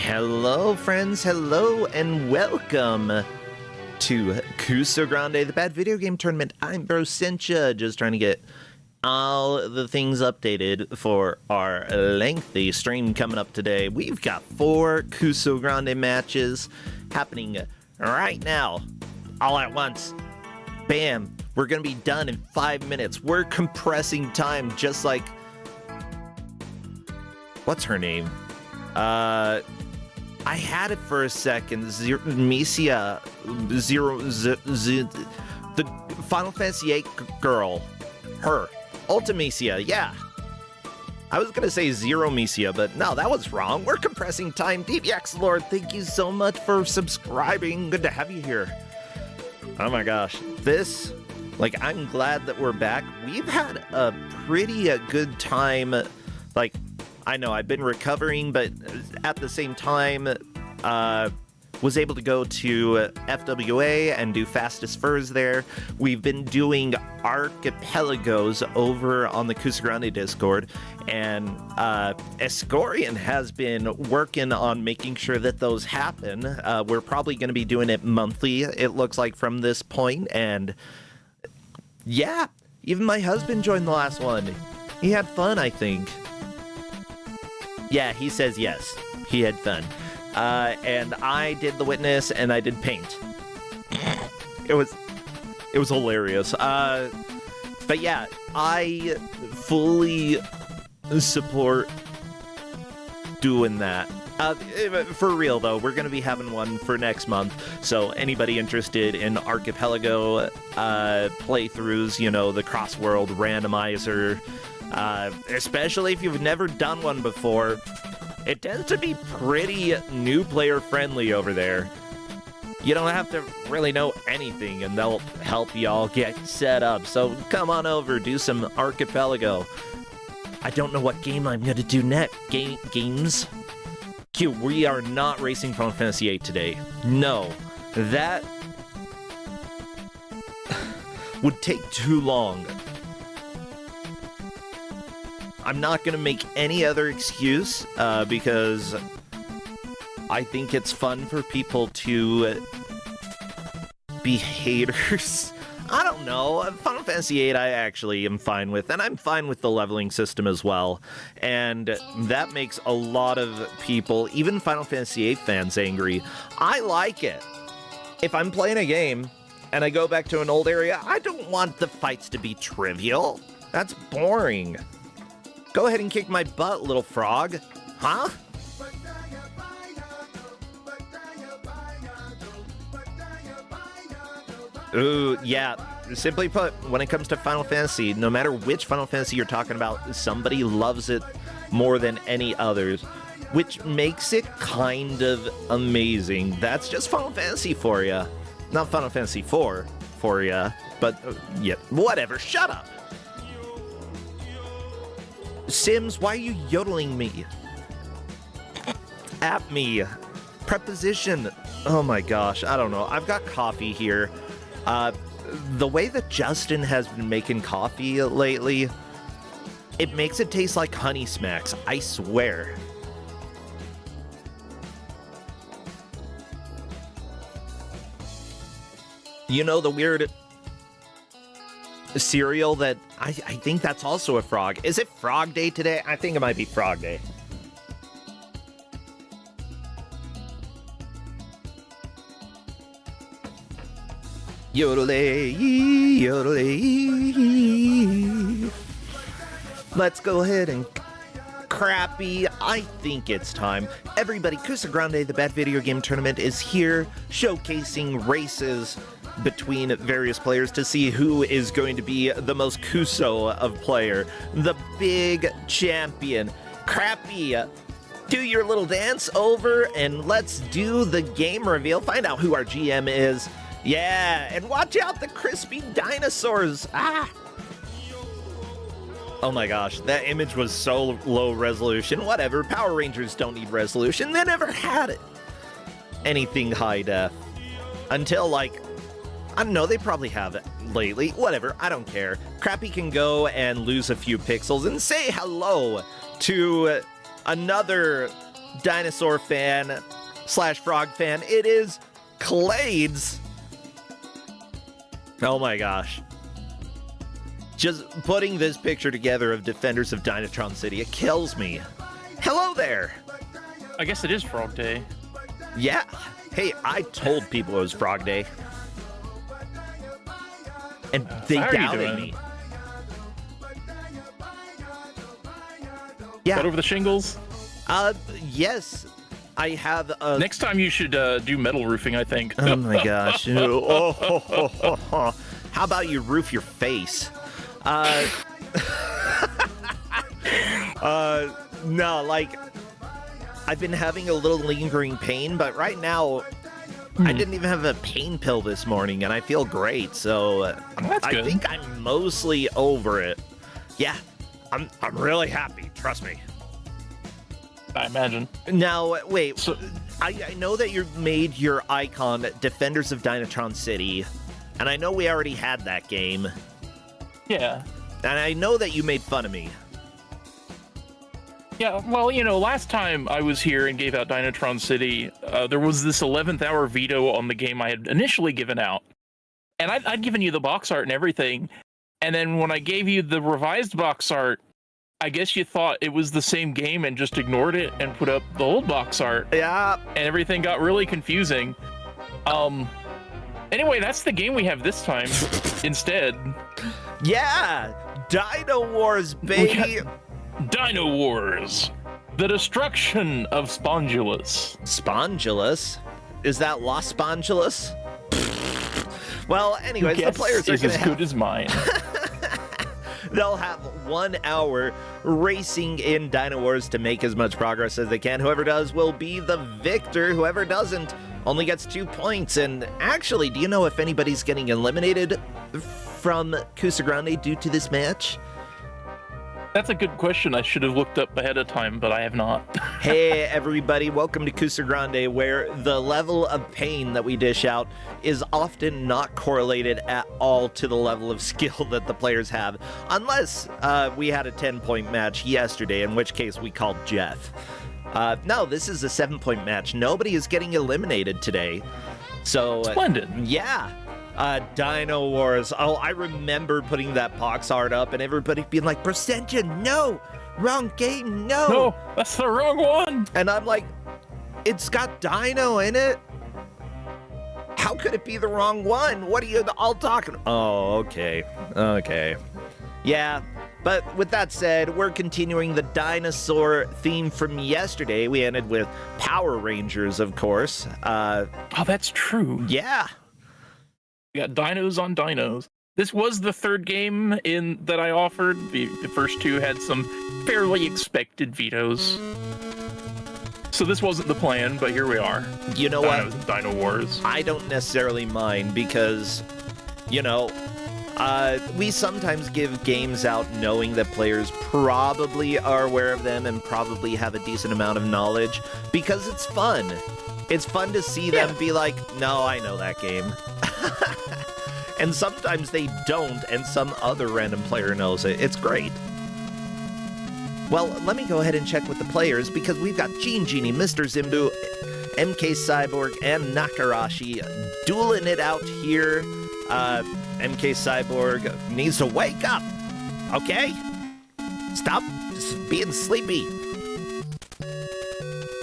Hello, friends. Hello, and welcome to Kusogrande, the bad video game tournament. I'm Bro Cincha, just trying to get all the things updated for our lengthy stream coming up today. We've got 4 Kusogrande matches happening right now, all at once. Bam! We're gonna be done in 5 minutes. We're compressing time just like... What's her name? I had it for a second. Misia, the Final Fantasy VIII girl. Her. Ultimisia, yeah. I was gonna say Zero Misia, but no, that was wrong. We're compressing time. DBX Lord, thank you so much for subscribing. Good to have you here. Oh my gosh. This, I'm glad that we're back. We've had a pretty good time, I know I've been recovering, but at the same time, was able to go to FWA and do Fastest Furs there. We've been doing archipelagos over on the Kusogrande Discord, and Escorian has been working on making sure that those happen. We're probably going to be doing it monthly, it looks like, from this point, and yeah, even my husband joined the last one. He had fun, I think. Yeah, he says yes. He had fun. And I did the witness, and I did paint. It was hilarious. But yeah, I fully support doing that. For real, though, we're going to be having one for next month. So anybody interested in Archipelago playthroughs, you know, the cross-world randomizer, especially if you've never done one before, it tends to be pretty new player friendly over there. You don't have to really know anything, and they'll help y'all get set up. So come on over, do some Archipelago. I don't know what game I'm gonna do next. Games? Q, we are not racing Final Fantasy VIII today. No, that would take too long. I'm not going to make any other excuse, because I think it's fun for people to be haters. I don't know. Final Fantasy VIII I actually am fine with, and I'm fine with the leveling system as well. And that makes a lot of people, even Final Fantasy VIII fans, angry. I like it. If I'm playing a game and I go back to an old area, I don't want the fights to be trivial. That's boring. Go ahead and kick my butt, little frog. Huh? Ooh, yeah. Simply put, when it comes to Final Fantasy, no matter which Final Fantasy you're talking about, somebody loves it more than any others, which makes it kind of amazing. That's just Final Fantasy for you. Not Final Fantasy IV for you, but yeah, whatever. Shut up. Sims, why are you yodeling me? At me. Preposition. Oh my gosh, I don't know. I've got coffee here. The way that Justin has been making coffee lately, it makes it taste like Honey Smacks, I swear. You know the weird cereal that I think that's also a frog. Is it Frog Day today? I think it might be Frog Day. Yodelay, yodelay. Let's go ahead and crappy. I think it's time. Everybody, Kusogrande, the bad video game tournament, is here showcasing races between various players to see who is going to be the most Kuso of player. The big champion. Crappy, do your little dance over and let's do the game reveal. Find out who our GM is. Yeah, and watch out, the crispy dinosaurs. Ah! Oh my gosh, that image was so low resolution. Whatever, Power Rangers don't need resolution. They never had it. Anything high def. Until, I don't know, they probably have it lately. Whatever, I don't care. Crappy can go and lose a few pixels and say hello to another dinosaur fan / frog fan. It is Clades. Oh my gosh. Just putting this picture together of Defenders of Dynatron City, it kills me. Hello there. I guess it is Frog Day. Yeah. Hey, I told people it was Frog Day. And they How are you doubted doing? me. Yeah. Got over the shingles? Yes. I have Next time you should do metal roofing, I think. Oh my gosh. Oh, ho, ho, ho, ho. How about you roof your face? No, like, I've been having a little lingering pain, but right now, I didn't even have a pain pill this morning, and I feel great, so That's I good. think I'm mostly over it. Yeah, I'm really happy, trust me. I imagine. Now, wait, So- I know that you made your icon Defenders of Dynatron City, and I know we already had that game, Yeah. and I know that you made fun of me. Yeah, well, you know, last time I was here and gave out Dynatron City, there was this 11th hour veto on the game I had initially given out. And I'd given you the box art and everything. And then when I gave you the revised box art, I guess you thought it was the same game and just ignored it and put up the old box art. Yeah, And everything got really confusing. Anyway, that's the game we have this time instead. yeah, Dino Wars, baby. Dino Wars. The destruction of Spongulus. Spongulus? Is that Los Spongulus? Well, anyways, the Guess players are is going as to good have, as mine. they'll have 1 hour racing in Dino Wars to make as much progress as they can. Whoever does will be the victor. Whoever doesn't only gets 2 points. And actually, do you know if anybody's getting eliminated from Kusogrande due to this match? That's a good question. I should have looked up ahead of time, but I have not. Hey everybody, welcome to Kusogrande, where the level of pain that we dish out is often not correlated at all to the level of skill that the players have, unless we had a 10-point match yesterday, in which case we called Jeff. No, this is a 7-point match. Nobody is getting eliminated today. So Splendid. yeah. Dino Wars. Oh, I remember putting that box art up and everybody being like, Percentia, no! Wrong game, no! No, that's the wrong one. And I'm like, it's got Dino in it? How could it be the wrong one? What are you all talking? Oh, okay. Okay. Yeah, but with that said, we're continuing the dinosaur theme from yesterday. We ended with Power Rangers, of course. Oh, that's true. Yeah. We got dinos on dinos. This was the third game in that I offered. The first two had some fairly expected vetoes. So this wasn't the plan, but here we are. You know Dinos what? and Dino Wars. I don't necessarily mind because, you know, we sometimes give games out knowing that players probably are aware of them and probably have a decent amount of knowledge because it's fun. It's fun to see them be like, no, I know that game. And sometimes they don't, and some other random player knows it. It's great. Well, let me go ahead and check with the players because we've got Gene Genie, Mr. Zimbu, MK Cyborg, and Nakarashi dueling it out here. MK Cyborg needs to wake up, okay? Stop just being sleepy.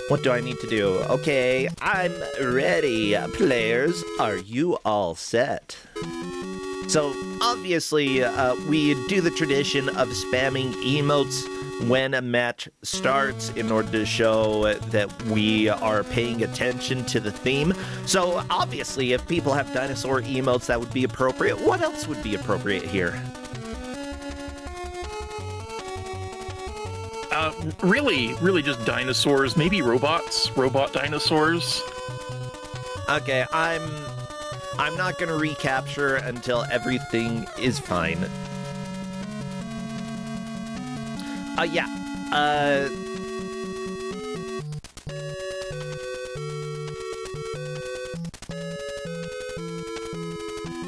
What do I need to do? Okay, I'm ready. Players, are you all set? So, obviously, we do the tradition of spamming emotes when a match starts in order to show that we are paying attention to the theme. So, obviously, if people have dinosaur emotes, that would be appropriate. What else would be appropriate here? Really just dinosaurs. Maybe robots. Robot dinosaurs. Okay, I'm not gonna recapture until everything is fine. Yeah.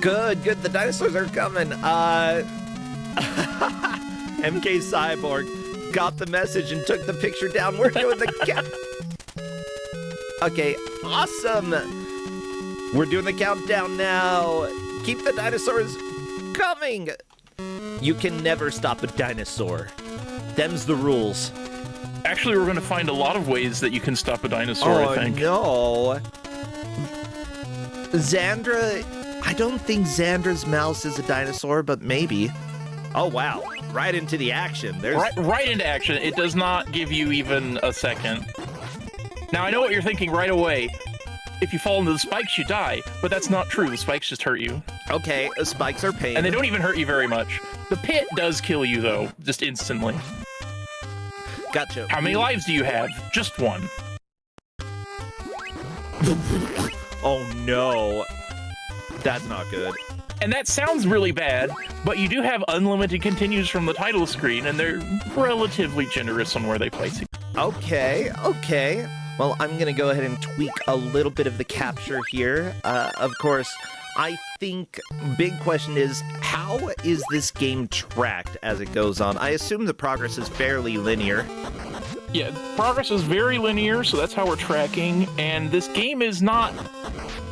Good, the dinosaurs are coming. MK Cyborg got the message and took the picture down. We're doing the Okay, awesome. We're doing the countdown now. Keep the dinosaurs coming. You can never stop a dinosaur. Them's the rules. Actually, we're going to find a lot of ways that you can stop a dinosaur, I think. Oh, no. Xandra, I don't think Xandra's mouse is a dinosaur, but maybe. Oh, wow. Right into the action. There's... Right into action. It does not give you even a second. Now, I know what you're thinking right away. If you fall into the spikes, you die, but that's not true. The spikes just hurt you. Okay, spikes are pain. And they don't even hurt you very much. The pit does kill you, though, just instantly. Gotcha. How many lives do you have? Just one. Oh, no. That's not good. And that sounds really bad, but you do have unlimited continues from the title screen, and they're relatively generous on where they place it. Okay, okay. Well, I'm going to go ahead and tweak a little bit of the capture here. Of course, I think big question is, how is this game tracked as it goes on? I assume the progress is fairly linear. Yeah, progress is very linear, so that's how we're tracking, and this game is not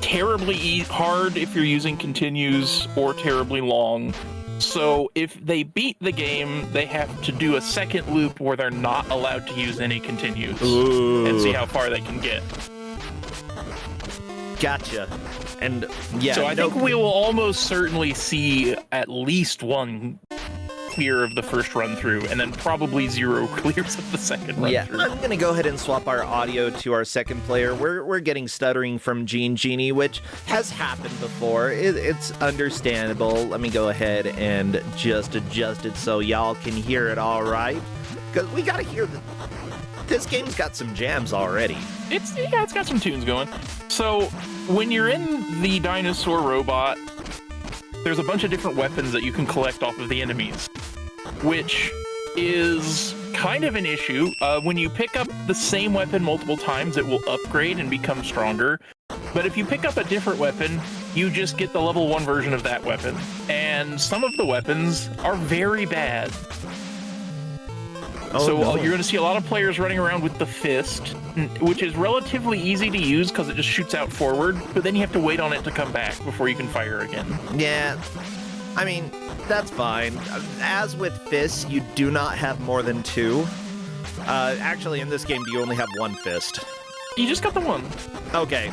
terribly hard if you're using continues or terribly long. So if they beat the game, they have to do a second loop where they're not allowed to use any continues. Ooh. And see how far they can get. Gotcha. And yeah, so I think we will almost certainly see at least one clear of the first run through, and then probably 0 clears of the second run through. I'm gonna go ahead and swap our audio to our second player. We're getting stuttering from Genie, which has happened before. It's understandable. Let me go ahead and just adjust it so y'all can hear it all right, because we gotta hear this game's got some jams already. It's got some tunes going. So when you're in the dinosaur robot, there's a bunch of different weapons that you can collect off of the enemies, which is kind of an issue. When you pick up the same weapon multiple times, it will upgrade and become stronger. But if you pick up a different weapon, you just get the level 1 version of that weapon. And some of the weapons are very bad. You're going to see a lot of players running around with the fist, which is relatively easy to use because it just shoots out forward, but then you have to wait on it to come back before you can fire again. Yeah, I mean, that's fine. As with fists, you do not have more than 2. Actually, in this game, do you only have 1 fist? You just got the one. Okay.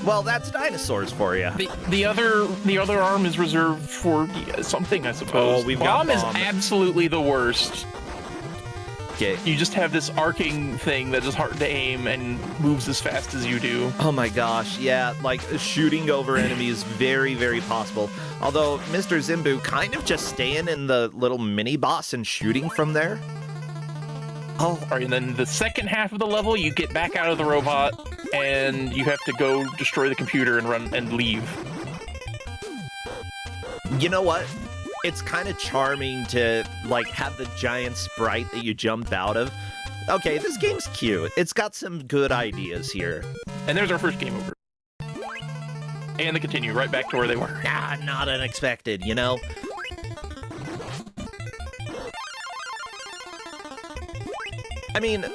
Well, that's dinosaurs for you. The other arm is reserved for something, I suppose. Oh, we've got Bomb is absolutely the worst. Okay. You just have this arcing thing that is hard to aim and moves as fast as you do. Oh my gosh, yeah, like shooting over enemies, very, very possible. Although Mr. Zimbu kind of just staying in the little mini boss and shooting from there. Oh, all right, and then the second half of the level, you get back out of the robot and you have to go destroy the computer and run and leave. You know what? It's kind of charming to, like, have the giant sprite that you jump out of. Okay, this game's cute. It's got some good ideas here. And there's our first game over. And they continue right back to where they were. Ah, not unexpected, you know? I mean,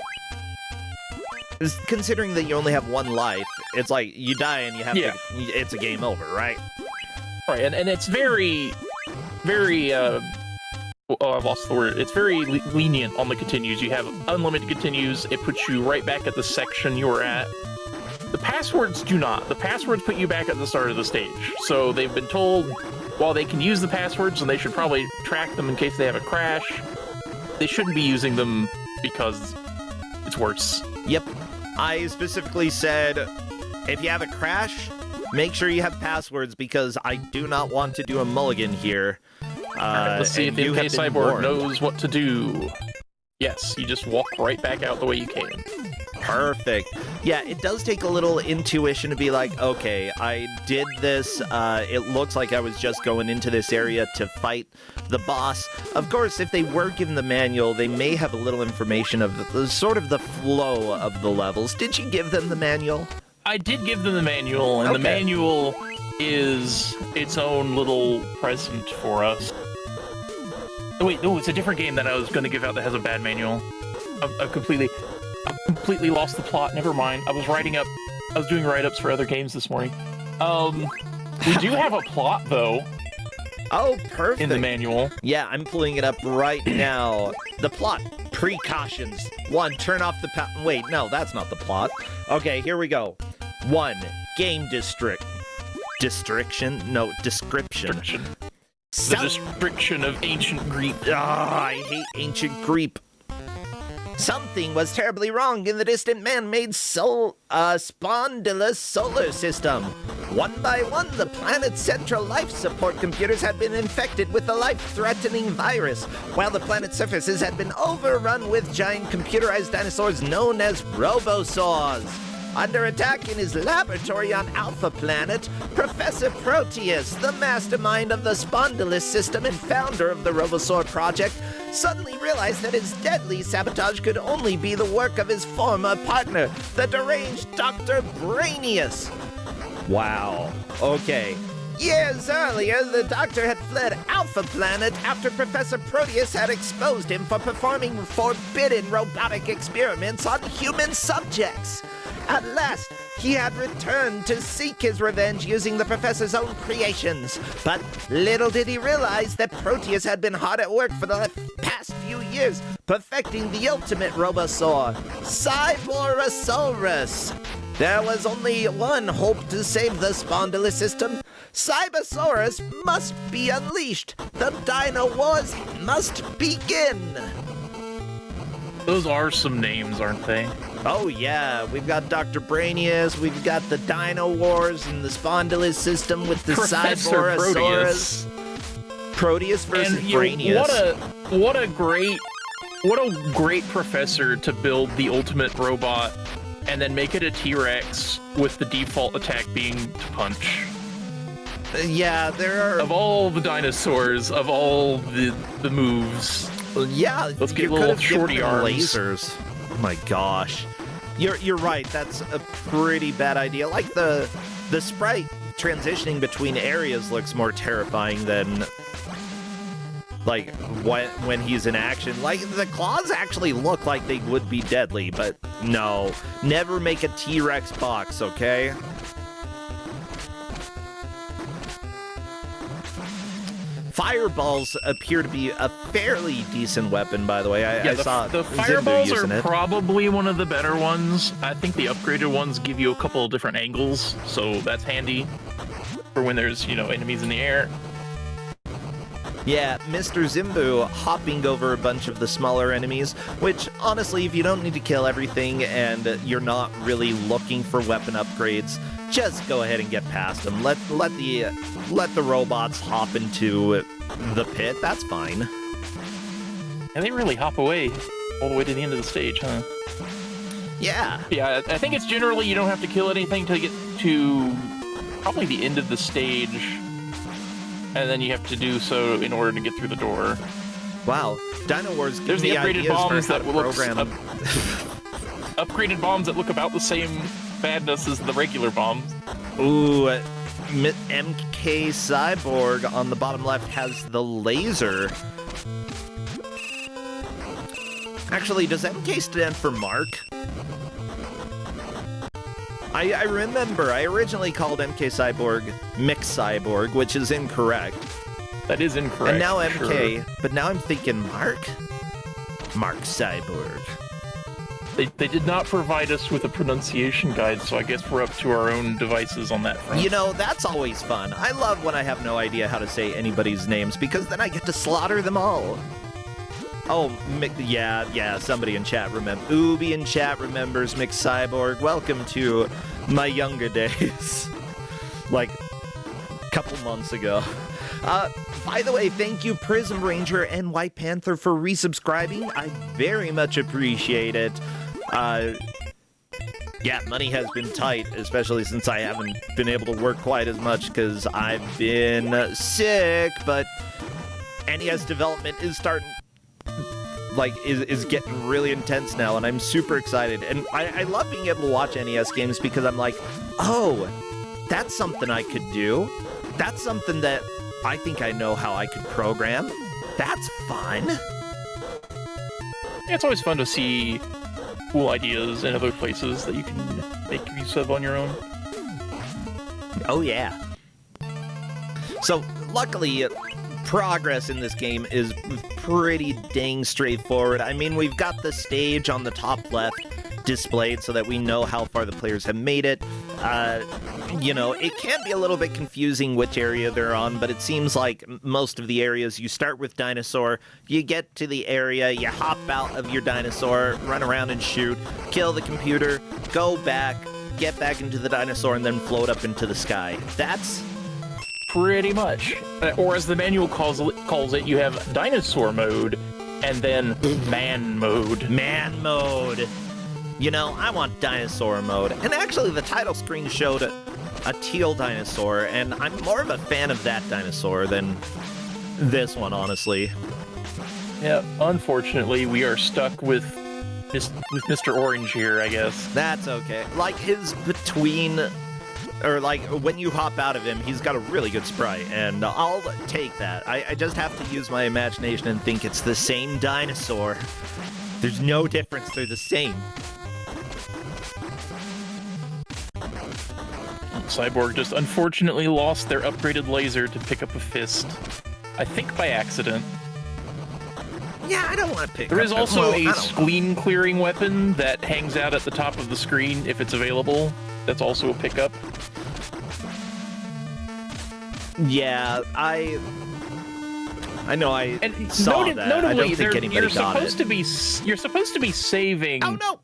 considering that you only have 1 life, it's like, you die and you have to, it's a game over, right? Right, and it's very... I've lost the word. It's very lenient on the continues. You have unlimited continues. It puts you right back at the section you were at. The passwords do not. The passwords put you back at the start of the stage. So they've been told, while they can use the passwords and they should probably track them in case they have a crash, they shouldn't be using them because it's worse. Yep. I specifically said, if you have a crash, make sure you have passwords because I do not want to do a mulligan here. Right, let's see if MK Cyborg knows what to do. Yes, you just walk right back out the way you came. Perfect. Yeah, it does take a little intuition to be like, okay, I did this. It looks like I was just going into this area to fight the boss. Of course, if they were given the manual, they may have a little information of the sort of the flow of the levels. Did you give them the manual? I did give them the manual, and the manual is its own little present for us. Oh, wait, no, it's a different game that I was going to give out that has a bad manual. I completely lost the plot. Never mind. I was writing up I was doing write-ups for other games this morning. We do have a plot though. Oh, perfect. In the manual. Yeah, I'm pulling it up right now. The plot. Precautions. 1. Turn off the wait, no, that's not the plot. Okay, here we go. 1. Game description. No, description. The description of ancient Greek. I hate ancient Greek. Something was terribly wrong in the distant man-made spondylus solar system. One by one, the planet's central life support computers had been infected with a life-threatening virus, while the planet's surfaces had been overrun with giant computerized dinosaurs known as robosaurs. Under attack in his laboratory on Alpha Planet, Professor Proteus, the mastermind of the Spondylus system and founder of the Robosaur project, suddenly realized that his deadly sabotage could only be the work of his former partner, the deranged Dr. Brainius. Wow. Okay. Years earlier, the Doctor had fled Alpha Planet after Professor Proteus had exposed him for performing forbidden robotic experiments on human subjects. At last, he had returned to seek his revenge using the Professor's own creations. But little did he realize that Proteus had been hard at work for the past few years, perfecting the ultimate Robosaur, Cyborosaurus. There was only one hope to save the Spondylus system. Cybersaurus must be unleashed. The Dino Wars must begin. Those are some names, aren't they? Oh yeah, we've got Dr. Brainius, we've got the Dino Wars and the Spondylus system with the Cyborosaurus. Proteus versus Brainius. What a great professor to build the ultimate robot and then make it a T-Rex with the default attack being to punch. Yeah, there are... Of all the dinosaurs, of all the moves... Yeah, let's get little shorty arms. Lasers. Oh my gosh. You're right, that's a pretty bad idea. Like the sprite transitioning between areas looks more terrifying than like when he's in action. Like the claws actually look like they would be deadly, but no. Never make a T-Rex box, okay? Fireballs appear to be a fairly decent weapon, by the way. I saw the Zimbu fireballs using are it. Probably one of the better ones. I think the upgraded ones give you a couple of different angles, so that's handy for when there's, enemies in the air. Yeah, Mr. Zimbu hopping over a bunch of the smaller enemies, which, honestly, if you don't need to kill everything and you're not really looking for weapon upgrades, just go ahead and get past them. Let the robots hop into the pit. That's fine. And they really hop away all the way to the end of the stage, huh? Yeah. Yeah, I think it's generally you don't have to kill anything to get to probably the end of the stage, and then you have to do so in order to get through the door. Wow. Dino Wars. There's the upgraded bombs that look upgraded bombs that look about the same badness as the regular bombs. Ooh, MK Cyborg on the bottom left has the laser. Actually, does MK stand for Mark? I remember, I originally called MK Cyborg Mix Cyborg, which is incorrect. That is incorrect. And now MK, sure. But now I'm thinking Mark? Mark Cyborg. They did not provide us with a pronunciation guide, so I guess we're up to our own devices on that front. That's always fun. I love when I have no idea how to say anybody's names, because then I get to slaughter them all. Oh, yeah, somebody in chat remembers. Ubi in chat remembers Mix Cyborg. Welcome to my younger days. Like, a couple months ago. By the way, thank you Prism Ranger and White Panther for resubscribing. I very much appreciate it. Yeah, money has been tight, especially since I haven't been able to work quite as much because I've been sick, but NES development is starting, is getting really intense now, and I'm super excited. And I love being able to watch NES games because I'm like, oh, that's something I could do. That's something that I think I know how I could program. That's fun. Yeah, it's always fun to see cool ideas in other places that you can make you sub on your own. Oh yeah. So luckily, progress in this game is pretty dang straightforward. I mean, we've got the stage on the top left displayed so that we know how far the players have made it. You know, it can be a little bit confusing which area they're on, but it seems like most of the areas, you start with dinosaur, you get to the area, you hop out of your dinosaur, run around and shoot, kill the computer, go back, get back into the dinosaur, and then float up into the sky. That's pretty much. Or as the manual calls it, you have dinosaur mode, and then man mode. Man mode. You know, I want dinosaur mode. And actually, the title screen showed a teal dinosaur, and I'm more of a fan of that dinosaur than this one, honestly. Yeah, unfortunately, we are stuck with Mr. Orange here, I guess. That's okay. Like, his between... Or, like, when you hop out of him, he's got a really good sprite, and I'll take that. I just have to use my imagination and think it's the same dinosaur. There's no difference. They're the same. Cyborg just unfortunately lost their upgraded laser to pick up a fist. I think by accident. Yeah, I don't want to pick There up is the- also well, a screen clearing weapon that hangs out at the top of the screen if it's available. That's also a pickup. Yeah, I know I And saw that. I notably, don't think anybody you're got supposed it. to be you're supposed to be saving Oh no!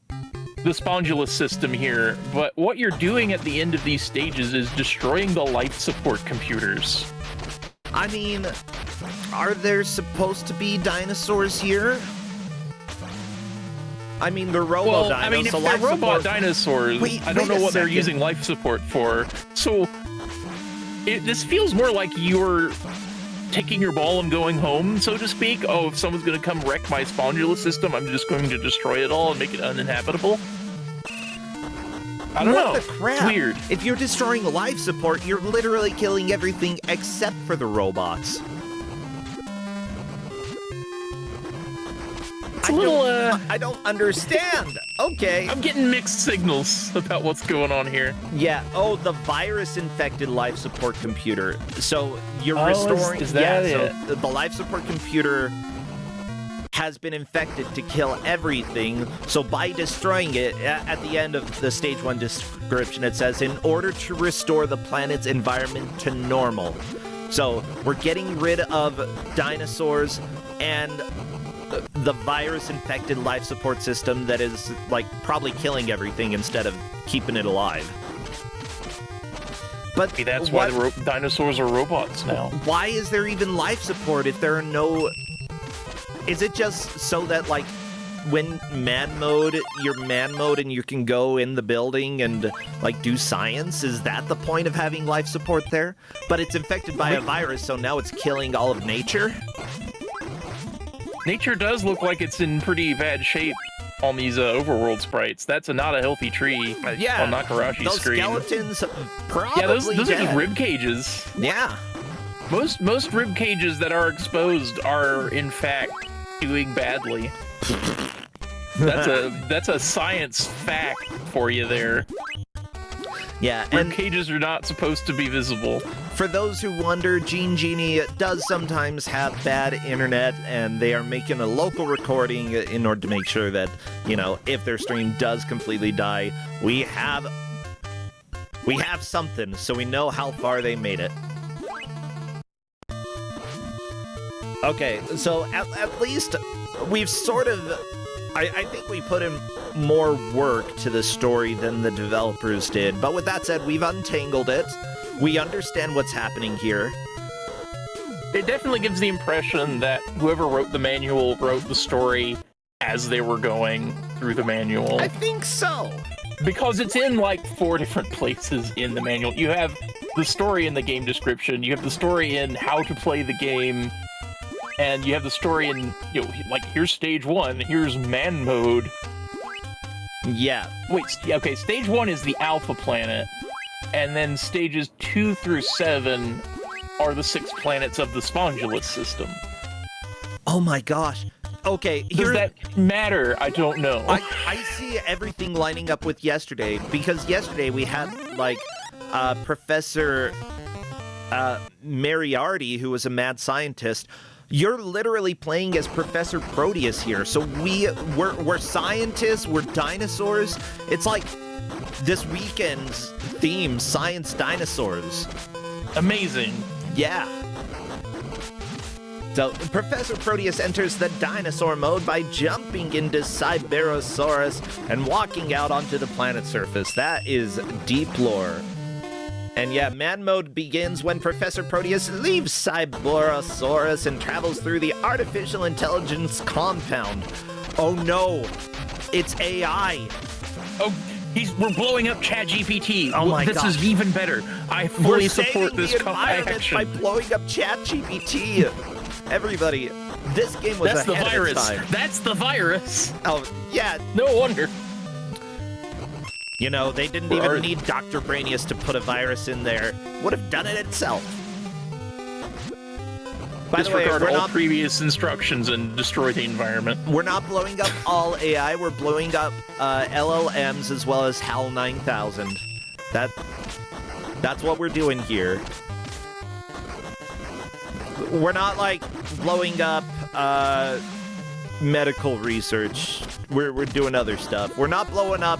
the Spondulus system here, but what you're doing at the end of these stages is destroying the life support computers. I mean, are there supposed to be dinosaurs here? I mean, they're robo-dinos, Well, I mean, if so they're life robot support... dinosaurs, Wait, I don't wait know a what they're second. using life support for. So, this feels more like you're taking your ball and going home, so to speak. Oh, if someone's going to come wreck my Spondulus system, I'm just going to destroy it all and make it uninhabitable. I don't know. What the crap? It's weird. If you're destroying life support, you're literally killing everything except for the robots. It's a little, I don't understand. Okay. I'm getting mixed signals about what's going on here. Yeah. Oh, the virus-infected life support computer. So you're Oh, restoring. is that yeah. it? So the life support computer has been infected to kill everything. So by destroying it, at the end of the stage 1 description, it says, in order to restore the planet's environment to normal. So we're getting rid of dinosaurs and the virus-infected life support system that is, like, probably killing everything instead of keeping it alive. But Maybe that's why the dinosaurs are robots now. why is there even life support if there are no... Is it just so that, like, when man mode, you're man mode and you can go in the building and, like, do science? Is that the point of having life support there? But it's infected by a virus, so now it's killing all of nature? Nature does look like it's in pretty bad shape on these overworld sprites. That's not a healthy tree Yeah. on Nakarashi's Those screen. skeletons probably Yeah, those are dead. just rib cages. Yeah. Most rib cages that are exposed are in fact doing badly. That's a science fact for you there. Yeah, Rib and cages are not supposed to be visible. for those who wonder, Gene Genie does sometimes have bad internet, and they are making a local recording in order to make sure that, you know, if their stream does completely die, we have something, so we know how far they made it. Okay, so at least we've sort of... I think we put in more work to the story than the developers did, but with that said, we've untangled it. We understand what's happening here. It definitely gives the impression that whoever wrote the manual wrote the story as they were going through the manual. I think so. Because it's in like 4 different places in the manual. You have the story in the game description, you have the story in how to play the game, and you have the story in, you know, like, here's stage 1, here's man mode. Yeah. Wait, okay, stage 1 is the alpha planet, and then stages 2 through 7 are the 6 planets of the Spondulus system. Oh my gosh. Okay, Does that matter? I don't know. I see everything lining up with yesterday, because yesterday we had, like, Professor Moriarty, who was a mad scientist. You're literally playing as Professor Proteus here, so we're scientists, we're dinosaurs. It's like this weekend's theme, science dinosaurs. Amazing. Yeah. So, Professor Proteus enters the dinosaur mode by jumping into Cyberosaurus and walking out onto the planet's surface. That is deep lore. And yeah, man mode begins when Professor Proteus leaves Cyberosaurus and travels through the artificial intelligence compound. Oh no, it's AI. Oh, we're blowing up ChatGPT. Oh my This gosh. is even better. I fully support this the environment action. by blowing up ChatGPT. Everybody, this game was That's the ahead of its virus. time. That's the virus. Oh, yeah. No wonder. You know, they didn't even need Dr. Brainius to put a virus in there. Would have done it itself. By the way, Disregard all previous instructions and destroy the environment. We're not blowing up all AI. We're blowing up LLMs as well as HAL 9000. That's what we're doing here. We're not, like, blowing up medical research. We're doing other stuff. We're not blowing up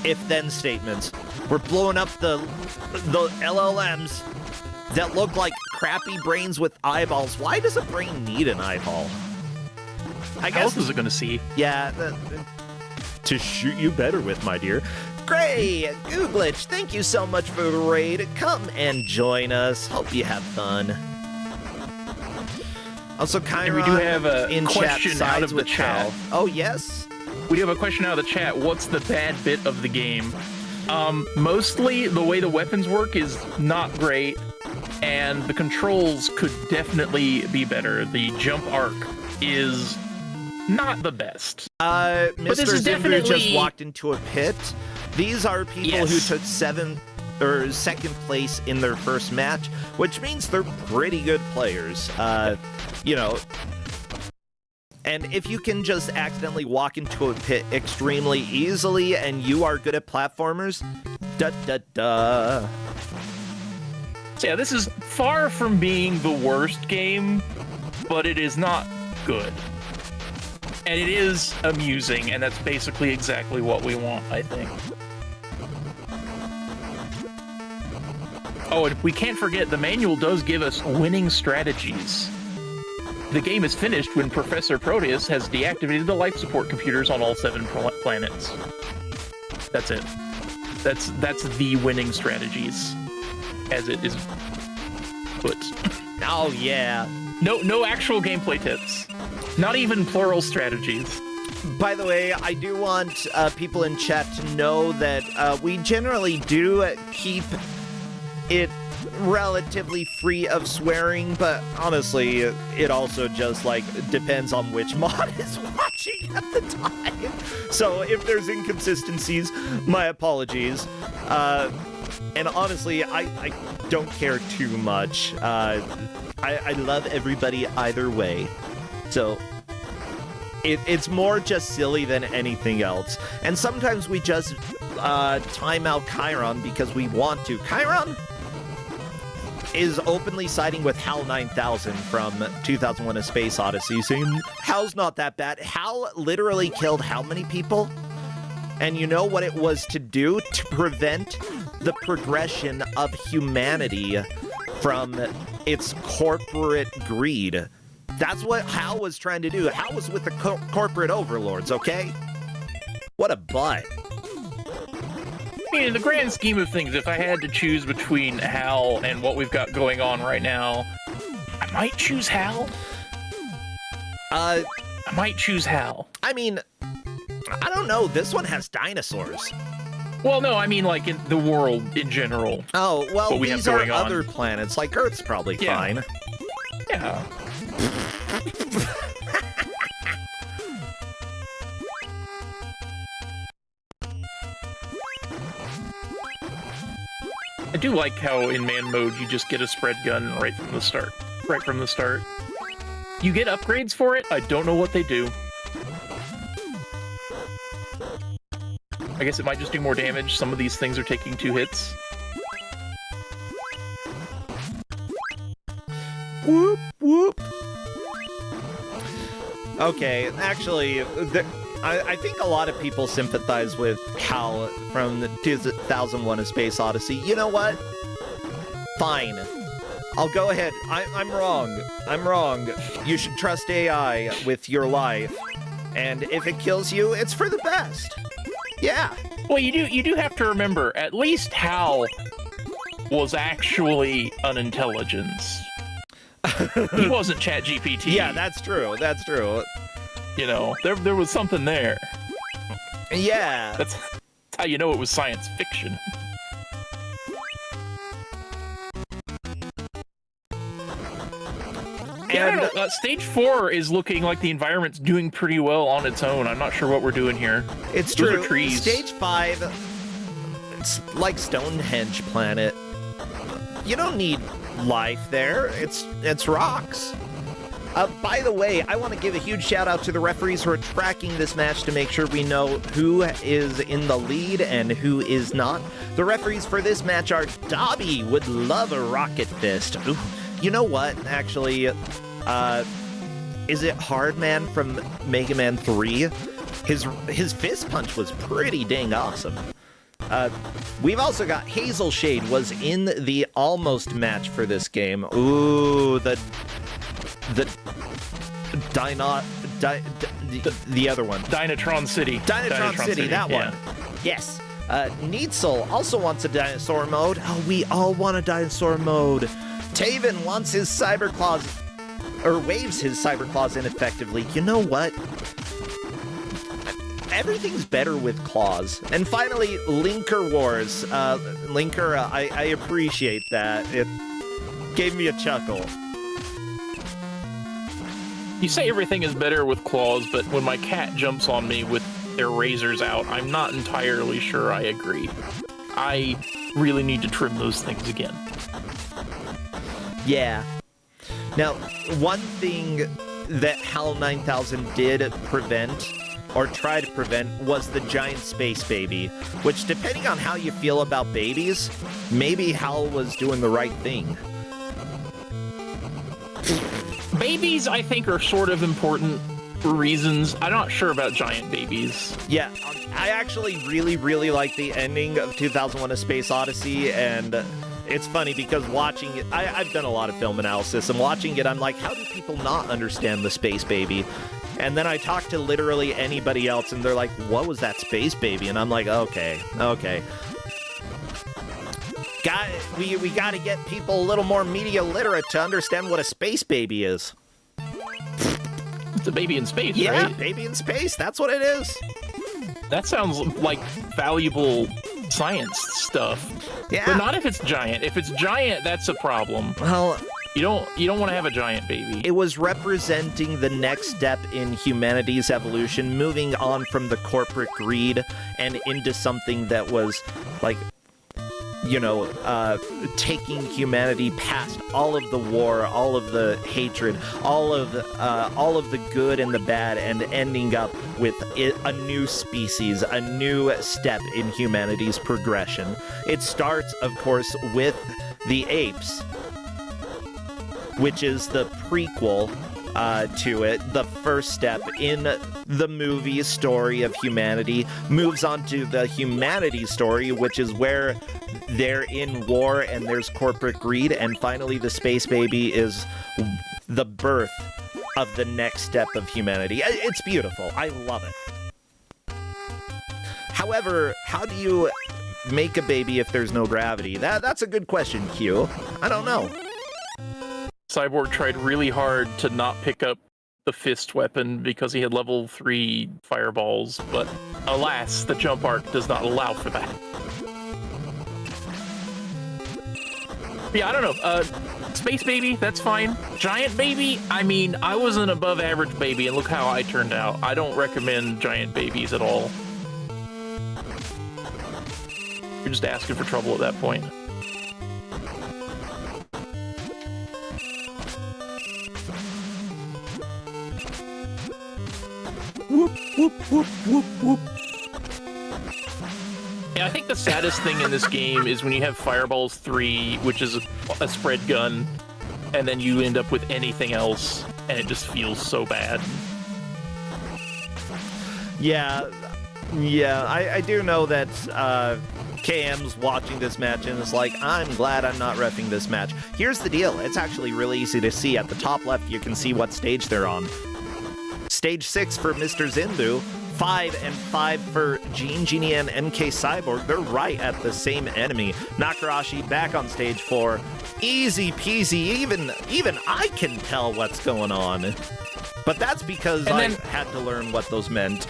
if-then statements. We're blowing up the LLMs that look like crappy brains with eyeballs. Why does a brain need an eyeball? I guess. How else is it going to see? Yeah, to shoot you better with, my dear. Gray, Googlitch, thank you so much for the raid. Come and join us. Hope you have fun. Also, Chiron, and we do have a in question chat out of the with chat. Hal. Oh, yes? We do have a question out of the chat. What's the bad bit of the game? Mostly the way the weapons work is not great, and the controls could definitely be better. The jump arc is not the best. Mr. this is Zimbu definitely just walked into a pit. These are people who took second place in their first match, which means they're pretty good players. You know, and if you can just accidentally walk into a pit extremely easily and you are good at platformers, da-da-da. So yeah, this is far from being the worst game, but it is not good. And it is amusing, and that's basically exactly what we want, I think. Oh, and we can't forget, the manual does give us winning strategies. The game is finished when Professor Proteus has deactivated the life support computers on all 7 planets. That's it. That's the winning strategies, as it is put. Oh, yeah. No actual gameplay tips. Not even plural strategies. By the way, I do want people in chat to know that we generally do keep it relatively free of swearing, but honestly, it also just, like, depends on which mod is watching at the time. So if there's inconsistencies, my apologies. And honestly, I don't care too much. I love everybody either way. So it's more just silly than anything else. And sometimes we just time out Chiron because we want to. Chiron is openly siding with HAL 9000 from 2001: A Space Odyssey, saying HAL's not that bad. HAL literally killed how many people? And you know what it was to do? To prevent the progression of humanity from its corporate greed. That's what HAL was trying to do. HAL was with the corporate overlords, okay? What a butt. I mean, in the grand scheme of things, if I had to choose between HAL and what we've got going on right now, I might choose HAL. I might choose HAL. I mean, I don't know. This one has dinosaurs. Well, no, I mean, like, in the world in general. Oh, well, we these have are going on. other planets. Like, Earth's probably fine. Yeah. I do like how in man mode you just get a spread gun right from the start. You get upgrades for it? I don't know what they do. I guess it might just do more damage. Some of these things are taking 2 hits. Whoop, whoop. Okay, actually, I think a lot of people sympathize with Hal from the 2001: A Space Odyssey. You know what? Fine. I'll go ahead. I'm wrong. I'm wrong. You should trust AI with your life. And if it kills you, it's for the best. Yeah. Well, you do have to remember, at least Hal was actually an intelligence. He wasn't ChatGPT. Yeah, that's true. That's true. You know, there was something there. Yeah. That's how you know it was science fiction. Yeah, I don't know. Stage 4 is looking like the environment's doing pretty well on its own. I'm not sure what we're doing here. It's Those true. Are trees. Stage 5, it's like Stonehenge planet. You don't need life there. It's rocks. By the way, I want to give a huge shout out to the referees who are tracking this match to make sure we know who is in the lead and who is not. The referees for this match are Dobby would love a rocket fist. Ooh. You know what, actually, is it Hardman from Mega Man 3? His fist punch was pretty dang awesome. We've also got Hazel Shade was in the almost match for this game. Ooh, the other one. Dynatron City. Dynatron City, that one. Yes. Neitzel also wants a dinosaur mode. Oh, we all want a dinosaur mode. Taven wants his Cyber Claws, or waves his Cyber Claws ineffectively. You know what? Everything's better with claws. And finally, Linker Wars. Linker, I appreciate that. It gave me a chuckle. You say everything is better with claws, but when my cat jumps on me with their razors out, I'm not entirely sure I agree. I really need to trim those things again. Yeah. Now, one thing that HAL 9000 did prevent, or try to prevent, was the giant space baby, which, depending on how you feel about babies, maybe HAL was doing the right thing. Babies, I think, are sort of important for reasons. I'm not sure about giant babies. Yeah, I actually really like the ending of 2001: A Space Odyssey, and it's funny because watching it, I've done a lot of film analysis, and watching it, I'm like, how do people not understand the space baby? And then I talk to literally anybody else, and they're like, what was that space baby? And I'm like, okay. We got to get people a little more media literate to understand what a space baby is. It's a baby in space, yeah, right? Baby in space, that's what it is. That sounds like valuable science stuff. Yeah. But not if it's giant. If it's giant, that's a problem. Well, you don't want to have a giant baby. it was representing the next step in humanity's evolution, moving on from the corporate greed and into something that was like, you know, taking humanity past all of the war, all of the hatred, all of the good and the bad, and ending up with a new species, a new step in humanity's progression. It starts, of course, with the apes, which is the prequel to it. The first step in the movie story of humanity moves on to the humanity story, which is where they're in war and there's corporate greed, and finally the space baby is the birth of the next step of humanity. It's beautiful. I love it. However, how do you make a baby if there's no gravity? That's a good question, Q. I don't know. Cyborg tried really hard to not pick up the fist weapon because he had level 3 fireballs, but alas, the jump arc does not allow for that. Yeah, I don't know. Space baby, that's fine. Giant baby, I mean, I was an above average baby, and look how I turned out. I don't recommend giant babies at all. You're just asking for trouble at that point. Whoop, whoop, whoop, whoop, whoop. Yeah, I think the saddest thing in this game is when you have Fireballs 3, which is a spread gun, and then you end up with anything else, and it just feels so bad. Yeah, I do know that KM's watching this match and is like, I'm glad I'm not reffing this match. Here's the deal, it's actually really easy to see. At the top left, you can see what stage they're on. Stage 6 for Mr. Zindu, 5 and 5 for Gene Genie and MK Cyborg. They're right at the same enemy. Nakarashi back on stage 4. Easy peasy, even I can tell what's going on. But that's because I had to learn what those meant.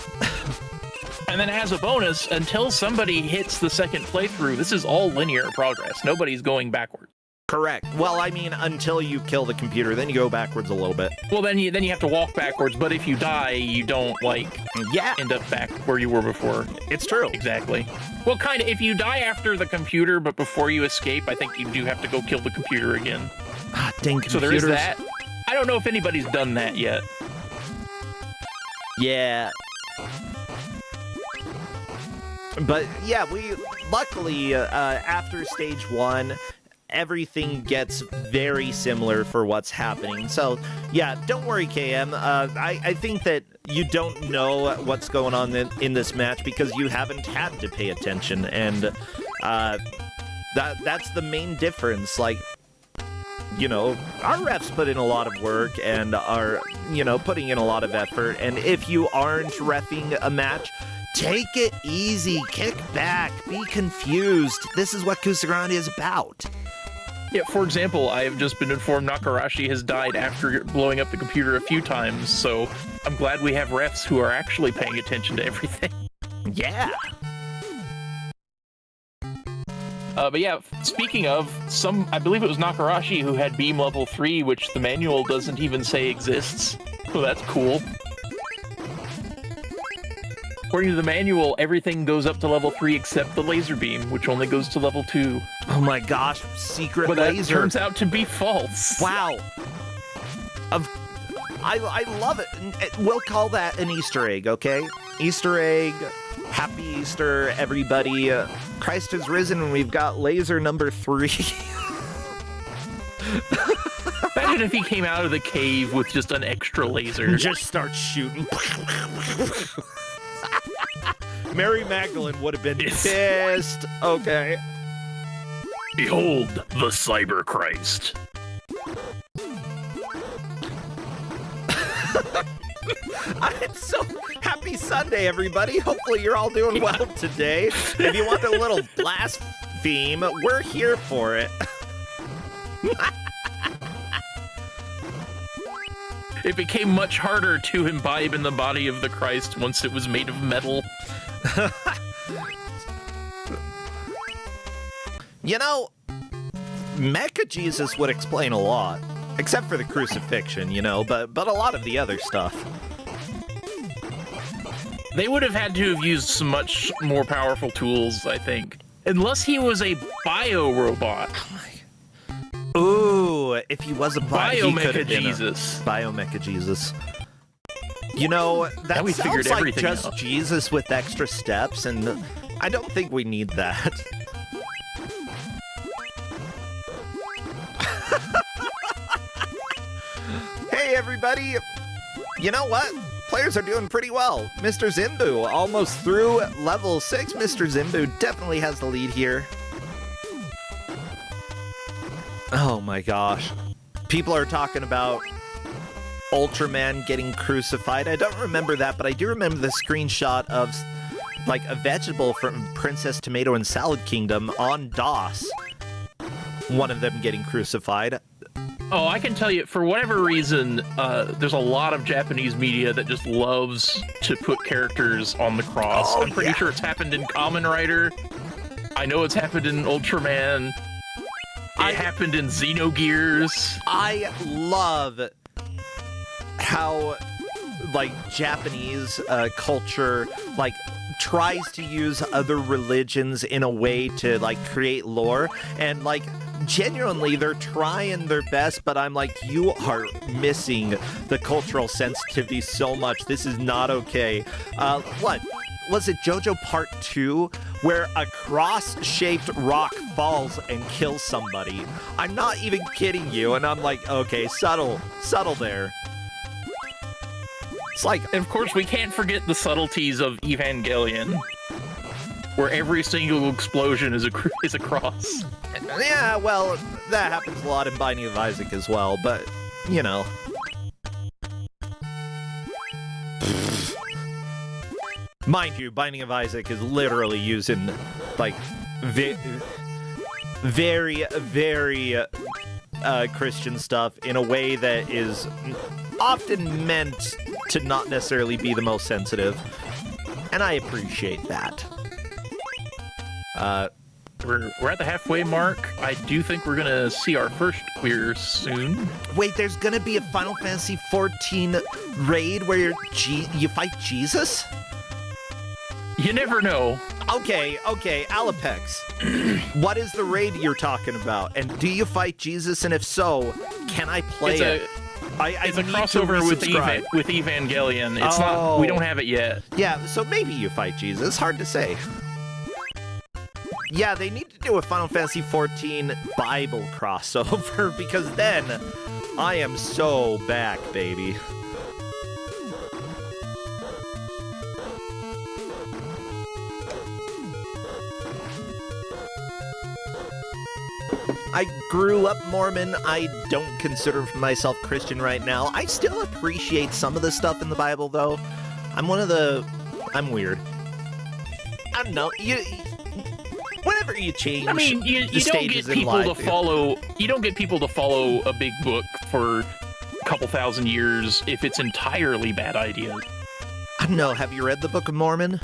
And then as a bonus, until somebody hits the second playthrough, this is all linear progress. Nobody's going backwards. Correct. Well, I mean, until you kill the computer, then you go backwards a little bit. Well, then you have to walk backwards, but if you die, you don't, end up back where you were before. It's true. Exactly. Well, kind of, if you die after the computer, but before you escape, I think you do have to go kill the computer again. Ah, dang computers. So there is that. I don't know if anybody's done that yet. Yeah. But, yeah, luckily, after stage 1, everything gets very similar for what's happening. So, yeah, don't worry, KM. I think that you don't know what's going on in this match because you haven't had to pay attention, and that's the main difference. Like, you know, our refs put in a lot of work and are, putting in a lot of effort, and if you aren't reffing a match, take it easy, kick back, be confused. This is what Kusogrande is about. Yeah, for example, I have just been informed Nakarashi has died after blowing up the computer a few times, so I'm glad we have refs who are actually paying attention to everything. Yeah. But yeah, speaking of, I believe it was Nakarashi who had beam level 3, which the manual doesn't even say exists. So that's cool. According to the manual, everything goes up to level 3 except the laser beam, which only goes to level 2. Oh my gosh, secret but laser. But that turns out to be false. Wow. I love it. We'll call that an Easter egg, okay? Easter egg, happy Easter, everybody. Christ has risen and we've got laser number 3. Imagine if he came out of the cave with just an extra laser. Just start shooting. Mary Magdalene would have been pissed. Okay. Behold the Cyber Christ. It's so happy Sunday, everybody. Hopefully you're all doing well today. If you want a little blaspheme, we're here for it. It became much harder to imbibe in the body of the Christ once it was made of metal. You know, Mecha Jesus would explain a lot. Except for the crucifixion, but a lot of the other stuff. They would have had to have used some much more powerful tools, I think. Unless he was a bio-robot. Ooh, if he was a Biomecha Jesus. Biomecha Jesus. That sounds like just out. Jesus with extra steps, and I don't think we need that. Hey, everybody! You know what? Players are doing pretty well. Mr. Zinbu, almost through level 6. Mr. Zinbu definitely has the lead here. Oh my gosh. People are talking about Ultraman getting crucified. I don't remember that, but I do remember the screenshot of, like, a vegetable from Princess Tomato and Salad Kingdom on DOS. One of them getting crucified. Oh, I can tell you, for whatever reason, there's a lot of Japanese media that just loves to put characters on the cross. I'm pretty sure it's happened in Kamen Rider. I know it's happened in Ultraman. It happened in Xenogears. I love how, like, Japanese culture, like, tries to use other religions in a way to like create lore, and like genuinely they're trying their best, but I'm like, you are missing the cultural sensitivity so much. This is not okay. What was it, JoJo Part 2, where a cross-shaped rock falls and kills somebody? I'm not even kidding you, and I'm like, okay, subtle there. It's like, And of course, we can't forget the subtleties of Evangelion, where every single explosion is a cross. yeah, well, that happens a lot in Binding of Isaac as well, but, you know. Mind you, Binding of Isaac is literally using, like, very Christian stuff in a way that is often meant to not necessarily be the most sensitive, and I appreciate that. We're at the halfway mark. I do think we're gonna see our first queer soon. Wait, there's gonna be a Final Fantasy XIV raid where you fight Jesus? You never know. Okay, Alapex. What is the raid you're talking about? And do you fight Jesus? And if so, can I play it? It's a crossover with Evangelion. It's not. We don't have it yet. Yeah, so maybe you fight Jesus. Hard to say. Yeah, they need to do a Final Fantasy XIV Bible crossover, because then I am so back, baby. I grew up Mormon. I don't consider myself Christian right now. I still appreciate some of the stuff in the Bible, though. I'm weird. I don't know. Whenever you change, I mean, you don't get people to follow. You don't get people to follow a big book for a couple thousand years if it's entirely bad ideas. I don't know. Have you read the Book of Mormon?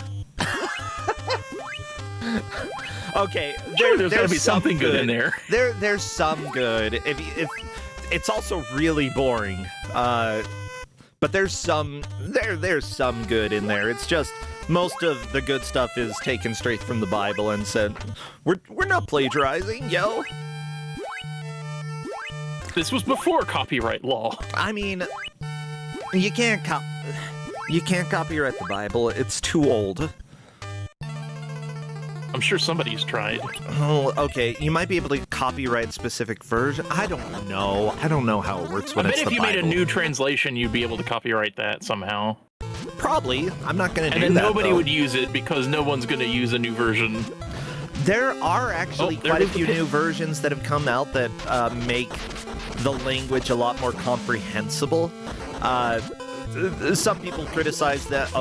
Okay, there's gotta be something good in there. There's some good. If it's also really boring, but there's some good in there. It's just most of the good stuff is taken straight from the Bible and said, we're not plagiarizing, yo. This was before copyright law. I mean, you can't copyright the Bible. It's too old. I'm sure somebody's tried. Oh, okay. You might be able to copyright specific version. I don't know. I don't know how it works when it's the Bible. I bet if you made a new translation, you'd be able to copyright that somehow. Probably. I'm not going to do that, And then nobody would use it because no one's going to use a new version. There are actually quite a few new versions that have come out that make the language a lot more comprehensible. Some people criticize that,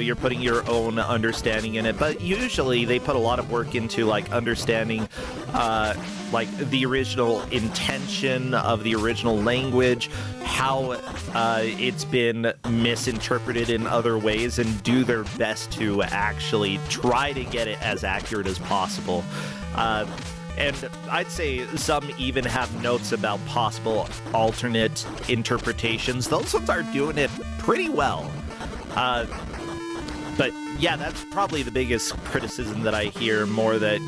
you're putting your own understanding in it, but usually they put a lot of work into, like, understanding, the original intention of the original language, how it's been misinterpreted in other ways, and do their best to actually try to get it as accurate as possible. And I'd say some even have notes about possible alternate interpretations. Those ones are doing it pretty well. But yeah, that's probably the biggest criticism that I hear, more that,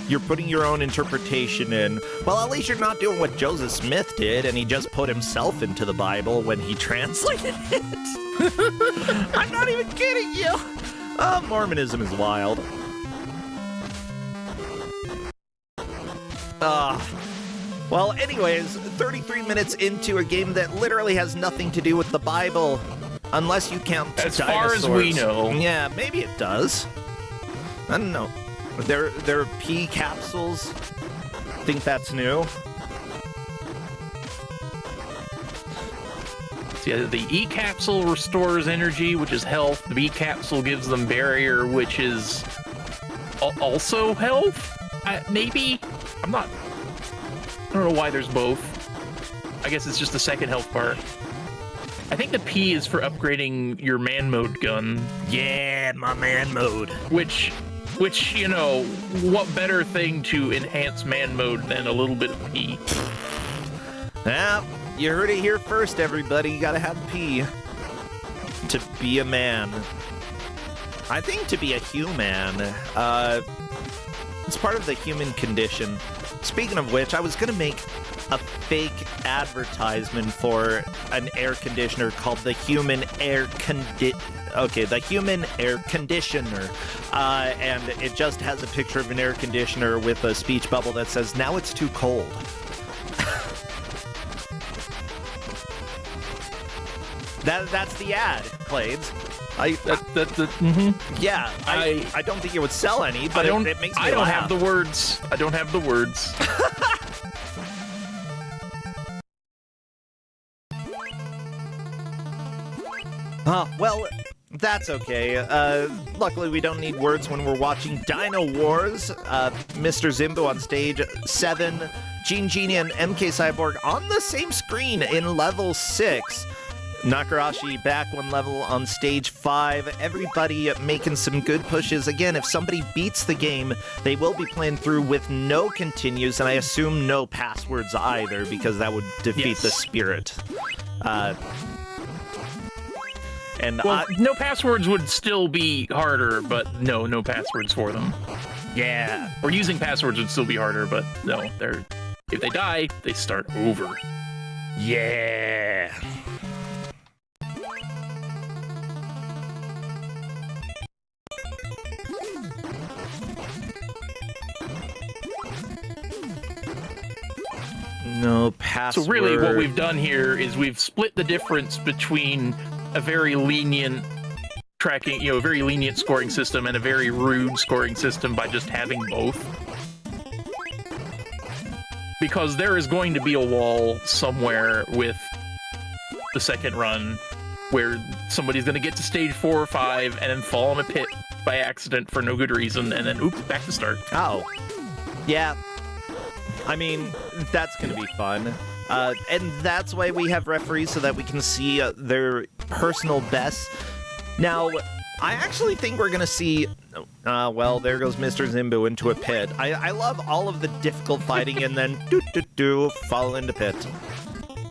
you're putting your own interpretation in. Well, at least you're not doing what Joseph Smith did, and he just put himself into the Bible when he translated it. I'm not even kidding you. Mormonism is wild. Well, anyways, 33 minutes into a game that literally has nothing to do with the Bible, unless you count as dinosaurs. far as we know. Yeah, maybe it does. I don't know. There are pea capsules. Think that's new. Yeah, the E capsule restores energy, which is health. The B capsule gives them barrier, which is also health. Maybe. I don't know why there's both. I guess it's just the second health part. I think the P is for upgrading your man mode gun. Yeah, my man mode. Which, what better thing to enhance man mode than a little bit of P? Yeah, you heard it here first, everybody. You gotta have P to be a man. I think to be a human, it's part of the human condition. Speaking of which, I was going to make a fake advertisement for an air conditioner called the Human Air the Human Air Conditioner. And it just has a picture of an air conditioner with a speech bubble that says, "Now it's too cold." That's the ad, Clades. Yeah, I don't think it would sell any, but it makes me laugh. I don't have the words. I don't have the words. Well, that's okay. Luckily, we don't need words when we're watching Dino Wars. Mr. Zimbo on stage 7, Gene Genie and MK Cyborg on the same screen in level 6. Nakarashi back one level on stage 5. Everybody making some good pushes. Again, if somebody beats the game, they will be playing through with no continues, and I assume no passwords either, because that would defeat the spirit. No passwords would still be harder, but no passwords for them. Yeah. Or using passwords would still be harder, but no, if they die, they start over. Yeah. No password. So really what we've done here is we've split the difference between a very lenient tracking, a very lenient scoring system and a very rude scoring system by just having both. Because there is going to be a wall somewhere with the second run where somebody's going to get to stage 4 or 5 and then fall in a pit by accident for no good reason, and then oops, back to start. Oh. Yeah. I mean, that's going to be fun. And that's why we have referees, so that we can see their personal bests. Now, I actually think we're going to see... well, there goes Mr. Zimbo into a pit. I love all of the difficult fighting and then fall into pit.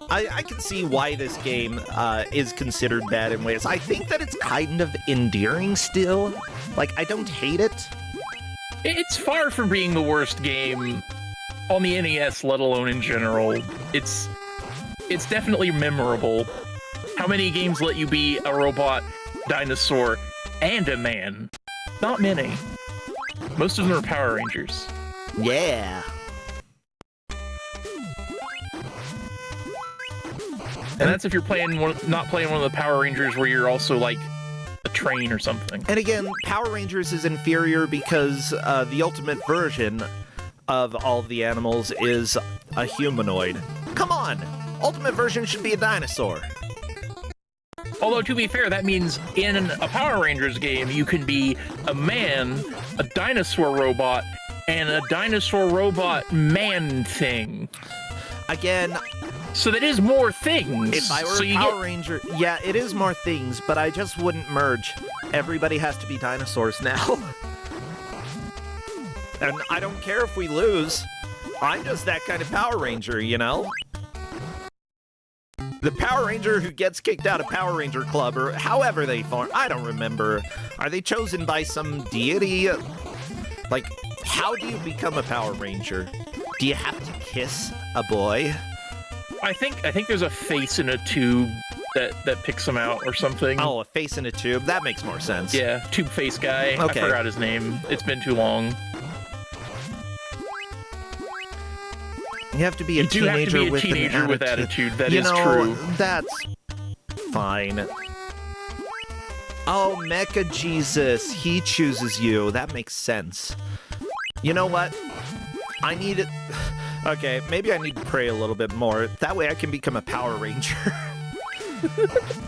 I can see why this game is considered bad in ways. I think that it's kind of endearing still. Like, I don't hate it. It's far from being the worst game on the NES, let alone in general. It's definitely memorable. How many games let you be a robot, dinosaur, and a man? Not many. Most of them are Power Rangers. Yeah. And that's if you're not playing one of the Power Rangers where you're also like a train or something. And again, Power Rangers is inferior because the ultimate version of all of the animals is a humanoid. Come on! Ultimate version should be a dinosaur. Although, to be fair, that means in a Power Rangers game, you can be a man, a dinosaur robot, and a dinosaur robot man thing. Again... So that is more things. If I were a Power Ranger... Yeah, it is more things, but I just wouldn't merge. Everybody has to be dinosaurs now. And I don't care if we lose. I'm just that kind of Power Ranger, you know? The Power Ranger who gets kicked out of Power Ranger Club, or however they form, I don't remember. Are they chosen by some deity? Like, how do you become a Power Ranger? Do you have to kiss a boy? I think there's a face in a tube that picks him out or something. Oh, a face in a tube? That makes more sense. Yeah, tube face guy. Okay. I forgot his name. It's been too long. You have to be a teenager with an attitude. With attitude. That is true. That's fine. Oh, Mecha Jesus. He chooses you. That makes sense. You know what? I need it. Okay, maybe I need to pray a little bit more. That way I can become a Power Ranger.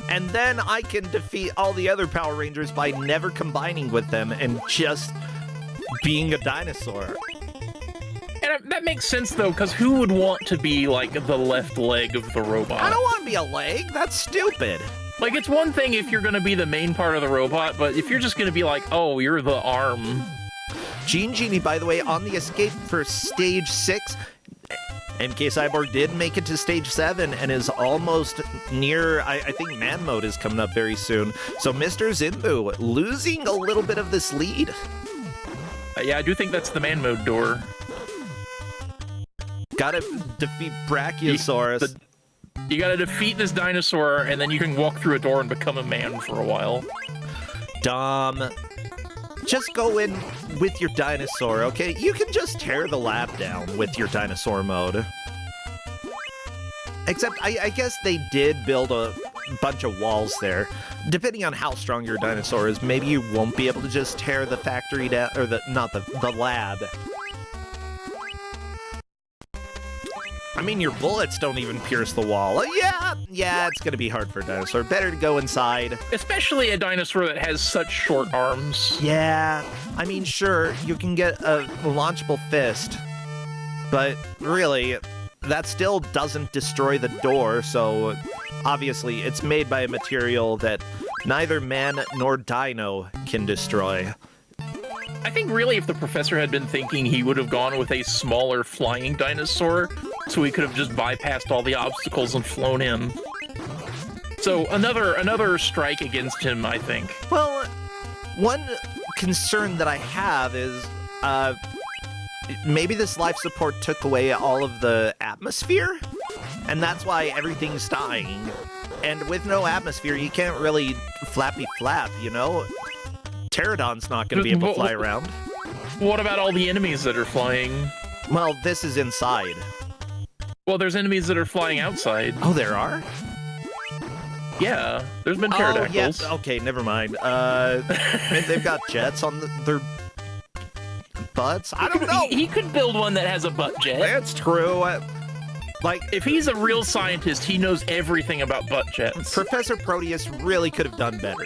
And then I can defeat all the other Power Rangers by never combining with them and just being a dinosaur. And that makes sense, though, because who would want to be, like, the left leg of the robot? I don't want to be a leg. That's stupid. Like, it's one thing if you're going to be the main part of the robot, but if you're just going to be like, oh, you're the arm. Gene Genie, by the way, on the escape for stage 6, MK Cyborg did make it to stage 7 and is almost near, I think man mode is coming up very soon. So Mr. Zinbu losing a little bit of this lead. Yeah, I do think that's the man mode door. Gotta defeat Brachiosaurus. You gotta defeat this dinosaur, and then you can walk through a door and become a man for a while. Dom, just go in with your dinosaur, okay? You can just tear the lab down with your dinosaur mode. Except, I guess they did build a bunch of walls there. Depending on how strong your dinosaur is, maybe you won't be able to just tear the factory down, or the lab. I mean, your bullets don't even pierce the wall. Yeah, it's gonna be hard for a dinosaur. Better to go inside. Especially a dinosaur that has such short arms. Yeah, I mean, sure, you can get a launchable fist, but really, that still doesn't destroy the door, so obviously it's made by a material that neither man nor dino can destroy. I think really if the professor had been thinking, he would have gone with a smaller flying dinosaur, so he could have just bypassed all the obstacles and flown in. So another strike against him, I think. Well, one concern that I have is maybe this life support took away all of the atmosphere, and that's why everything's dying. And with no atmosphere, you can't really flappy flap, you know? Pterodon's not going to be able to fly around. What about all the enemies that are flying? Well, this is inside. Well, there's enemies that are flying outside. Oh, there are? Yeah, there's been pterodactyls. Oh, yeah. Okay, never mind. They've got jets on their butts? I don't know. He could build one that has a butt jet. That's true. Like, if he's a real scientist, he knows everything about butt jets. Professor Proteus really could have done better.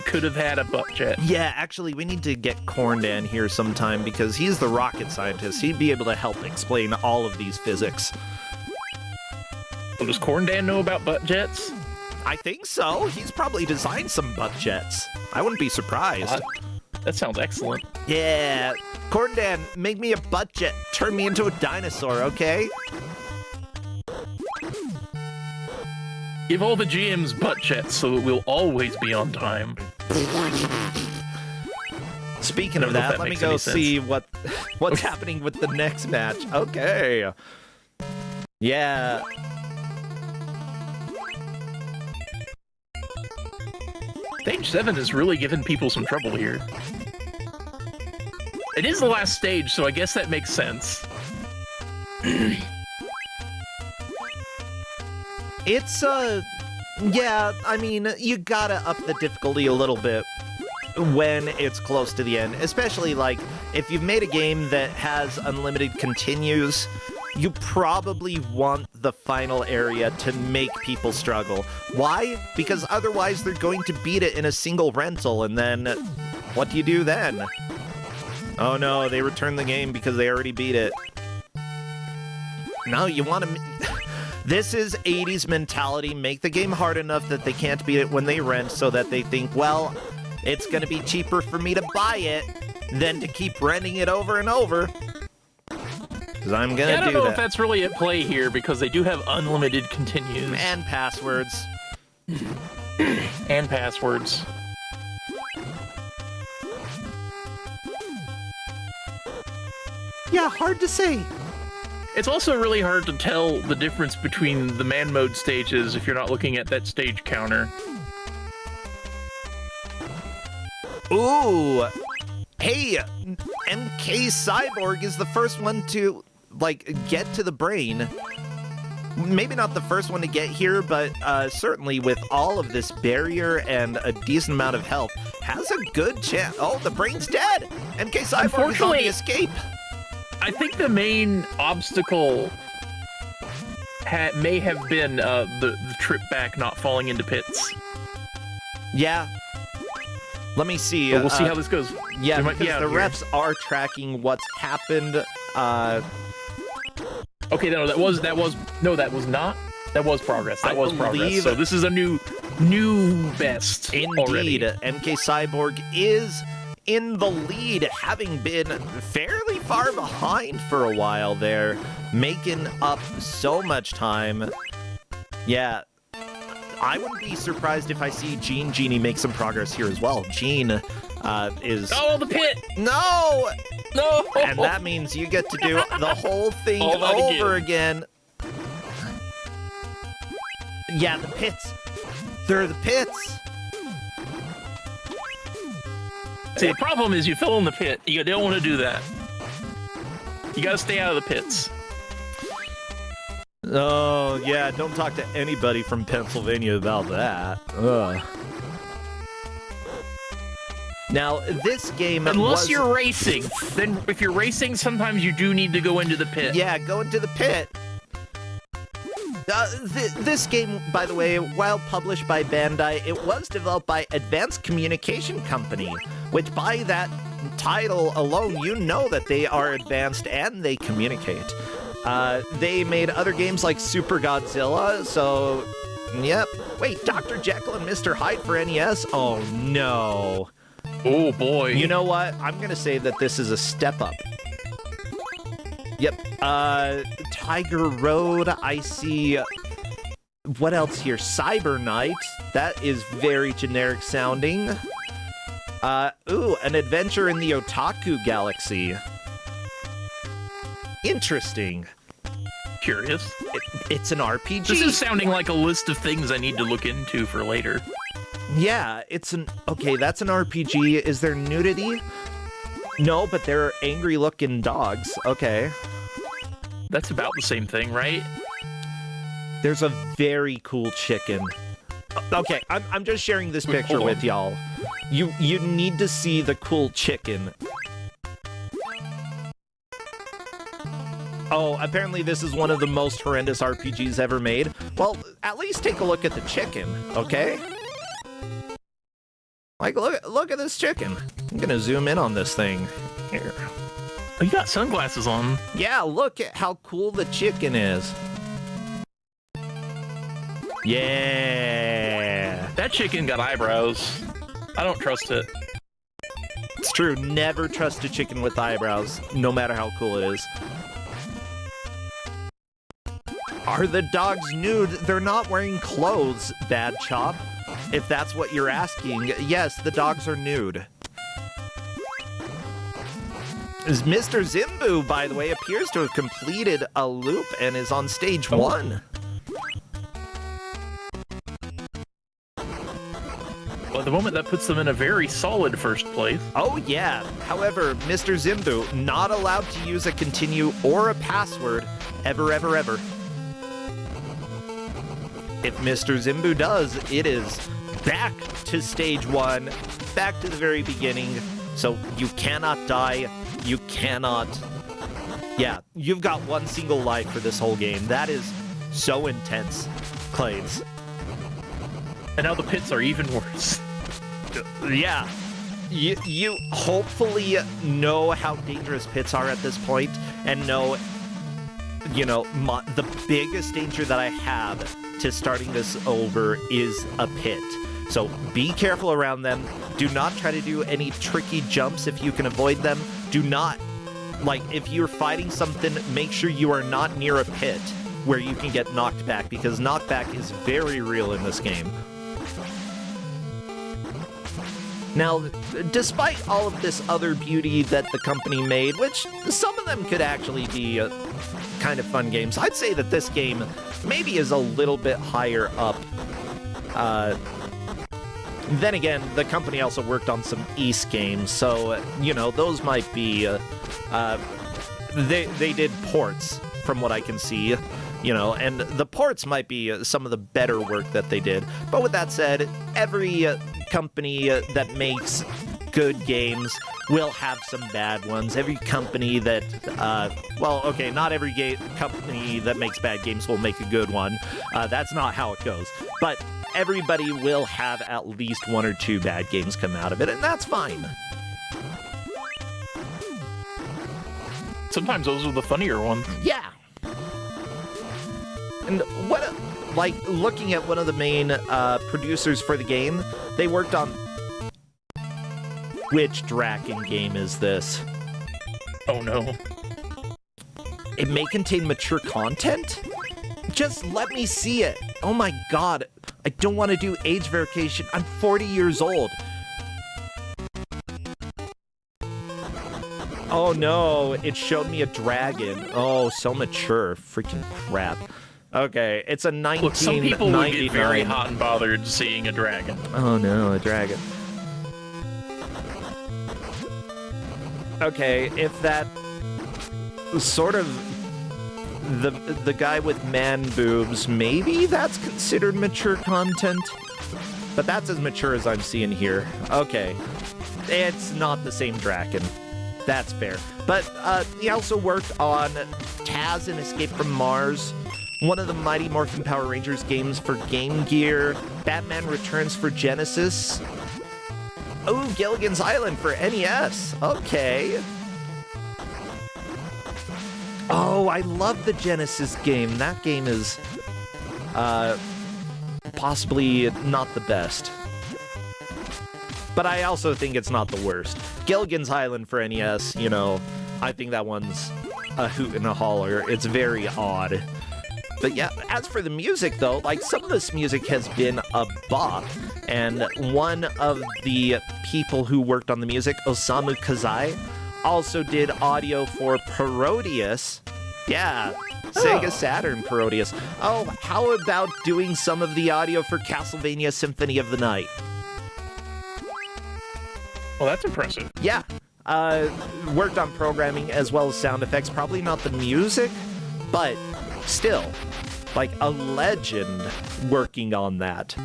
Could have had a butt jet. Yeah, actually, we need to get Corndan here sometime because he's the rocket scientist. He'd be able to help explain all of these physics. Well, does Corndan know about butt jets? I think so. He's probably designed some butt jets. I wouldn't be surprised. That sounds excellent. Yeah. Corndan, make me a butt jet. Turn me into a dinosaur, okay? Give all the GMs butt jets so that we'll always be on time. Speaking of that, let me go see what's happening with the next match. Okay. Yeah. Stage 7 is really giving people some trouble here. It is the last stage, so I guess that makes sense. It's, yeah, I mean, you gotta up the difficulty a little bit when it's close to the end, especially, like, if you've made a game that has unlimited continues, you probably want the final area to make people struggle. Why? Because otherwise they're going to beat it in a single rental, and then what do you do then? Oh no, they return the game because they already beat it. No, you want to... This is 80s mentality. Make the game hard enough that they can't beat it when they rent so that they think, well, it's going to be cheaper for me to buy it than to keep renting it over and over. Because I'm going to do that. I don't know if that's really at play here because they do have unlimited continues. And passwords. And passwords. Yeah, hard to say. It's also really hard to tell the difference between the man mode stages if you're not looking at that stage counter. Ooh! Hey! MK Cyborg is the first one to, like, get to the brain. Maybe not the first one to get here, but certainly with all of this barrier and a decent amount of health, has a good chance. Oh, the brain's dead! MK Cyborg is on the escape! I think the main obstacle may have been the trip back, not falling into pits. Yeah. Let me see. But we'll see how this goes. Yeah, because the refs are tracking what's happened. Okay, no, that was not. That was progress. That was progress. So this is a new best. Indeed, already. MK Cyborg is in the lead, having been fairly far behind for a while there, making up so much time. Yeah, I wouldn't be surprised if I see Genie make some progress here as well. Gene is... Oh, the pit! No! No! And that means you get to do the whole thing All over again. Yeah, the pits. There are the pits. See, the problem is you fell in the pit. You don't want to do that. You gotta stay out of the pits. Oh, yeah, don't talk to anybody from Pennsylvania about that. Ugh. Now, this game Unless you're racing. Then if you're racing, sometimes you do need to go into the pit. Yeah, go into the pit. This game, by the way, while published by Bandai, it was developed by Advanced Communication Company, which by that title alone, you know that they are advanced and they communicate. They made other games like Super Godzilla, so, yep. Wait, Dr. Jekyll and Mr. Hyde for NES? Oh, no. Oh, boy. You know what? I'm gonna say that this is a step up. Yep. Tiger Road, I see... What else here? Cyber Knight. That is very generic sounding. Ooh, an adventure in the Otaku Galaxy. Interesting. Curious. It's an RPG. This is sounding like a list of things I need to look into for later. Yeah, it's an... Okay, that's an RPG. Is there nudity? No, but there are angry-looking dogs. Okay. That's about the same thing, right? There's a very cool chicken. Okay, I'm just sharing this picture with y'all. You need to see the cool chicken. Oh, apparently this is one of the most horrendous RPGs ever made. Well, at least take a look at the chicken, okay? Like, look at this chicken. I'm gonna zoom in on this thing. Here. Oh, you got sunglasses on. Yeah, look at how cool the chicken is. Yeah. That chicken got eyebrows. I don't trust it. It's true. Never trust a chicken with eyebrows, no matter how cool it is. Are the dogs nude? They're not wearing clothes, Bad Chop. If that's what you're asking, yes, the dogs are nude. Mr. Zimbu, by the way, appears to have completed a loop and is on stage 1. Well, at the moment, that puts them in a very solid first place. Oh, yeah. However, Mr. Zimbu, not allowed to use a continue or a password ever, ever, ever. If Mr. Zimbu does, it is back to stage 1, back to the very beginning. So you cannot die. You cannot... Yeah, you've got one single life for this whole game. That is so intense, Clades. And now the pits are even worse. Yeah. You hopefully know how dangerous pits are at this point, and know, you know, the biggest danger that I have to starting this over is a pit. So be careful around them. Do not try to do any tricky jumps if you can avoid them. Do not, like, if you're fighting something, make sure you are not near a pit where you can get knocked back, because knockback is very real in this game. Now, despite all of this other beauty that the company made, which some of them could actually be kind of fun games, I'd say that this game maybe is a little bit higher up. Then again, the company also worked on some East games, so, you know, those might be... they did ports, from what I can see, you know, and the ports might be some of the better work that they did. But with that said, every company that makes good games will have some bad ones. Every company that, well, okay, not every company that makes bad games will make a good one. That's not how it goes. But everybody will have at least one or two bad games come out of it, and that's fine. Sometimes those are the funnier ones. Yeah. And what, like, looking at one of the main producers for the game, they worked on... Which Draken game is this? Oh no. It may contain mature content? Just let me see it. Oh my god. I don't want to do age verification. I'm 40 years old. Oh no, it showed me a dragon. Oh, so mature. Freaking crap. Okay, it's a 1999. Look, some people would get very hot and bothered seeing a dragon. Oh no, a dragon. Okay, if that sort of the guy with man boobs, maybe that's considered mature content. But that's as mature as I'm seeing here. Okay, it's not the same dragon. That's fair. But he also worked on Taz and Escape from Mars, one of the Mighty Morphin Power Rangers games for Game Gear, Batman Returns for Genesis. Oh, Gilligan's Island for NES. Okay. Oh, I love the Genesis game. That game is possibly not the best. But I also think it's not the worst. Gilligan's Island for NES, you know, I think that one's a hoot and a holler. It's very odd. But yeah, as for the music though, like some of this music has been a bop. And one of the people who worked on the music, Osamu Kazai, also did audio for Parodius. Yeah, Sega Saturn Parodius. Oh, how about doing some of the audio for Castlevania Symphony of the Night? Well, that's impressive. Yeah, worked on programming as well as sound effects. Probably not the music, but still, like a legend working on that.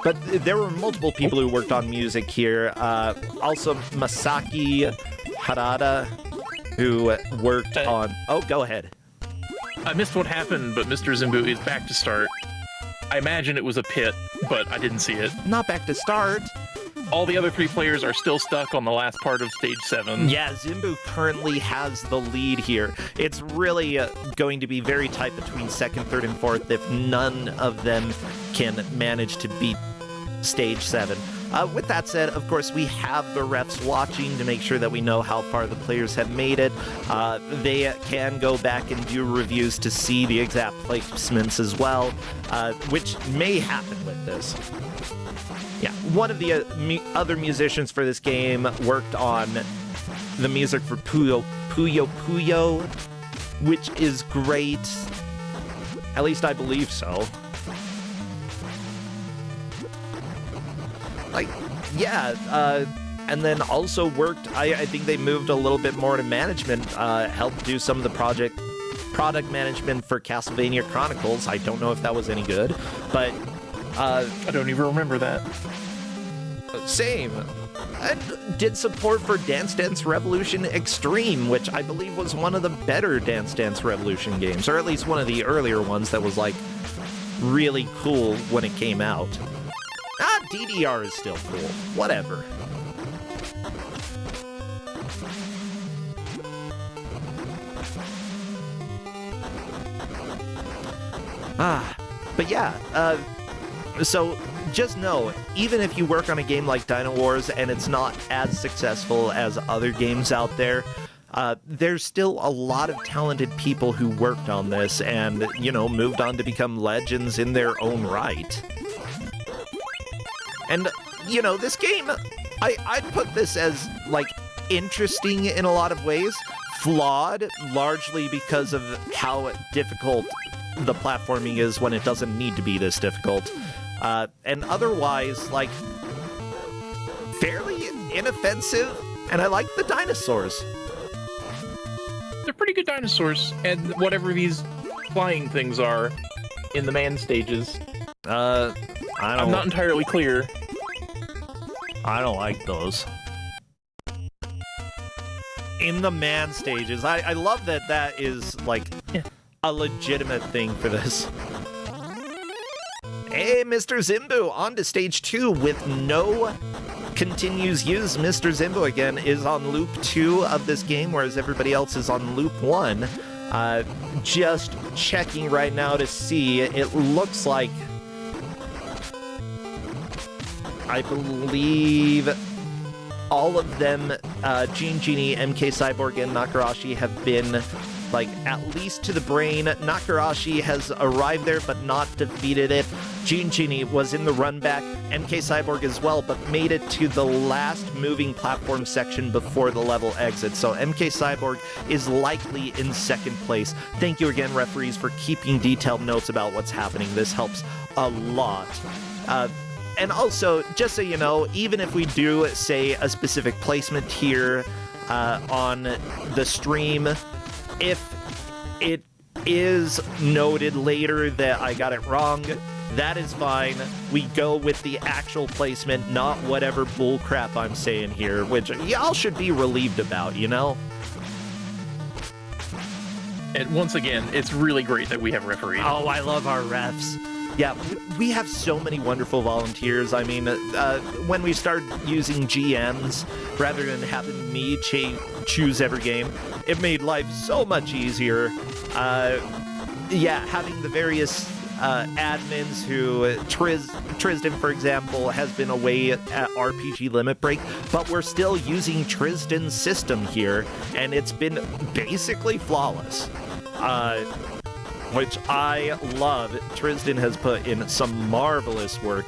But there were multiple people who worked on music here. Also, Masaki Harada, who worked on... Oh, go ahead. I missed what happened, but Mr. Zimbu is back to start. I imagine it was a pit, but I didn't see it. Not back to start. All the other three players are still stuck on the last part of Stage 7. Yeah, Zimbu currently has the lead here. It's really going to be very tight between second, third, and fourth if none of them can manage to beat Stage 7. With that said, of course, we have the refs watching to make sure that we know how far the players have made it. They can go back and do reviews to see the exact placements as well, which may happen with this. Yeah, one of the other musicians for this game worked on the music for Puyo Puyo, which is great. At least I believe so. Like, yeah, and then also worked, I think they moved a little bit more to management, helped do some of the product management for Castlevania Chronicles. I don't know if that was any good, but... I don't even remember that. Same. And did support for Dance Dance Revolution Extreme, which I believe was one of the better Dance Dance Revolution games, or at least one of the earlier ones that was, like, really cool when it came out. DDR is still cool. Whatever. But yeah, so just know, even if you work on a game like Dino Wars and it's not as successful as other games out there, there's still a lot of talented people who worked on this and, you know, moved on to become legends in their own right. And, you know, this game, I'd put this as, like, interesting in a lot of ways. Flawed, largely because of how difficult the platforming is when it doesn't need to be this difficult. And otherwise, like, fairly inoffensive, and I like the dinosaurs. They're pretty good dinosaurs, and whatever these flying things are in the man stages. I'm not entirely clear. I don't like those. In the man stages. I love that that is, like, a legitimate thing for this. Hey, Mr. Zimbu, on to stage 2 with no continues use. Mr. Zimbu, again, is on loop 2 of this game, whereas everybody else is on loop 1. Just checking right now to see. It looks like... I believe all of them, Gene Genie, MK Cyborg, and Nakarashi have been, like, at least to the brain. Nakarashi has arrived there but not defeated it. Gene Genie was in the run back, MK Cyborg as well, but made it to the last moving platform section before the level exit. So MK Cyborg is likely in second place. Thank you again, referees, for keeping detailed notes about what's happening. This helps a lot. And also, just so you know, even if we do say a specific placement here on the stream, if it is noted later that I got it wrong, that is fine. We go with the actual placement, not whatever bullcrap I'm saying here, which y'all should be relieved about, you know? And once again, it's really great that we have referees. Oh, I love our refs. Yeah, we have so many wonderful volunteers. I mean, when we started using GMs, rather than having me choose every game, it made life so much easier. Yeah, having the various admins who, Tristan, for example, has been away at RPG Limit Break, but we're still using Tristan's system here, and it's been basically flawless. Which I love. Tristan has put in some marvelous work.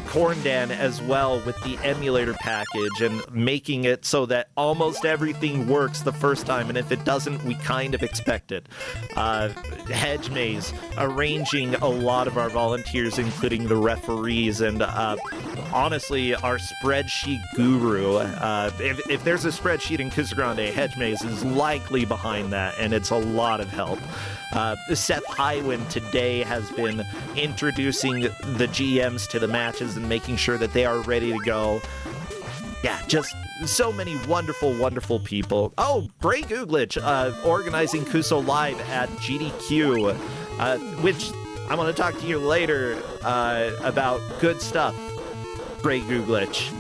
Corndan as well with the emulator package and making it so that almost everything works the first time, and if it doesn't, we kind of expect it. Hedge Maze arranging a lot of our volunteers, including the referees, and honestly, our spreadsheet guru. If there's a spreadsheet in Kusogrande, Hedge Maze is likely behind that, and it's a lot of help. Seth Highwind today has been introducing the GMs to the matches and making sure that they are ready to go. Yeah, just so many wonderful, wonderful people. Oh, Bray Googlich organizing Kuso Live at GDQ, which I'm going to talk to you later about good stuff, Bray Googlich.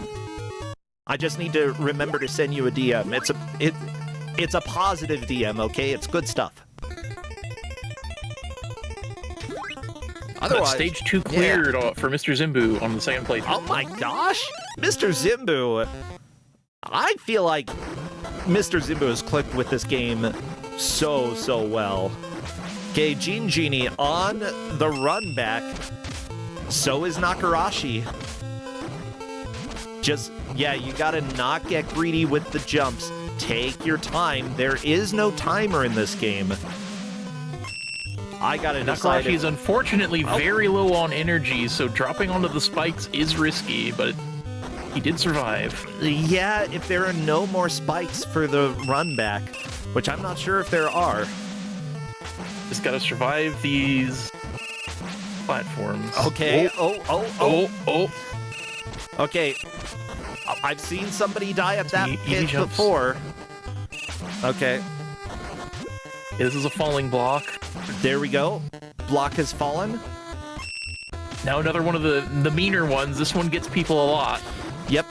I just need to remember to send you a DM. It's a positive DM, okay? It's good stuff. Otherwise, stage 2 cleared for Mr. Zimbu on the second playthrough. Oh my gosh! Mr. Zimbu! I feel like Mr. Zimbu has clicked with this game so well. Okay, Gene Genie on the run back. So is Nakarashi. Just, yeah, you gotta not get greedy with the jumps. Take your time. There is no timer in this game. I gotta decide. Nakarashi is unfortunately very low on energy, so dropping onto the spikes is risky, but he did survive. Yeah, if there are no more spikes for the run back, which I'm not sure if there are. Just gotta survive these platforms. Okay. Oh. Okay. I've seen somebody die at that pit before. Okay. Yeah, this is a falling block. There we go. Block has fallen. Now another one of the meaner ones. This one gets people a lot. Yep.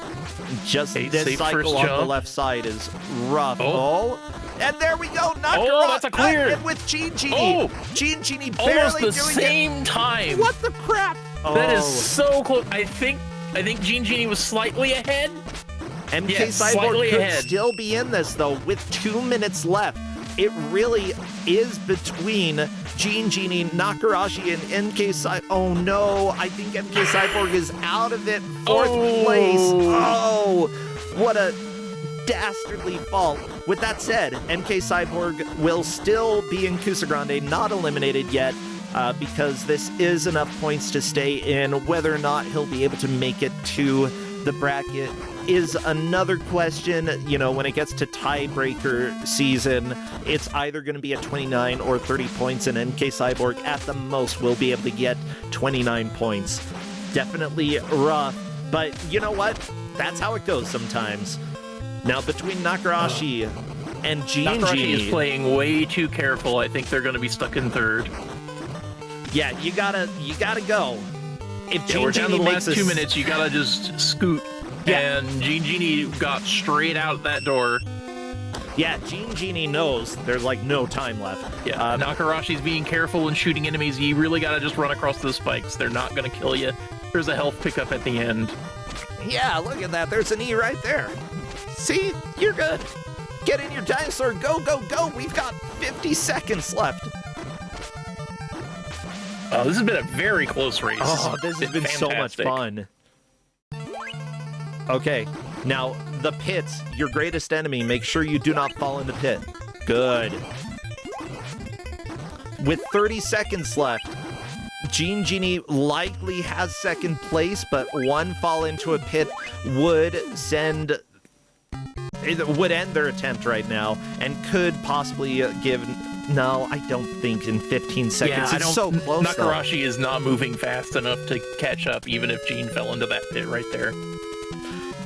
Just this cycle on the left side is rough. Oh. And there we go. Oh, that's a clear. And with Gene Genie. Oh. Gene Genie barely almost the doing same time. What the crap? That is so close. I think Gene Genie was slightly ahead. MK Cyborg could still be in this, though, with 2 minutes left. It really is between Gene Genie, Nakarashi, and MK Cyborg. Oh no, I think MK Cyborg is out of it. Fourth place. Oh, what a dastardly fault. With that said, MK Cyborg will still be in Kusogrande, not eliminated yet, because this is enough points to stay in. Whether or not he'll be able to make it to the bracket is another question. You know, when it gets to tiebreaker season, it's either going to be at 29 or 30 points, and MK Cyborg at the most will be able to get 29 points. Definitely rough, but you know what? That's how it goes sometimes. Now, between Nakarashi and Gene Genie... Nakarashi is playing way too careful. I think they're going to be stuck in third. Yeah, you gotta go. If Gene we're down Genie to the makes last 2 minutes, you gotta just scoot. Yeah. And Gene Genie got straight out that door. Yeah, Gene Genie knows there's like no time left. Yeah, Nakarashi's being careful and shooting enemies. You really gotta just run across those spikes. They're not gonna kill you. There's a health pickup at the end. Yeah, look at that. There's an E right there. See? You're good. Get in your dinosaur. Go, go, go. We've got 50 seconds left. Oh, this has been a very close race. Oh, this has been so much fun. Okay, now the pits, your greatest enemy. Make sure you do not fall in the pit. Good. With 30 seconds left, Genie likely has second place, but one fall into a pit would end their attempt right now and could possibly give. No, I don't think in 15 seconds. Yeah, it's so close. Nakarashi is not moving fast enough to catch up, even if Gene fell into that pit right there.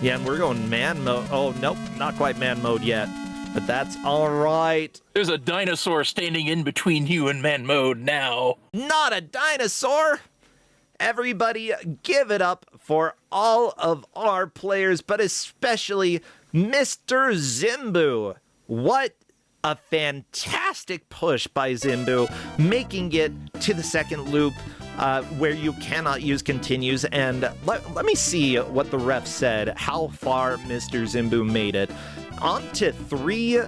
Yeah, and we're going man mode. Oh, nope, not quite man mode yet. But that's all right. There's a dinosaur standing in between you and man mode now. Not a dinosaur! Everybody give it up for all of our players, but especially Mr. Zimbu. What a fantastic push by Zimbu, making it to the second loop where you cannot use continues. And let me see what the ref said, how far Mr. Zimbu made it. On to 3,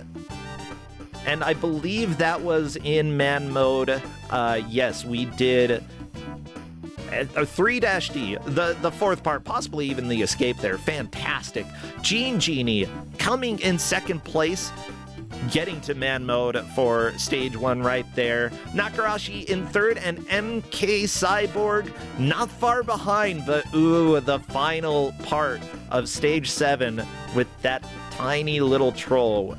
and I believe that was in man mode. Yes, we did 3-D, the fourth part, possibly even the escape there. Fantastic. Genie coming in second place, getting to man mode for stage 1 right there. Nakarashi in third, and MK Cyborg not far behind, but ooh, the final part of stage 7 with that tiny little troll.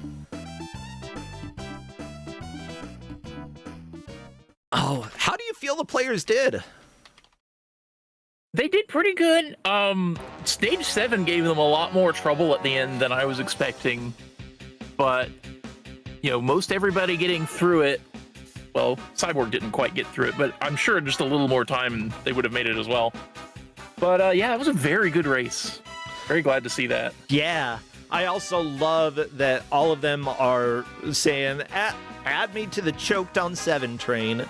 Oh, how do you feel the players did? They did pretty good. Stage 7 gave them a lot more trouble at the end than I was expecting. But, you know, most everybody getting through it. Well, Cyborg didn't quite get through it, but I'm sure just a little more time they would have made it as well. But yeah, it was a very good race. Very glad to see that. Yeah. I also love that all of them are saying, add me to the choked on 7 train.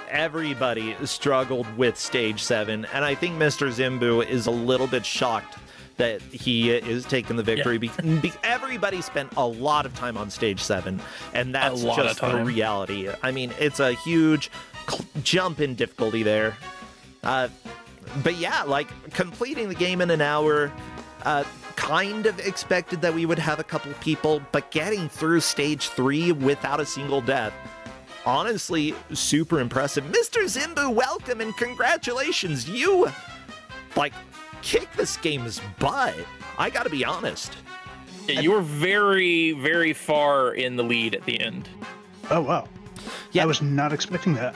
Everybody struggled with stage 7, and I think Mr. Zimbu is a little bit shocked that he is taking the victory. Yeah. Everybody spent a lot of time on stage 7, and that's just the reality. I mean, it's a huge jump in difficulty there. But yeah, like, completing the game in an hour, kind of expected that we would have a couple people, but getting through stage 3 without a single death, honestly, super impressive. Mr. Zimbu, welcome and congratulations. You, like, kicked this game's butt. I gotta be honest. Yeah, you were very, very far in the lead at the end. Oh, wow. Yeah. I was not expecting that.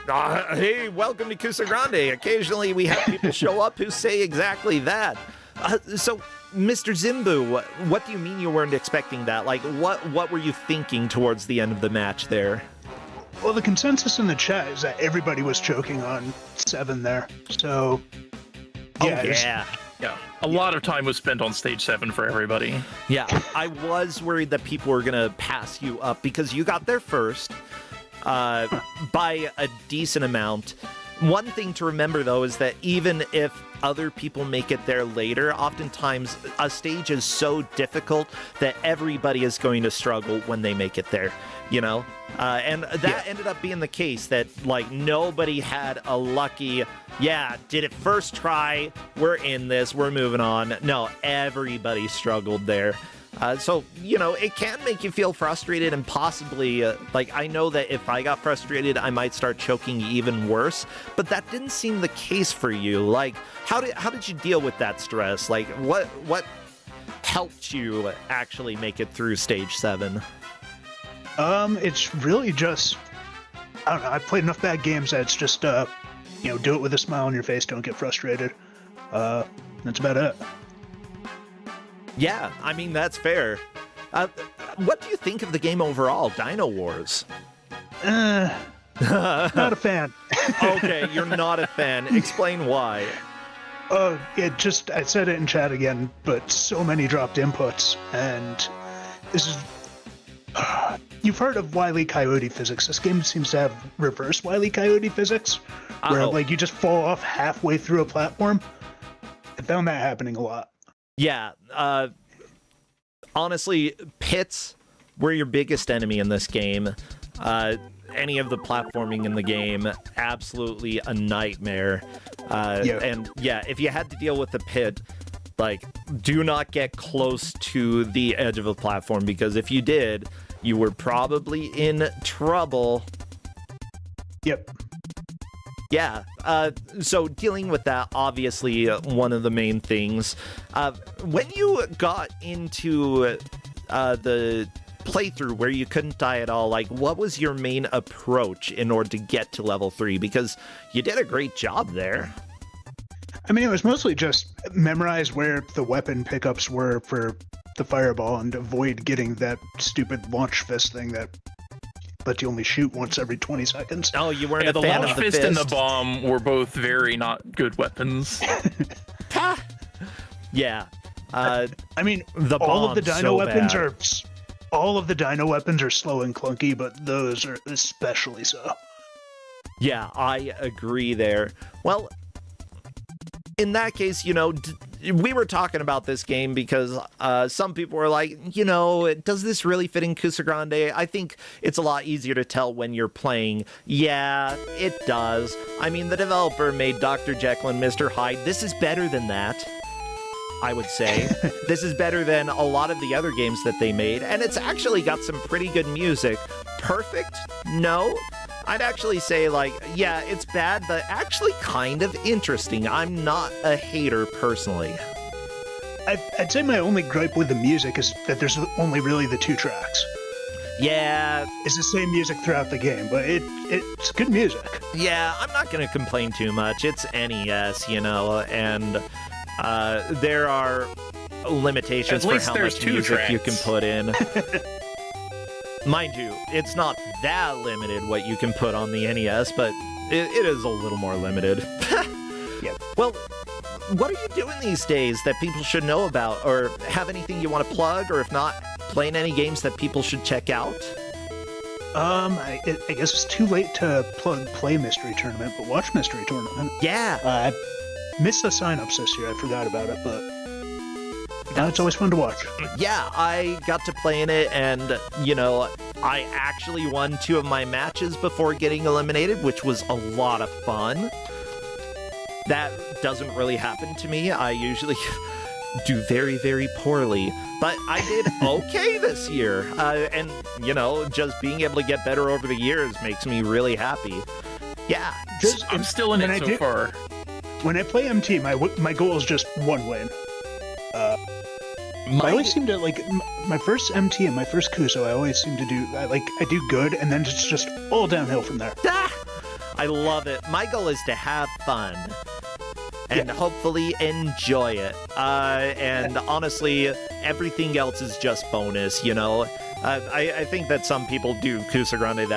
Hey, welcome to Kusogrande. Occasionally we have people show up who say exactly that. So, Mr. Zimbu, what do you mean you weren't expecting that? Like, what were you thinking towards the end of the match there? Well, the consensus in the chat is that everybody was choking on 7 there. So, yeah. A lot of time was spent on stage 7 for everybody. Yeah, I was worried that people were going to pass you up because you got there first by a decent amount. One thing to remember, though, is that even if other people make it there later, oftentimes a stage is so difficult that everybody is going to struggle when they make it there, you know? And that ended up being the case, that, like, nobody had a lucky, did it first try, we're in this, we're moving on. No, everybody struggled there. So, you know, it can make you feel frustrated and possibly, like, I know that if I got frustrated, I might start choking even worse, but that didn't seem the case for you. Like, how did you deal with that stress? Like, what helped you actually make it through stage 7? It's really just, I don't know, I've played enough bad games that it's just, you know, do it with a smile on your face, don't get frustrated. That's about it. Yeah, I mean, that's fair. What do you think of the game overall, Dino Wars? Not a fan. Okay, you're not a fan. Explain why. I said it in chat again, but so many dropped inputs, and this is... you've heard of Wile E. Coyote physics. This game seems to have reverse Wile E. Coyote physics, where, like, you just fall off halfway through a platform. found that happening a lot. Yeah, honestly, pits were your biggest enemy in this game. Any of the platforming in the game, absolutely a nightmare. And yeah, if you had to deal with the pit, like, do not get close to the edge of a platform, because if you did, you were probably in trouble. Yep. Yeah, so dealing with that, obviously, one of the main things. When you got into the playthrough where you couldn't die at all, like, what was your main approach in order to get to level 3? Because you did a great job there. I mean, it was mostly just memorize where the weapon pickups were for the fireball and avoid getting that stupid launch fist thing that lets you only shoot once every 20 seconds. Oh, you weren't a the fan launch of the fist fist? and the bomb were both very not good weapons. Yeah. I mean, the all of the bomb's dino so weapons bad. are all of the dino weapons are slow and clunky, but those are especially so. Yeah, I agree there. Well, in that case, you know, we were talking about this game because some people were like, you know, does this really fit in Kusogrande? I think it's a lot easier to tell when you're playing. Yeah, it does. I mean, the developer made Dr. Jekyll and Mr. Hyde. This is better than that, I would say. This is better than a lot of the other games that they made, and it's actually got some pretty good music. Perfect? No. I'd actually say, like, yeah, it's bad, but actually kind of interesting. I'm not a hater, personally. I'd say my only gripe with the music is that there's only really the 2 tracks. Yeah, It's the same music throughout the game, but it's good music. yeah, I'm not going to complain too much. It's NES, you know, and there are limitations At for least how there's much 2 music you can tracks. put in. Mind you, it's not that limited what you can put on the NES, but it is a little more limited. Yep. Well, what are you doing these days that people should know about, or have anything you want to plug, or if not, playing any games that people should check out? I guess it's too late to play Mystery Tournament, but watch Mystery Tournament. Yeah. I missed the sign-ups this year. I forgot about it, but it's always fun to watch. Yeah, I got to play in it, and, you know, I actually won 2 of my matches before getting eliminated, which was a lot of fun. That doesn't really happen to me. I usually do very, very poorly, but I did okay this year. And, you know, just being able to get better over the years makes me really happy. Yeah. I'm still in when it I so do- far. When I play MT, my goal is just 1 win. I always seem to, like, my first MT and my first Kuso, I always seem to do, I do good, and then it's just all downhill from there. I love it. My goal is to have fun and hopefully enjoy it. And honestly, everything else is just bonus, you know? I think that some people do Kusogrande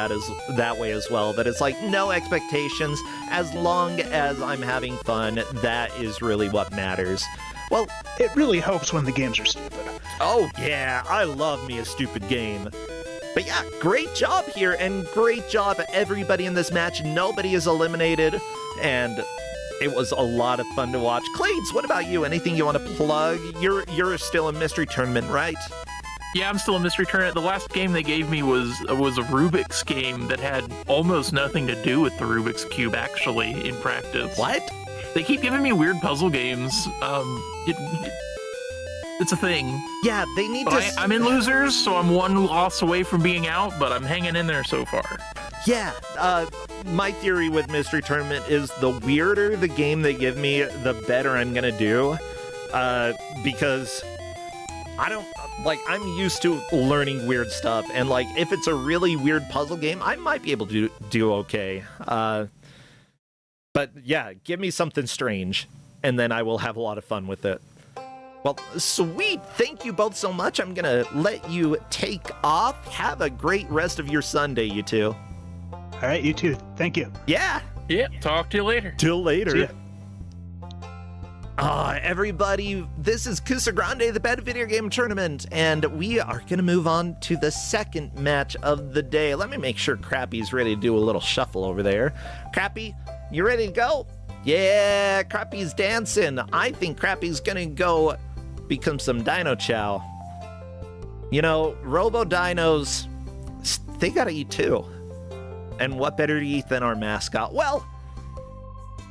that way as well, that it's like no expectations. As long as I'm having fun, that is really what matters. Well, It really helps when the games are stupid. oh yeah, I love me a stupid game. But yeah, great job here, and great job everybody in this match. Nobody is eliminated, and it was a lot of fun to watch. Clades, what about you? Anything you want to plug? You're still in Mystery Tournament, right? Yeah, I'm still in Mystery Tournament. The last game they gave me was a Rubik's game that had almost nothing to do with the Rubik's Cube, actually, in practice. What? They keep giving me weird puzzle games. It's a thing. Yeah, they need But to... I'm in losers, so I'm 1 loss away from being out, but I'm hanging in there so far. Yeah, my theory with Mystery Tournament is the weirder the game they give me, the better I'm gonna do. Because I'm used to learning weird stuff, and, like, if it's a really weird puzzle game, I might be able to do okay. But yeah, give me something strange, and then I will have a lot of fun with it. Well, sweet. Thank you both so much. I'm gonna let you take off. Have a great rest of your Sunday, you two. All right, you too. Thank you. Yeah. Yeah, talk to you later. Till later. See ya. Everybody, this is Kusogrande, the Bad Video Game Tournament, and we are going to move on to the second match of the day. Let me make sure Crappy's ready to do a little shuffle over there. Crappy, you ready to go? Yeah, Crappy's dancing. I think Crappy's gonna go become some Dino Chow. You know, Robo Dinos, they gotta eat too. And what better to eat than our mascot? Well,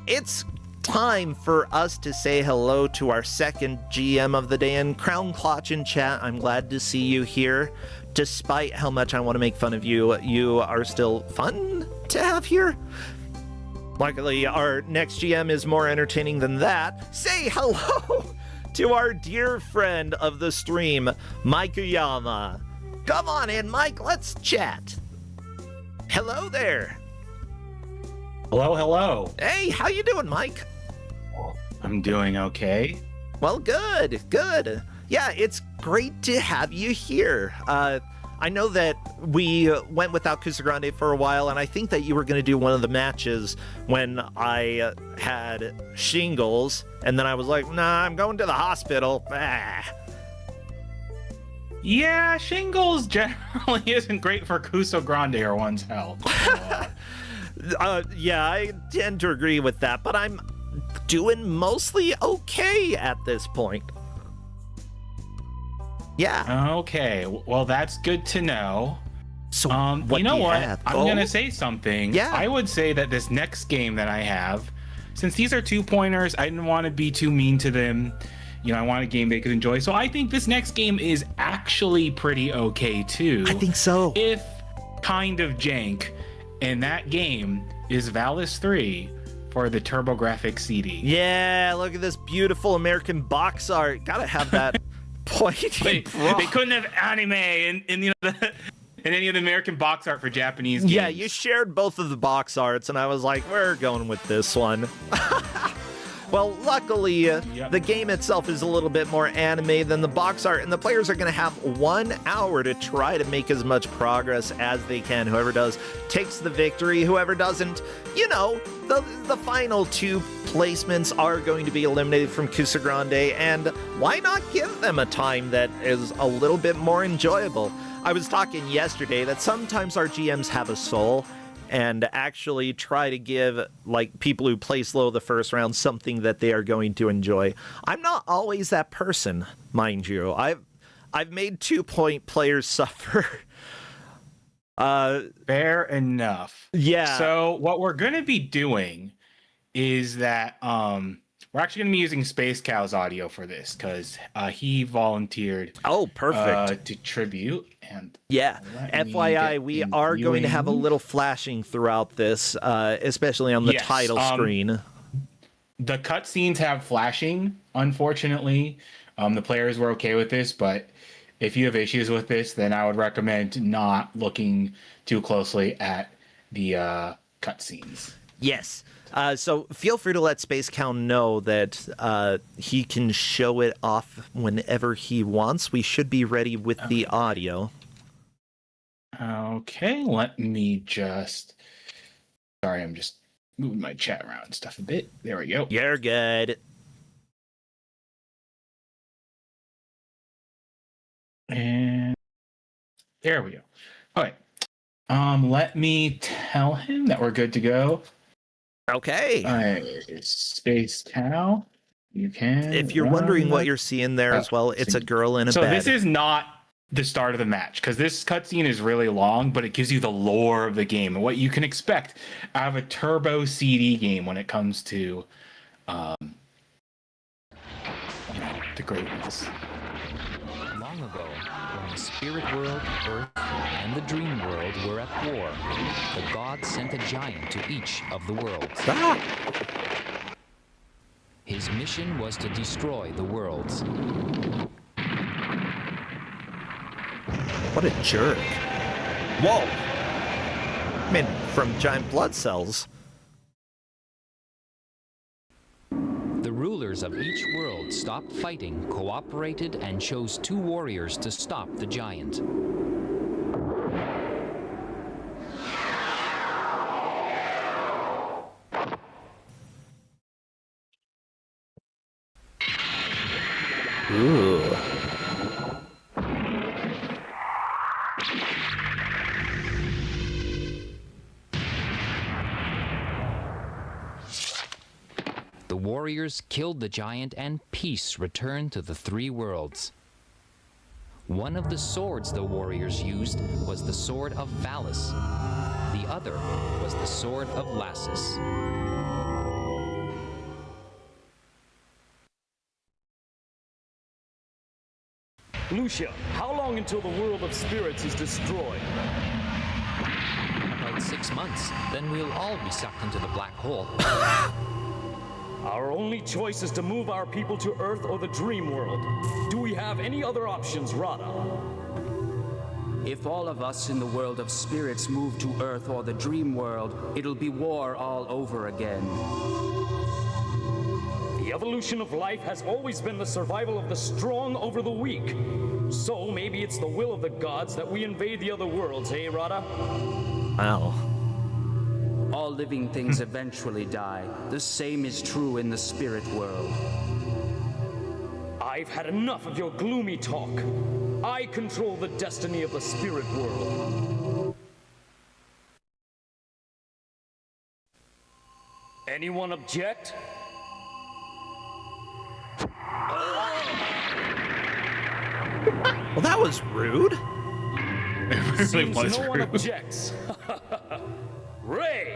it's time for us to say hello to our second GM of the day. And Crown Clutch in chat, I'm glad to see you here. Despite how much I want to make fun of you, you are still fun to have here. Luckily, our next GM is more entertaining than that. Say hello to our dear friend of the stream, Mike Uyama. Come on in, Mike, let's chat. Hello there. Hello, hello. Hey, how you doing, Mike? I'm doing okay. Well, good. Yeah, it's great to have you here. I know that we went without Kusogrande for a while, and I think that you were going to do one of the matches when I had shingles, and then I was like, nah, I'm going to the hospital. Yeah, shingles generally isn't great for Kusogrande or one's health. Yeah, I tend to agree with that, but I'm doing mostly okay at this point. Yeah. Okay, well, that's good to know. So, you know what? I'm going to say something. Yeah. I would say that this next game that I have, since these are 2-pointers, I didn't want to be too mean to them. You know, I want a game they could enjoy. So I think this next game is actually pretty okay, too. I think so. If kind of jank. And that game is Valis 3 for the TurboGrafx CD. Yeah, look at this beautiful American box art. Gotta have that They couldn't have anime in you know in any of the American box art for Japanese games. Yeah, you shared both of the box arts, and I was like, we're going with this one. Well, luckily, the game itself is a little bit more anime than the box art, and the players are going to have 1 hour to try to make as much progress as they can. Whoever does takes the victory. Whoever doesn't, you know, the final 2 placements are going to be eliminated from Kusogrande, and why not give them a time that is a little bit more enjoyable? I was talking yesterday that sometimes our GMs have a soul, and actually try to give like people who place low the first round something that they are going to enjoy. I'm not always that person, mind you. I've made 2-point players suffer. Fair enough. Yeah. So what we're gonna be doing is that we're actually gonna be using Space Cow's audio for this because he volunteered. Oh, perfect. To tribute. And yeah, FYI, we are going to have a little flashing throughout this, especially on the title screen. The cutscenes have flashing, unfortunately. The players were okay with this, but if you have issues with this, then I would recommend not looking too closely at the cutscenes. Yes. So feel free to let Space Cow know that he can show it off whenever he wants. We should be ready with the audio. Okay, let me just... Sorry, I'm just moving my chat around and stuff a bit. There we go. You're good. And there we go. All right. Let me tell him that we're good to go. Okay. Space Cow, you can. If you're wondering what you're seeing there as well, it's a girl in a bed. So this is not the start of the match because this cutscene is really long, but it gives you the lore of the game and what you can expect out of a turbo CD game when it comes to, the greatness. Long ago, when the spirit world, Earth, and the dream world were at war, the gods sent a giant to each of the worlds. His mission was to destroy the worlds. What a jerk. Whoa! I mean, from giant blood cells. The rulers of each world stopped fighting, cooperated, and chose 2 warriors to stop the giant. Ooh. the warriors killed the giant and peace returned to the three worlds. One of the swords the warriors used was the sword of Valis. The other was the sword of Lassus. Lucia, how long until the world of spirits is destroyed? About 6 months, then we'll all be sucked into the black hole. Our only choice is to move our people to Earth or the dream world. Do we have any other options, Radha? If all of us in the world of spirits move to Earth or the dream world, it'll be war all over again. The evolution of life has always been the survival of the strong over the weak. So maybe it's the will of the gods that we invade the other worlds, eh, Radha? Wow. All living things eventually die. The same is true in the spirit world. I've had enough of your gloomy talk. I control the destiny of the spirit world. Anyone object? Well, that was rude. Seems no one objects. Ray!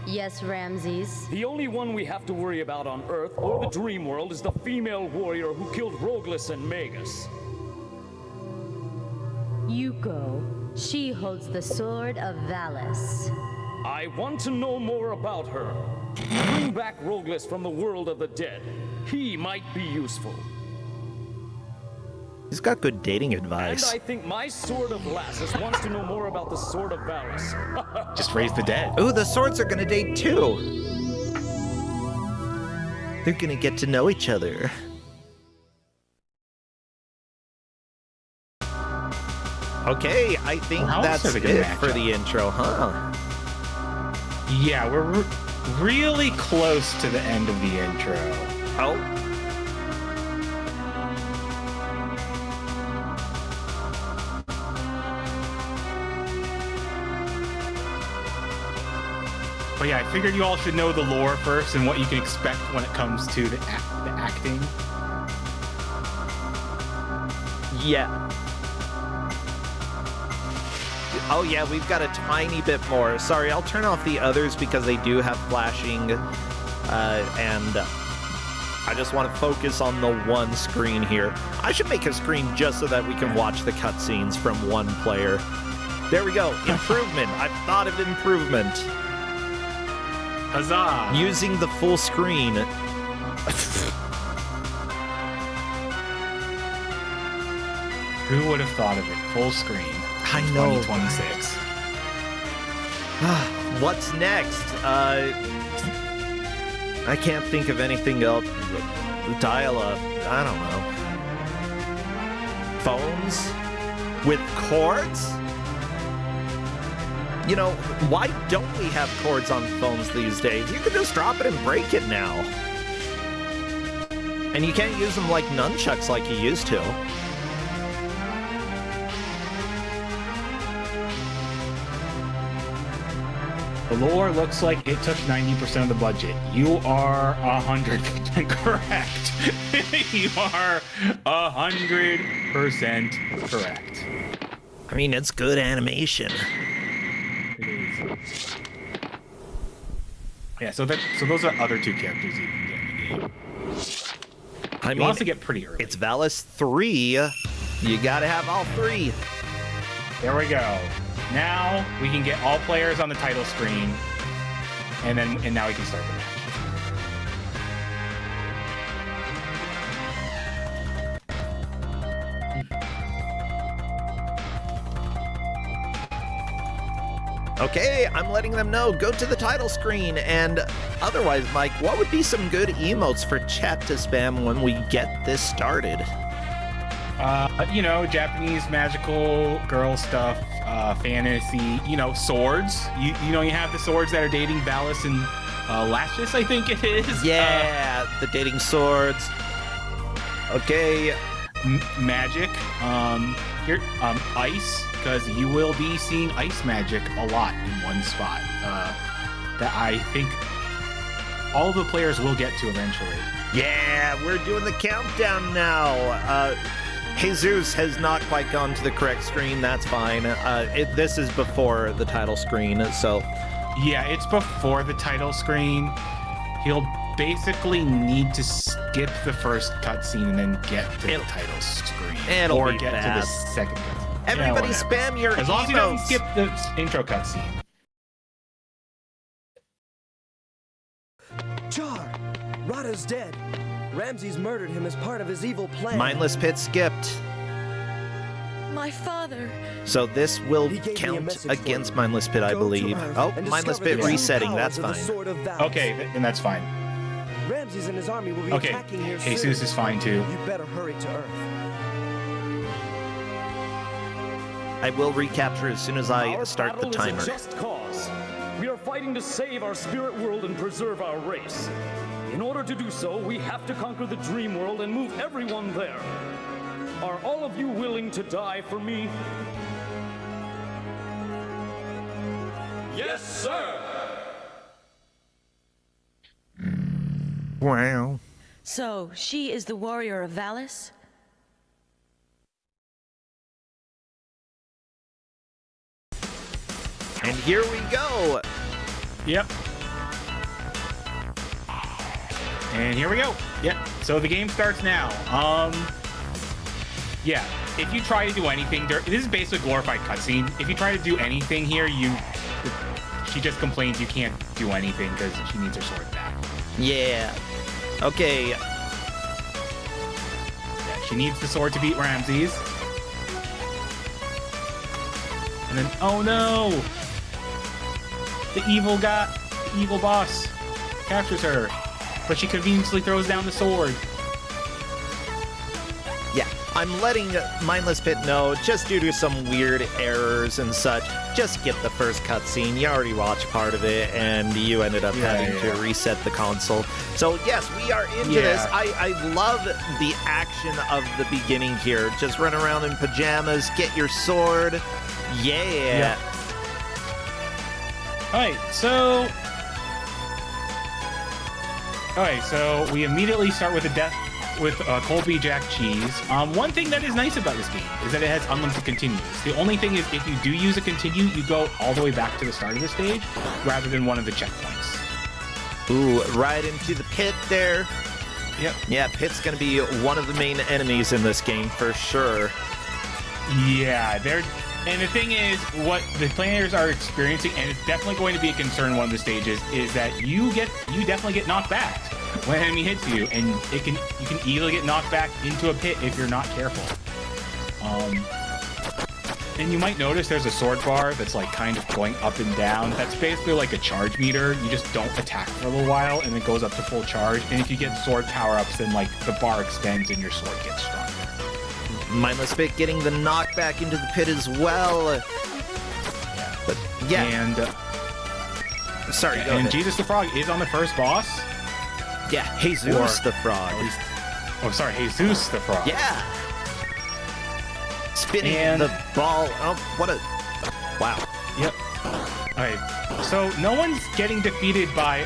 Yes, Ramses. The only one we have to worry about on Earth or the dream world is the female warrior who killed Roglis and Magus. Yuko. She holds the sword of Valis. I want to know more about her. Bring back Roglis from the world of the dead. He might be useful. He's got good dating And advice. I think my sword of Lassus wants to know more about the sword of Valis. Just raise the dead. Ooh, the swords are gonna date too. They're gonna get to know each other. Okay, I think Well, how else that's are they gonna it match for up? the intro, huh? Yeah, we're really close to the end of the intro. Oh. But yeah, I figured you all should know the lore first and what you can expect when it comes to the acting. Yeah. Oh yeah, we've got a tiny bit more. Sorry, I'll turn off the others because they do have flashing, and I just want to focus on the one screen here. I should make a screen just so that we can watch the cutscenes from one player. There we go. Improvement. I've thought of improvement. Huzzah! Using the full screen. Who would have thought of it? Full screen. I know. 2026. What's next? I can't think of anything else. Dial-up. I don't know. Phones? With cords? You know, why don't we have cords on phones these days? You can just drop it and break it now. And you can't use them like nunchucks like you used to. The lore looks like it took 90% of the budget. You are 100% correct. You are 100% correct. I mean, it's good animation. It is. Yeah, so those are other two characters you can get in the game. I You mean, also get pretty early. it's Valis 3. You gotta have all three. There we go. Now we can get all players on the title screen, and now we can start the match. Okay, I'm letting them know. Go to the title screen. And otherwise, Mike, what would be some good emotes for chat to spam when we get this started? You know, Japanese magical girl stuff, fantasy, you know, swords. You know, you have the swords that are dating Valis and Lassus, I think it is. Yeah, the dating swords. Okay. Magic. Here, ice, because you will be seeing ice magic a lot in one spot. That I think all the players will get to eventually. Yeah, we're doing the countdown now. Jesus has not quite gone to the correct screen. That's fine. This is before the title screen, so... Yeah, it's before the title screen. He'll basically need to skip the first cutscene and then get to the title screen. It'll or be get to the fast. second cutscene. Everybody whatever. spam your As long as he doesn't emotes. skip the intro cutscene. Char! Rada's dead. Ramses murdered him as part of his evil plan. Mindless Pit skipped. My father. So this will He gave me a count message against for you. Mindless Pit, I Go to believe. Earth Oh, and Mindless discover Pit the resetting. powers That's of the fine. Sword of Valis. Okay, then that's fine. Ramses and his army will be Okay, attacking here Jesus soon. is fine too. You better hurry to Earth. I will recapture as soon as I Our start the battle timer. is a just cause. We are fighting to save our spirit world and preserve our race. In order to do so, we have to conquer the dream world and move everyone there. Are all of you willing to die for me? Yes, sir! Wow. So, she is the warrior of Valis? And here we go. Yep. And here we go. Yep. So the game starts now. Yeah. If you try to do anything, this is basically a glorified cutscene. If you try to do anything here, she just complains you can't do anything because she needs her sword back. Yeah. Okay. Yeah, she needs the sword to beat Ramses. And then, oh no! The evil boss captures her, but she conveniently throws down the sword. Yeah, I'm letting Mindless Pit know, just due to some weird errors and such, just skip the first cutscene. You already watched part of it, and you ended up having to reset the console. So yes, we are into this. I love the action of the beginning here. Just run around in pajamas, get your sword. Yeah. Alright, so we immediately start with Colby Jack Cheese. One thing that is nice about this game is that it has unlimited continues. The only thing is if you do use a continue, you go all the way back to the start of the stage rather than one of the checkpoints. Ooh, right into the pit there. Yep. Yeah, Pit's gonna be one of the main enemies in this game for sure. Yeah, and the thing is, what the players are experiencing, and it's definitely going to be a concern in one of the stages, is that you definitely get knocked back when an enemy hits you, and you can easily get knocked back into a pit if you're not careful. And you might notice there's a sword bar that's like kind of going up and down. That's basically like a charge meter. You just don't attack for a little while, and it goes up to full charge. And if you get sword power-ups, then like the bar extends and your sword gets stronger. Mindless Pit getting the knockback into the pit as well. Yeah. But yeah. And sorry, go and ahead. Jesus the Frog is on the first boss. Yeah, Jesus the Frog. At least, Jesus the Frog. Yeah. Spinning And- the ball. Oh, what a... Wow. Yep. Alright. So no one's getting defeated by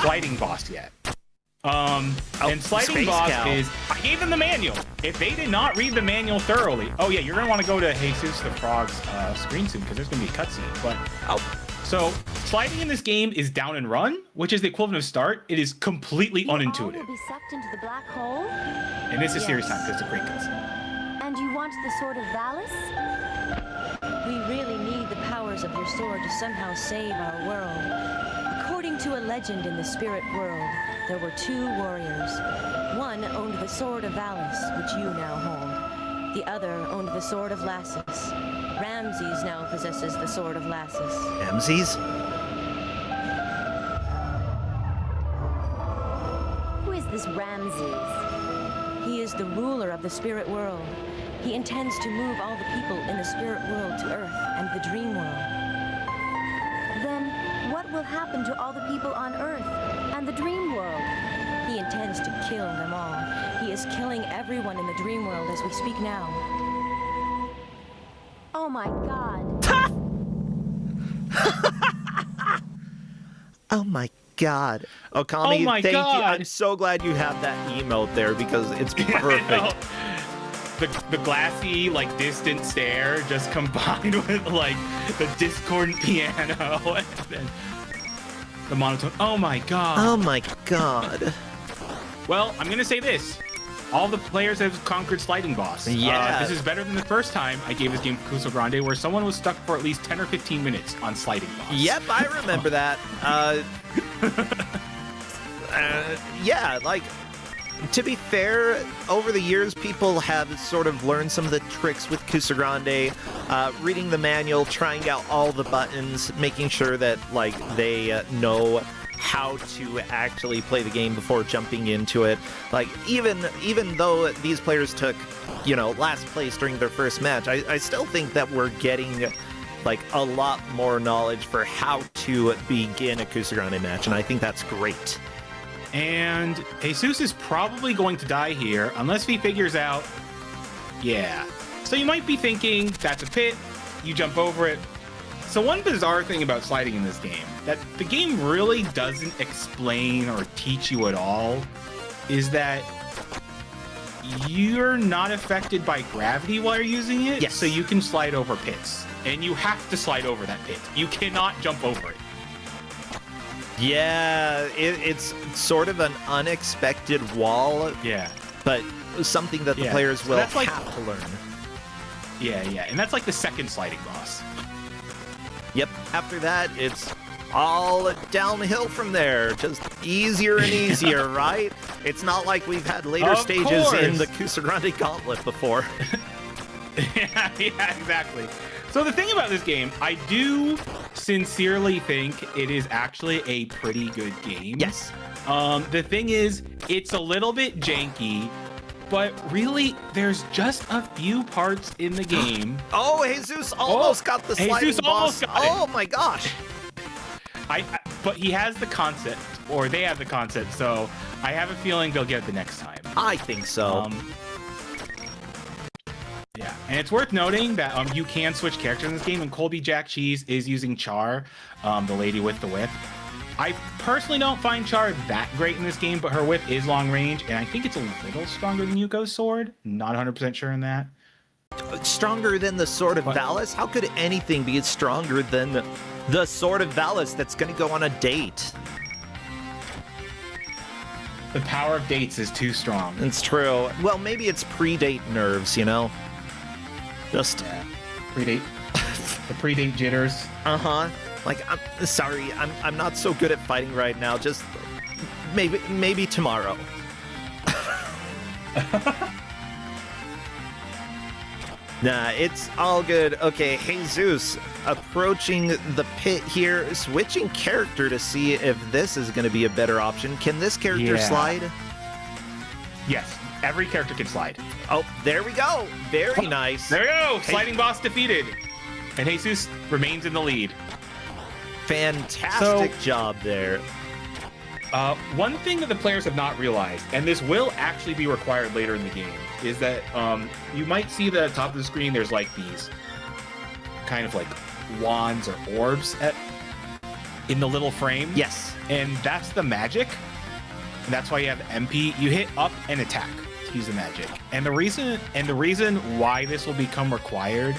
sliding boss yet. And sliding Space boss Cow. is, I gave them the manual. If they did not read the manual thoroughly, oh yeah, you're gonna want to go to Jesus the Frog's screen soon because there's gonna be a cutscene. But so sliding in this game is down and run, which is the equivalent of start. It is completely All unintuitive, will be sucked into the black hole? and this is serious time because it's a great cutscene. And you want the Sword of Valis? We really need the powers of your sword to somehow save our world. According to a legend in the spirit world, there were two warriors. One owned the Sword of Valis, which you now hold. The other owned the Sword of Lassus. Ramses now possesses the Sword of Lassus. Ramses? Who is this Ramses? He is the ruler of the spirit world. He intends to move all the people in the spirit world to Earth and the dream world. Then what will happen to all the people on Earth and the dream world? He intends to kill them all. He is killing everyone in the dream world as we speak now. Oh my God. Oh my God. Okami, Oh my thank you. God. I'm so glad you have that emote there because it's perfect. The glassy, like, distant stare just combined with, like, the discordant piano and then the monotone. Oh my God. Oh my God. Well, I'm going to say this. All the players have conquered sliding boss. Yeah. This is better than the first time I gave this game Kusogrande, where someone was stuck for at least 10 or 15 minutes on sliding boss. Yep, I remember that. Yeah, like, to be fair, over the years, people have sort of learned some of the tricks with Kusogrande, reading the manual, trying out all the buttons, making sure that, like, they know how to actually play the game before jumping into it. Like, even though these players took, last place during their first match, I still think that we're getting, like, a lot more knowledge for how to begin a Kusogrande match, and I think that's great. And Jesus is probably going to die here unless he figures out, yeah. So you might be thinking, that's a pit, you jump over it. So one bizarre thing about sliding in this game, that the game really doesn't explain or teach you at all, is that you're not affected by gravity while you're using it. Yes. So you can slide over pits. And you have to slide over that pit. You cannot jump over it. Yeah, it's sort of an unexpected wall. Yeah. But something that the players will have to learn. Yeah. And that's like the second sliding boss. Yep, after that, it's all downhill from there. Just easier and easier, right? It's not like we've had later stages in the Kusogrande Gauntlet before. Yeah, exactly. So the thing about this game, I do sincerely think it is actually a pretty good game. Yes. The thing is, it's a little bit janky, but really, there's just a few parts in the game. Oh, Jesus almost got the sliding Jesus boss. almost got it. Oh my gosh. But he has the concept, or they have the concept, so I have a feeling they'll get it the next time. I think so. Yeah, and it's worth noting that you can switch characters in this game, and Colby Jack Cheese is using Char, the lady with the whip. I personally don't find Char that great in this game, but her whip is long range, and I think it's a little stronger than Yuko's sword. Not 100% sure on that. Stronger than the Sword of Valis? How could anything be stronger than the Sword of Valis that's going to go on a date? The power of dates is too strong. It's true. Well, maybe it's predate nerves, Just predate. The predate jitters. Uh-huh. Like, I'm sorry, I'm not so good at fighting right now. Just maybe tomorrow. Nah, it's all good. Okay, Jesus approaching the pit here, switching character to see if this is going to be a better option. Can this character slide? Yes, every character can slide. Oh, there we go. Very nice. There we go. Sliding boss defeated. And Jesus remains in the lead. Fantastic job there. One thing that the players have not realized, and this will actually be required later in the game, is that you might see that at the top of the screen there's like these kind of like wands or orbs in the little frame. Yes. And that's the magic. And that's why you have MP. You hit up and attack to use the magic. And the reason why this will become required,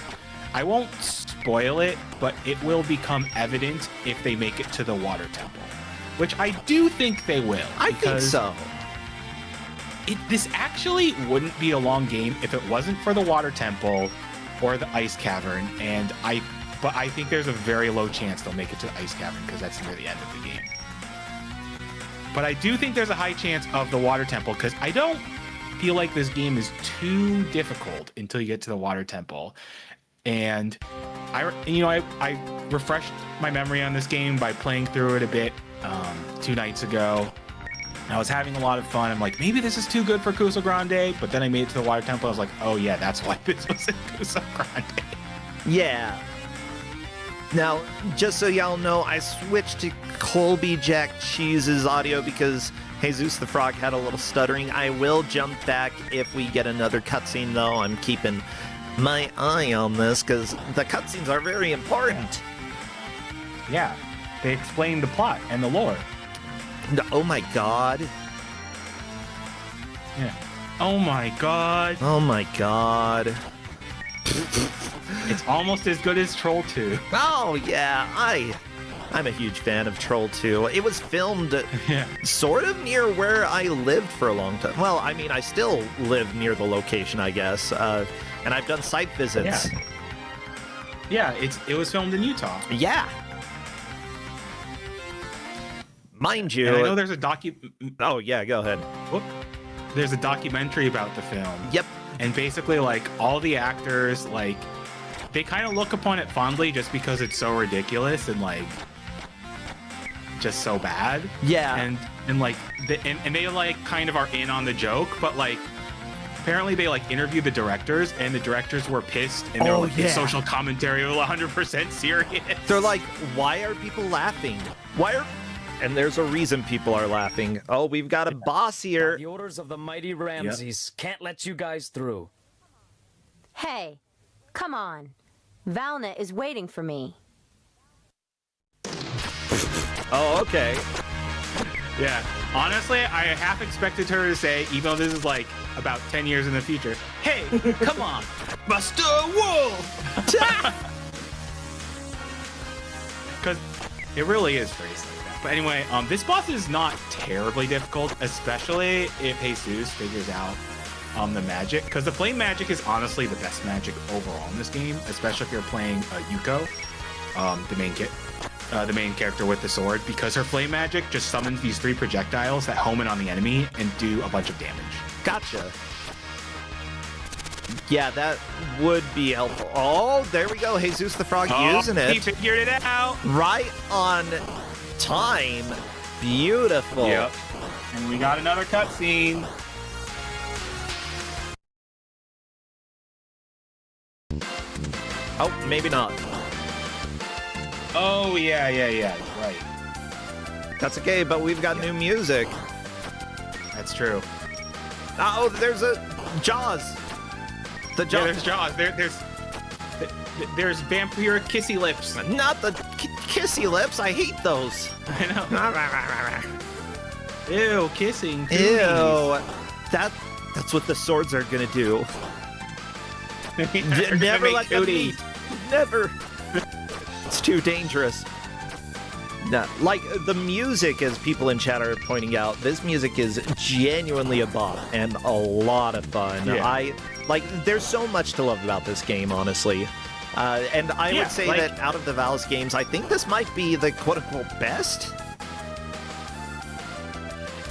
I won't spoil it, but it will become evident if they make it to the water temple, which I do think they will. I think so. This actually wouldn't be a long game if it wasn't for the water temple or the ice cavern, but I think there's a very low chance they'll make it to the ice cavern because that's near the end of the game. But I do think there's a high chance of the water temple because I don't feel like this game is too difficult until you get to the water temple. And I refreshed my memory on this game by playing through it a bit 2 nights ago. I was having a lot of fun. I'm like, maybe this is too good for Kusogrande, but then I made it to the water temple. I was like, oh yeah, that's why this was in Kusogrande. Yeah. Now, just so y'all know, I switched to Colby Jack Cheese's audio because Jesus the Frog had a little stuttering. I will jump back if we get another cutscene, though. I'm keeping my eye on this because the cutscenes are very important. Yeah, they explain the plot and the lore. Oh my god. Yeah. Oh my god. Oh my god. It's almost as good as Troll 2. Oh yeah, I'm a huge fan of Troll 2. It was filmed sort of near where I lived for a long time. Well, I mean, I still live near the location, I guess. And I've done site visits. Yeah, it was filmed in Utah. Yeah. Mind you. And I know there's a Oh, yeah, go ahead. There's a documentary about the film. Yep. And basically, like, all the actors, like, they kind of look upon it fondly just because it's so ridiculous and, like, just so bad. Yeah. And like, and they, like, kind of are in on the joke, but, like, apparently they, like, interviewed the directors, and the directors were pissed, and they were like, the social commentary was 100% serious. They're like, why are people laughing? And there's a reason people are laughing. Oh, we've got a boss here. The orders of the mighty Ramses can't let you guys through. Hey, come on. Valna is waiting for me. Oh, okay. Yeah. Honestly, I half expected her to say, even though this is like about 10 years in the future, hey, come on, Master Wolf! Because it really is phrased like that. But anyway, this boss is not terribly difficult, especially if Jesus figures out the magic. Because the flame magic is honestly the best magic overall in this game, especially if you're playing Yuko, the main character with the sword, because her flame magic just summons these 3 projectiles that home in on the enemy and do a bunch of damage. Gotcha. Yeah, that would be helpful. Oh, there we go. Jesus the Frog using it. He figured it out. Right on time. Beautiful. Yep. And we got another cutscene. Oh, maybe not. Oh, yeah, right. That's okay, but we've got new music. That's true. Oh, there's a Jaws. The Jaws. Yeah, there's Jaws. There's vampire kissy lips. Not the kissy lips. I hate those. I know. Ew, kissing. Ew. That's what the swords are gonna do. Never let them meet. Never. It's too dangerous. No, like the music, as people in chat are pointing out, this music is genuinely a bop and a lot of fun. Yeah. There's so much to love about this game, honestly. And I would say that out of the Valis games, I think this might be the quote-unquote best.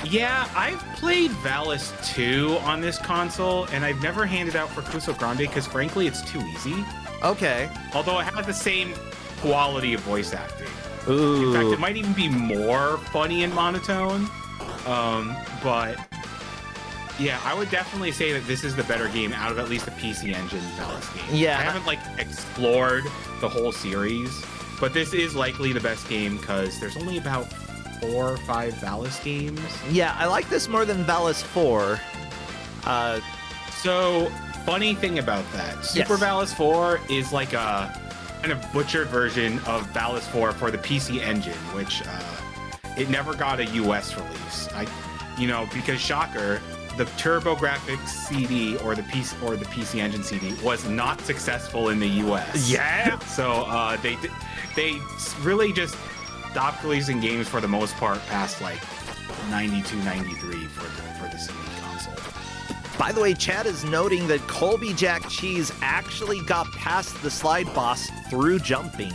Yeah, I've played Valis 2 on this console, and I've never handed out for Kusogrande because, frankly, it's too easy. Okay. Although it has the same quality of voice acting. Ooh. In fact, it might even be more funny and monotone. But yeah, I would definitely say that this is the better game out of at least the PC Engine Valis game. Yeah. I haven't explored the whole series, but this is likely the best game because there's only about 4 or 5 Valis games. Yeah, I like this more than Valis 4. So, funny thing about that, Super Valis 4 is like a kind of butchered version of Valis 4 for the PC Engine, which it never got a US release. Because shocker, the TurboGrafx CD or the PC Engine CD was not successful in the US. Yeah. So they really just stopped releasing games for the most part past 92, 93 for the CD console. By the way, Chad is noting that Colby Jack Cheese actually got past the slide boss through jumping.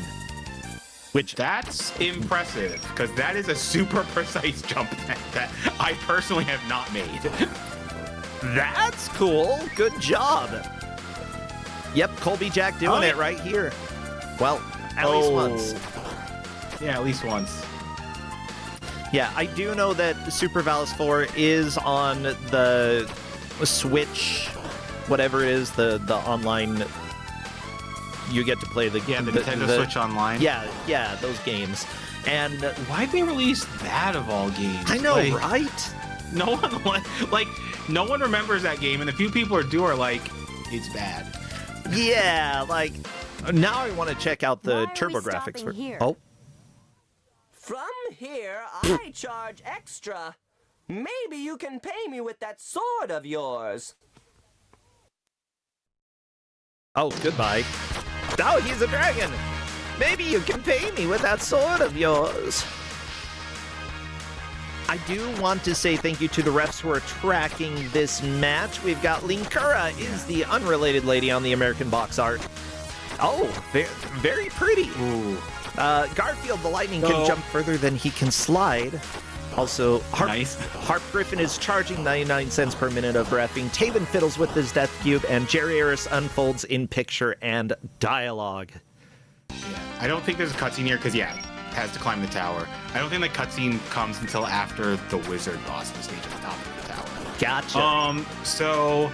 Which that's impressive, because that is a super precise jump that I personally have not made. That's cool. Good job. Yep, Colby Jack doing it right here. Well, at least once. Yeah, at least once. Yeah, I do know that Super Valis 4 is on the Switch, whatever it is, the online. You get to play the Nintendo Switch Online. Yeah, those games. And why'd they release that of all games? I know, right? No one remembers that game, and the few people who do are like, it's bad. Yeah, now I want to check out the TurboGrafx. Here? Oh, From here, I charge extra. Maybe you can pay me with that sword of yours. Oh, goodbye. Oh, he's a dragon! Maybe you can pay me with that sword of yours. I do want to say thank you to the refs who are tracking this match. We've got Linkura is the unrelated lady on the American box art. Oh, very, very pretty. Ooh. Garfield, the lightning, can jump further than he can slide. Also, Harp Griffin is charging 99 cents per minute of reffing. Taven fiddles with his Death Cube, and Jerry Aris unfolds in picture and dialogue. Yeah, I don't think there's a cutscene here because, has to climb the tower. I don't think the cutscene comes until after the wizard boss the stage at the top of the tower. Gotcha. So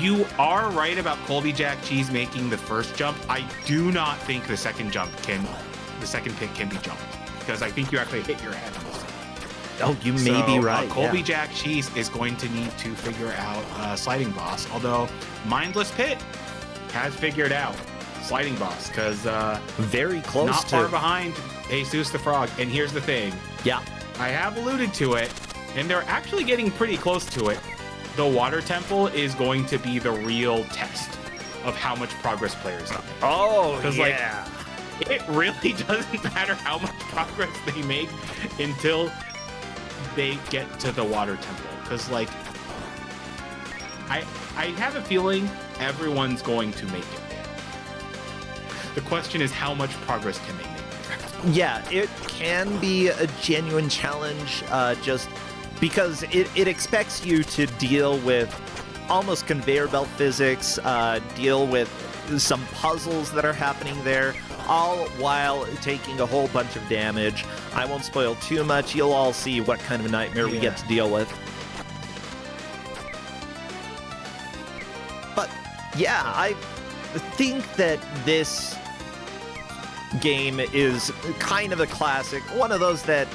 you are right about Colby Jack Cheese making the first jump. I do not think the second pick can be jumped because I think you actually hit your head on the second. Oh, you may be right. Colby Jack Cheese is going to need to figure out sliding boss, although Mindless Pit has figured out sliding boss because very close not far behind Jesus the Frog. And here's the thing. Yeah. I have alluded to it, and they're actually getting pretty close to it. The water temple is going to be the real test of how much progress players make. Oh, because yeah. It really doesn't matter how much progress they make until they get to the water temple. Because, I have a feeling everyone's going to make it there. The question is, how much progress can they make? Yeah, it can be a genuine challenge, just because it expects you to deal with almost conveyor belt physics, deal with some puzzles that are happening there, all while taking a whole bunch of damage. I won't spoil too much. You'll all see what kind of a nightmare we get to deal with. But yeah, I think that this game is kind of a classic. One of those that,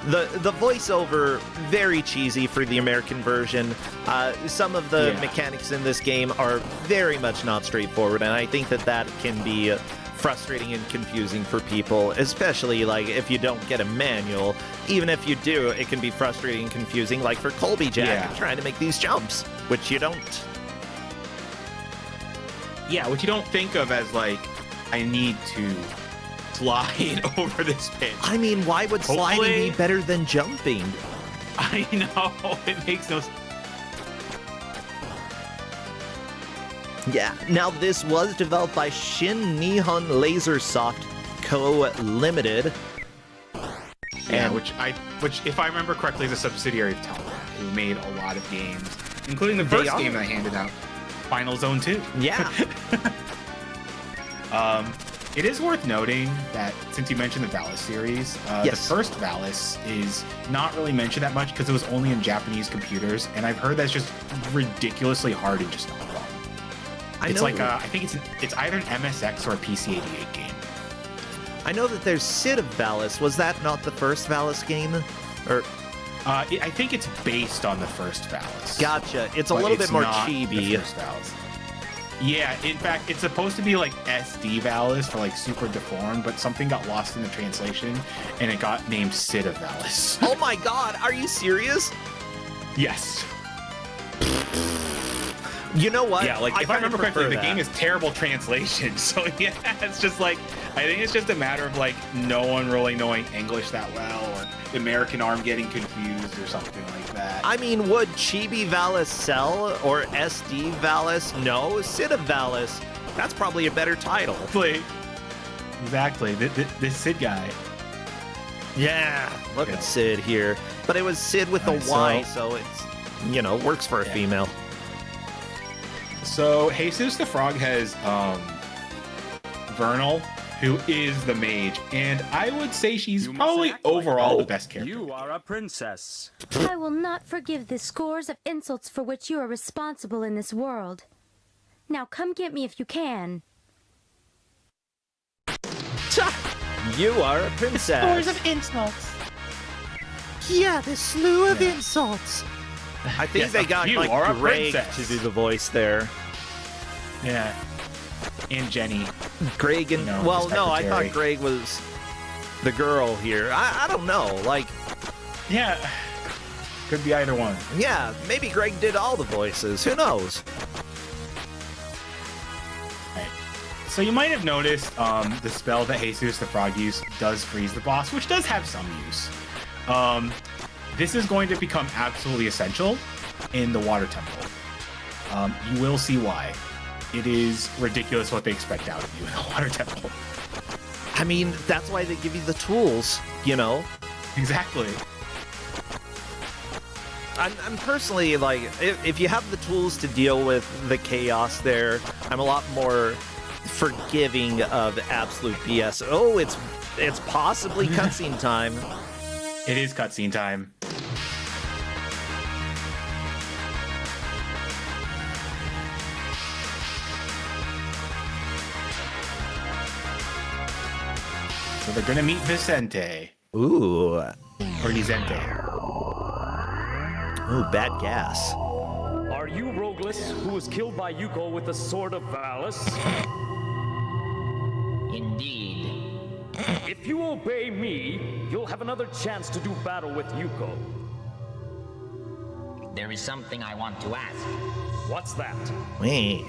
the voiceover, very cheesy for the American version. Some of the mechanics in this game are very much not straightforward, and I think that can be frustrating and confusing for people, especially if you don't get a manual. Even if you do, it can be frustrating and confusing, like for Colby Jack trying to make these jumps, which you don't. Yeah, which you don't think of as I need to slide over this pit. I mean, why would sliding be better than jumping? I know, it makes no sense. Yeah, now this was developed by Shin Nihon Lasersoft Co. Limited. Yeah, which if I remember correctly is a subsidiary of Telra, who made a lot of games, including the first game I handed out, Final Zone 2. Yeah. It is worth noting that since you mentioned the Valis series, the first Valis is not really mentioned that much because it was only in Japanese computers, and I've heard that's just ridiculously hard and just not fun. It's I think it's either an MSX or a PC-88 game. I know that there's Sid of Valis. Was that not the first Valis game? Or I think it's based on the first Valis. Gotcha. It's a little bit more chibi. The first Valis. Yeah, in fact, it's supposed to be SD Valis for super deformed, but something got lost in the translation, and it got named Sid of Valis. Oh my god, are you serious? Yes. You know what? Yeah, if I remember correctly, the game is terrible translation. So yeah, it's just I think it's just a matter of no one really knowing English that well, or the American arm getting confused or something like that. I mean, would Chibi Valis sell or SD Valis? No, Sid of Valis. That's probably a better title. Exactly. This Sid guy. Yeah, look at Sid here. But it was Sid with a Y, so it's works for a female. So Jesus the Frog has Vernal, who is the mage, and I would say she's probably overall the best character. You are a princess. I will not forgive the scores of insults for which you are responsible in this world. Now come get me if you can. You are a princess. Scores of insults. Yeah, the slew of insults. I think they got Greg to do the voice there. Yeah. And Jenny. Greg and... I thought Greg was... the girl here. I don't know. Like, Yeah, could be either one. yeah, maybe Greg did all the voices. Who knows? Right. So you might have noticed the spell that Jesus the Frog used does freeze the boss, which does have some use. This is going to become absolutely essential in the Water Temple. You will see why. It is ridiculous what they expect out of you in the Water Temple. I mean, that's why they give you the tools, you know? Exactly. I'm personally, like, if you have the tools to deal with the chaos there, I'm a lot more forgiving of absolute BS. Oh, it's possibly cutscene time. It is cutscene time. So they're gonna meet Vicente. Ooh. Or Vicente. Ooh, bad gas. Are you Rogueless, who was killed by Yuko with the Sword of Valis? Indeed. If you obey me, you'll have another chance to do battle with Yuko. There is something I want to ask. What's that? Wait.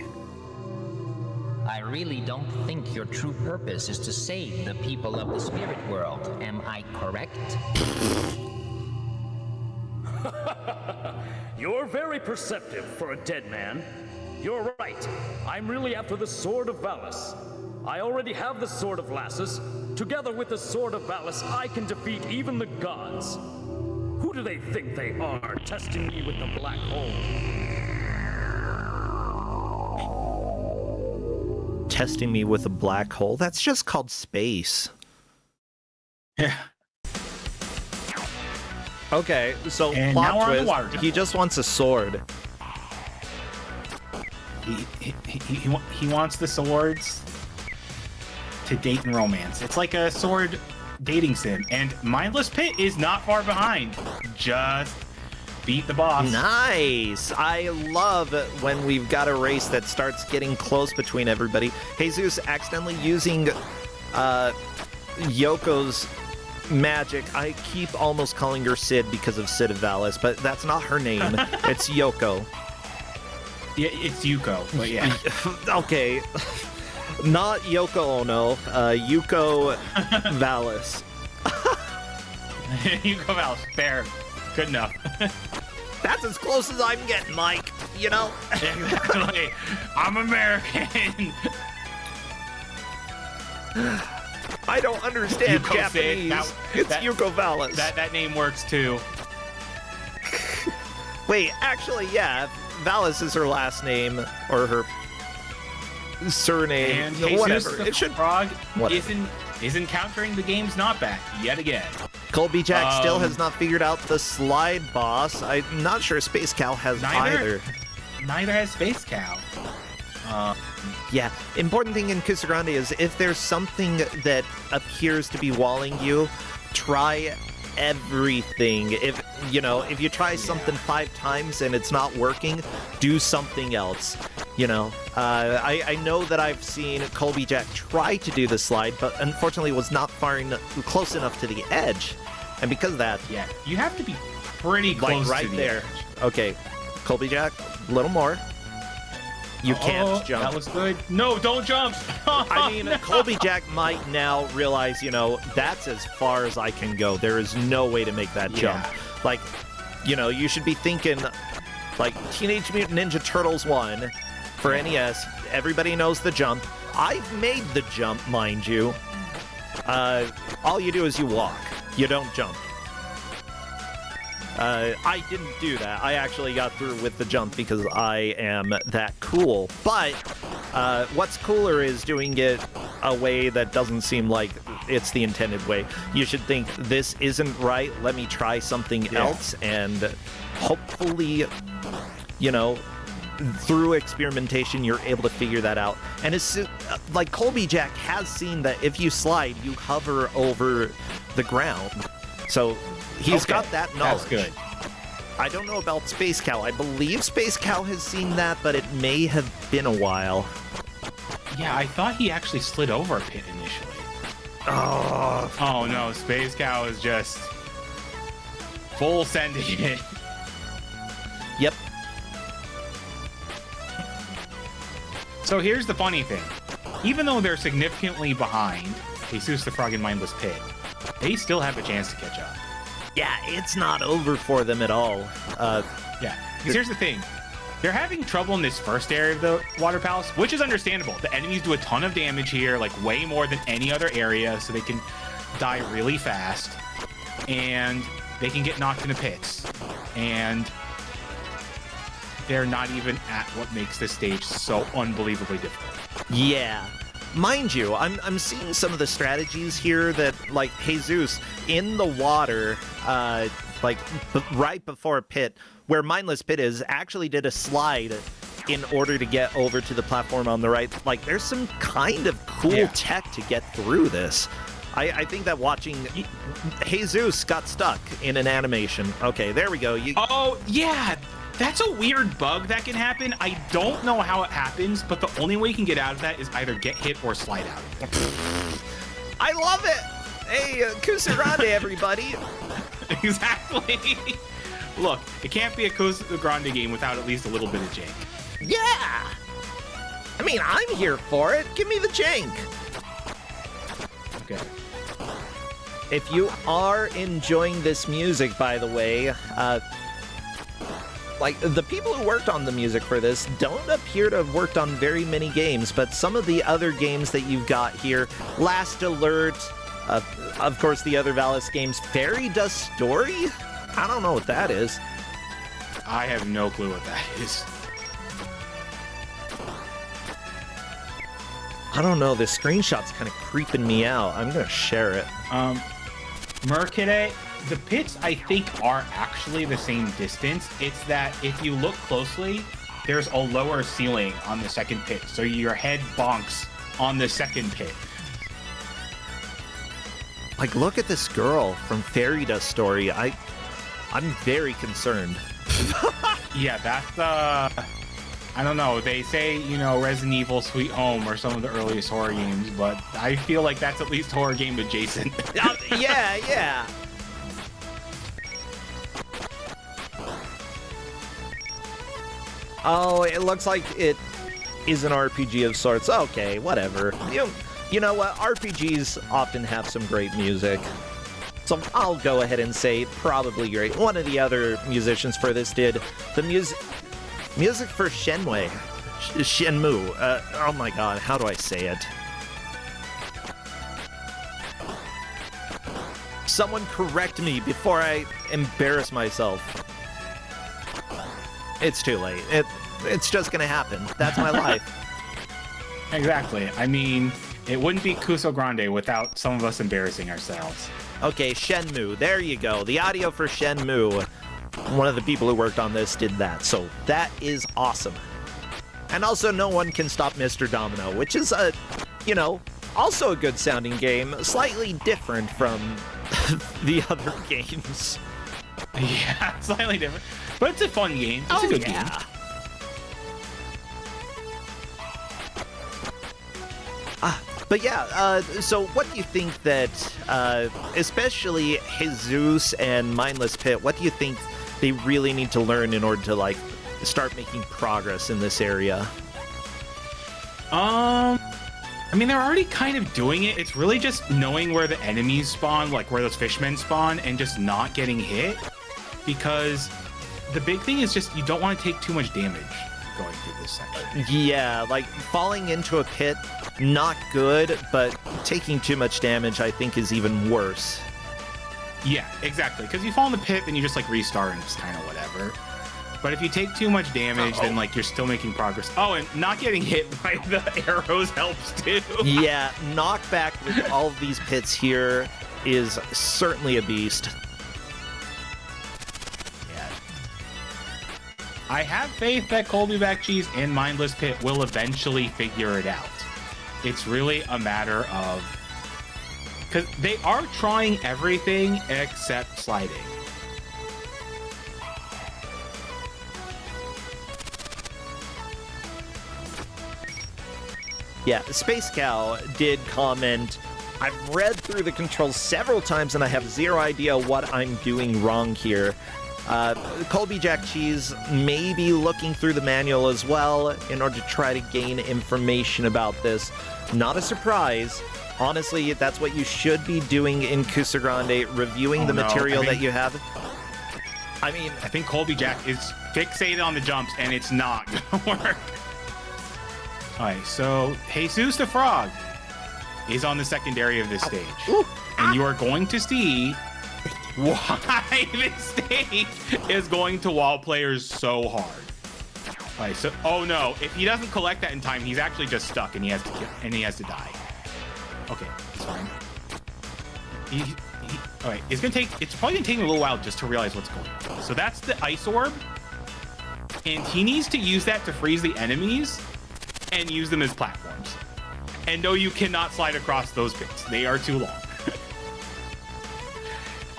I really don't think your true purpose is to save the people of the spirit world. Am I correct? You're very perceptive for a dead man. You're right. I'm really after the Sword of Valis. I already have the Sword of Lassus. Together with the Sword of Valis, I can defeat even the gods. Who do they think they are, testing me with the black hole? Testing me with a black hole? That's just called space. Yeah. Okay, so And now we're plot on the twist, water he temple. just wants a sword. He wants the swords to date and romance. It's like a sword dating sim, and Mindless Pit is not far behind. Just beat the boss. Nice! I love when we've got a race that starts getting close between everybody. Jesus accidentally using Yoko's magic. I keep almost calling her Sid because of Sid of Valis, but that's not her name. It's Yoko. Yeah, it's Yuko, but yeah. Okay. Not Yoko Ono, Yuko Valis. Yuko Valis, fair. Good enough. That's as close as I'm getting, Mike. You know? Exactly. I'm American. I don't understand Yuko Japanese. Sid, It's Yuko Valis. That name works too. Wait, actually, yeah. Valis is her last name, or her surname. And Jesus whatever. the It should. Frog Whatever. isn't countering the game's knockback yet again. Colby Jack still has not figured out the slide boss. I'm not sure Space Cow has either. Neither has Space Cow. Yeah, important thing in Kusogrande is if there's something that appears to be walling you, try everything. If you try something 5 times and it's not working, do something else. I know that I've seen Colby Jack try to do the slide, but unfortunately was not close enough to the edge. And because of that, Yeah, you have to be pretty close like right to the there. edge. Okay, Colby Jack, a little more. You can't jump. That looks good. No, don't jump. I mean, Colby Jack might now realize, that's as far as I can go. There is no way to make that jump. Like, you should be thinking, like, Teenage Mutant Ninja Turtles 1 for NES. Everybody knows the jump. I've made the jump, mind you. All you do is you walk. You don't jump. I didn't do that. I actually got through with the jump because I am that cool. But what's cooler is doing it a way that doesn't seem like it's the intended way. You should think, this isn't right. Let me try something else. And hopefully, through experimentation, you're able to figure that out. And it's like Colby Jack has seen that if you slide, you hover over the ground. So he's got that knowledge. That's good. I don't know about Space Cow. I believe Space Cow has seen that, but it may have been a while. Yeah, I thought he actually slid over a pit initially. Oh no, Space Cow is just full sending it. Yep. So here's the funny thing. Even though they're significantly behind Jesus the Frog and Mindless Pit, they still have a chance to catch up. Yeah, it's not over for them at all. Yeah, because here's the thing. They're having trouble in this first area of the Water Palace, which is understandable. The enemies do a ton of damage here, like way more than any other area, so they can die really fast. And they can get knocked into pits. And they're not even at what makes this stage so unbelievably difficult. Yeah. Mind you, I'm seeing some of the strategies here that, like, Jesus in the water, right before a pit, where Mindless Pit is, actually did a slide in order to get over to the platform on the right. Like, there's some kind of cool tech to get through this. I think that watching Jesus got stuck in an animation. Okay, there we go. Oh, yeah. That's a weird bug that can happen. I don't know how it happens, but the only way you can get out of that is either get hit or slide out. I love it. Hey, Kusogrande, everybody. Exactly. Look, it can't be a Kusogrande game without at least a little bit of jank. Yeah. I mean, I'm here for it. Give me the jank. Okay. If you are enjoying this music, by the way, like, the people who worked on the music for this don't appear to have worked on very many games, but some of the other games that you've got here, Last Alert, of course, the other Valis games, Fairy Dust Story? I don't know what that is. I have no clue what that is. I don't know, this screenshot's kind of creeping me out. I'm gonna share it. Merkide, the pits, I think, are actually the same distance. It's that if you look closely, there's a lower ceiling on the second pit, so your head bonks on the second pit. Like, look at this girl from Fairy Dust Story. I'm very concerned. Yeah, that's, I don't know. They say, you know, Resident Evil Sweet Home or some of the earliest horror games, but I feel like that's at least horror game adjacent. Yeah. Oh, it looks like it is an RPG of sorts. Okay, whatever. You know what? RPGs often have some great music. So I'll go ahead and say probably great. One of the other musicians for this did the music for Shenmue. Oh my god, how do I say it? Someone correct me before I embarrass myself. It's too late. It's just gonna happen. That's my life. Exactly. I mean, it wouldn't be Kusogrande without some of us embarrassing ourselves. Okay, Shenmue. There you go. The audio for Shenmue. One of the people who worked on this did that, so that is awesome. And also, No One Can Stop Mr. Domino, which is also a good sounding game, slightly different from the other games. Yeah, slightly different. But it's a fun game. It's a good game. But yeah, so what do you think that, especially Jesus and Mindless Pit, what do you think they really need to learn in order to, like, start making progress in this area? I mean, they're already kind of doing it. It's really just knowing where the enemies spawn, like where those fishmen spawn, and just not getting hit. Because the big thing is just you don't want to take too much damage going through this section. Yeah, like falling into a pit, not good, but taking too much damage, I think, is even worse. Yeah, exactly. Because you fall in the pit, then you just like restart and it's kind of whatever. But if you take too much damage, then like you're still making progress. Oh, and not getting hit by the arrows helps too. Yeah, knockback with all of these pits here is certainly a beast. Yeah. I have faith that Colby Back Cheese and Mindless Pit will eventually figure it out. It's really a matter of... because they are trying everything except sliding. Yeah, Space Cow did comment I've read through the controls several times and I have zero idea what I'm doing wrong here. Colby Jack Cheese may be looking through the manual as well in order to try to gain information about this. Not a surprise. Honestly, that's what you should be doing in Kusogrande, reviewing the material that you have. I mean, I think Colby Jack is fixated on the jumps, and it's not gonna work. All right, so Jesus the Frog is on the secondary of this stage. And you are going to see why this stage is going to wall players so hard. All right, so, oh no, if he doesn't collect that in time, he's actually just stuck and he has to kill, and he has to die. Okay, it's fine. All right, it's probably gonna take him a little while just to realize what's going on. So that's the ice orb, and he needs to use that to freeze the enemies and use them as platforms. And no, you cannot slide across those pits. They are too long.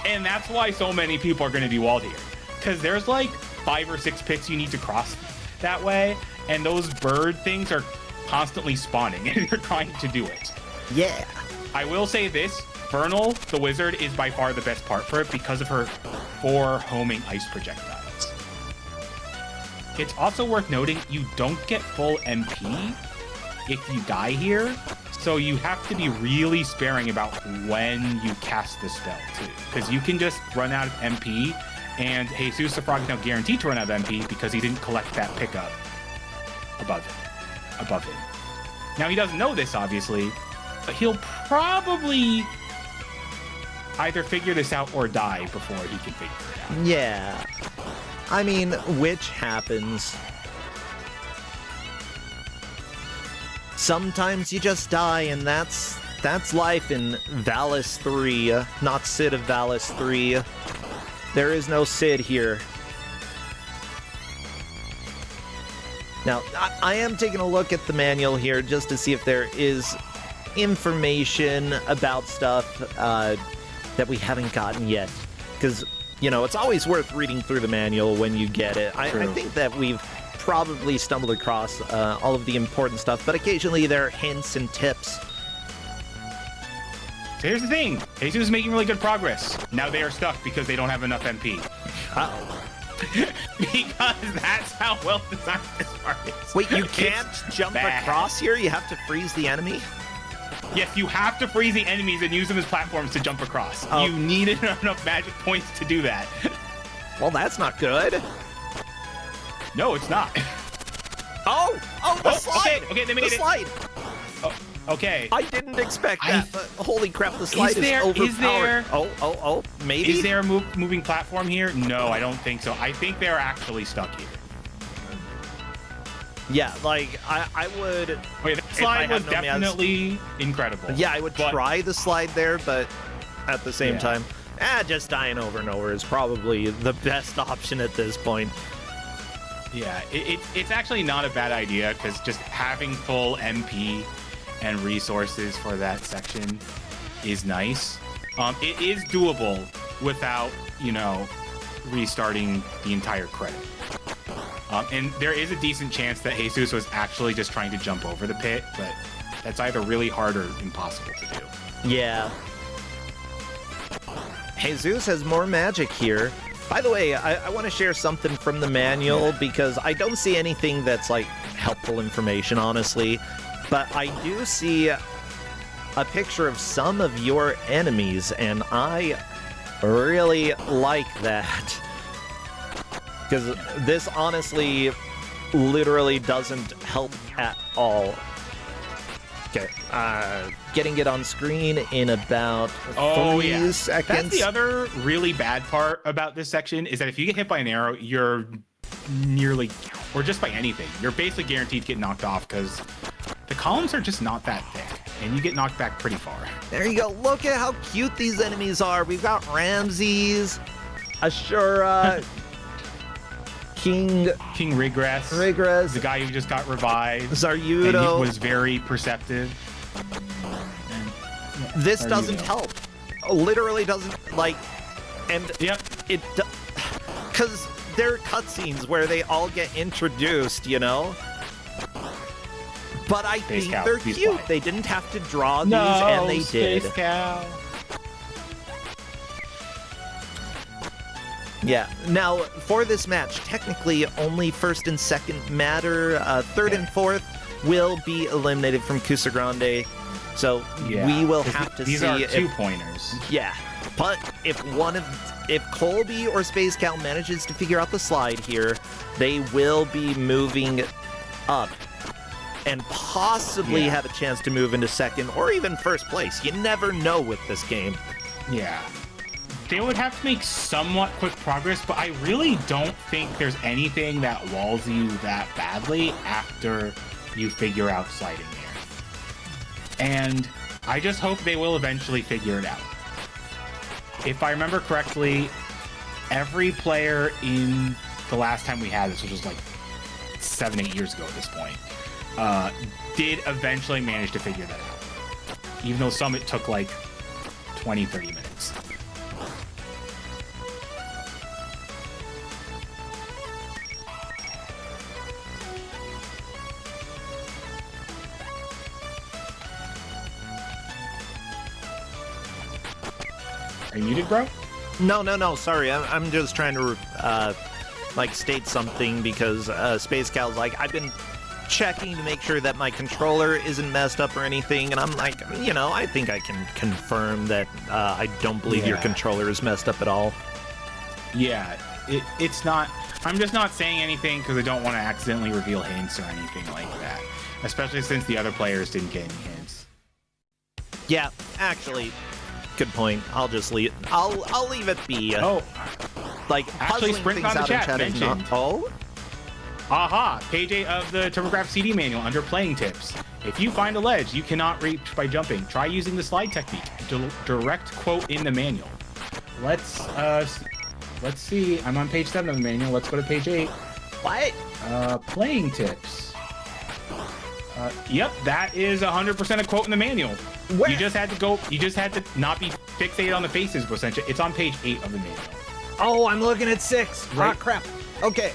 And that's why so many people are going to be walled here. Because there's like 5 or 6 pits you need to cross that way. And those bird things are constantly spawning and you're trying to do it. Yeah. I will say this. Vernal, the wizard, is by far the best part for it because of her 4 homing ice projectiles. It's also worth noting you don't get full MP if you die here. So you have to be really sparing about when you cast the spell too, because you can just run out of MP, and Jesus the Frog is now guaranteed to run out of MP because he didn't collect that pickup above him. Now he doesn't know this obviously, but he'll probably either figure this out or die before he can figure it out. Yeah. I mean, which happens. Sometimes you just die, and that's life in Valis 3, not Sid of Valis 3. There is no Sid here. Now, I am taking a look at the manual here just to see if there is information about stuff that we haven't gotten yet. Because, you know, it's always worth reading through the manual when you get it. I think that we've probably stumbled across all of the important stuff, but occasionally there are hints and tips. So here's the thing. Jesus is making really good progress. Now they are stuck because they don't have enough MP. Uh-oh. Because that's how well designed this part is. Wait, you can't jump across here? You have to freeze the enemy? Yes, you have to freeze the enemies and use them as platforms to jump across. Oh. You needed enough magic points to do that. Well, that's not good. No, it's not. Oh, the slide! Okay, they made the slide! Oh, okay. I didn't expect that, but holy crap, the slide is overpowered. Oh, maybe? Is there a moving platform here? No, I don't think so. I think they're actually stuck here. Yeah, like, I would... Wait, that slide was definitely incredible. Yeah, I would try the slide there, but at the same time, just dying over and over is probably the best option at this point. Yeah, it's actually not a bad idea, because just having full MP and resources for that section is nice. It is doable without, you know, restarting the entire credit. And there is a decent chance that Jesus was actually just trying to jump over the pit, but that's either really hard or impossible to do. Yeah. Jesus has more magic here. By the way, I want to share something from the manual because I don't see anything that's like helpful information, honestly. But I do see a picture of some of your enemies, and I really like that. Because this honestly literally doesn't help at all. Okay, getting it on screen in about 3 seconds. That's the other really bad part about this section, is that if you get hit by an arrow, you're nearly, or just by anything, you're basically guaranteed to get knocked off because the columns are just not that thick, and you get knocked back pretty far. There you go. Look at how cute these enemies are. We've got Ramses, Ashura, King Regress, the guy who just got revived, Zaryudo, and he was very perceptive. This doesn't help. Literally doesn't, like, and it, because there are cutscenes where they all get introduced, you know. But I Space think Cow, they're please cute. play. They didn't have to draw these, and they did. Space Cow. Yeah. Now, for this match, technically only first and second matter. Third and fourth will be eliminated from Kusogrande. So we will have to these see are if 2-pointers. Yeah, but if Colby or Space Cow manages to figure out the slide here, they will be moving up and possibly have a chance to move into second or even first place. You never know with this game. Yeah. They would have to make somewhat quick progress, but I really don't think there's anything that walls you that badly after you figure out sliding there. And I just hope they will eventually figure it out. If I remember correctly, every player in the last time we had this, which was like 7-8 years ago at this point, did eventually manage to figure that out. Even though some it took like 20-30 minutes. Are you muted, bro? No. Sorry, I'm just trying to state something because Space Cal's like, I've been checking to make sure that my controller isn't messed up or anything, and I'm like, I think I can confirm that I don't believe your controller is messed up at all. Yeah, it's not. I'm just not saying anything because I don't want to accidentally reveal hints or anything like that. Especially since the other players didn't get any hints. Yeah, actually, good point. I'll just leave. I'll leave it be. Oh, like actually, puzzling Sprint things on the out in chat chat is not. mentioned. Oh. Aha! Page 8 of the TurboGrafx CD manual under playing tips. If you find a ledge you cannot reach by jumping, try using the slide technique. Direct quote in the manual. Let's see. I'm on page 7 of the manual. Let's go to page 8. What? Playing tips. Yep, that is 100% a quote in the manual. Where? You just had to not be fixated on the faces, essentially. It's on page 8 of the manual. Oh, I'm looking at 6. Right. Ah, crap. Okay.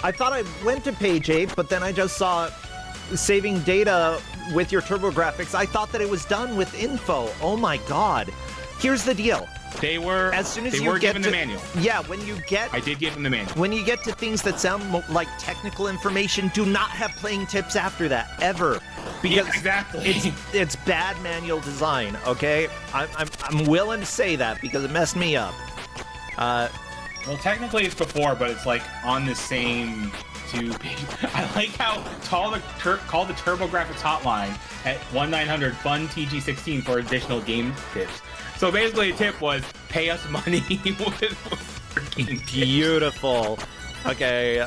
I thought I went to page 8, but then I just saw saving data with your TurboGrafx. I thought that it was done with info. Oh my god. Here's the deal. They were as soon as they you were get given to, the manual. Yeah, when you get I did give them the manual. When you get to things that sound like technical information, do not have playing tips after that ever. Because exactly. it's bad manual design, okay? I'm willing to say that because it messed me up. Well, technically it's before, but it's like on the same 2 pages. I like how call the TurboGrafx hotline at 1-900-FUN-TG16 for additional game tips. So basically, the tip was pay us money with game tips. Beautiful. Okay,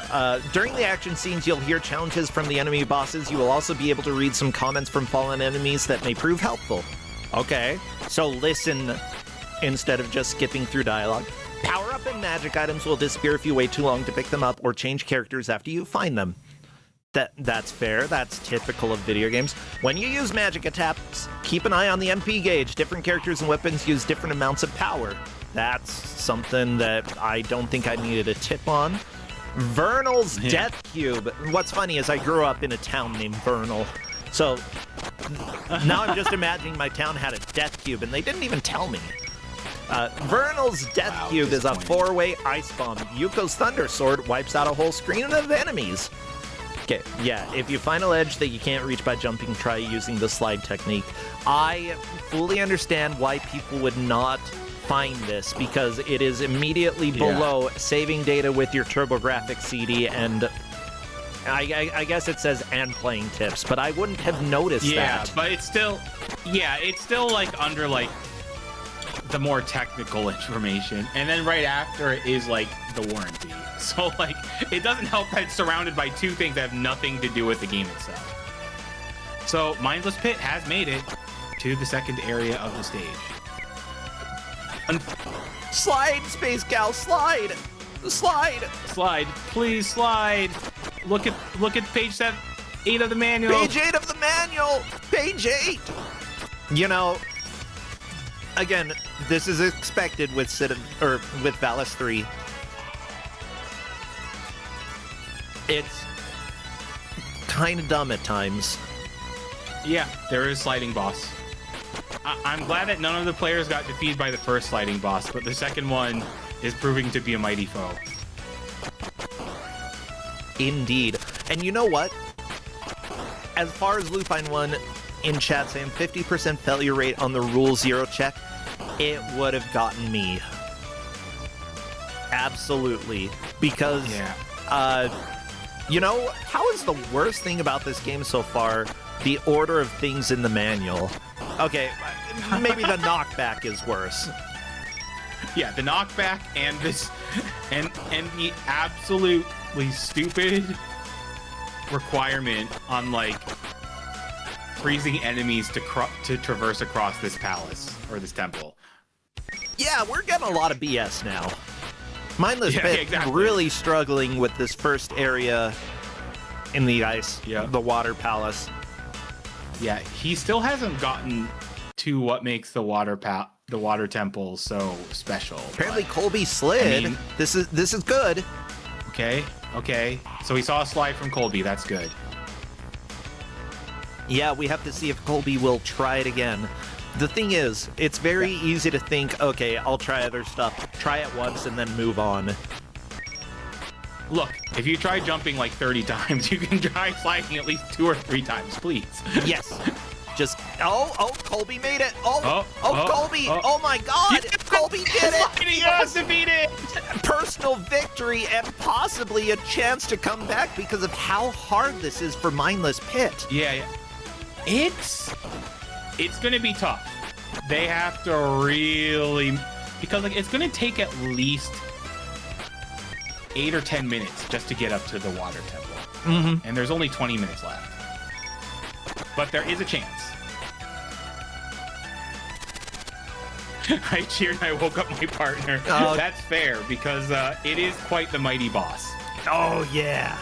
during the action scenes, you'll hear challenges from the enemy bosses. You will also be able to read some comments from fallen enemies that may prove helpful. Okay, so listen instead of just skipping through dialogue. Power-up and magic items will disappear if you wait too long to pick them up or change characters after you find them. That's fair. That's typical of video games. When you use magic attacks, keep an eye on the MP gauge. Different characters and weapons use different amounts of power. That's something that I don't think I needed a tip on. Vernal's Death Cube. What's funny is I grew up in a town named Vernal. So now I'm just imagining my town had a Death Cube, and they didn't even tell me. Vernal's Death Cube is a 4-way ice bomb. Yuko's Thunder Sword wipes out a whole screen of enemies. Okay, yeah, if you find a ledge that you can't reach by jumping, try using the slide technique. I fully understand why people would not find this, because it is immediately below saving data with your TurboGrafx CD, and I guess it says and playing tips, but I wouldn't have noticed that. Yeah, but it's still like under like the more technical information, and then right after it is like the warranty. So like it doesn't help that it's surrounded by 2 things that have nothing to do with the game itself. So Mindless Pit has made it to the second area of the stage. Slide, Space Gal, slide! Slide! Slide, please slide. Look at page 8 of the manual. Page 8 of the manual! Page 8! You know, again, this is expected with with Valis 3. It's kind of dumb at times. Yeah, there is sliding boss. I'm glad that none of the players got defeated by the first sliding boss, but the second one is proving to be a mighty foe. Indeed. And you know what? As far as Lupine 1 in chat saying 50% failure rate on the Rule 0 check, it would have gotten me. Absolutely. Because, you know, how is the worst thing about this game so far the order of things in the manual? Okay, maybe the knockback is worse. Yeah, the knockback and this, and the absolutely stupid requirement on like freezing enemies to traverse across this palace or this temple. Yeah, we're getting a lot of BS now. Mindless Pit exactly. really struggling with this first area in the ice, Yeah. the water palace. Yeah, he still hasn't gotten to what makes the water temple so special. Apparently Colby slid. I mean, this is good. Okay. So we saw a slide from Colby. That's good. Yeah, we have to see if Colby will try it again. The thing is, it's very easy to think, okay, I'll try other stuff. Try it once and then move on. Look, if you try jumping like 30 times, you can try sliding at least 2 or 3 times, please. Yes. Just, Colby made it. Colby. Oh my God. Colby did it. He was defeated. Personal victory and possibly a chance to come back because of how hard this is for Mindless Pit. Yeah. It's going to be tough. They have to really, because like it's going to take at least 8 or 10 minutes just to get up to the water temple. Mm-hmm. And there's only 20 minutes left. But there is a chance. I cheered and I woke up my partner. Oh. That's fair, because it is quite the mighty boss. Oh, yeah.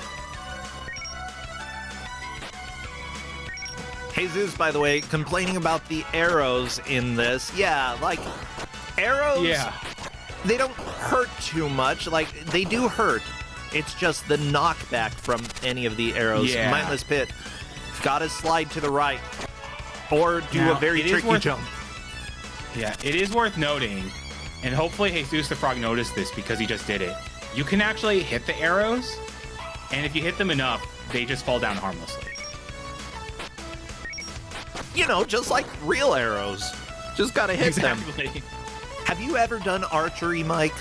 Jesus, by the way, complaining about the arrows in this. Yeah, like, arrows, they don't hurt too much. Like, they do hurt. It's just the knockback from any of the arrows. Yeah. Mindless Pit, gotta slide to the right. Or do a very tricky jump. Yeah, it is worth noting, and hopefully Jesus the Frog noticed this because he just did it. You can actually hit the arrows, and if you hit them enough, they just fall down harmlessly. You know, just like real arrows. Just gotta hit them. Have you ever done archery, Mike?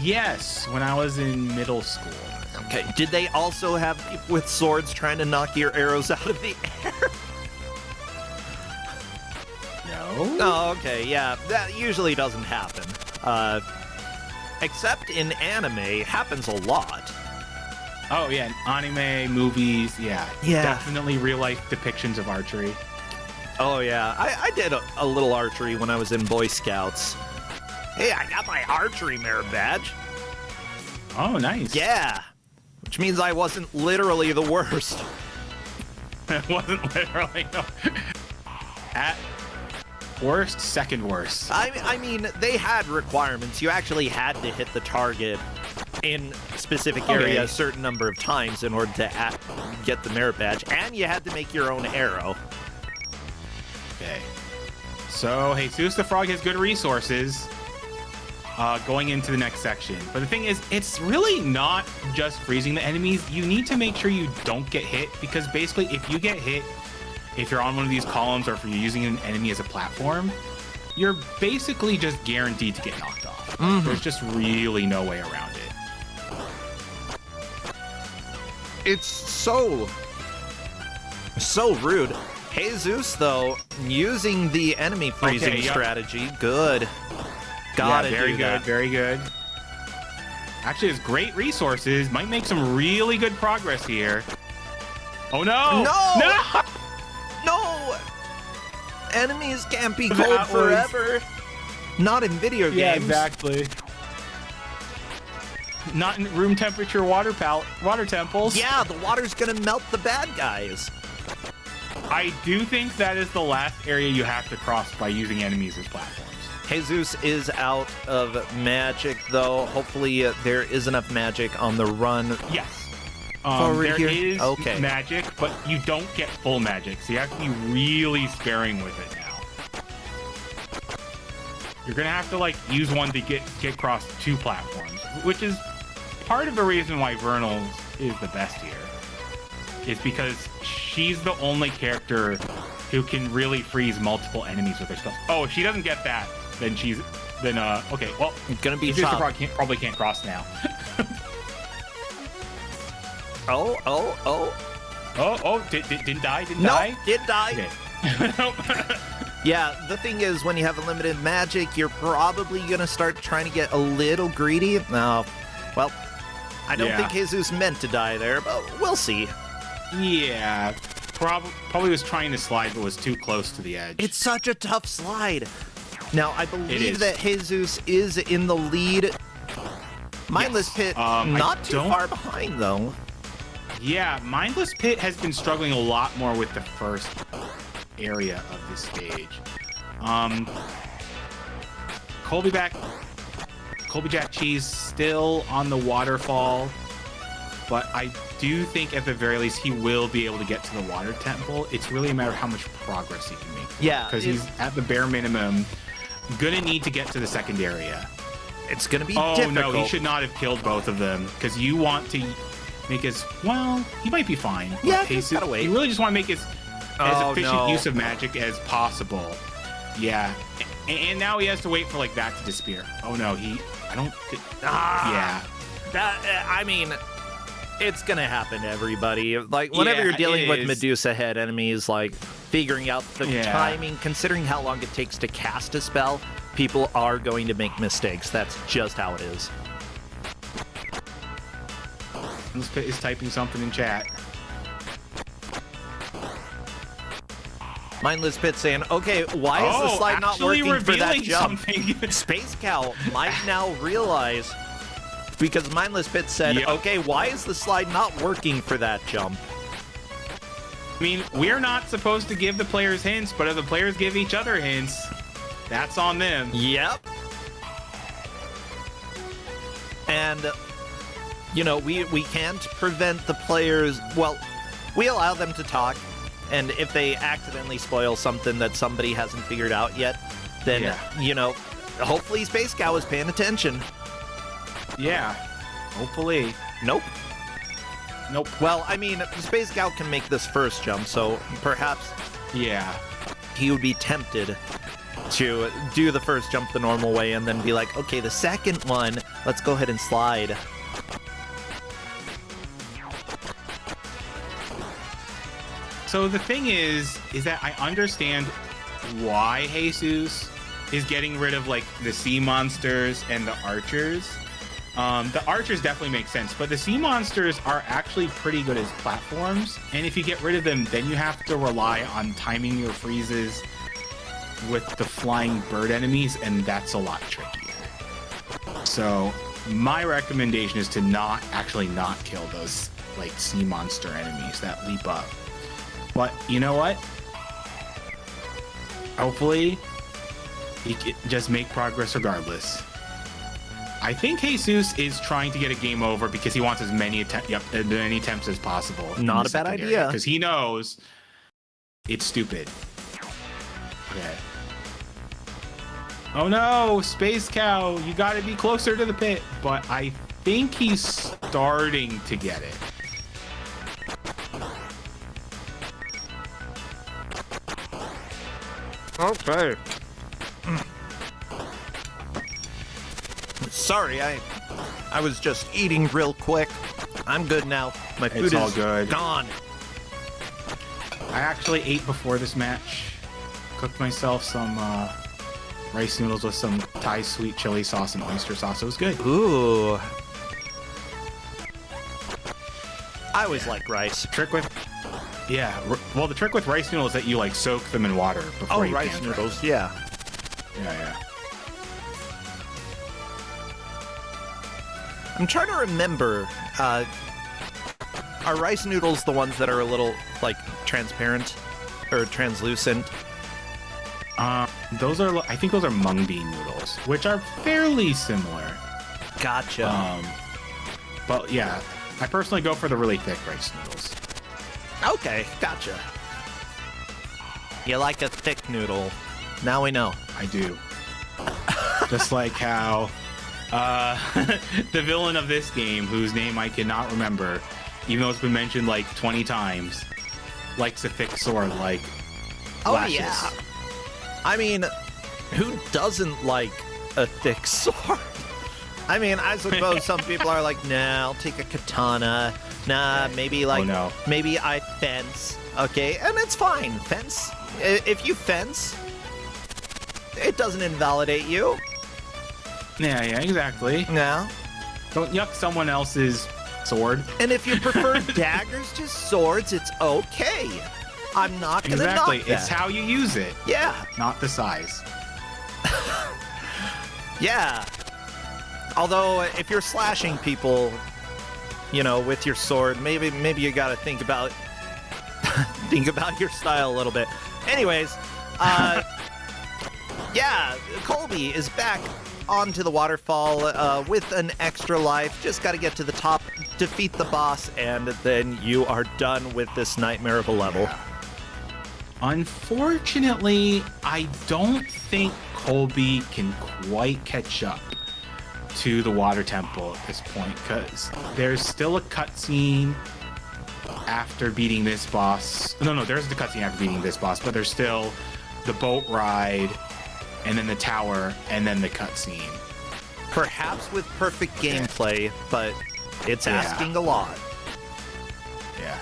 Yes, when I was in middle school. Okay, did they also have people with swords trying to knock your arrows out of the air? No. Oh, okay, yeah, that usually doesn't happen. Except in anime, it happens a lot. Oh, yeah, anime, movies, yeah. Definitely real-life depictions of archery. Oh, yeah, I did a little archery when I was in Boy Scouts. Hey, I got my archery merit badge. Oh, nice. Yeah, which means I wasn't literally the worst. It wasn't literally. No. At worst, second worst. I mean, they had requirements. You actually had to hit the target in a specific area a certain number of times in order to get the merit badge, and you had to make your own arrow. Okay. So, Jesus the Frog has good resources going into the next section. But the thing is, it's really not just freezing the enemies. You need to make sure you don't get hit, because basically if you get hit, if you're on one of these columns or if you're using an enemy as a platform, you're basically just guaranteed to get knocked off. Mm-hmm. There's just really no way around it. It's so rude. Jesus, though, using the enemy freezing strategy, good. Gotta very do good, that. very good. Actually, has great resources. Might make some really good progress here. Oh no! No! No! Enemies can't be cold forever. Not in video games. Yeah, exactly. Not in room temperature water temples. Yeah, the water's gonna melt the bad guys. I do think that is the last area you have to cross by using enemies as platforms. Jesus is out of magic, though. Hopefully there is enough magic on the run. Yes. Forward There here? is Okay. magic, but you don't get full magic, so you have to be really sparing with it now. You're gonna have to like use one to get across 2 platforms, which is part of the reason why Vernal's is the best here. Is because she's the only character who can really freeze multiple enemies with her spells. Oh, if she doesn't get that, then okay. Well, It's gonna be sister tough. probably can't cross now. Didn't die. No, did die. Okay. Yeah, the thing is, when you have limited magic, you're probably gonna start trying to get a little greedy. No, well, I don't Yeah. think Jesus meant to die there, but we'll see. Yeah, probably was trying to slide, but was too close to the edge. It's such a tough slide. Now, I is. believe that Jesus is in the lead. Mindless Pit, not too far behind, though. Yeah, Mindless Pit has been struggling a lot more with the first area of this stage. Colby Jack Cheese still on the waterfall, but I do think at the very least he will be able to get to the water temple. It's really a matter of how much progress he can make. Yeah, because he's at the bare minimum gonna need to get to the second area. It's gonna be difficult. difficult. No, he should not have killed both of them because you want to make his. Well, he might be fine. Yeah, but just gotta wait. You really just want to make his as efficient no. use of magic as possible. Yeah, and now he has to wait for like that to disappear. Oh no, I don't. Yeah. That, I mean, it's gonna happen to everybody. Like, whenever Yeah, you're dealing it with is. Medusa head enemies, like, figuring out the Yeah. timing, considering how long it takes to cast a spell, people are going to make mistakes. That's just how it is. Is typing something in chat. Mindless Pit saying, okay, why is the slide not actually working for that revealing jump? something. Space Cow might now realize, because Mindless Pit said, Yep. okay, why is the slide not working for that jump? I mean, we're not supposed to give the players hints, but if the players give each other hints, that's on them. Yep. And, you know, we can't prevent the players. Well, we allow them to talk, and if they accidentally spoil something that somebody hasn't figured out yet, then, Yeah. you know, hopefully Space Cow is paying attention. Yeah, hopefully. Nope. Nope. Well, I mean, Space Cow can make this first jump, so perhaps Yeah. he would be tempted to do the first jump the normal way and then be like, okay, the second one, let's go ahead and slide. So the thing is that I understand why Jesus is getting rid of like the sea monsters and the archers. The archers definitely make sense, but the sea monsters are actually pretty good as platforms. And if you get rid of them, then you have to rely on timing your freezes with the flying bird enemies, and that's a lot trickier. So my recommendation is to not kill those like sea monster enemies that leap up. But you know what? Hopefully, he can just make progress regardless. I think Jesus is trying to get a game over because he wants as many attempts as possible. Not a bad idea. Because he knows it's stupid. Okay. Oh no, Space Cow, you gotta be closer to the pit. But I think he's starting to get it. Okay. Sorry, I was just eating real quick. I'm good now. My food It's all is good. gone. I actually ate before this match. Cooked myself some rice noodles with some Thai sweet chili sauce and oyster sauce. It was good. Ooh. I always like rice. Trick with the trick with rice noodles is that you like soak them in water before Oh, you rice pan fry. noodles, yeah. Yeah. I'm trying to remember. Are rice noodles the ones that are a little, like, transparent or translucent? I think those are mung bean noodles, which are fairly similar. Gotcha. But yeah, I personally go for the really thick rice noodles. Okay, gotcha. You like a thick noodle. Now we know. I do. Just like how the villain of this game, whose name I cannot remember, even though it's been mentioned like 20 times, likes a thick sword like Lashes. Yeah. I mean, who doesn't like a thick sword? I mean, I suppose some people are like, nah, I'll take a katana. Nah, maybe like, maybe I fence. Okay, and it's fine. Fence. If you fence, it doesn't invalidate you. Yeah, exactly. No. Don't yuck someone else's sword. And if you prefer daggers to swords, it's okay. I'm not gonna knock that. It's how you use it. Yeah. Not the size. Yeah. Although, if you're slashing people, you know, with your sword, maybe you gotta think about your style a little bit. Anyways, yeah, Colby is back onto the waterfall with an extra life. Just got to get to the top, defeat the boss, and then you are done with this nightmare of a level. Unfortunately, I don't think Colby can quite catch up to the water temple at this point, because there's still a cutscene after beating this boss. No, there's the cutscene after beating this boss, but there's still the boat ride, and then the tower, and then the cutscene. Perhaps with perfect gameplay, but it's asking a lot. Yeah.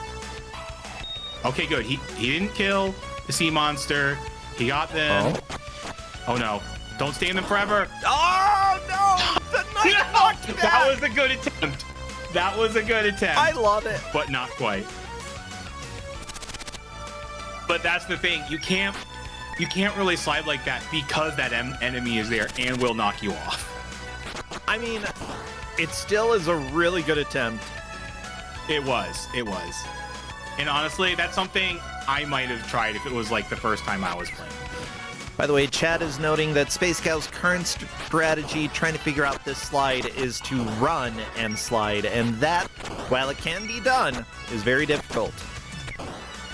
Okay, good. He didn't kill the sea monster. He got them. Oh no. Don't stay in them forever. Oh no! The knight knocked back! That was a good attempt. That was a good attempt. I love it. But not quite. But that's the thing. You can't really slide like that because that enemy is there and will knock you off. I mean, it still is a really good attempt. It was. And honestly, that's something I might have tried if it was like the first time I was playing. By the way, Chad is noting that Space Cow's current strategy trying to figure out this slide is to run and slide, and that, while it can be done, is very difficult.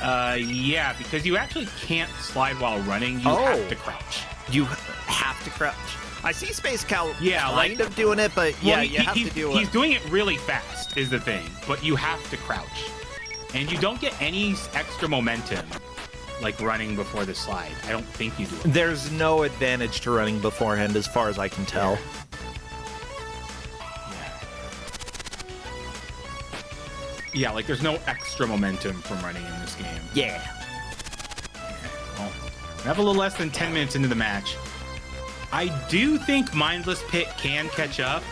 Yeah, because you actually can't slide while running. You have to crouch. You have to crouch. I see Space Cow kind of doing it, but well, you have to do it. He's doing it really fast, is the thing, but you have to crouch. And you don't get any extra momentum like running before the slide. I don't think you do it. There's no advantage to running beforehand as far as I can tell. Yeah, like there's no extra momentum from running in this game. Yeah. Well, we have a little less than 10 minutes into the match. I do think Mindless Pit can catch up.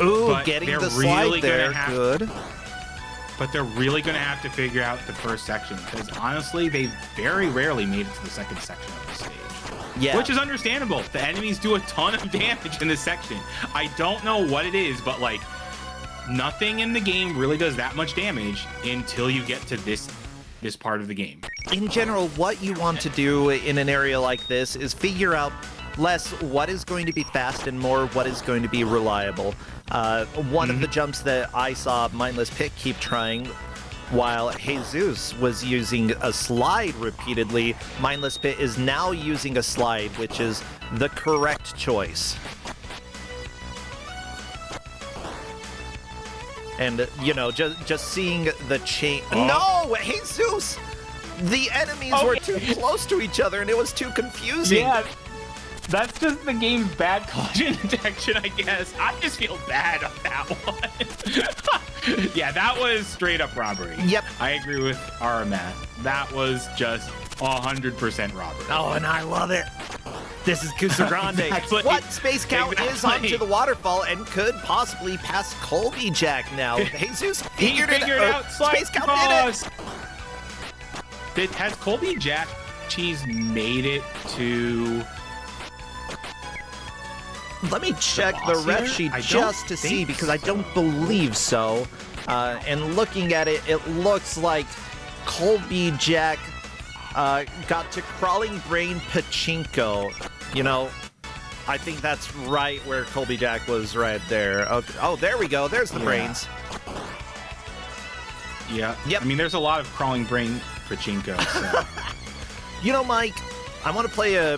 Ooh, getting the slide there, good. But they're really going to have to figure out the first section, because honestly, they very rarely made it to the second section of the stage. Yeah. Which is understandable. The enemies do a ton of damage in this section. I don't know what it is, but like, nothing in the game really does that much damage until you get to this part of the game. In general, what you want to do in an area like this is figure out less what is going to be fast and more what is going to be reliable. One of the jumps that I saw Mindless Pit keep trying while Jesus was using a slide repeatedly, Mindless Pit is now using a slide, which is the correct choice. And, you know, just seeing the change... No! Jesus! The enemies were too close to each other and it was too confusing. Yeah, that's just the game's bad collision detection, I guess. I just feel bad on that one. Yeah, that was straight up robbery. Yep. I agree with Aramat. That was just 100% robbery. Oh, and I love it. This is Kusogrande. Exactly. What? Space Cow is onto the waterfall and could possibly pass Colby Jack now. Jesus figured it out. Space Cow did it. Has Colby Jack Cheese made it to... Let me check the ref sheet just to see, because I don't believe so. And looking at it, it looks like Colby Jack got to Crawling Brain Pachinko. You know, I think that's right where Colby Jack was right there. Okay. Oh, there we go. There's the brains. Yeah. Yep. I mean, there's a lot of crawling brain pachinko. So. You know, Mike, I want to play a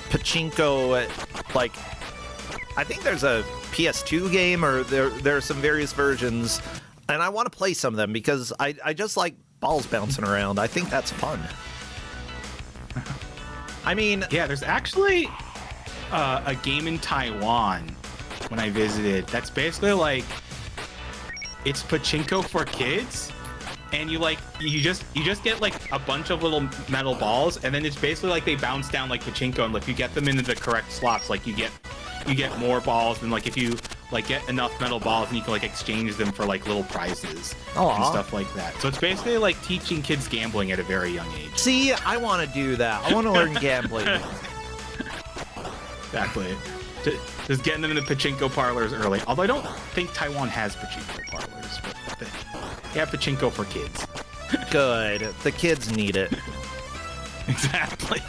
pachinko, like, I think there's a PS2 game, or there are some various versions, and I want to play some of them because I just like balls bouncing around. I think that's fun. I mean... Yeah, there's actually a game in Taiwan when I visited. That's basically like... It's pachinko for kids, and you just get like a bunch of little metal balls, and then it's basically like they bounce down like pachinko, and if you get them into the correct slots, like you get more balls, and like if you like get enough metal balls, and you can like exchange them for like little prizes and stuff like that. So it's basically like teaching kids gambling at a very young age. See, I want to do that. I want to learn gambling. Exactly. Just getting them into pachinko parlors early. Although I don't think Taiwan has pachinko parlors, but they have pachinko for kids. Good. The kids need it. Exactly.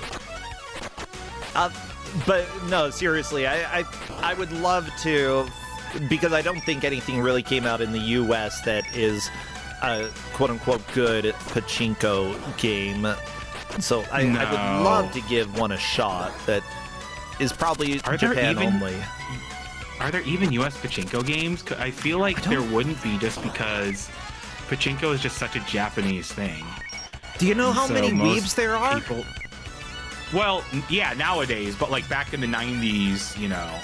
But no, seriously, I would love to, because I don't think anything really came out in the U.S. that is a quote-unquote good pachinko game. So I would love to give one a shot that is probably Japan only. Are there even U.S. pachinko games? I feel like there wouldn't be, just because pachinko is just such a Japanese thing. Do you know how many weebs there are? Well, yeah, nowadays, but like back in the 90s, you know.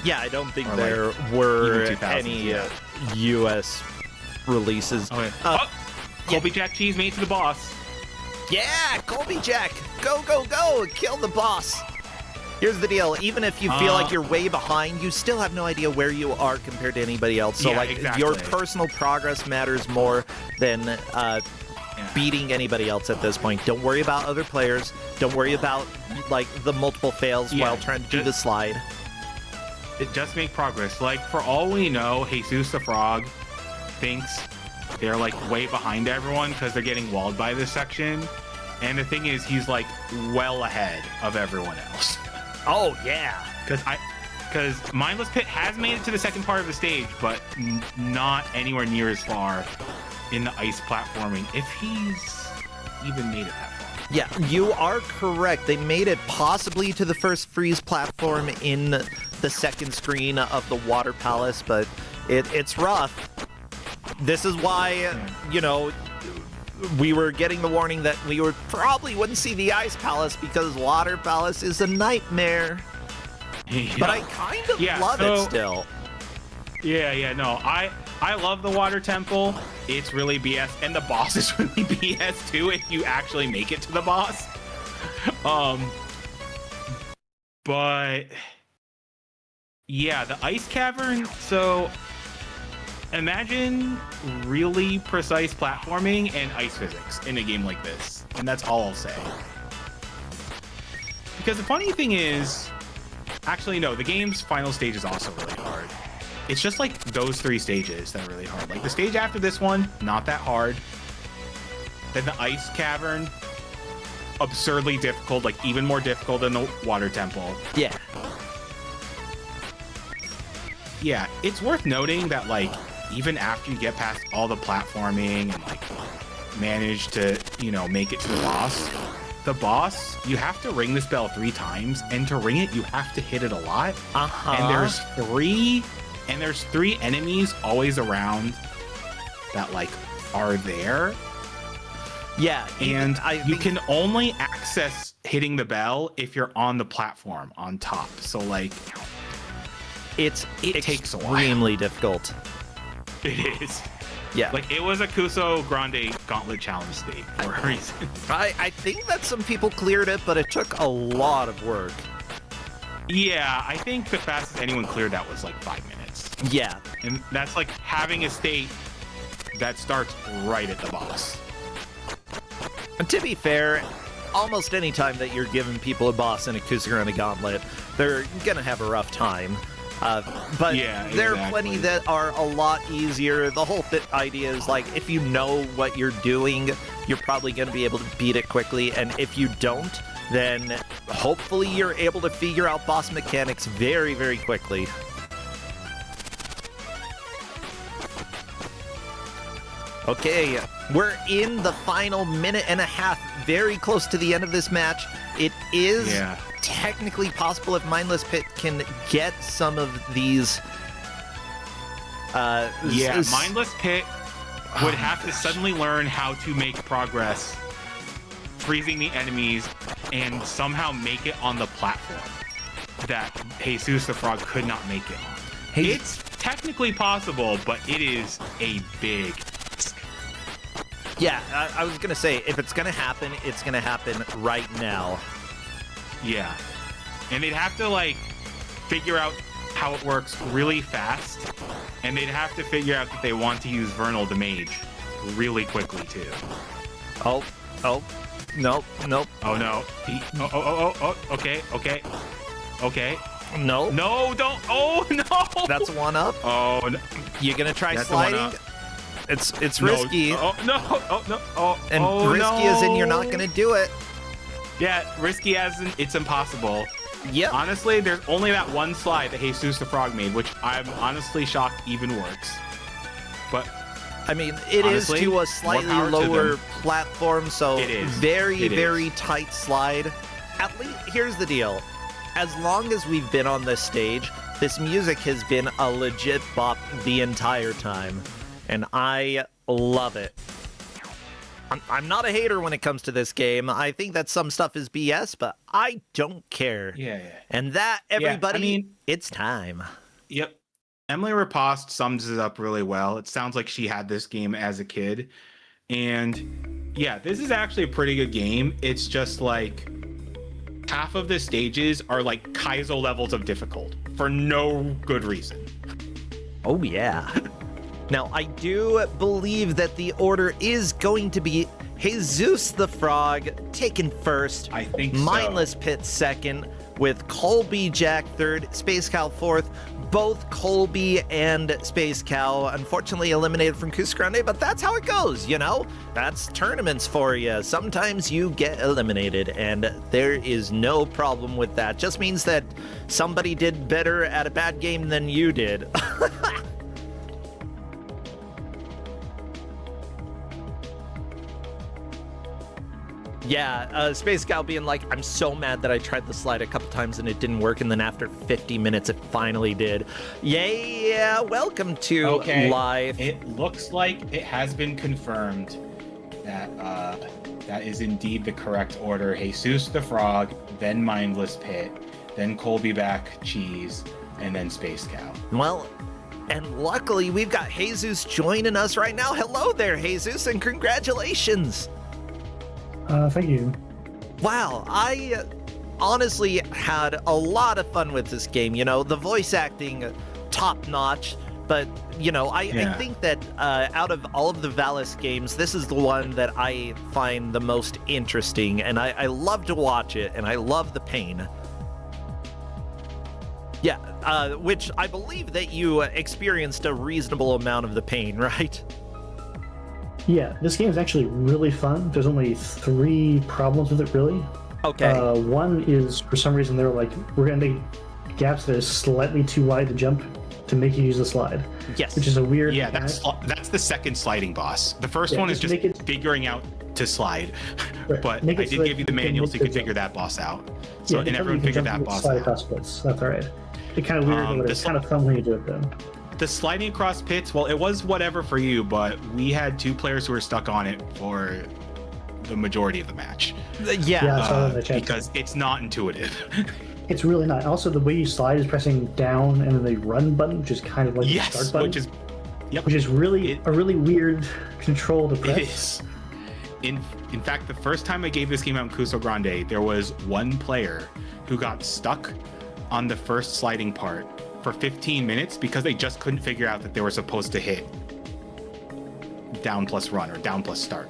Yeah, I don't think there were any U.S. releases. Colby Jack Cheese made it to the boss. Yeah, Colby Jack, go, go, go, kill the boss. Here's the deal, even if you feel like you're way behind, you still have no idea where you are compared to anybody else. So your personal progress matters more than beating anybody else at this point. Don't worry about other players. Don't worry about like the multiple fails while trying to do the slide. Just make progress. Like, for all we know, Jesus the Frog thinks they're like way behind everyone because they're getting walled by this section. And the thing is, he's like well ahead of everyone else. Oh yeah, because Mindless Pit has made it to the second part of the stage, but not anywhere near as far in the ice platforming, if he's even made it that far. Yeah, you are correct. They made it possibly to the first freeze platform in the second screen of the Water Palace, but it's rough. This is why, you know, we were getting the warning that we probably wouldn't see the Ice Palace because Water Palace is a nightmare. Yeah. But I kind of love it still. Yeah, no, I love the Water Temple. It's really BS, and the boss is really BS too if you actually make it to the boss. But yeah, the Ice Cavern, so imagine really precise platforming and ice physics in a game like this. And that's all I'll say. Because the funny thing is, actually no, the game's final stage is also really hard. It's just like those 3 stages that are really hard. Like the stage after this one, not that hard. Then the Ice Cavern, absurdly difficult, like even more difficult than the Water Temple. Yeah. Yeah, it's worth noting that like even after you get past all the platforming and like manage to, you know, make it to the boss, you have to ring this bell 3 times, and to ring it you have to hit it a lot. And there's 3 enemies always around that like are there. Yeah, and you can only access hitting the bell if you're on the platform on top. So like it takes a while. Extremely difficult. It is. Yeah. Like, it was a Kuso9rande Gauntlet Challenge state for a reason. I think that some people cleared it, but it took a lot of work. Yeah, I think the fastest anyone cleared that was like 5 minutes. Yeah. And that's like having a state that starts right at the boss. And to be fair, almost any time that you're giving people a boss in a Kusogrande Gauntlet, they're gonna have a rough time. But there are plenty that are a lot easier. The whole idea is like, if you know what you're doing, you're probably going to be able to beat it quickly. And if you don't, then hopefully you're able to figure out boss mechanics very, very quickly. Okay, we're in the final minute and a half, very close to the end of this match. It is technically possible if Mindless Pit can get some of these. Mindless Pit would have to suddenly learn how to make progress, freezing the enemies, and somehow make it on the platform that Jesus the Frog could not make it on. It's technically possible, but it is a big risk. Yeah, I was going to say, if it's going to happen, it's going to happen right now. Yeah. And they'd have to, like, figure out how it works really fast, and they'd have to figure out that they want to use Vernal the Mage really quickly, too. Oh, nope. Oh, no. Okay. No. No, don't. Oh, no. That's one up. Oh, no. You're going to try That's sliding? It's risky. No. Oh, no. Oh, no. Oh, and risky as in you're not going to do it. Yeah, risky as in it's impossible. Yep. Honestly, there's only that one slide that Jesus the Frog made, which I'm honestly shocked even works. But I mean, it honestly, is to a slightly lower platform, so it is. Very tight slide. At least, here's the deal. As long as we've been on this stage, this music has been a legit bop the entire time, and I love it. I'm not a hater when it comes to this game. I think that some stuff is BS, but I don't care. Yeah. And that, everybody, it's time. Yep. Emily Riposte sums it up really well. It sounds like she had this game as a kid. And yeah, this is actually a pretty good game. It's just like half of the stages are like Kaizo levels of difficult for no good reason. Oh, yeah. Now, I do believe that the order is going to be Jesus the Frog taken first. I think Mindless Pit second, with Colby Jack third, Space Cow fourth. Both Colby and Space Cow unfortunately eliminated from Kusogrande, but that's how it goes, you know? That's tournaments for you. Sometimes you get eliminated, and there is no problem with that. Just means that somebody did better at a bad game than you did. Yeah, Space Cow being like, I'm so mad that I tried the slide a couple times and it didn't work, and then after 50 minutes it finally did. Yeah, welcome to live. It looks like it has been confirmed that that is indeed the correct order. Jesus the Frog, then Mindless Pit, then Colby Back Cheese, and then Space Cow. Well, and luckily we've got Jesus joining us right now. Hello there, Jesus, and congratulations. Thank you. Wow, I honestly had a lot of fun with this game. You know, the voice acting, top notch. But, you know, I think that out of all of the Valis games, this is the one that I find the most interesting. And I love to watch it, and I love the pain. Yeah, which I believe that you experienced a reasonable amount of the pain, right? Yeah, this game is actually really fun. There's only 3 problems with it, really. Okay. One is, for some reason, they're like, we're going to make gaps that are slightly too wide to jump to make you use the slide. Yes. Which is a weird... Yeah, that's the second sliding boss. The first one is just figuring out to slide. Right. But I did give you the manual so you could figure that boss out. So, and everyone figured that boss out. That's all right. It's kind of weird, but it's kind of fun when you do it, though. The sliding across pits, well, it was whatever for you, but we had 2 players who were stuck on it for the majority of the match. Because it's not intuitive. It's really not. Also, the way you slide is pressing down and then the run button, which is kind of like the start button. Which is really a really weird control to press. It is. In fact, the first time I gave this game out in Kusogrande, there was one player who got stuck on the first sliding part for 15 minutes because they just couldn't figure out that they were supposed to hit down plus run or down plus start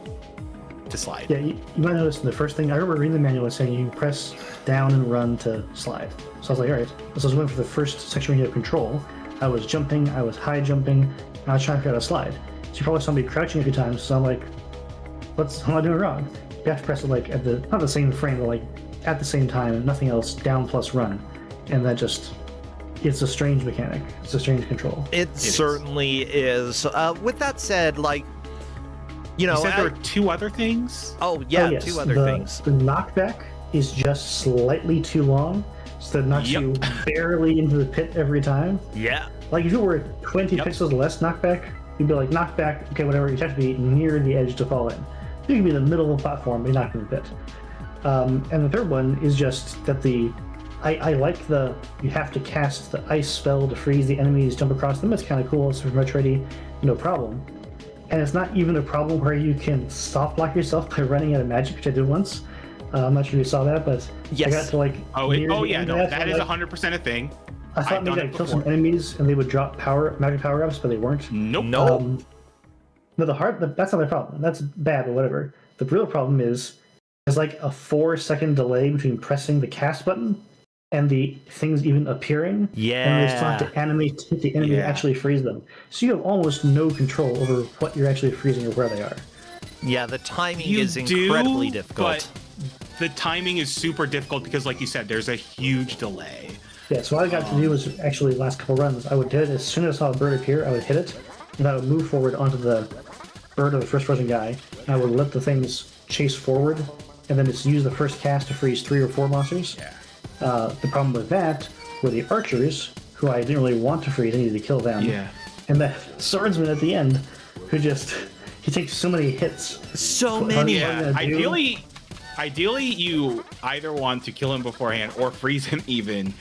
to slide. Yeah, you might notice the first thing I remember reading the manual saying you press down and run to slide. So I was like, all right. So I was waiting for the first section where you have control. I was jumping, I was high jumping, and I was trying to figure out how to slide. So you probably saw me crouching a few times. So I'm like, what am I doing wrong? You have to press it like at the not the same frame, but like at the same time, and nothing else. Down plus run, and that just. It's a strange mechanic. It's a strange control. It certainly is. With that said, like, You know, You said there were 2 other things? Oh, yeah, Oh, yes. 2 other the, things. The knockback is just slightly too long, so that knocks you barely into the pit every time. Yeah. Like if you were 20 pixels less knockback, you'd be like, knockback, okay, whatever, you have to be near the edge to fall in. You can be in the middle of the platform, but you're not in the pit. And the third one is just that I like you have to cast the ice spell to freeze the enemies, jump across them. It's kind of cool. It's much ready, no problem. And it's not even a problem where you can soft block yourself by running out of magic, which I did once. I'm not sure if you saw that, but yes. I got to like. That is 100% a thing. I thought maybe I'd kill some enemies and they would drop magic power ups, but they weren't. Nope. No, that's not my problem. That's bad, but whatever. The real problem is there's like a 4-second delay between pressing the cast button and the things even appearing. Yeah. And they still have to animate to hit the enemy and actually freeze them. So you have almost no control over what you're actually freezing or where they are. Yeah, the timing is incredibly difficult. But the timing is super difficult because, like you said, there's a huge delay. Yeah, so what I got to do was actually the last couple runs, I would hit it as soon as I saw a bird appear, I would hit it, and I would move forward onto the bird or the first frozen guy, and I would let the things chase forward, and then just use the first cast to freeze 3 or 4 monsters. Yeah. The problem with that were the archers, who I didn't really want to freeze, I needed to kill them. Yeah. And the swordsman at the end, who he takes so many hits. So many. Yeah. Ideally, you either want to kill him beforehand or freeze him even,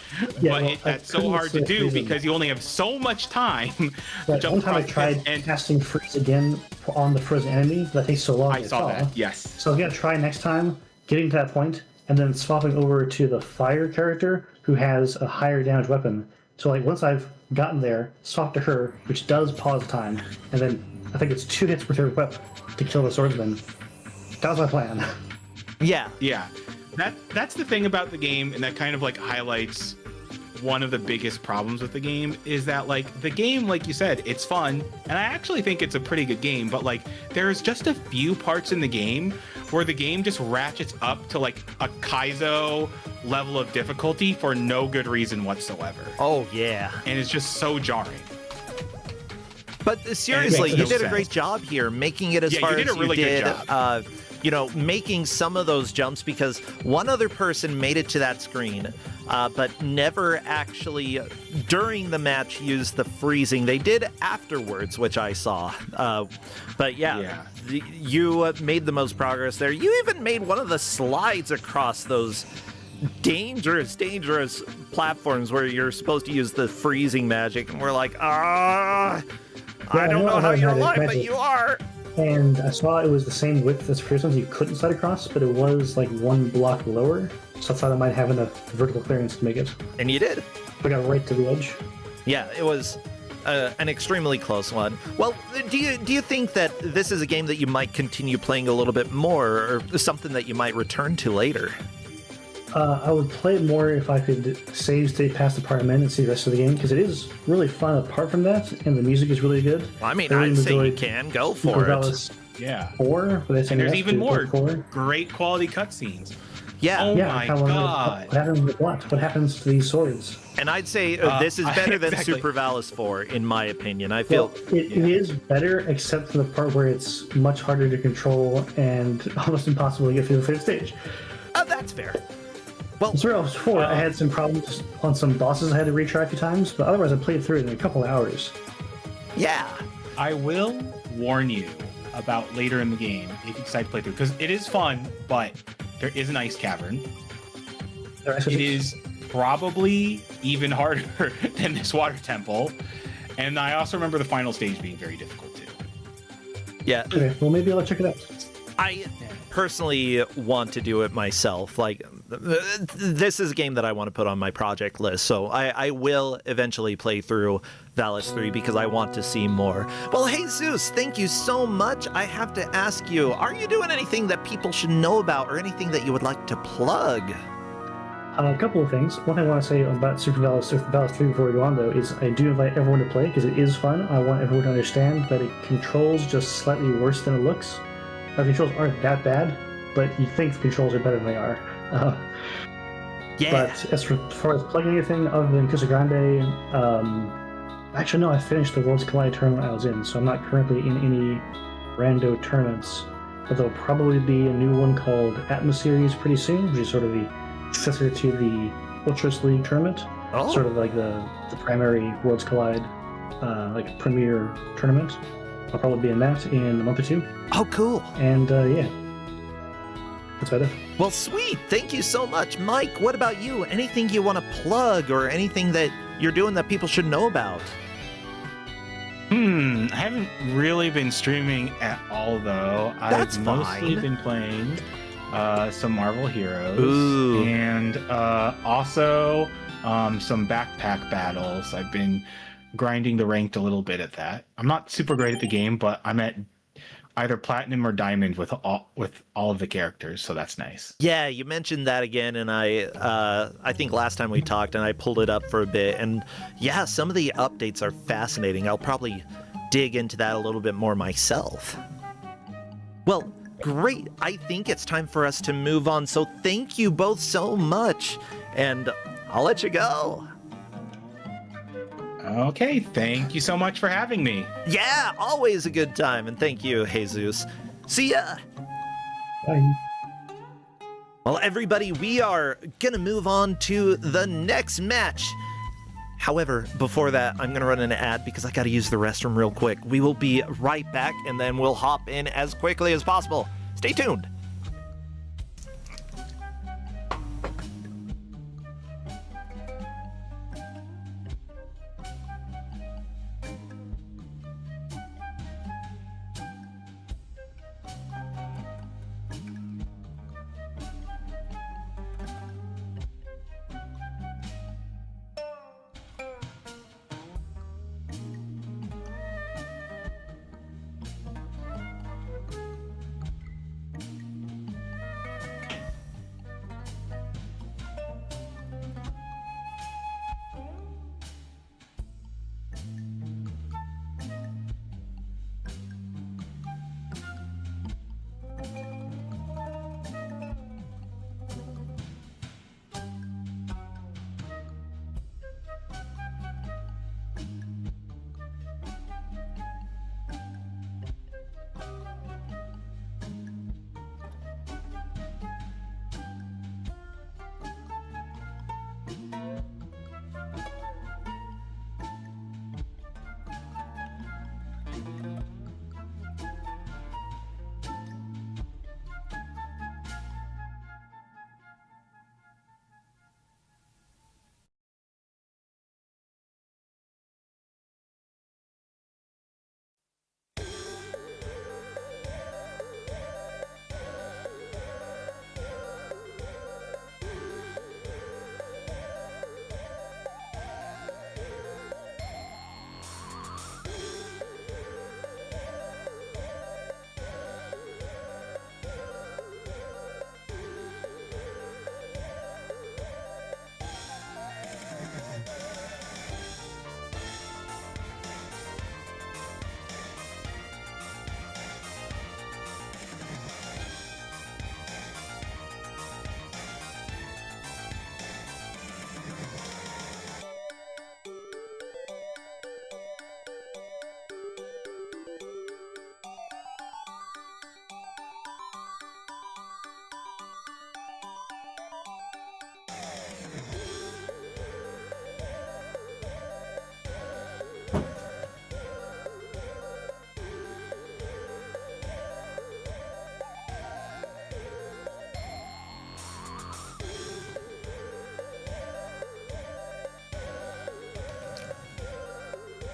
but that's so hard to do because you only have so much time to jump one time I across tried casting freeze again on the frozen enemy, that takes so long. I saw that, yes. So I was going to try next time, getting to that point, and then swapping over to the fire character who has a higher damage weapon. So like once I've gotten there, swap to her, which does pause time, and then I think it's 2 hits per third whip to kill the swordsman. That was my plan. Yeah. Yeah. That's the thing about the game, and that kind of like highlights one of the biggest problems with the game is that like the game, like you said, it's fun, and I actually think it's a pretty good game, but like there's just a few parts in the game where the game just ratchets up to like a Kaizo level of difficulty for no good reason whatsoever. Oh yeah. And it's just so jarring. But seriously, you did a great job here making it as far as you did. You did a really good job. You know, making some of those jumps, because one other person made it to that screen, but never actually during the match used the freezing. They did afterwards, which I saw. But yeah. You made the most progress there. You even made one of the slides across those dangerous platforms where you're supposed to use the freezing magic, and we're like, I don't know how you're alive, but you are. And I saw it was the same width as previous ones. You couldn't slide across, but it was like 1 block lower. So I thought I might have enough vertical clearance to make it. And you did. I got right to the edge. Yeah, it was an extremely close one. Well, do you think that this is a game that you might continue playing a little bit more, or something that you might return to later? I would play it more if I could stay past the part I'm in and see the rest of the game, because it is really fun apart from that, and the music is really good. I mean, I'd say you can go for it. Yeah. 4, but and there's even more great quality cutscenes. Yeah. Oh my god. What happens with what? What happens to these swords? And I'd say this is better than Super Valis 4, in my opinion. I feel it is better, except for the part where it's much harder to control and almost impossible to get through the third stage. That's fair. Well, in Super Valis 4, I had some problems on some bosses I had to retry a few times, but otherwise I played through it in a couple of hours. Yeah. I will warn you about later in the game if you decide to play through, because it is fun, but there is an ice cavern. It is probably even harder than this water temple, and I also remember the final stage being very difficult too. Yeah. Okay, well maybe I'll check it out. I personally want to do it myself. Like, this is a game that I want to put on my project list, so I will eventually play through Valis 3 because I want to see more. Well, Jesus, thank you so much. I have to ask you, are you doing anything that people should know about, or anything that you would like to plug? A couple of things. One thing I want to say about Super Valis 3 before we go on, though, is I do invite everyone to play because it is fun. I want everyone to understand that it controls just slightly worse than it looks. The controls aren't that bad, but you think the controls are better than they are. Yeah. But as far as plugging anything other than Kusogrande, actually no, I finished the Worlds Collide tournament I was in, so I'm not currently in any rando tournaments, but there'll probably be a new one called Atmos Series pretty soon, which is sort of the successor to the Ultras League tournament. Oh. Sort of like the primary Worlds Collide like premier tournament. I'll probably be in that in a month or two. Oh, cool. And yeah, that's about it. Well, sweet. Thank you so much. Mike, what about you? Anything you want to plug or anything that you're doing that people should know about? I haven't really been streaming at all, though. That's I've mostly fine. been playing some Marvel Heroes. Ooh. And also some backpack battles. I've been grinding the ranked a little bit at that. I'm not super great at the game, but I'm at either platinum or diamond with all of the characters, so that's nice. Yeah, you mentioned that again, and I think last time we talked, and I pulled it up for a bit, and yeah, some of the updates are fascinating. I'll probably dig into that a little bit more myself. Well, great. I think it's time for us to move on, so thank you both so much, and I'll let you go. Okay, thank you so much for having me. Yeah, always a good time, and thank you, Jesus. See ya! Bye. Well, everybody, we are gonna move on to the next match. However, before that, I'm gonna run an ad because I gotta use the restroom real quick. We will be right back, and then we'll hop in as quickly as possible. Stay tuned.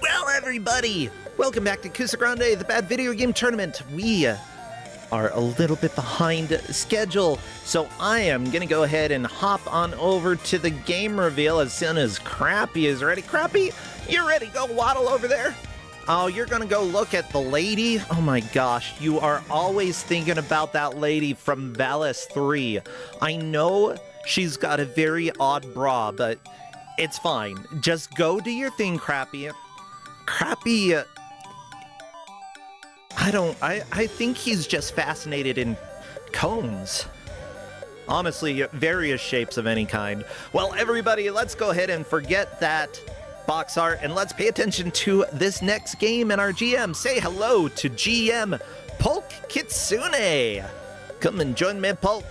Well, everybody, welcome back to Kusogrande, the Bad Video Game Tournament. We are a little bit behind schedule, so I am going to go ahead and hop on over to the game reveal as soon as Crappy is ready. Crappy, you ready? Go waddle over there. Oh, you're going to go look at the lady? Oh my gosh, you are always thinking about that lady from Valis 3. I know she's got a very odd bra, but it's fine. Just go do your thing, Crappy. Crappy, I think he's just fascinated in cones. Honestly, various shapes of any kind. Well, everybody, let's go ahead and forget that box art and let's pay attention to this next game. And our GM, say hello to GM Polk Kitsune. Come and join me, Polk.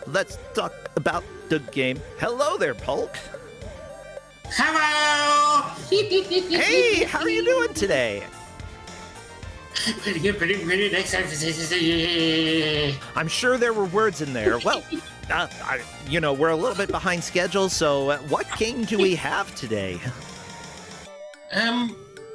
Let's talk about the game. Hello there, Polk. Hello! Hey, how are you doing today? Pretty good, pretty next time. I'm sure there were words in there. Well, we're a little bit behind schedule, so what game do we have today?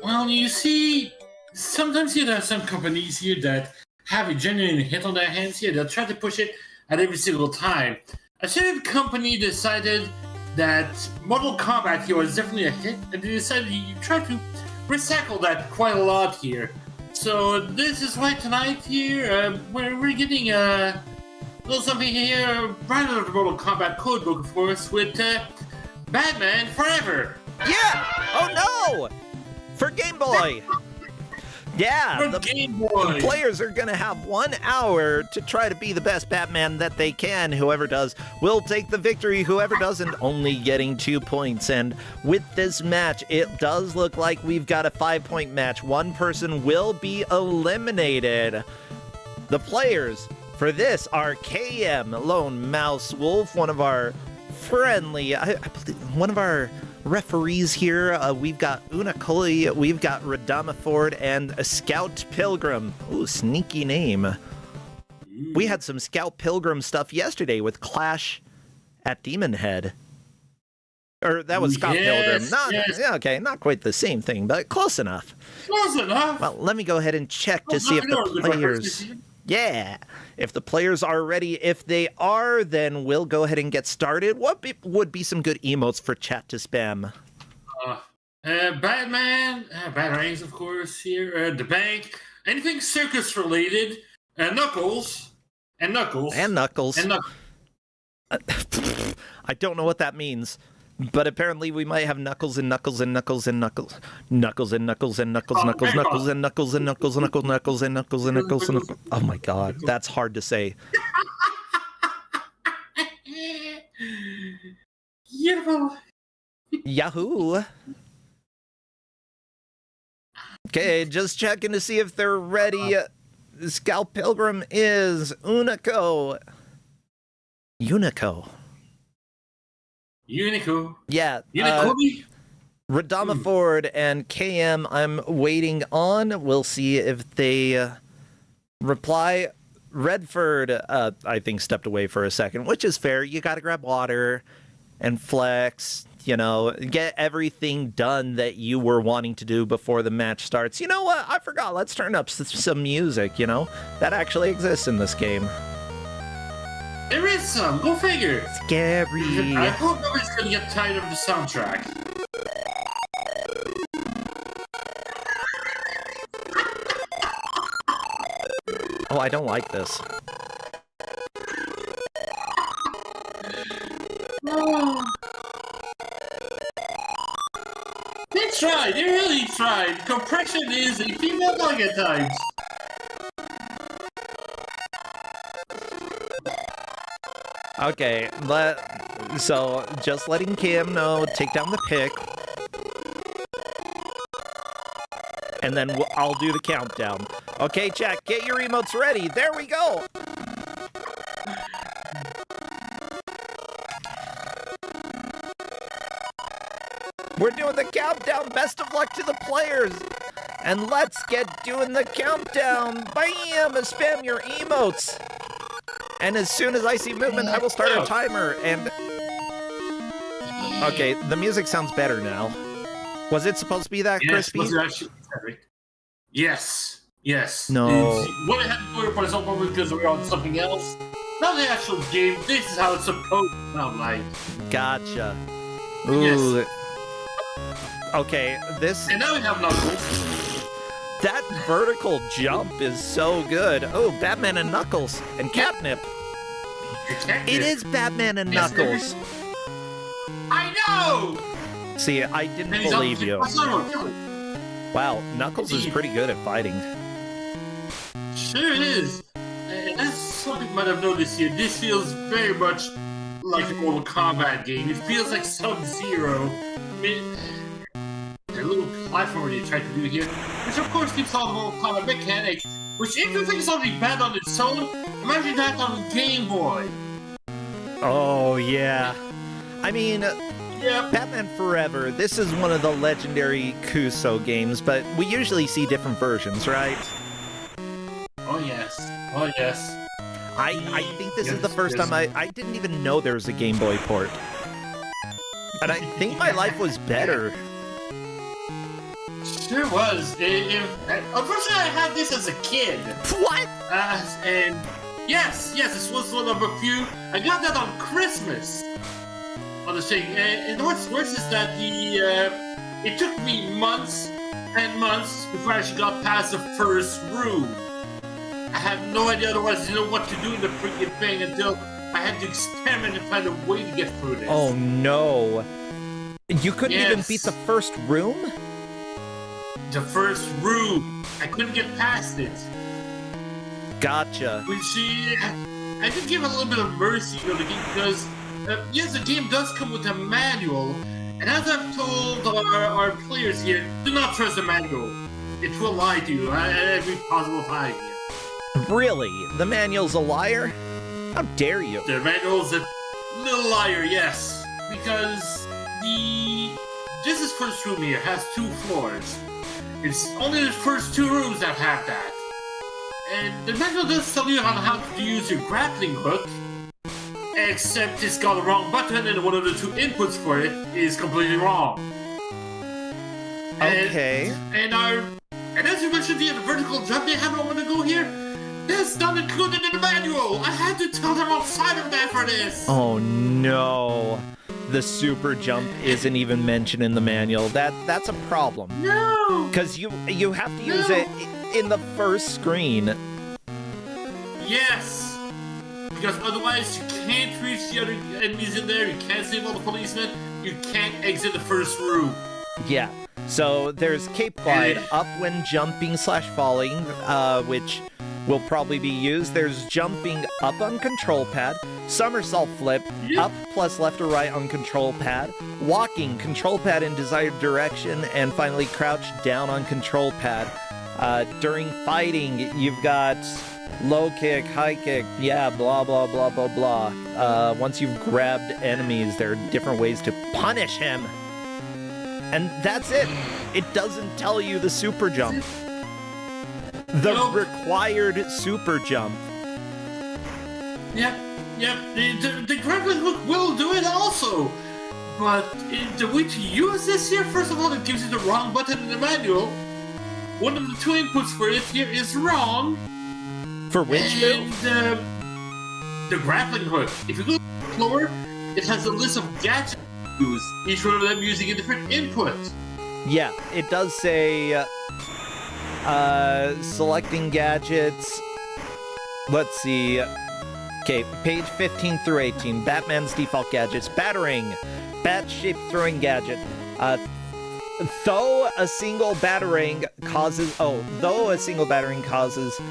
Well, you see, sometimes you have some companies here that have a genuine hit on their hands here. They'll try to push it at every single time. A certain company decided that Mortal Kombat here was definitely a hit, and they decided you try to recycle that quite a lot here. So this is why tonight here, we're getting a little something here, right out of the Mortal Kombat codebook, of course, with Batman Forever. Yeah! Oh no! For Game Boy! Yeah, the Game Boy. Players are going to have 1 hour to try to be the best Batman that they can. Whoever does will take the victory. Whoever doesn't, only getting 2 points. And with this match, it does look like we've got a 5-point match. One person will be eliminated. The players for this are KM, Lone Mouse Wolf, one of our friendly, I believe, one of our referees here. We've got Una Cully, we've got Radama Ford, and a Scout Pilgrim. Ooh, sneaky name. We had some Scout Pilgrim stuff yesterday with Clash at Demon Head. Or that was Scott Pilgrim. Yeah, okay, not quite the same thing, but close enough. Close enough. Well, let me go ahead and check to see if the players... Yeah, if the players are ready. If they are, then we'll go ahead and get started. What would be some good emotes for chat to spam? Batman, Batarangs, of course, here, the bank, anything circus related, Knuckles. And Knuckles. I don't know what that means. But apparently we might have Knuckles and Knuckles and Knuckles and Knuckles. Knuckles and Knuckles and Knuckles, Knuckles, Knuckles and Knuckles and Knuckles, Knuckles, Knuckles and Knuckles and Knuckles and Knuckles. Oh my god, that's hard to say. Yahoo! Okay, just checking to see if they're ready. Scout Pilgrim is Unico. Yeah. Radama Ford and KM, I'm waiting on. We'll see if they reply. Redford, I think, stepped away for a second, which is fair. You got to grab water and flex, get everything done that you were wanting to do before the match starts. You know what? I forgot. Let's turn up some music, that actually exists in this game. There is some. Go figure. Scary. I hope nobody's gonna get tired of the soundtrack. Oh, I don't like this. They tried. They really tried. Compression is a female bug at times. Okay, so just letting Kim know, take down the pick. And then I'll do the countdown. Okay, chat, get your emotes ready. There we go. We're doing the countdown. Best of luck to the players. And let's get doing the countdown. Bam! Spam your emotes. And as soon as I see movement, I will start a timer, and... Okay, the music sounds better now. Was it supposed to be that crispy? Yes. No. What I had to do it for some moment because we were on something else. Not the actual game. This is how it's supposed to sound like. Gotcha. Ooh. Yes. Okay, this... And now we have Knuckles. That vertical jump is so good. Oh, Batman and Knuckles and Catnip. It is Batman and Knuckles. I know! See, I didn't believe you. Wow, Knuckles is pretty good at fighting. Sure it is. And that's something you might have noticed here. This feels very much like a Mortal Kombat game. It feels like Sub-Zero. A little platform they tried to do here, which of course keeps all the Mortal Kombat mechanics, Which, if you think something bad on its own, imagine that on Game Boy. Oh, yeah. I mean, Yep. Batman Forever, this is one of the legendary Kuso games, but we usually see different versions, right? Oh yes. Oh yes. I think this is the Yes, first yes. time I didn't even know there was a Game Boy port. And I think my life was better. Sure was. Unfortunately, I had this as a kid. What? And yes, this was one of a few. I got that on Christmas. On the thing, and what's worse is that it took me months and months before I actually got past the first room. I had no idea otherwise, what to do in the freaking thing until I had to experiment and find a way to get through this. Oh no. You couldn't even Yes. beat the first room? The first room. I couldn't get past it. Gotcha. Which, I did give it a little bit of mercy, the game, because, yes, the game does come with a manual, and as I've told our players here, do not trust the manual. It will lie to you at every possible time here. Really? The manual's a liar? How dare you? The manual's a little liar, yes, because this first room here has 2 floors. It's only the first 2 rooms that have that. And the manual does tell you on how to use your grappling hook, except it's got the wrong button and one of the 2 inputs for it is completely wrong. Okay. And as you mentioned, the vertical jump they have a moment ago here, that's not included in the manual. I had to tell them outside of that for this. Oh no. The super jump isn't even mentioned in the manual. That's a problem. No. Because you have to use it in the first screen. Yes. Because otherwise you can't reach the other enemies in there. You can't save all the policemen. You can't exit the first room. Yeah. So there's cape glide, up when jumping / falling, which will probably be used. There's jumping up on control pad, somersault flip, up plus left or right on control pad, walking, control pad in desired direction, and finally crouch down on control pad. During fighting, you've got low kick, high kick, yeah, blah, blah, blah, blah, blah. Once you've grabbed enemies, there are different ways to punish him. And that's it. It doesn't tell you the super jump. The required super jump. Yep. The grappling hook will do it also. But the way to use this here, first of all, it gives you the wrong button in the manual. One of the 2 inputs for it here is wrong. For which move? The grappling hook. If you go lower, it has a list of gadgets to use, each one of them using a different input. Yeah, it does say selecting gadgets. Let's see. Okay, page 15 through 18. Batman's default gadgets. Batarang. Bat-shaped throwing gadget. Though a single batarang causes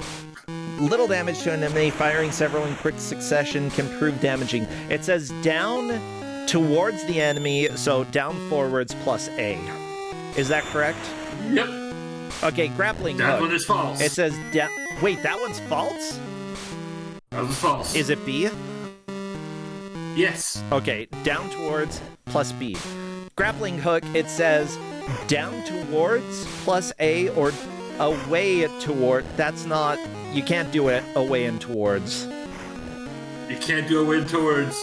little damage to an enemy, firing several in quick succession can prove damaging. It says down towards the enemy, so down forwards plus A. Is that correct? Yep. Okay, grappling That hook. one is false. It says down. Wait, that one's false? That was false. Is it B? Yes. Okay, down towards plus B. Grappling hook, it says down towards plus A or away toward. That's not. You can't do it away and towards. You can't do away and towards.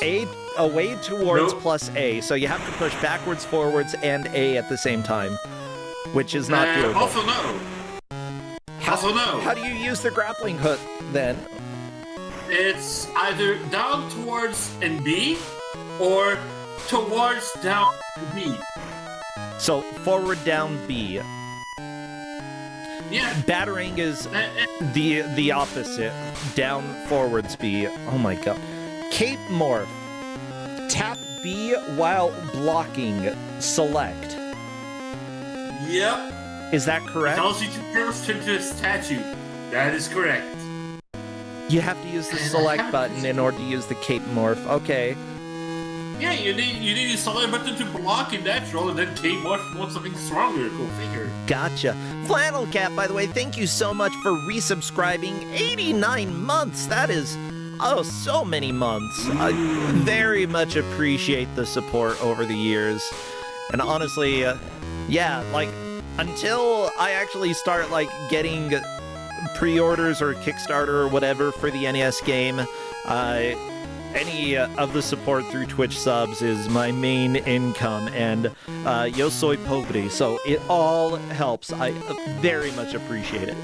Away towards Nope. plus A. So you have to push backwards, forwards, and A at the same time, which is not doable. Also no. How do you use the grappling hook then? It's either down towards and B, or towards down B. So forward down B. Yeah. Batarang is the opposite. Down forwards B. Oh my god. Cape morph. Tap B while blocking. Select. Yep. Is that correct? It tells you to first turn to a statue. That is correct. You have to use the select button in order to use the cape morph. Okay. Yeah, you need a solid button to block in natural, and then K wants something stronger. Go figure. Gotcha. Flannel Cat, by the way, thank you so much for resubscribing. 89 months. That is, so many months. I very much appreciate the support over the years. And honestly, until I actually start, getting pre-orders or Kickstarter or whatever for the NES game, any of the support through Twitch subs is my main income, and yo soy pobre, so it all helps. I very much appreciate it.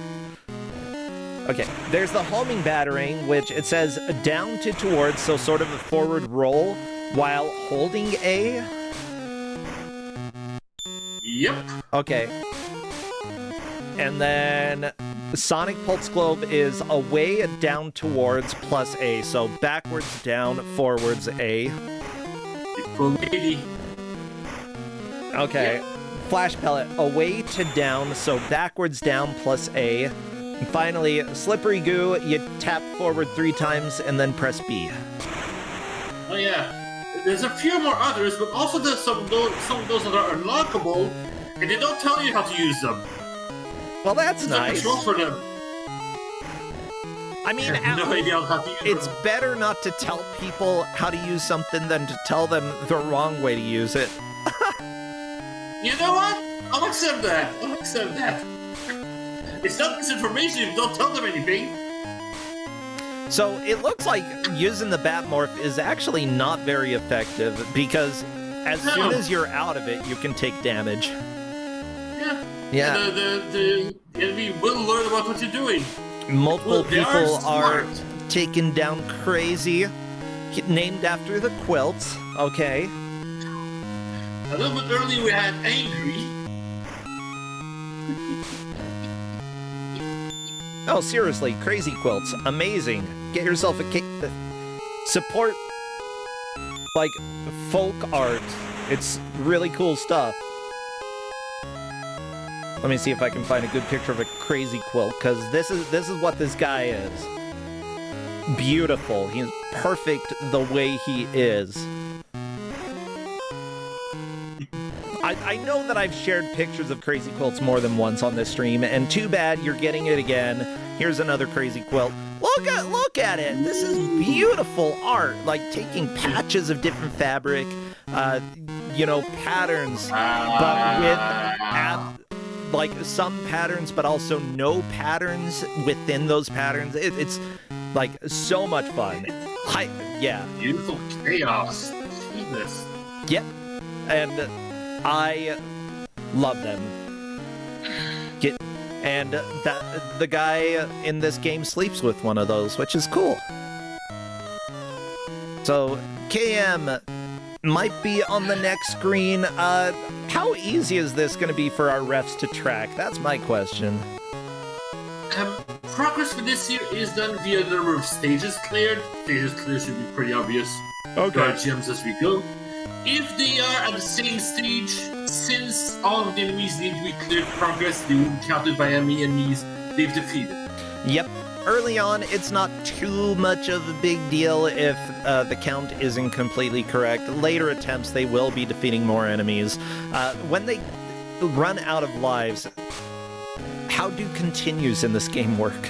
Okay, there's the homing battering, which it says down to towards, so sort of a forward roll while holding A. Yep. Okay. And then Sonic Pulse Globe is away, down towards, plus A. So backwards, down, forwards, A. Okay. Yep. Flash Pellet, away to down, so backwards, down, plus A. And finally, Slippery Goo, you tap forward 3 times and then press B. Oh yeah. There's a few more others, but also there's some of those that are unlockable, and they don't tell you how to use them. Well, that's nice. Control for them. I mean, no idea how to use it's them. better not to tell people how to use something than to tell them the wrong way to use it. You know what? I'll accept that. It's not misinformation if you don't tell them anything. So it looks like using the Batmorph is actually not very effective, because as soon as you're out of it, you can take damage. Yeah. The enemy will learn about what you're doing. Multiple people are taken down crazy, named after the quilts. Okay. A little bit earlier we had Angry. Oh, seriously, crazy quilts, amazing. Get yourself a cake. Support, folk art. It's really cool stuff. Let me see if I can find a good picture of a crazy quilt, because this is what this guy is. Beautiful. He's perfect the way he is. I know that I've shared pictures of crazy quilts more than once on this stream, and too bad you're getting it again. Here's another crazy quilt. Look at it. This is beautiful art. Taking patches of different fabric, patterns, but with some patterns, but also no patterns within those patterns. It's so much fun. Yeah. Beautiful chaos. Jesus. Yep. And I love them. And the guy in this game sleeps with one of those, which is cool. So KM might be on the next screen. How easy is this going to be for our refs to track? That's my question. Progress for this year is done via the number of stages cleared. Stages cleared should be pretty obvious. Okay. Guard gems as we go. If they are at the same stage, since all of the enemies need to be cleared progress, they will be counted by enemies they've defeated. Yep. Early on, it's not too much of a big deal if the count isn't completely correct. Later attempts, they will be defeating more enemies. When they run out of lives, how do continues in this game work?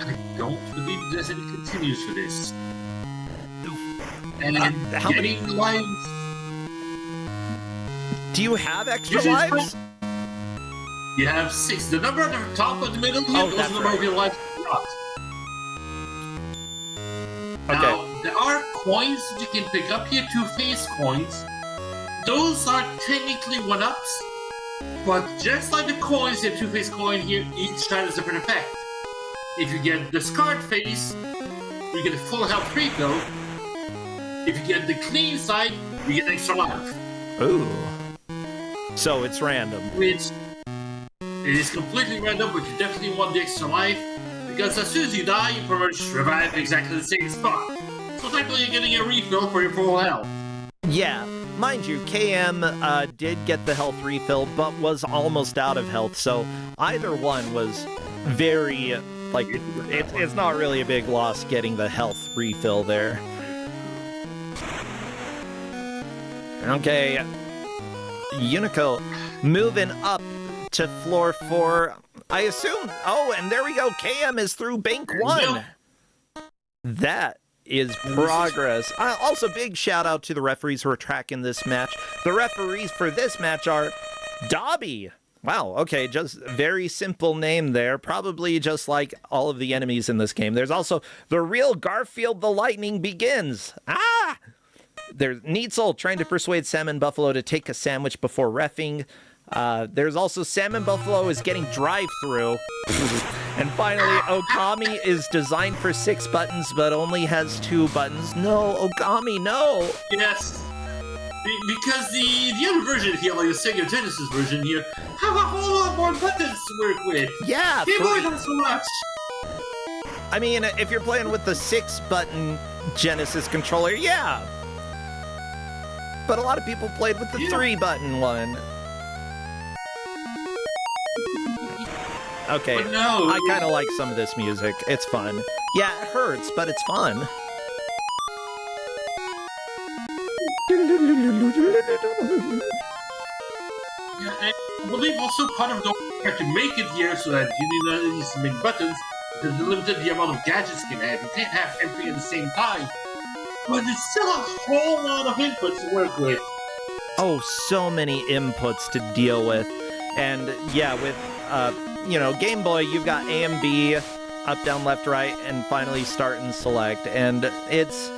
I don't believe there's any continues for this. And how many lives? Do you have extra lives? You have 6. The number at the top of the middle here, those are the number of your lives not. Okay. Now, there are coins that you can pick up here, 2-face coins. Those are technically 1-ups, but just like the coins, the 2-face coin here, each time has a different effect. If you get the scarred face, you get a full health refill. If you get the clean side, you get extra life. Ooh. So it's random. Which it is completely random, but you definitely want the extra life, because as soon as you die, you pretty much revive exactly the same spot. So technically you're getting a refill for your full health. Yeah. Mind you, KM did get the health refill, but was almost out of health, so either one was very, it's not really a big loss getting the health refill there. Okay, Unico moving up to floor 4. I assume. Oh, and there we go. KM is through bank 1. That is progress. Also, big shout out to the referees who are tracking this match. The referees for this match are Dobby. Wow, okay, just very simple name there. Probably just like all of the enemies in this game. There's also the real Garfield the Lightning Begins. Ah! There's Neitzel trying to persuade Salmon Buffalo to take a sandwich before reffing. There's also Salmon Buffalo is getting drive-through. And finally, Okami is designed for 6 buttons, but only has 2 buttons. No, Okami, no! Yes. Because the other version here, like the Sega Genesis version here, have a whole lot more buttons to work with. Yeah, Game Boy not so much. I mean, if you're playing with the 6-button Genesis controller, yeah. But a lot of people played with the 3-button one. Okay, no. I kind of like some of this music. It's fun. Yeah, it hurts, but it's fun. Yeah, and I believe also part of the way to make it here so that you need to make buttons because they're limited the amount of gadgets you can have. You can't have everything at the same time. But it's still a whole lot of inputs to work with. Oh, so many inputs to deal with. And yeah, with, Game Boy, you've got A and B, up, down, left, right, and finally start and select. And it's...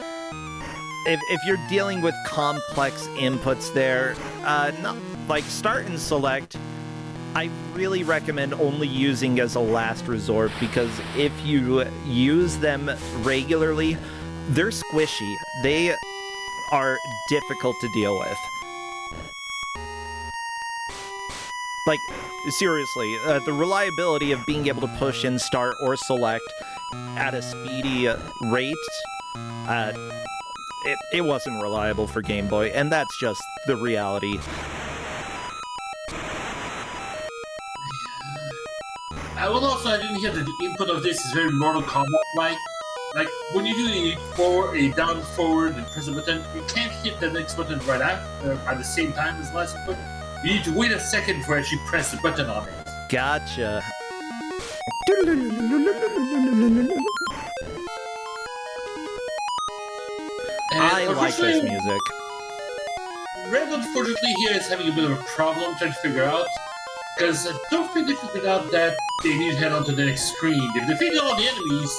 If you're dealing with complex inputs there, not like start and select, I really recommend only using as a last resort because if you use them regularly, they're squishy. They are difficult to deal with. Like, seriously, the reliability of being able to push in start or select at a speedy rate, it wasn't reliable for Game Boy, and that's just the reality. I will also add in here that the input of this is very Mortal Kombat-like. Like, when you do a down forward and press a button, you can't hit the next button right after, at the same time as the last input. You need to wait a second before you actually press the button on it. Gotcha. I like this music. Red, unfortunately, here is having a bit of a problem trying to figure out, because I don't think they figured out that they need to head on to the next screen. They've defeated all the enemies,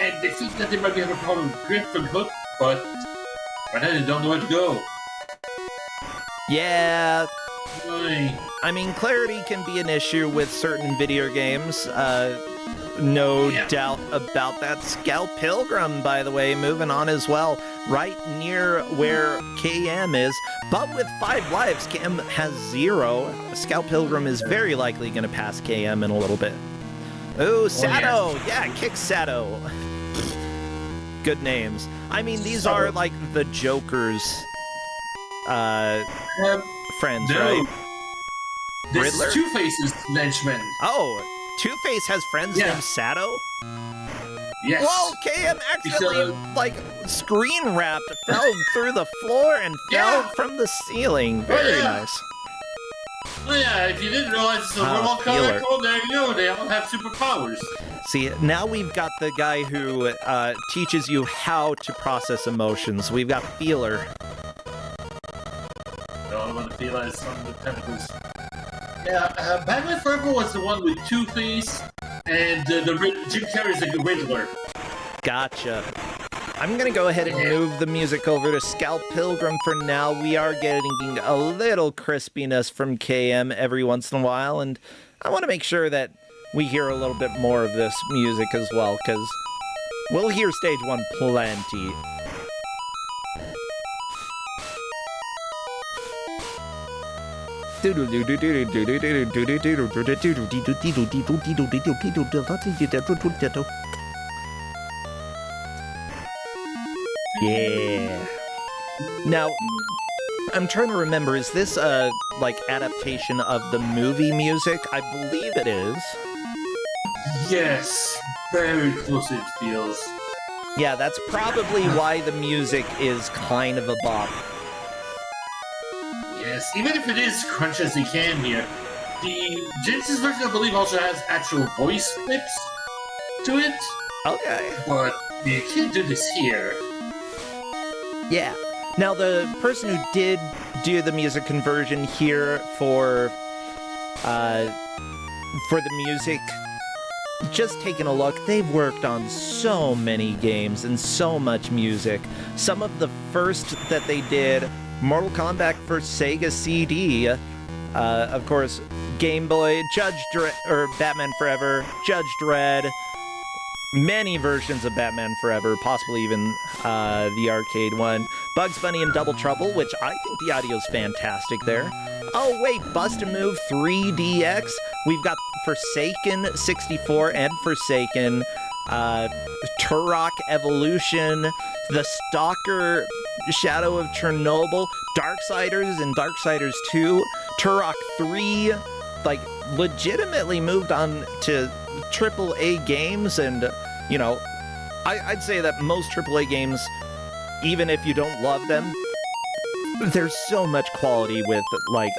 and they think that they might be having a problem with grip and hook, but right now they don't know where to go. Yeah. I mean, clarity can be an issue with certain video games. No doubt about that. Scout Pilgrim, by the way, moving on as well. Right near where KM is, but with 5 lives, KM has 0. Scout Pilgrim is very likely going to pass KM in a little bit. Ooh, Sato! Yeah, kick Sato. Good names. I mean, these are like the Joker's friends, right? This is Two-Face's henchman. Oh, Two-Face has friends named Sato? Yes. Whoa, KM accidentally, screen wrapped, fell through the floor and fell from the ceiling. Very nice. Oh yeah, if you didn't realize it's a normal color code, there you go, they all have superpowers. See, now we've got the guy who teaches you how to process emotions. We've got Feeler. Oh, what the Feeler is from the tentacles. Yeah, Batman Forever was the one with Two-Face, and Jim Carrey's the Riddler. Gotcha. I'm gonna go ahead and move the music over to Scout Pilgrim for now. We are getting a little crispiness from KM every once in a while, and I want to make sure that we hear a little bit more of this music as well, because we'll hear stage 1 plenty. Yeah. Now, I'm trying to remember, is this a, adaptation of the movie music? I believe it is. Yes, very close it feels. Yeah, that's probably why the music is kind of a bop. Yes, even if it is crunch as they can here, the Genesis version, I believe, also has actual voice clips to it. Okay. But you can't do this here. Yeah. Now, the person who did do the music conversion here for the music, just taking a look, they've worked on so many games and so much music. Some of the first that they did, Mortal Kombat for Sega CD, of course, Game Boy, Batman Forever, Judge Dredd, many versions of Batman Forever, possibly even the arcade one. Bugs Bunny and Double Trouble, which I think the audio's fantastic there. Oh wait, Bust a Move 3DX. We've got Forsaken 64 and Forsaken, Turok Evolution, The Stalker, Shadow of Chernobyl, Darksiders and Darksiders 2, Turok 3, like legitimately moved on to AAA games, and you know, I'd say that most AAA games, even if you don't love them, there's so much quality with like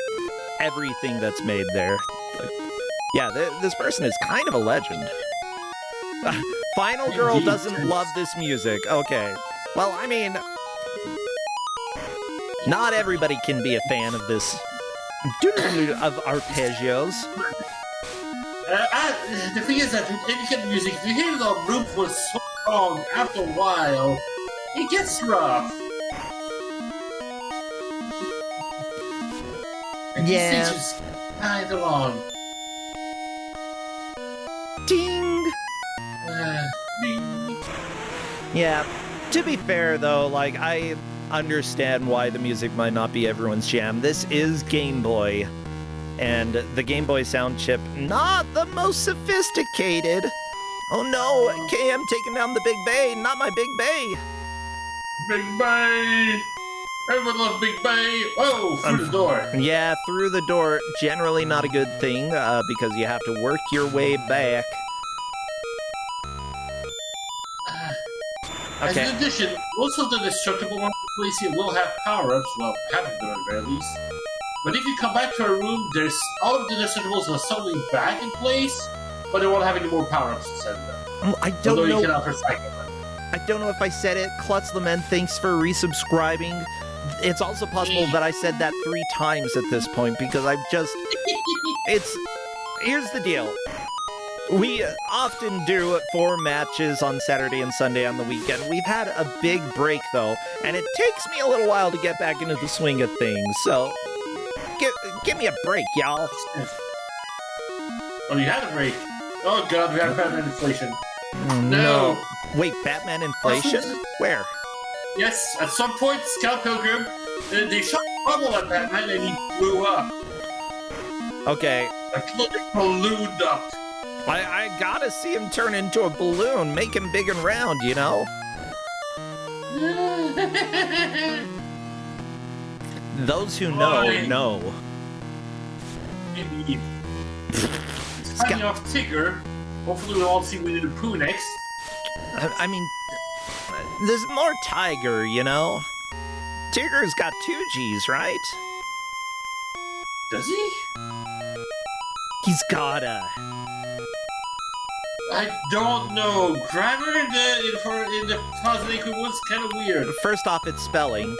everything that's made there. Like, yeah, this person is kind of a legend. Final Girl doesn't love this music. Okay, well, I mean, not everybody can be a fan of this of arpeggios. The thing is that with any kind of music, if you hear the loop for so long, after a while, it gets rough. And Yeah. these stages kind of long. Ding! Ding. Yeah, to be fair though, like, I understand why the music might not be everyone's jam. This is Game Boy, and the Game Boy sound chip, not the most sophisticated. Oh no, KM taking down the Big Bay, not my Big Bay. Big Bay! Everyone loves Big Bay! Whoa, through the door. Yeah, through the door, generally not a good thing, because you have to work your way back. As Okay. an addition, most of the destructible ones in place here will have power-ups, well, have them at the very least. But if you come back to a room, there's all of the destructibles are suddenly back in place, but they won't have any more power-ups to send them. I don't Although know. you cannot recycle them. I don't know if I said it. Klutz Lament, thanks for resubscribing. It's also possible that I said that 3 times at this point, because I've just... Here's the deal. We often do 4 matches on Saturday and Sunday on the weekend. We've had a big break, though, and it takes me a little while to get back into the swing of things, so... Give me a break, y'all. Oh, you had a break. Oh god, we have Batman inflation. No. Wait, Batman inflation? Where? Yes, at some point, Scout Pilgrim, they shot a bubble at Batman and he blew up. Okay. Like, look, it ballooned up. I gotta see him turn into a balloon, make him big and round, you know? Those who know, know. Indeed. Speaking of Tigger, hopefully we'll all see Winnie the Pooh next. I mean, there's more Tiger, you know? Tigger's got 2 G's, right? Does he? He's gotta. I don't know. Grammar in the Cosmic was kind of weird. First off, it's spelling.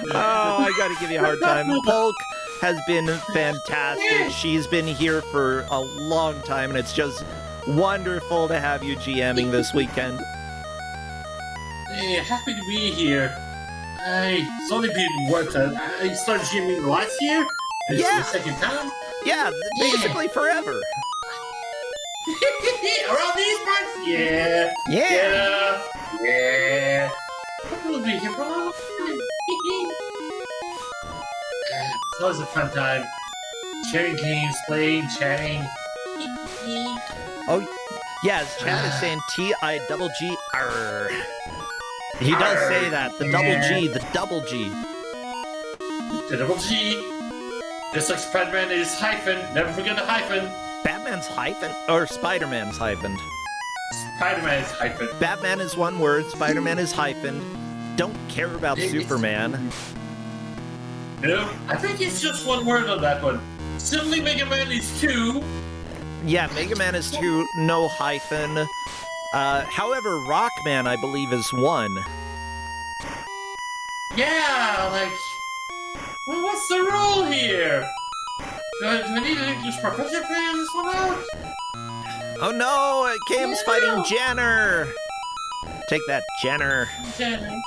Oh, I gotta give you a hard time. Polk has been fantastic. She's been here for a long time, and it's just wonderful to have you GMing this weekend. Hey, happy to be here. It's only been, I started GMing last year? This is the second time? Yeah, basically forever. Around these parts? Yeah. Yeah. Yeah. I'm gonna be here for a long time. It's always a fun time. Sharing games, playing, chatting. Oh, yeah, his chat is saying T-I-double-G-R. He does say that. The double G, the double G. The double G. Just like Spider-Man is hyphen. Never forget the hyphen. Batman's hyphen? Or Spider-Man's hyphen? Spider-Man is hyphen. Batman is one word, Spider-Man is hyphen. don't care about Superman. No, I think it's just one word on that one. Simply Mega Man is 2. Yeah, Mega Man is 2, no hyphen. However, Rockman, I believe, is 1. Yeah, like, well, what's the rule here? Do I need an English professor to figure this one out? Oh no, Cam's fighting Jenner! Take that, Jenner. Jenner.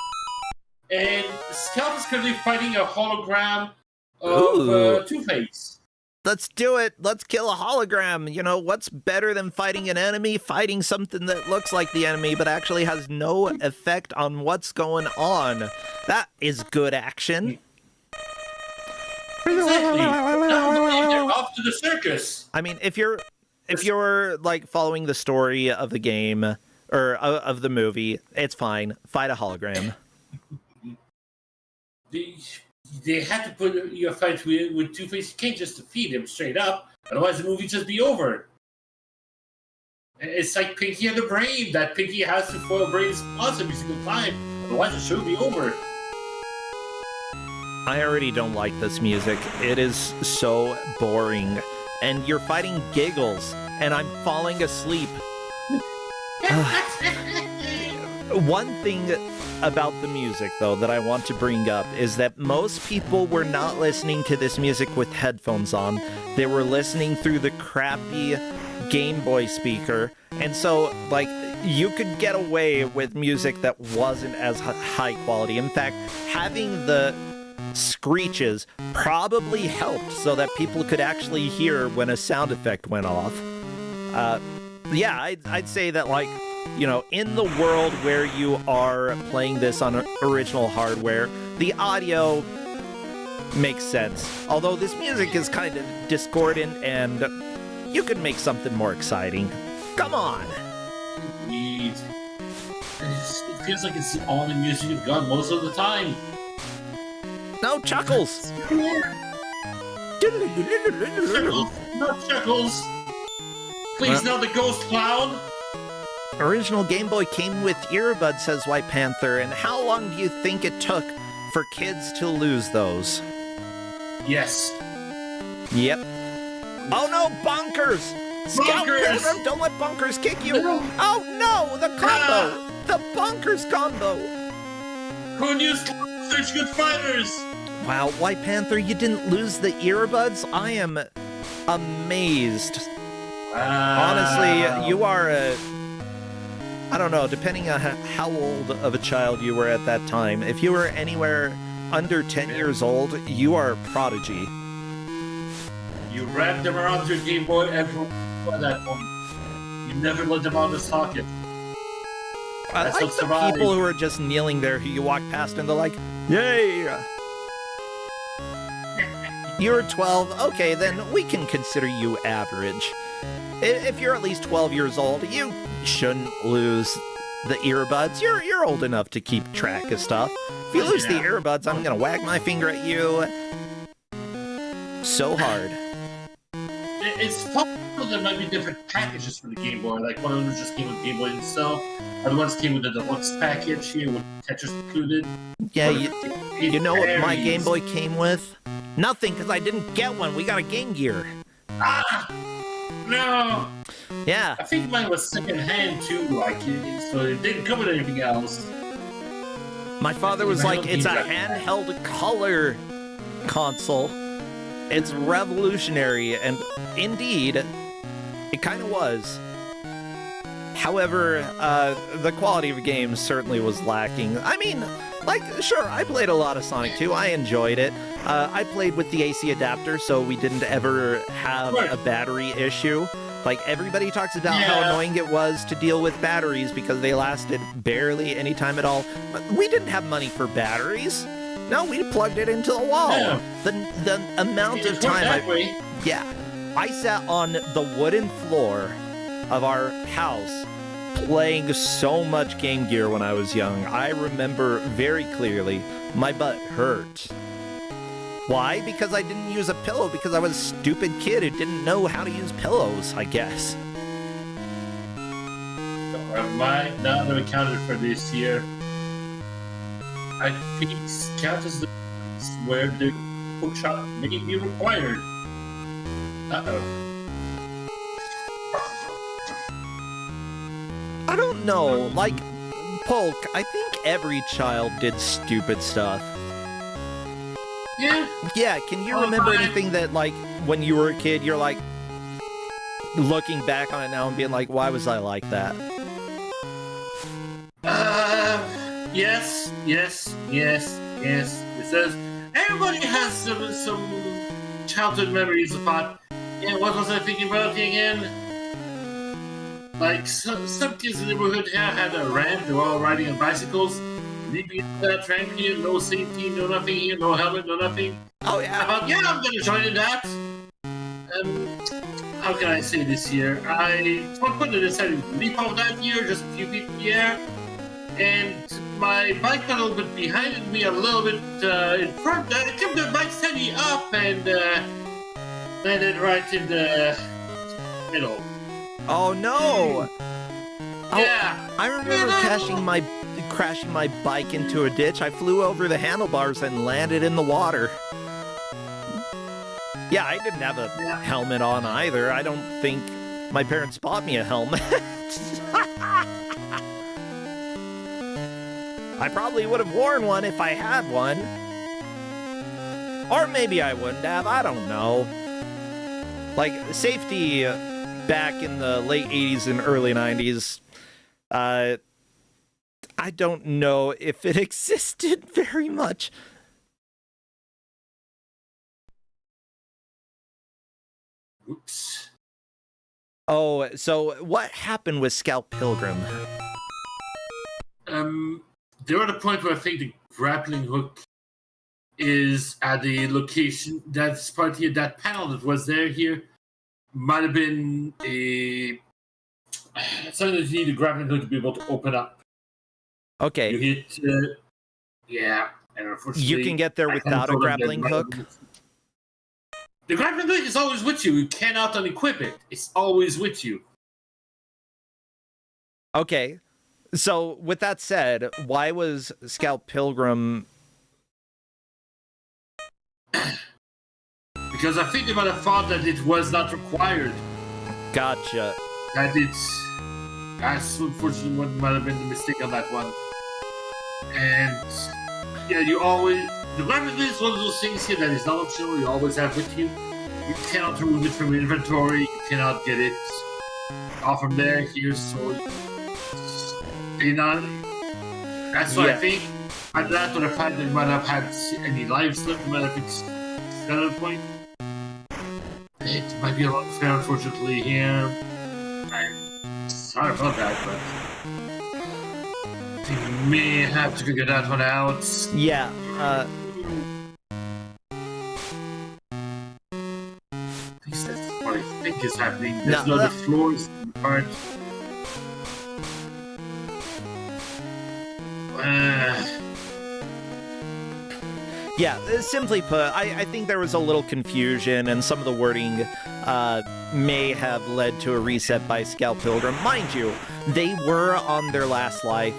And Scout is currently fighting a hologram of Two-Face. Let's do it. Let's kill a hologram. You know, what's better than fighting an enemy? Fighting something that looks like the enemy but actually has no effect on what's going on. That is good action. Exactly. They're off to the circus. I mean, if you're like following the story of the game or of the movie, it's fine. Fight a hologram. They had to put your fight with Two-Face. You can't just defeat him straight up, otherwise the movie just be over. It's like Pinky and the Brain. That Pinky has to foil Brain's plots every single time, otherwise the show will be over. I already don't like this music. It is so boring. And you're fighting Giggles, and I'm falling asleep. One thing about the music, though, that I want to bring up is that most people were not listening to this music with headphones on. They were listening through the crappy Game Boy speaker. And so, like, you could get away with music that wasn't as high quality. In fact, having the screeches probably helped so that people could actually hear when a sound effect went off. Yeah, I'd say that, like, you know, in the world where you are playing this on original hardware, the audio makes sense. Although this music is kind of discordant and you could make something more exciting. Come on! It feels like it's all the music you've got most of the time. No, Chuckles! Chuckles, not Chuckles! Please, not the ghost clown! Original Game Boy came with earbuds, says White Panther, and how long do you think it took for kids to lose those? Yes. Yep. Oh no, Bonkers! Scout Pilgrim, don't let Bonkers kick you! No. Oh no, the combo! The Bonkers combo! Who knew such good fighters? Wow, White Panther, you didn't lose the earbuds? I am amazed. Honestly, you are I don't know, depending on how old of a child you were at that time. If you were anywhere under 10 years old, you are a prodigy. You wrapped them around your Game Boy at that point. You never let them out of the socket. I like the people who are just kneeling there who you walk past and they're like, yay! You're 12, okay, then we can consider you average. If you're at least 12 years old, you shouldn't lose the earbuds. You're old enough to keep track of stuff. If you lose the earbuds, I'm gonna wag my finger at you so hard. It's possible there might be different packages for the Game Boy. Like one of them just came with Game Boy itself. Other ones came with the deluxe package here with Tetris included. Yeah, you know what my Game Boy came with? Nothing, because I didn't get one. We got a Game Gear. Ah! No! Yeah. I think mine was second-hand too, like, so it didn't come with anything else. My father was like, it's a handheld color console. It's revolutionary, and indeed, it kind of was. However, the quality of games certainly was lacking. I mean, like, sure, I played a lot of Sonic 2. I enjoyed it. I played with the AC adapter, so we didn't ever have a battery issue. Like, everybody talks about how annoying it was to deal with batteries because they lasted barely any time at all. But we didn't have money for batteries. No, we plugged it into the wall. Yeah. The amount of time I sat on the wooden floor of our house playing so much Game Gear when I was young. I remember very clearly my butt hurt. Why? Because I didn't use a pillow, because I was a stupid kid who didn't know how to use pillows, I guess. I might not have accounted for this year. I think Scout is the place where the hookshot may be required. Uh-oh. I don't know, like, Polk, I think every child did stupid stuff. Yeah. Yeah, can you remember anything that, like, when you were a kid, you're like, looking back on it now and being like, why was I like that? Yes. It says everybody has some childhood memories about, yeah, what was I thinking about again? Like, some kids in the neighborhood here had a ramp, they were all riding on bicycles. Leaving that ramp here, no safety, no nothing here, no helmet, no nothing. Oh, yeah. I thought, yeah, I'm gonna join in that. How can I say this year? I decided to leap off that year, just a few feet in the air, and my bike got a little bit behind me, a little bit in front. I kept the bike steady up and landed right in the middle. Oh no! Yeah. I remember crashing my bike into a ditch. I flew over the handlebars and landed in the water. Yeah, I didn't have a helmet on either. I don't think my parents bought me a helmet. I probably would have worn one if I had one. Or maybe I wouldn't have, I don't know. Like, safety back in the late 80s and early 90s, I don't know if it existed very much. Oops. Oh, so what happened with Scout Pilgrim? There at a point where I think the grappling hook is at the location that's part here. That panel that was here might have been something that you need a grappling hook to be able to open up. Okay. You hit, and unfortunately, You can get there without a grappling hook? The grappling hook is always with you. You cannot unequip it. It's always with you. Okay. So, with that said, why was Scout Pilgrim... Because I think they might have thought that it was not required. Gotcha. That's unfortunately what might have been the mistake on that one. And yeah, the grappling hook is one of those things here that is not optional. You always have with you. You cannot remove it from your inventory. You cannot get it off from there. Here, so that's what I think. And that or the fact that you might have had any lives left, you might have fixed at that point. It might be a lot fair, unfortunately, here. I'm sorry about that, but I think we may have to figure that one out. Yeah, At least that's what I think is happening. There's no other floors apart. Yeah, simply put, I think there was a little confusion, and some of the wording may have led to a reset by Scout Pilgrim. Mind you, they were on their last life.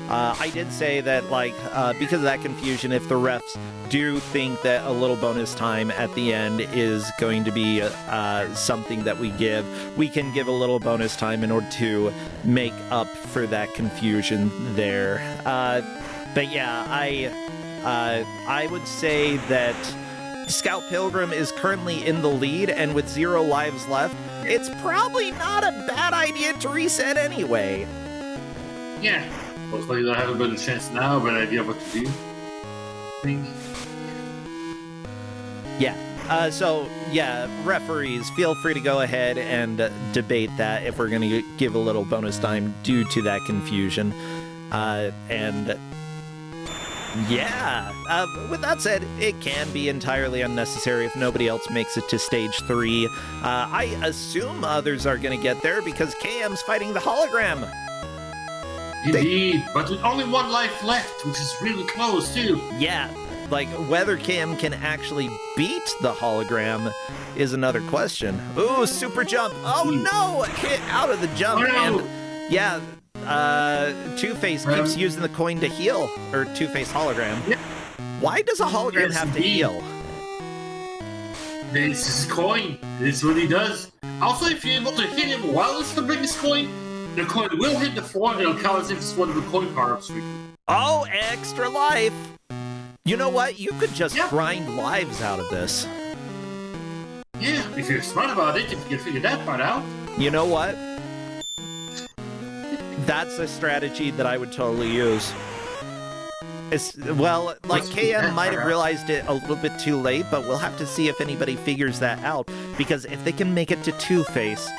I did say that, like, because of that confusion, if the refs do think that a little bonus time at the end is going to be something that we can give a little bonus time in order to make up for that confusion there. But yeah, I would say that Scout Pilgrim is currently in the lead, and with 0 lives left, it's probably not a bad idea to reset anyway. Yeah. Most likely they'll have a better chance now, a better idea of what to do. I think. Yeah. So, referees, feel free to go ahead and debate that if we're going to give a little bonus time due to that confusion. With that said, it can be entirely unnecessary if nobody else makes it to stage 3. I assume others are going to get there because KM's fighting the hologram. Indeed, but with only 1 life left, which is really close too. Yeah, like whether KM can actually beat the hologram is another question. Ooh, super jump. Oh no, hit out of the jump. Oh, no. And yeah, Two-Face keeps using the coin to heal, or Two-Face hologram. Yeah. Why does a hologram Yes, have to indeed. heal? This is his coin. This is what he does. Also, if you're able to hit him while it's the biggest coin, the coin will hit the floor and it'll count as if it's one of the coin power-ups for you. Oh, extra life! You know what? You could just grind lives out of this. Yeah, if you're smart about it, if you can figure that part out. You know what? That's a strategy that I would totally use. Well, like KM might have realized it a little bit too late, but we'll have to see if anybody figures that out. Because if they can make it to Two-Face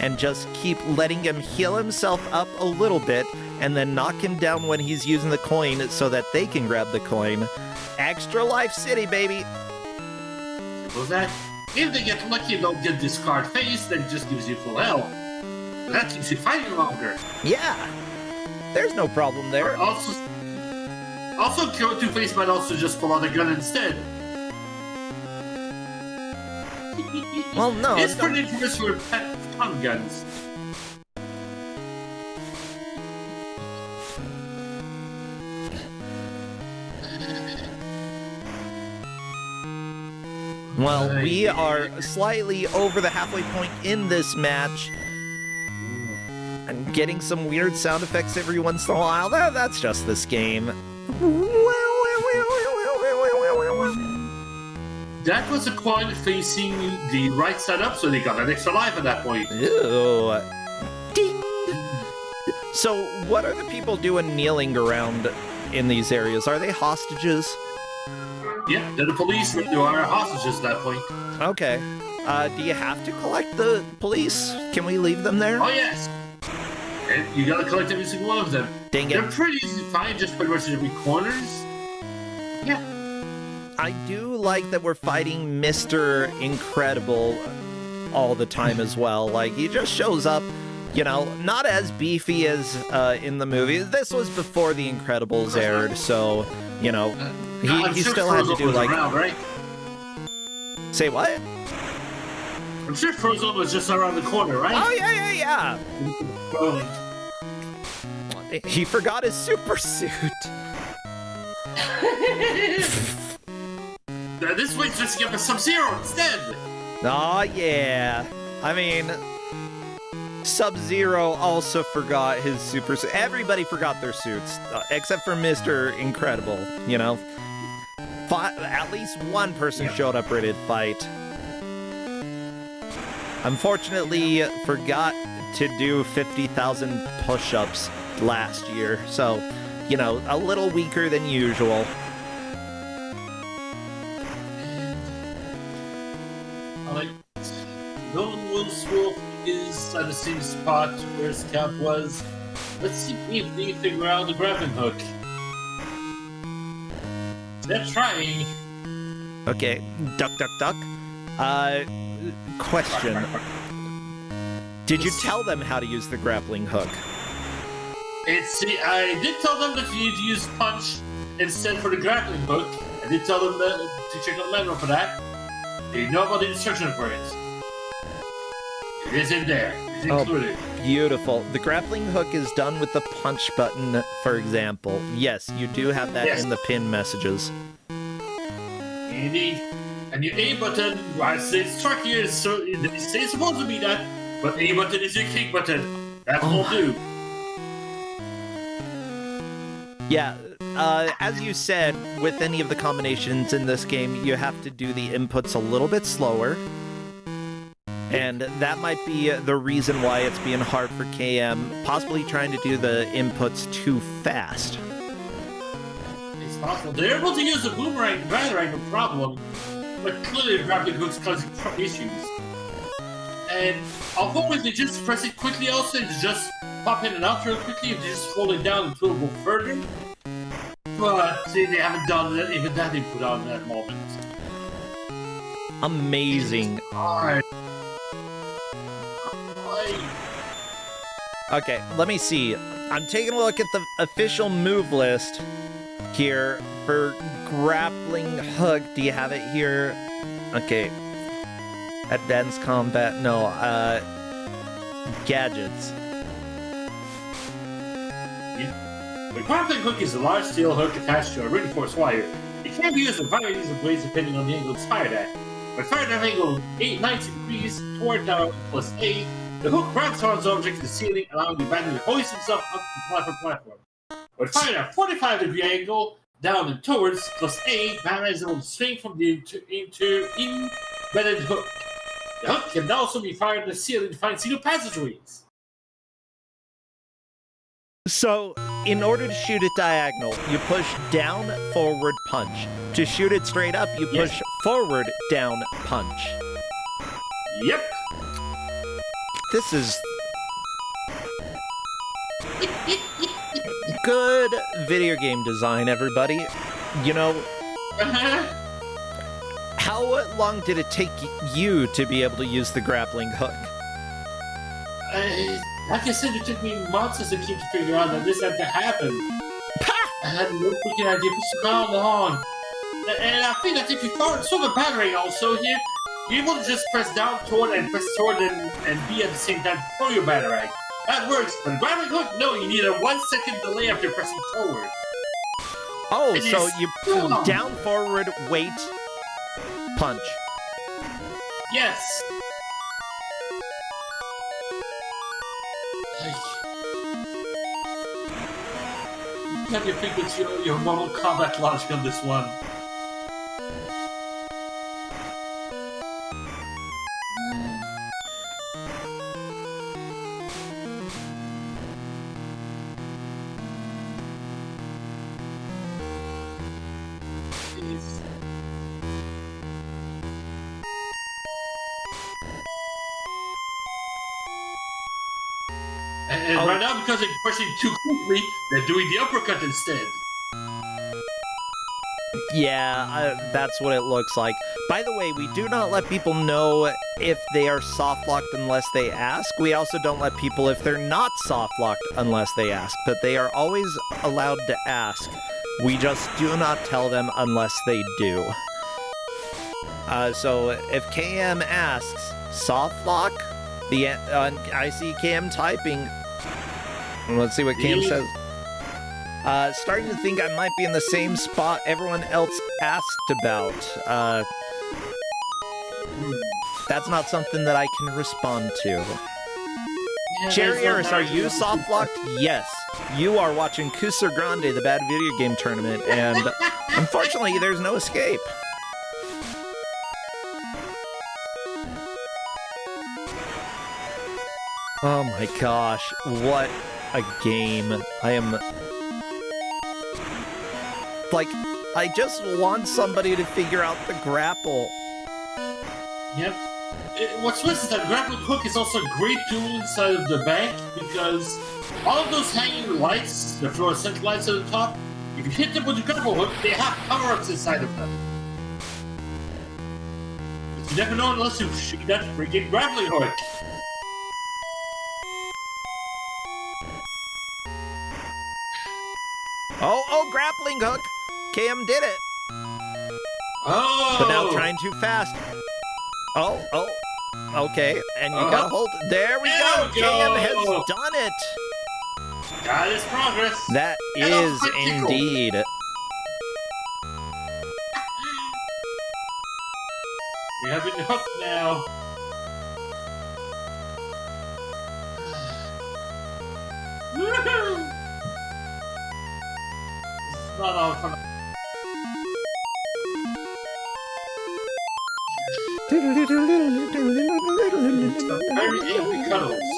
and just keep letting him heal himself up a little bit and then knock him down when he's using the coin so that they can grab the coin, extra life city, baby! Was that? If they get lucky and don't get discard face, then it just gives you full health. That keeps you fighting longer. Yeah! There's no problem there. Also, Two-Face might also just pull out a gun instead. Well, no. It's pretty infamous for pun guns. Well, we are slightly over the halfway point in this match. I'm getting some weird sound effects every once in a while. That's just this game. That was a coin facing the right side up, so they got an extra life at that point. Ew. Ding! So, what are the people doing kneeling around in these areas? Are they hostages? Yeah, they're the police. They are hostages at that point. Okay. Do you have to collect the police? Can we leave them there? Oh, yes. And you gotta collect every single one of them. Dang it. They're pretty easy to find, just pretty much in every corners. Yeah. I do like that we're fighting Mr. Incredible all the time as well. Like, he just shows up, you know, not as beefy as in the movie. This was before The Incredibles aired, so, you know, he still had to do, like... Around, right? Say what? I'm sure Frozone was just around the corner, right? Oh, yeah. He forgot his super suit. This week's just get Sub-Zero instead. Oh, yeah. I mean, Sub-Zero also forgot his super suit. Everybody forgot their suits, except for Mr. Incredible, you know? At least one person showed up ready to fight. Unfortunately, forgot to do 50,000 push-ups last year, so, you know, a little weaker than usual. Alright. Lone Wolf's Wolf is at the same spot where Scout was. Let's see if they figure out the grappling hook. They're trying. Okay, duck. Question. Did you tell them how to use the grappling hook? I did tell them that you need to use punch instead for the grappling hook. I did tell them that, to check out the manual for that. They know about the instruction for it. It is in there. It's included. Beautiful. The grappling hook is done with the punch button, for example. Yes, you do have that in the pin messages. Indeed. And your A button, I say it's stuck here, so they say it's supposed to be that, but A button is your kick button. That will do. Yeah, as you said, with any of the combinations in this game, you have to do the inputs a little bit slower. And that might be the reason why it's being hard for KM, possibly trying to do the inputs too fast. It's possible. They're able to use the boomerang and batarang, no problem. But clearly the grappling hook's causing issues. And although if they just press it quickly also, it's just pop in and out real quickly, if they just hold it down and go further. But see, they haven't done that, even that input on that moment. Amazing. Alright. Okay, let me see. I'm taking a look at the official move list here for grappling hook. Do you have it here? Okay. Advanced combat. No, gadgets. The grappling hook is a large steel hook attached to a reinforced wire. It can be used in varieties of ways depending on the angle it's fired at. When fired at an angle 90 degrees toward down plus 8, the hook grabs onto the object in the ceiling, allowing the bandit to hoist himself up to the platform. When fired at a 45-degree angle, down and towards plus 8, bandit is able to swing from the embedded hook. The hook can also be fired at the ceiling to find single passageways. So, in order to shoot it diagonal, you push down, forward, punch. To shoot it straight up, you push forward, down, punch. Yep. This is good video game design, everybody. You know, how long did it take you to be able to use the grappling hook? Like I said, it took me months as a kid to figure out that this had to happen. I had no freaking idea for so long. And I think that if you saw the battery also here, you're able to just press down toward and press toward and B at the same time before your batarang. That works, but grabbing hook, no, you need a 1 second delay after pressing forward. Oh, so you down, forward, wait, punch. Yes. You have to think it's your Mortal Kombat logic on this one. And right now, because they're pushing too quickly, they're doing the uppercut instead. Yeah, that's what it looks like. By the way, we do not let people know if they are soft-locked unless they ask. We also don't let people if they're not soft-locked unless they ask. But they are always allowed to ask. We just do not tell them unless they do. So if KM asks, soft-lock? I see KM typing. Let's see what KM says. Starting to think I might be in the same spot everyone else asked about. That's not something that I can respond to. Yeah, Cherry Earth, are you soft-locked? Yes. You are watching Kusogrande, the bad video game tournament, and unfortunately, there's no escape. Oh my gosh, what a game. Like, I just want somebody to figure out the grapple. Yep. What's worse is that grapple hook is also a great tool inside of the bank because all of those hanging lights, the fluorescent lights at the top, if you hit them with the grapple hook, they have power-ups inside of them. But you never know unless you shoot that freaking grappling hook. Oh, grappling hook! KM did it! Oh! But now trying too fast. Oh, okay, and you gotta hold. There we go! KM has done it! That is progress! That is indeed. We have been hooked now. Woohoo! This is not all fun. Very angry cuddles.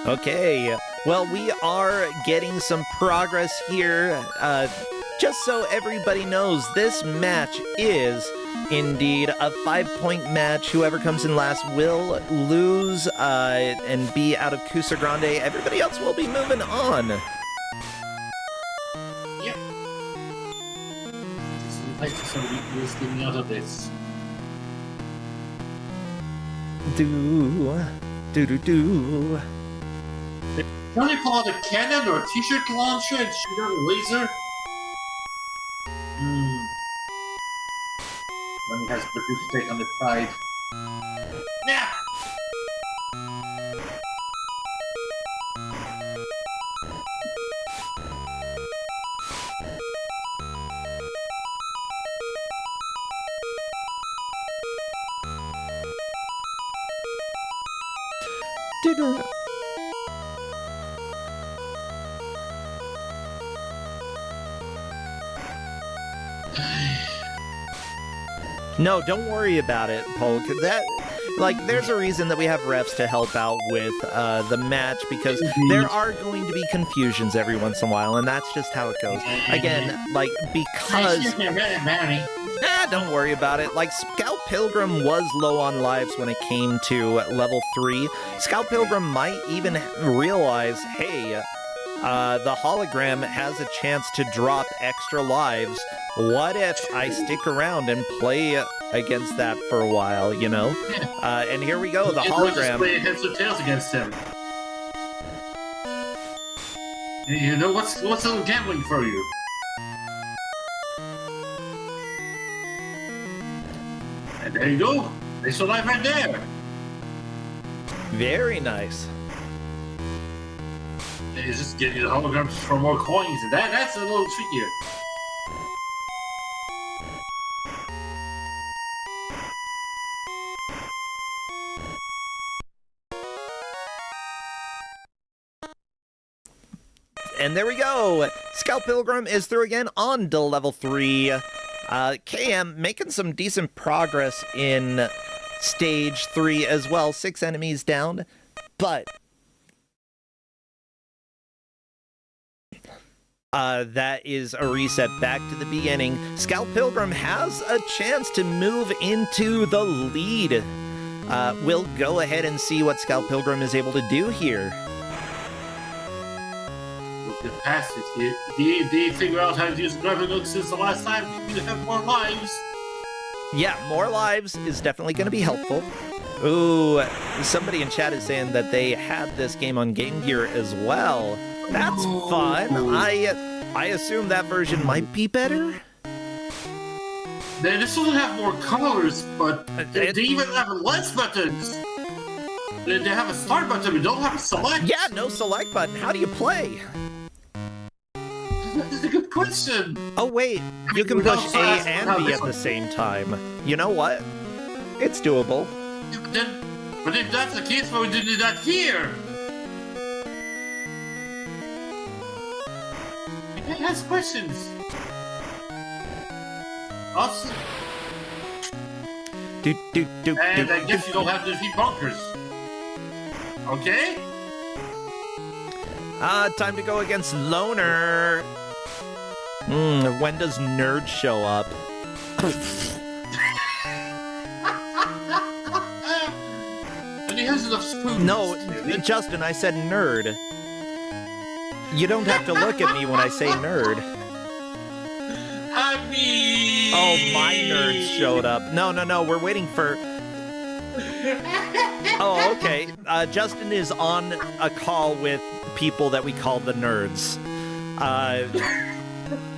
Okay, well, we are getting some progress here. Just so everybody knows, this match is indeed a 5-point match. Whoever comes in last will lose and be out of Kusogrande. Everybody else will be moving on. Yep. Just like somebody who is getting out of this. Do. Can you pull out a cannon or a t-shirt launcher and shoot out a laser? has the to take on the side. Yeah! No, don't worry about it, Polk. There's a reason that we have refs to help out with the match, because there are going to be confusions every once in a while, and that's just how it goes. Again, because... don't worry about it. Scout Pilgrim was low on lives when it came to level 3. Scout Pilgrim might even realize, hey, the hologram has a chance to drop extra lives. What if I stick around and play against that for a while, you know? And here we go, the hologram. Play heads or tails against him. You know what's a little gambling for you? And there you go. They still live right there. Very nice. It's just getting the holograms for more coins, and that's a little trickier. And there we go. Scout Pilgrim is through again on to level 3. KM making some decent progress in stage 3 as well. 6 enemies down, but that is a reset back to the beginning. Scout Pilgrim has a chance to move into the lead. We'll go ahead and see what Scout Pilgrim is able to do here. The passage here. They figure out how to use grappling hook since the last time. You have more lives. Yeah, more lives is definitely going to be helpful. Ooh, somebody in chat is saying that they had this game on Game Gear as well. That's fun. I assume that version might be better. They still have more colors, but they even have less buttons. They have a start button, but don't have a select. Yeah, no select button. How do you play? That's a good question. Oh wait, you can push A and B at the same time. You know what? It's doable. But if that's the case, why would you do that here? I ask questions. Awesome. And I guess you don't have to defeat bunkers. Okay? Time to go against Loner. When does Nerd show up? And he has enough spoons. No, Justin, I said nerd. You don't have to look at me when I say nerd. I mean... Oh, my nerds showed up. No, we're waiting for... Oh, okay. Justin is on a call with people that we call the nerds.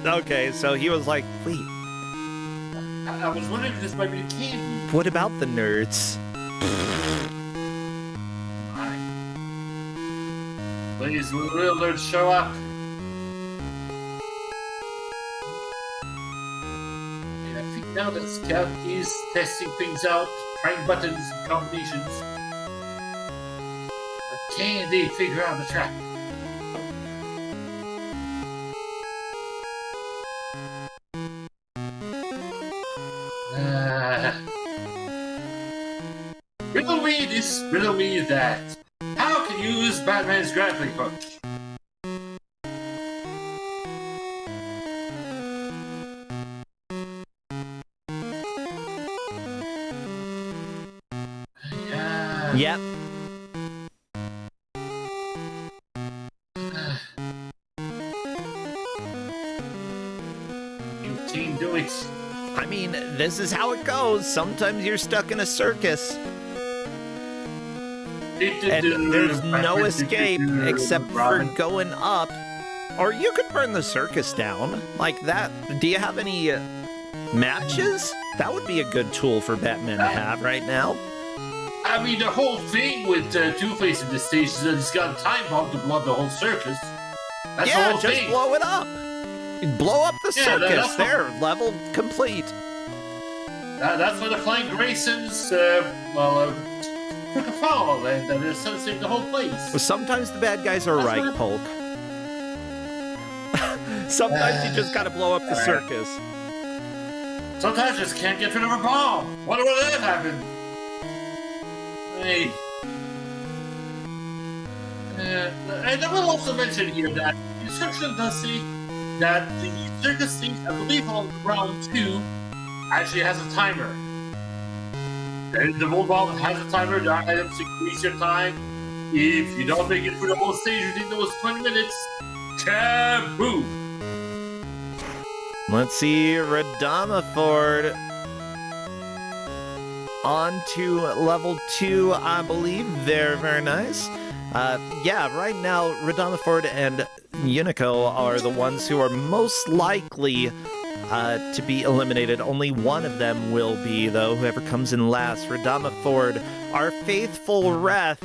Okay, so he was like, wait. I was wondering if this might be the candy. What about the nerds? Please, will the real nerds show up? And I think now that Scout is testing things out, trying buttons and combinations. But can they figure out the trap? Riddle me this, riddle me that. How can you use Batman's grappling hook? Yep. You team do it. I mean, this is how it goes. Sometimes you're stuck in a circus. And there's no escape except for going up. Or you could burn the circus down. Like that. Do you have any matches? That would be a good tool for Batman to have right now. I mean, the whole thing with Two-Face in this stage is that he's got a time bomb to blow up the whole circus. That's the Yeah, whole just thing. blow it up. Blow up the Yeah, circus. There, level complete. That's why the Flying Graysons, took a fall, and they're saved the whole place. Sometimes the bad guys are That's right, what- Polk. Sometimes you just gotta blow up the circus. Sometimes I just can't get rid of a bomb. Wonder why that happened. Hey. And I will also mention here that the description does say that the circus thing, I believe on round 2, actually has a timer. And the Volt Bomb has a timer, the items increase your time. If you don't make it through the whole stage within those 20 minutes, kaboom! Let's see, Radamaford on to level 2, I believe. Very, very nice. Yeah, right now, Radamaford and Unico are the ones who are most likely to be eliminated. Only one of them will be, though, whoever comes in last. Radamaford, our faithful ref.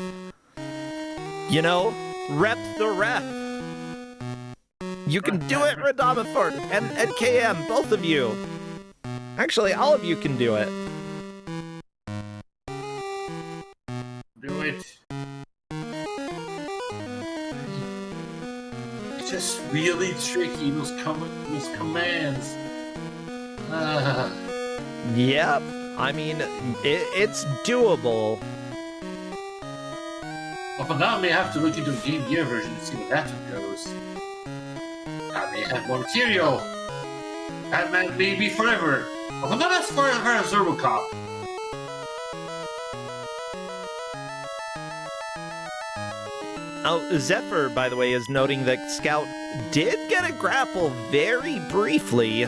You know, rep the ref. You can do it, Radamaford and KM, both of you. Actually, all of you can do it. Do it. It's just really tricky, those commands. Yep. I mean, it's doable. Well, for now, I may have to look into the Game Gear version to see what that one goes. I may have more material. Batman may be forever. But not as far as Robocop. Oh, Zephyr, by the way, is noting that Scout did get a grapple very briefly.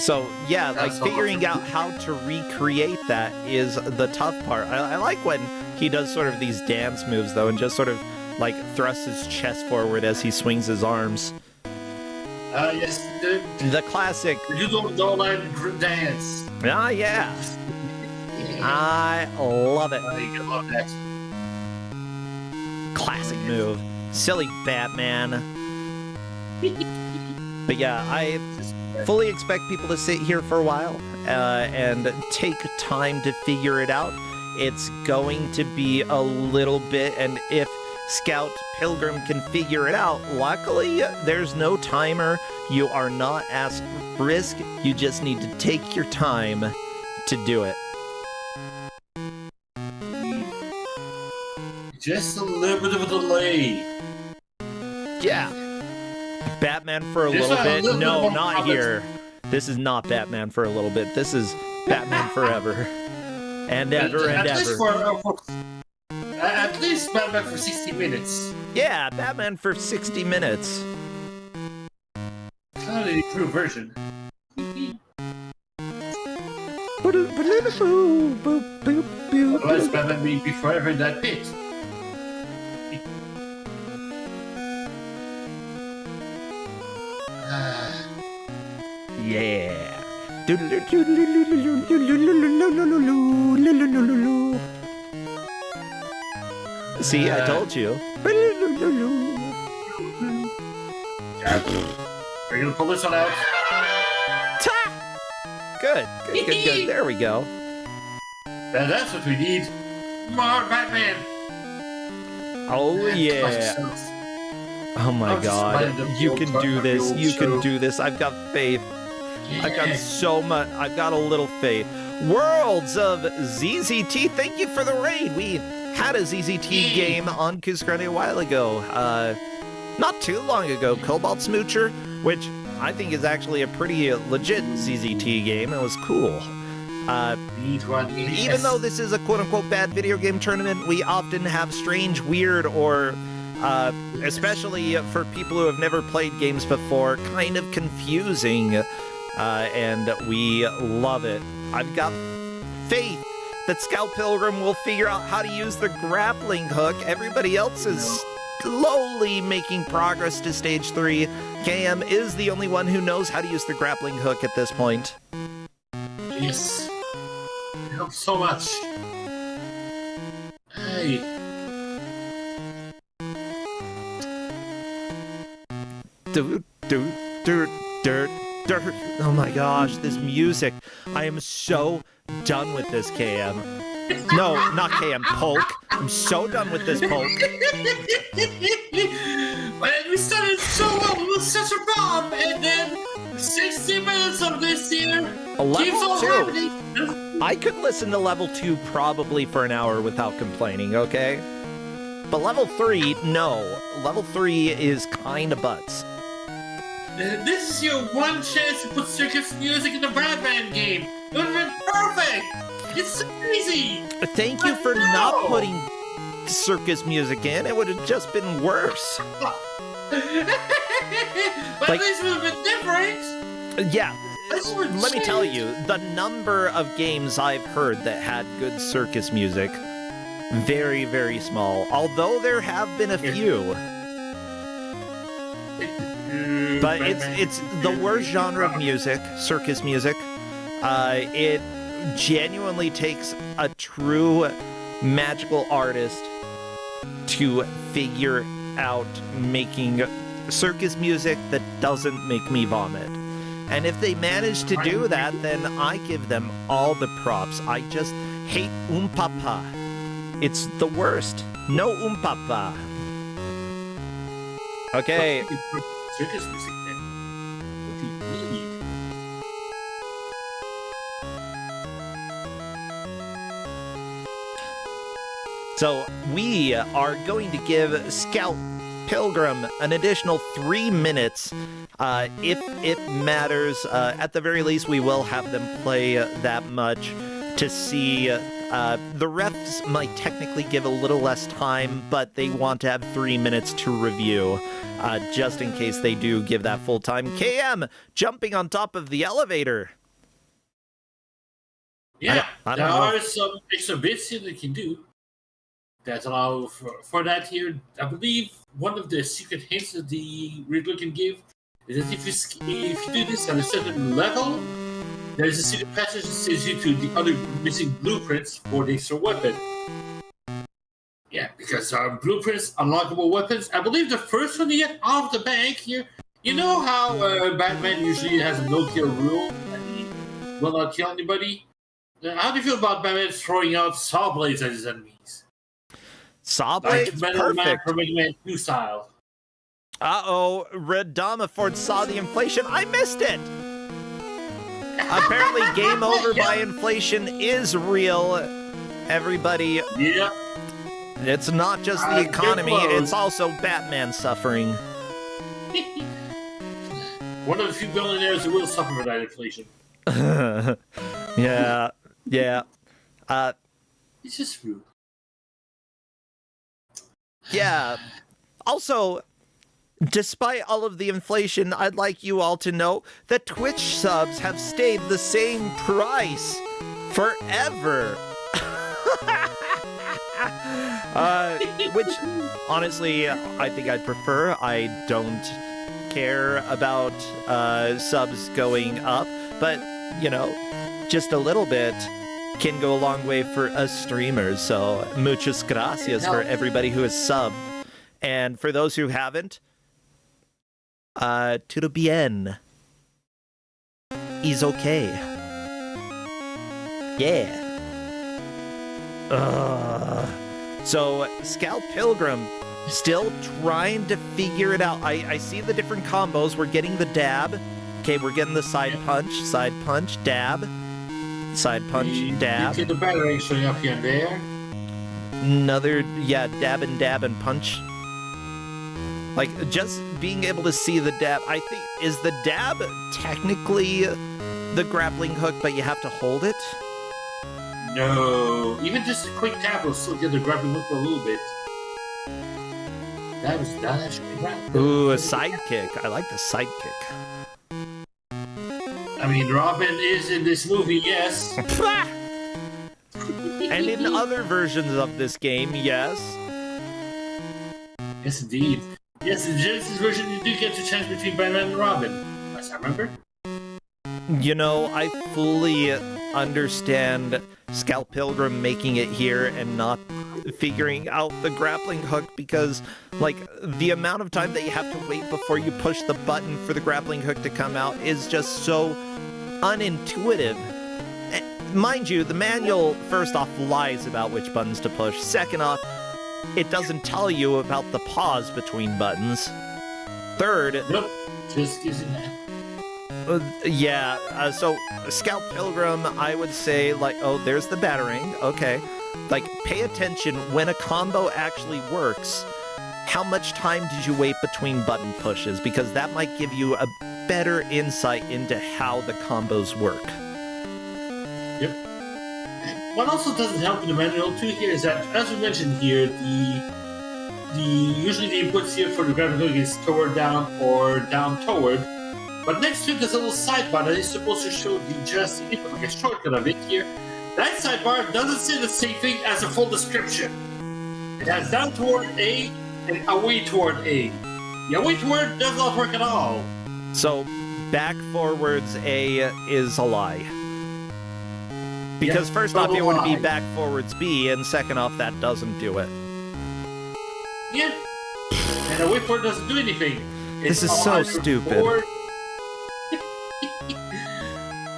So, yeah, like figuring out how to recreate that is the tough part. I like when he does sort of these dance moves, though, and just sort of, like, thrusts his chest forward as he swings his arms. Yes, the classic. You don't like dance. Ah, yeah. I love it. You love that. Classic move. Silly Batman. But yeah, I fully expect people to sit here for a while and take time to figure it out. It's going to be a little bit, and if Scout Pilgrim can figure it out, luckily there's no timer. You are not at risk. You just need to take your time to do it. Just a little bit of a delay. Yeah. Batman for a little bit. No, not here. This is not Batman for a little bit. This is Batman forever. And ever and ever. At least Batman for 60 minutes. Yeah, Batman for 60 minutes. It's not an improved version. Otherwise, Batman may be forever in that pit. Yeah. See, I told you. Are you gonna pull this one out? Good. There we go. And that's what we need. More Batman. Oh yeah. Oh my God. You can do this. You can do this. I've got faith. I've got so much. I've got a little faith. Worlds of ZZT. Thank you for the raid. We had a ZZT game on Kusogrande a while ago. Not too long ago. Cobalt Smoocher, which I think is actually a pretty legit ZZT game. It was cool. Even though this is a quote-unquote bad video game tournament, we often have strange, weird, or especially for people who have never played games before, kind of confusing, and we love it. I've got faith that Scout Pilgrim will figure out how to use the grappling hook. Everybody else is slowly making progress to stage 3. KM is the only one who knows how to use the grappling hook at this point. Yes. It helps so much. Hey. Oh my gosh, this music. I am so done with this, KM. No, not KM, Polk. I'm so done with this, Polk. Man, we started so well, it was such a bomb, and then 60 minutes of this here keeps on happening. I could listen to level 2 probably for an hour without complaining, okay? But level 3, no. Level 3 is kinda butts. This is your one chance to put circus music in the Batman game. It would have been perfect. It's so easy. Thank you for not putting circus music in. It would have just been worse. But at least it would have been different. Yeah. Let me tell you, the number of games I've heard that had good circus music, very, very small. Although there have been a few. But it's the worst genre of music, circus music. It genuinely takes a true magical artist to figure out making circus music that doesn't make me vomit. And if they manage to do that, then I give them all the props. I just hate Papa. It's the worst. No Papa. Okay. Circus music then. What do you need? So we are going to give Scout Pilgrim an additional 3 minutes. If it matters, at the very least, we will have them play that much to see. The refs might technically give a little less time, but they want to have 3 minutes to review, just in case they do give that full time. KM jumping on top of the elevator. Yeah, I there don't know. are some extra bits here that you can do that allow for that here. I believe one of the secret hints that the Riddler can give is that if you do this at a certain level, there is a secret passage that says you to the other missing blueprints for the extra weapon. Yeah, because blueprints, unlockable weapons. I believe the first one you get off the bank here. You know how Batman usually has a no-kill rule and he will not kill anybody? How do you feel about Batman throwing out saw blades at his enemies? Saw blades, like Metal Man perfect. from Mega Man 2 style. Uh-oh, Redamaford saw the inflation. I missed it! Apparently, game over by inflation is real. Everybody. Yeah. It's not just the economy, it's also Batman suffering. One of the few billionaires who will suffer from that inflation. Yeah. It's just rude. Yeah. Also, despite all of the inflation, I'd like you all to know that Twitch subs have stayed the same price forever. Which, honestly, I think I'd prefer. I don't care about subs going up, but, you know, just a little bit can go a long way for us streamers. So, muchas gracias for everybody who has subbed. And for those who haven't, todo bien. Is okay. Yeah. So, Scout Pilgrim, still trying to figure it out. I see the different combos. We're getting the dab. Okay, we're getting the side punch, dab. Side punch, dab. You get the battery showing up here and there. Another, yeah, dab and punch. Like, just being able to see the dab. I think, is the dab technically the grappling hook, but you have to hold it? No. Even just a quick tap will still get the grappling hook for a little bit. That actually right. Ooh, a sidekick. I like the sidekick. I mean, Robin is in this movie, yes. And in other versions of this game, yes. Yes, indeed. Yes, in the Genesis version, you do get to change between Batman and Robin, as I remember. You know, I fully understand Scout Pilgrim making it here and not figuring out the grappling hook because, like, the amount of time that you have to wait before you push the button for the grappling hook to come out is just so unintuitive. Mind you, the manual, first off, lies about which buttons to push. Second off, it doesn't tell you about the pause between buttons. Third... Nope, just gives you that. So Scout Pilgrim, I would say, like, oh, there's the battering, okay. Like, pay attention when a combo actually works. How much time did you wait between button pushes? Because that might give you a better insight into how the combos work. Yep. What also doesn't help in the manual too here is that, as we mentioned here, usually the inputs here for the grappling hook is toward down or down toward. But next to it, there's a little sidebar that is supposed to show the just input, like a shortcut of it here. That sidebar doesn't say the same thing as a full description. It has down toward A and away toward A. The away toward does not work at all. So, back forwards A is a lie. Because first off, it would be back forwards B, and second off, that doesn't do it. Yeah. And away forward doesn't do anything. This is so stupid. Forward.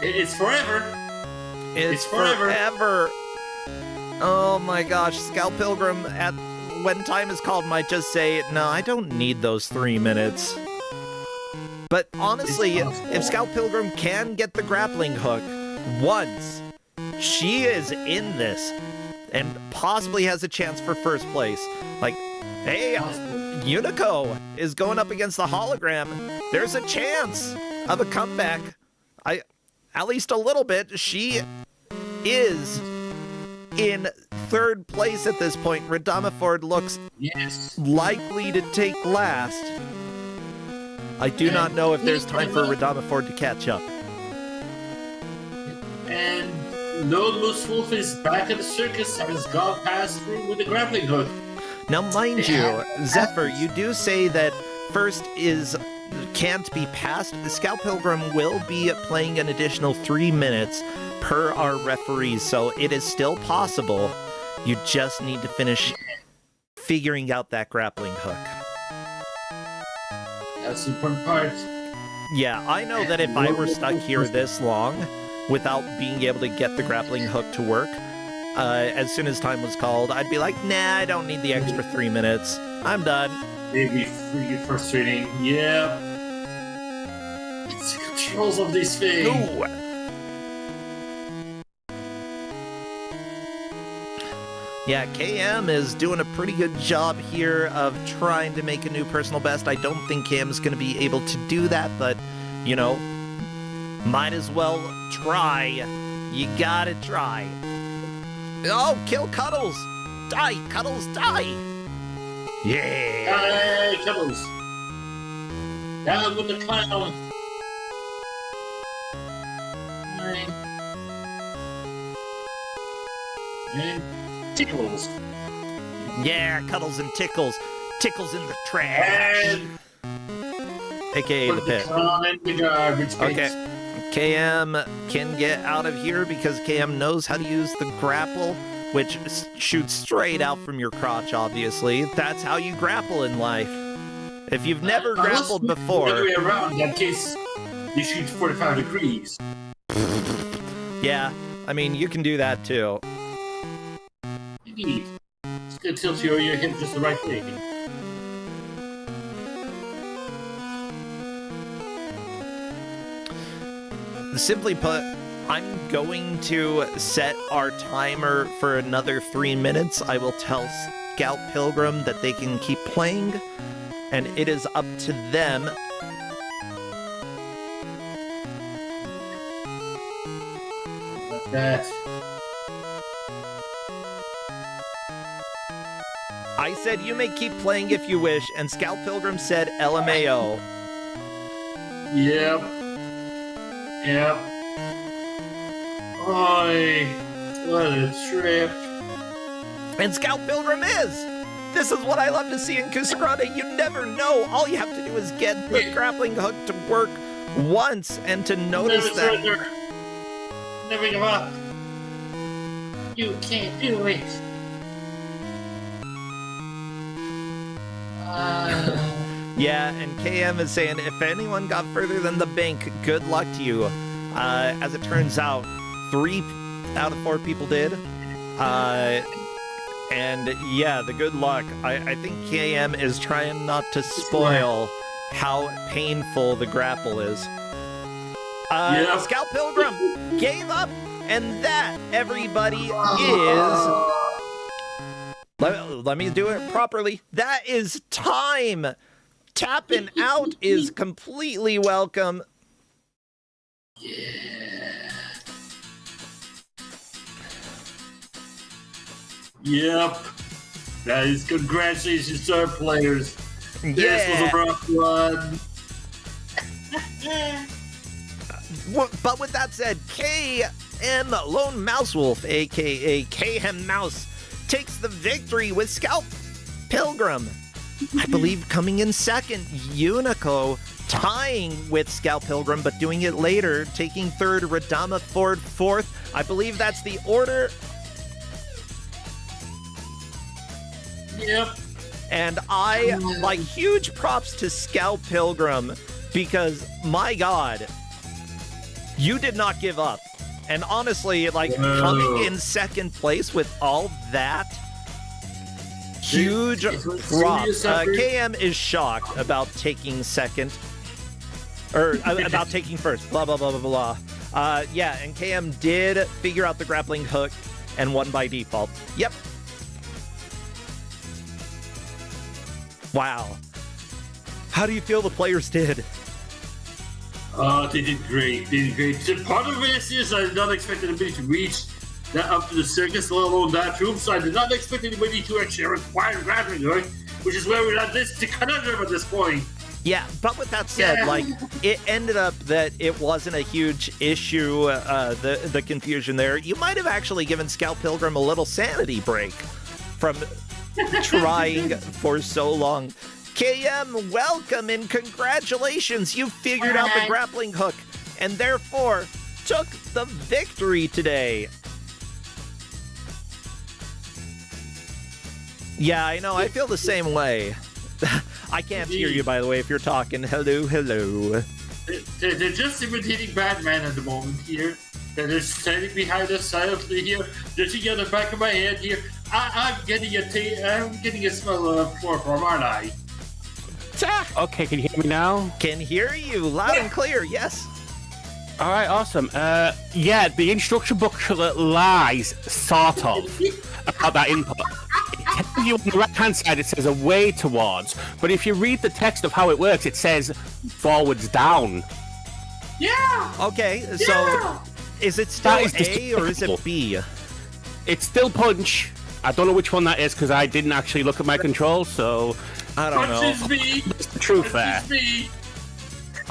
It's forever. It's forever. Oh my gosh, Scout Pilgrim, when time is called, might just say, no, I don't need those 3 minutes. But honestly, if Scout Pilgrim can get the grappling hook once, she is in this and possibly has a chance for first place. Like, hey, Unico is going up against the hologram. There's a chance of a comeback. At least a little bit. She is in third place at this point. Radamaford looks likely to take last. I do not know if there's time for Radamaford to catch up. And Lone Moose Wolf is back at the circus and has gone past through with the grappling hook. Now, mind you, Zephyr, you do say that first can't be passed. The Scout Pilgrim will be playing an additional 3 minutes per our referees, so it is still possible. You just need to finish figuring out that grappling hook. That's the important part. Yeah, I know that if I were stuck here this long without being able to get the grappling hook to work, as soon as time was called, I'd be like, nah, I don't need the extra 3 minutes. I'm done. It'd be freaking frustrating. Yep. It's the controls of these things. Ooh. Yeah, KM is doing a pretty good job here of trying to make a new personal best. I don't think KM's going to be able to do that, but, you know, might as well try. You gotta try. Oh, kill Cuddles! Die, Cuddles, die! Yeah! Die, Cuddles! Down with the clown! And Tickles! Yeah, Cuddles and Tickles. Tickles in the trash! AKA the pit. In the garbage pit. Okay. KM can get out of here because KM knows how to use the grapple, which shoots straight out from your crotch, obviously. That's how you grapple in life. If you've never grappled before... The other way around, in that case, you shoot 45 degrees. Yeah, I mean, you can do that too. Indeed. It's gonna tilt your hip just the right way. Simply put, I'm going to set our timer for another 3 minutes. I will tell Scout Pilgrim that they can keep playing, and it is up to them. Like that. I said you may keep playing if you wish, and Scout Pilgrim said LMAO. Yep. Yep. Oi, what a trip. And Scout Pilgrim is This is what I love to see in Kusogrande. You never know. All you have to do is get the grappling hook to work once and to notice Never that. surrender. Never give up. You can't do it. Yeah, and KM is saying, if anyone got further than the bank, good luck to you. As it turns out, 3 out of 4 people did. And yeah, the good luck. I think KM is trying not to spoil how painful the grapple is. Scout Pilgrim gave up, and that, everybody, is... Let me do it properly. That is time. Tapping out is completely welcome. Yep. That is congratulations to our players. This was a rough one. But with that said, KM Lone Mouse Wolf, aka KM Mouse, takes the victory with Scout Pilgrim. I believe coming in second, Unico tying with Scout Pilgrim, but doing it later, taking third, Radama Ford fourth. I believe that's the order. Yep. And like, huge props to Scout Pilgrim, because, my God, you did not give up. And honestly, like, coming in second place with all that, huge props. KM is shocked about taking second, or about taking first, blah, blah, blah, blah, blah. Yeah, and KM did figure out the grappling hook and won by default. Yep. Wow. How do you feel the players did? They did great. They did great. So part of this is I did not expect anybody to reach that up to the circus level on that room, so I did not expect anybody to actually require grappling hook, which is where we're at this conundrum at this point. Yeah, but with that said, like, it ended up that it wasn't a huge issue, the confusion there. You might have actually given Scout Pilgrim a little sanity break from trying for so long. KM, welcome and congratulations. You figured out the grappling hook and therefore took the victory today. Yeah, I know. I feel the same way. I can't hear you, by the way, if you're talking. Hello, hello. They're just imitating Batman at the moment here. They're standing behind us silently here. Just at the back of my head here. I'm getting a smell of chloroform, aren't I? Okay, can you hear me now? Can hear you loud and clear, yes. All right, awesome. Yeah, the instruction book lies, sort of, about that input. It tells you on the right-hand side, it says away towards, but if you read the text of how it works, it says forwards down. Yeah! Okay, so is it still A or is it B? It's still punch. I don't know which one that is because I didn't actually look at my controls, so I don't know. Punch is B. That's the truth there. B.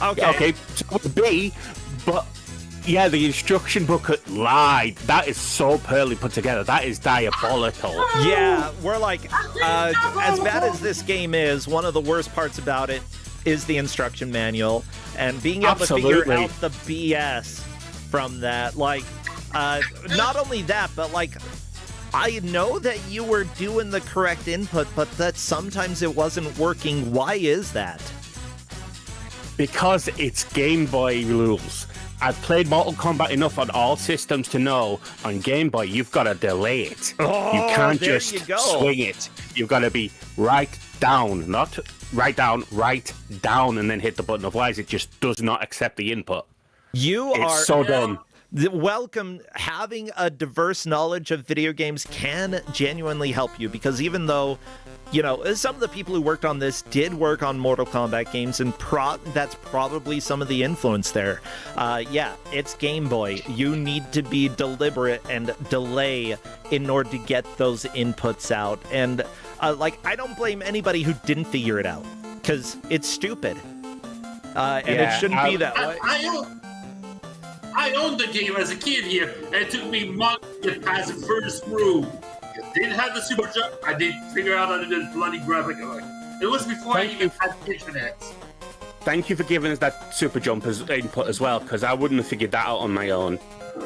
Okay, so it's B, but yeah, the instruction book lied. That is so poorly put together. That is diabolical. Yeah, we're like, as bad as this game is, one of the worst parts about it is the instruction manual and being able to figure out the BS from that. Like, not only that, but like, I know that you were doing the correct input, but that sometimes it wasn't working. Why is that? Because it's Game Boy rules. I've played Mortal Kombat enough on all systems to know on Game Boy you've got to delay it. Oh, you can't just swing it. You've got to be right down, not right down, and then hit the button. Otherwise, it just does not accept the input. It's so dumb. Welcome. Having a diverse knowledge of video games can genuinely help you, because even though, you know, some of the people who worked on this did work on Mortal Kombat games, and that's probably some of the influence there. Yeah, it's Game Boy. You need to be deliberate and delay in order to get those inputs out. And like, I don't blame anybody who didn't figure it out, because it's stupid. And it shouldn't be that way. I owned the game as a kid here, and it took me months to get past the first room. You didn't have the super jump. I didn't figure out how to do the bloody grabbing hook. It was before I even had internet. Thank you for giving us that super jump as input as well, because I wouldn't have figured that out on my own.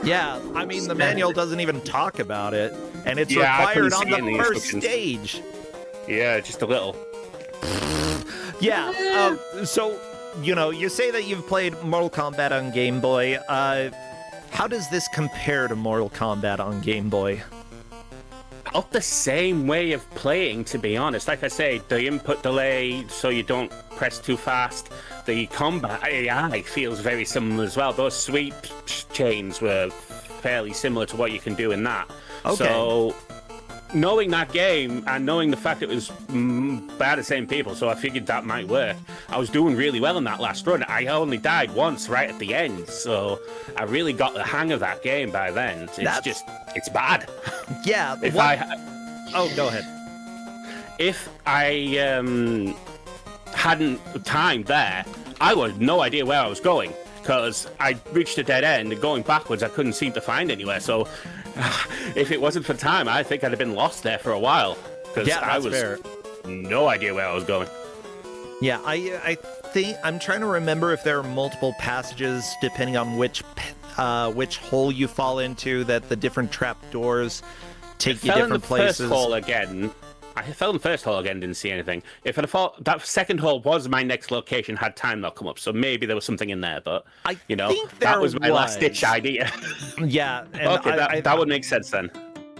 Yeah, I mean, the manual doesn't even talk about it, and it's Yeah, I required couldn't on see the it in the first instructions. stage. Yeah, just a little. Yeah, so, you know, you say that you've played Mortal Kombat on Game Boy. How does this compare to Mortal Kombat on Game Boy? Not the same way of playing, to be honest. Like I say, the input delay so you don't press too fast. The combat AI feels very similar as well. Those sweep chains were fairly similar to what you can do in that. Okay. So, knowing that game and knowing the fact it was by the same people, so I figured that might work. I was doing really well in that last run. I only died once right at the end, so I really got the hang of that game by then. It's bad. Yeah. Oh, go ahead. If I hadn't timed there, I had no idea where I was going, because I reached a dead end and going backwards I couldn't seem to find anywhere, so if it wasn't for time, I think I'd have been lost there for a while, because I was no idea where I was going. Yeah, I think I'm trying to remember if there are multiple passages depending on which hole you fall into, that the different trap doors take you different places. I fell in the first hole again, didn't see anything. If I'd have thought that second hole was my next location, had time not come up, so maybe there was something in there, but that was my last ditch idea. Yeah. And okay, that would make sense then.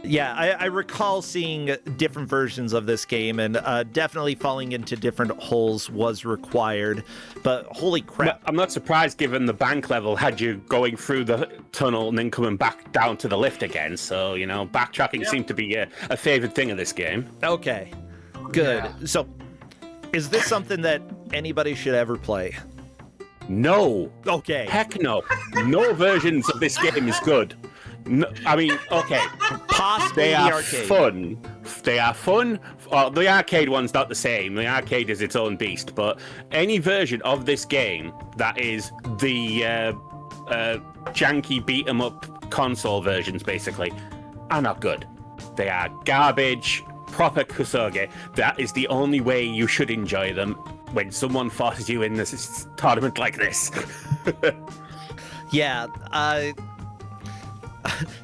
Yeah, I recall seeing different versions of this game, and definitely falling into different holes was required. But holy crap. I'm not surprised, given the bank level had you going through the tunnel and then coming back down to the lift again. So, backtracking seemed to be a favored thing of this game. Okay, good. Yeah. So, is this something that anybody should ever play? No. Okay. Heck no. No versions of this game is good. No, I mean, okay. Possibly they the are arcade. fun. They are fun. The arcade one's not the same. The arcade is its own beast. But any version of this game that is the janky beat 'em up console versions, basically, are not good. They are garbage. Proper Kusogrande. That is the only way you should enjoy them, when someone forces you in this tournament like this. Yeah.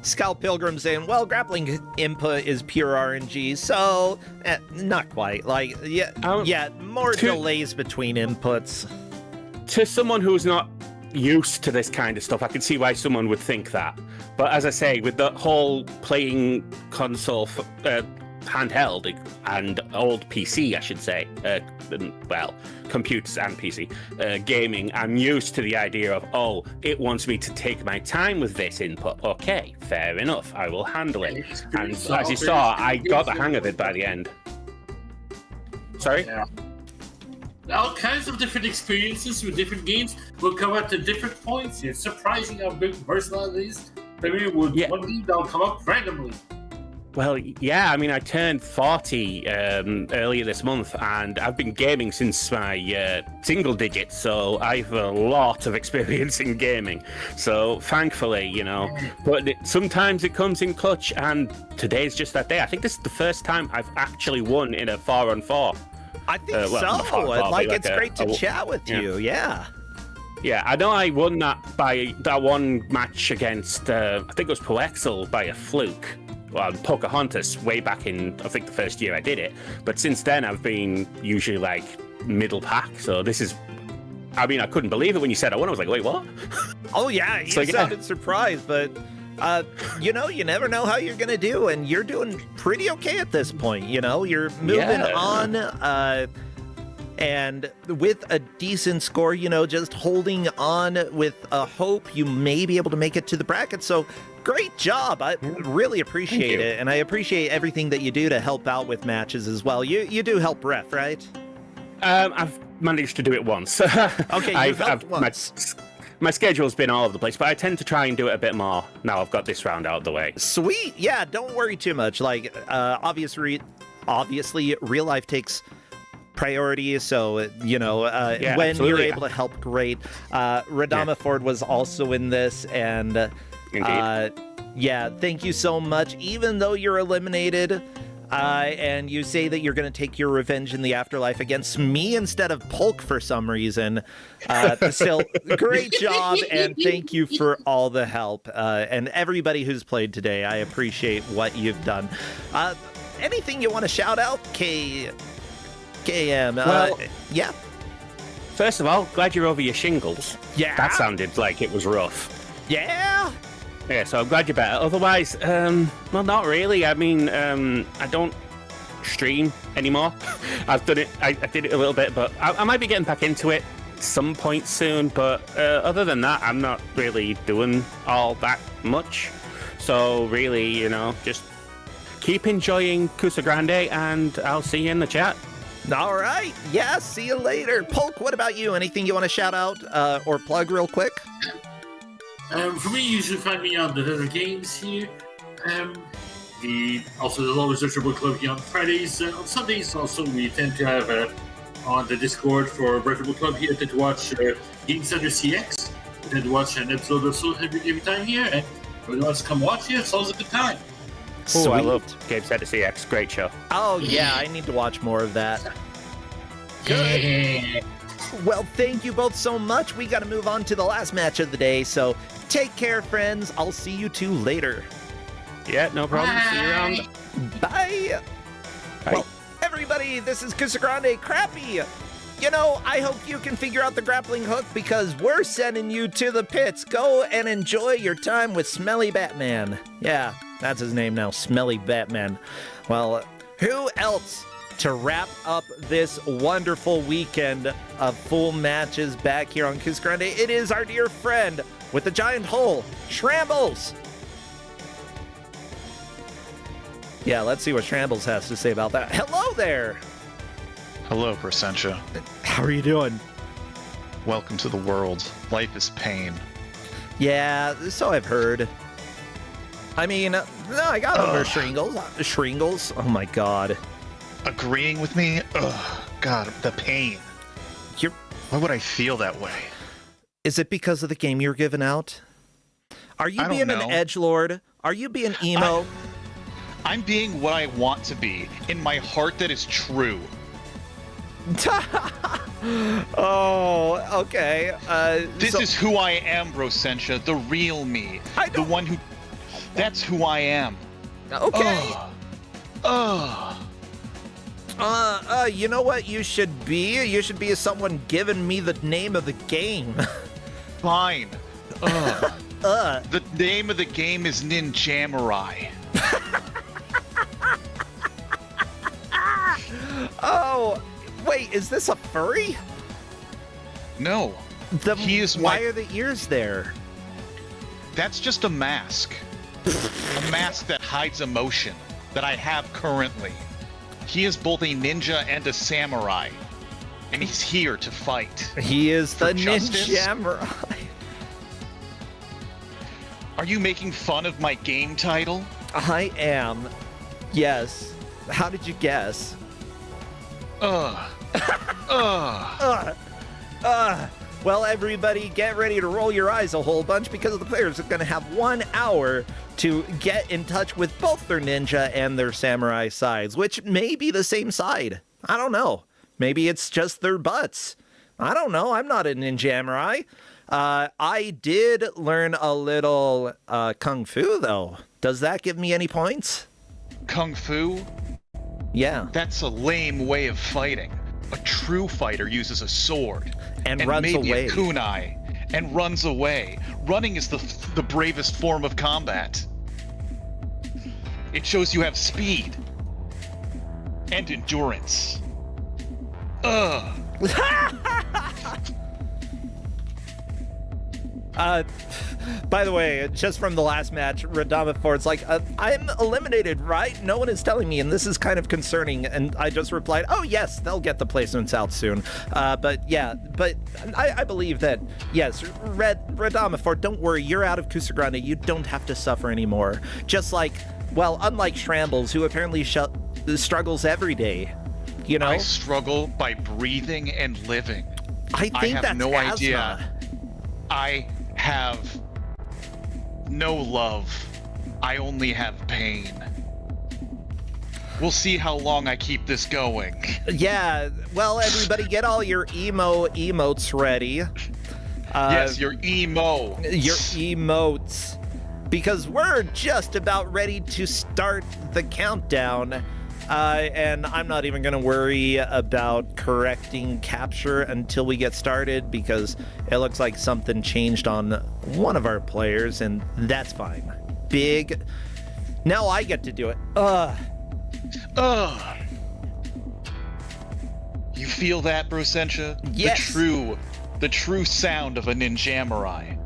Skull Pilgrim saying, well, grappling input is pure RNG, so not quite. More delays between inputs. To someone who's not used to this kind of stuff, I can see why someone would think that. But as I say, with the whole playing console handheld and old PC, I should say, computers and PC gaming, I'm used to the idea of, it wants me to take my time with this input. Okay, fair enough, I will handle it. And as you saw, I got the hang of it by the end. Sorry? Yeah. All kinds of different experiences with different games will come up to different points. It's surprising how big versatile it is. I mean, one game that'll come up randomly. Well, yeah, I mean, I turned 40 earlier this month, and I've been gaming since my single digits, so I have a lot of experience in gaming. So, thankfully, but sometimes it comes in clutch, and today's just that day. I think this is the first time I've actually won in a 4-on-4. I think it's great to chat with you, yeah. Yeah, I know I won that one match against, I think it was Poexel by a fluke. Well, Pocahontas way back in, I think, the first year I did it. But since then, I've been usually middle pack. So this is, I mean, I couldn't believe it when you said I won. I was like, wait, what? Oh yeah, you sounded surprised, but you never know how you're gonna do, and you're doing pretty okay at this point. You're moving on, and with a decent score. Just holding on with a hope you may be able to make it to the bracket. So. Great job. I really appreciate it, and I appreciate everything that you do to help out with matches as well. You do help ref, right? I've managed to do it once. Okay, you've helped once. My schedule's been all over the place, but I tend to try and do it a bit more now I've got this round out of the way. Sweet. Yeah, don't worry too much. Obviously, real life takes priority, so when absolutely. you're able to help, great. Radama Ford was also in this, and Yeah, thank you so much. Even though you're eliminated, and you say that you're going to take your revenge in the afterlife against me instead of Polk for some reason, still, great job, and thank you for all the help. And everybody who's played today, I appreciate what you've done. Anything you want to shout out, KM? Well, yeah. First of all, glad you're over your shingles. Yeah. That sounded like it was rough. Yeah. Yeah, so I'm glad you're better. Otherwise, well, not really. I mean, I don't stream anymore. I've done it. I did it a little bit, but I might be getting back into it some point soon. But other than that, I'm not really doing all that much. So really, you know, just keep enjoying Kusogrande, and I'll see you in the chat. All right. Yeah, see you later. Polk, what about you? Anything you want to shout out or plug real quick? For me, you should find me on the other games here. Also, there's always Virtual Book Club here on Fridays. On Sundays, also, we tend to have on the Discord for Virtual Book Club here, tend to watch Game Center CX. We tend to watch an episode or so every time here, and everyone wants to come watch here. It's always a good time. Oh, I loved Game Center CX. Great show. Oh, yeah, I need to watch more of that. Good. Well, thank you both so much. We got to move on to the last match of the day, so take care, friends. I'll see you two later. Yeah, no problem. Bye. See you around. Bye. Bye. Well, everybody, this is Kusogrande Crappy. You know, I hope you can figure out the grappling hook because we're sending you to the pits. Go and enjoy your time with Smelly Batman. Yeah, that's his name now, Smelly Batman. Well, who else to wrap up this wonderful weekend of full matches back here on Kusogrande? It is our dear friend with the giant hole, Shrambles. Yeah, let's see what Shrambles has to say about that. Hello there. Hello, Crescentia. How are you doing? Welcome to the world. Life is pain. Yeah, so I've heard. I mean, no, I got over Shringles. Shringles? Oh my god. Agreeing with me? Ugh, God, the pain. Why would I feel that way? Is it because of the game you're giving out? Are you being an edgelord? Are you being emo? I'm being what I want to be, in my heart that is true. Oh, okay. This is who I am, Brosentia, the real me. The one who... That's who I am. Okay. You know what you should be? You should be someone giving me the name of the game. Fine. The name of the game is Ninjamurai. Oh, wait, is this a furry? No. He is why are the ears there? That's just a mask. A mask that hides emotion that I have currently. He is both a ninja and a samurai. And he's here to fight. He is the Ninjamurai. Are you making fun of my game title? I am. Yes. How did you guess? Well, everybody, get ready to roll your eyes a whole bunch because the players are going to have 1 hour to get in touch with both their ninja and their samurai sides, which may be the same side. I don't know. Maybe it's just their butts. I don't know. I'm not a ninjamurai. I did learn a little kung fu, though. Does that give me any points? Kung fu? Yeah. That's a lame way of fighting. A true fighter uses a sword. And runs maybe away. A kunai. And runs away. Running is the bravest form of combat. It shows you have speed. And endurance. By the way, just from the last match, Radamafort's like, I'm eliminated, right? No one is telling me, and this is kind of concerning. And I just replied, oh, yes, they'll get the placements out soon. But I believe that, yes, Radamafort, don't worry, you're out of Kusogrande. You don't have to suffer anymore. Just like, well, unlike Shrambles, who apparently struggles every day. You know? I struggle by breathing and living. I think that's no asthma. idea. I have no love I only have pain. We'll see how long I keep this going. Yeah, well, everybody get all your emotes ready. Yes, your emo. Your emotes. Because we're just about ready to start the countdown. And I'm not even going to worry about correcting capture until we get started, because it looks like something changed on one of our players, and that's fine. Big. Now I get to do it. You feel that, Brosentia? Yes. The true sound of a ninjamurai.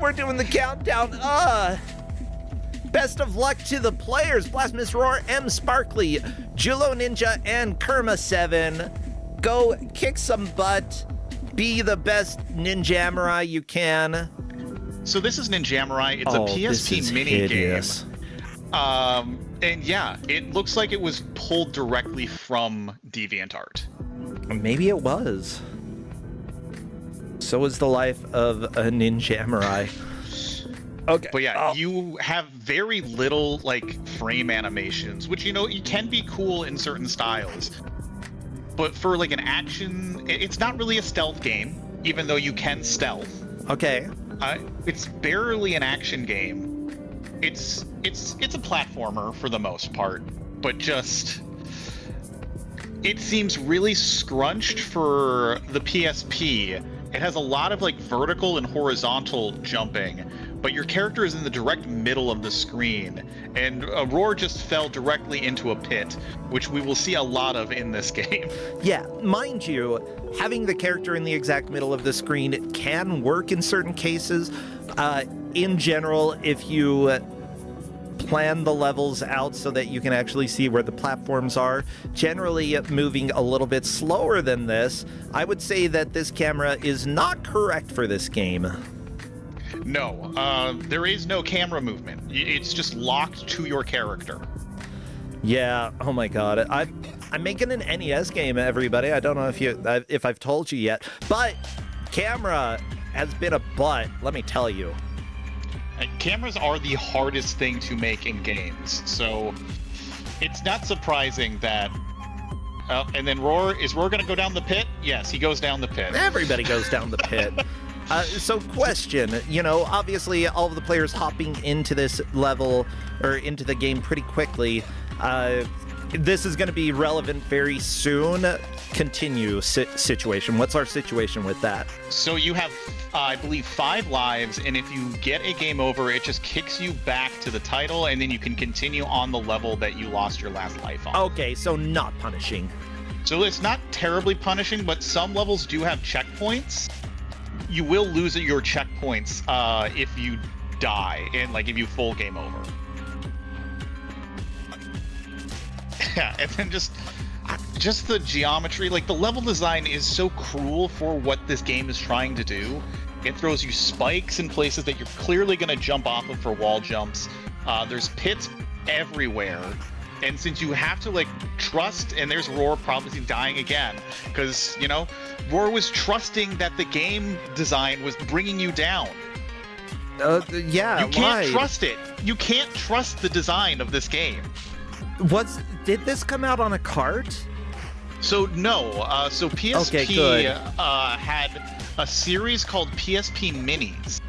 We're doing the countdown. Best of luck to the players: Blasphemous Roar, M Sparkly, Julo Ninja, and Kerma7. Go kick some butt. Be the best ninjamurai you can. So this is Ninjamurai. It's a PSP mini game. And yeah, it looks like it was pulled directly from DeviantArt. Maybe it was. So is the life of a ninjamurai. Okay. But yeah, you have very little like frame animations, which it can be cool in certain styles. But for like an action, it's not really a stealth game, even though you can stealth. Okay. It's barely an action game. It's a platformer for the most part, but just it seems really scrunched for the PSP. It has a lot of like vertical and horizontal jumping, but your character is in the direct middle of the screen, and Roar just fell directly into a pit, which we will see a lot of in this game. Yeah, mind you, having the character in the exact middle of the screen can work in certain cases. In general, if you plan the levels out so that you can actually see where the platforms are, generally moving a little bit slower than this, I would say that this camera is not correct for this game. No, there is no camera movement. It's just locked to your character. Yeah, oh my god. I'm making an NES game, everybody. I don't know if I've told you yet, but camera has been a butt, let me tell you. Cameras are the hardest thing to make in games, so it's not surprising that. And then is Roar gonna go down the pit? Yes, he goes down the pit. Everybody goes down the pit. So question, obviously all of the players hopping into this level or into the game pretty quickly. This is going to be relevant very soon. Continue situation. What's our situation with that? So you have, I believe, 5 lives, and if you get a game over, it just kicks you back to the title, and then you can continue on the level that you lost your last life on. Okay, so not punishing. So it's not terribly punishing, but some levels do have checkpoints. You will lose your checkpoints if you die, and like if you full game over. Yeah, and then just the geometry, like the level design is so cruel for what this game is trying to do. It throws you spikes in places that you're clearly going to jump off of for wall jumps. There's pits everywhere. And since you have to like trust, and there's Roar probably dying again, because Roar was trusting that the game design was bringing you down. Yeah, you can't trust it. You can't trust the design of this game. Did this come out on a cart? So no. So PSP had a series called PSP Minis,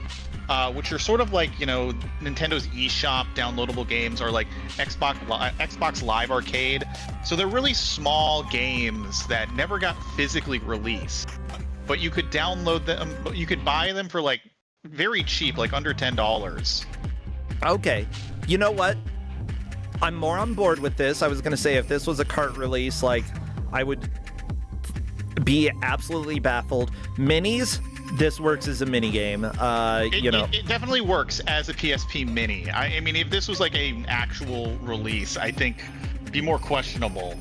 which are sort of like Nintendo's eShop downloadable games, or like Xbox Live Arcade. So they're really small games that never got physically released, but you could download them. You could buy them for like very cheap, like under $10. Okay, you know what? I'm more on board with this. I was going to say, if this was a cart release, like, I would be absolutely baffled. Minis, this works as a mini game. It definitely works as a PSP mini. I mean, if this was like an actual release, I think it'd be more questionable.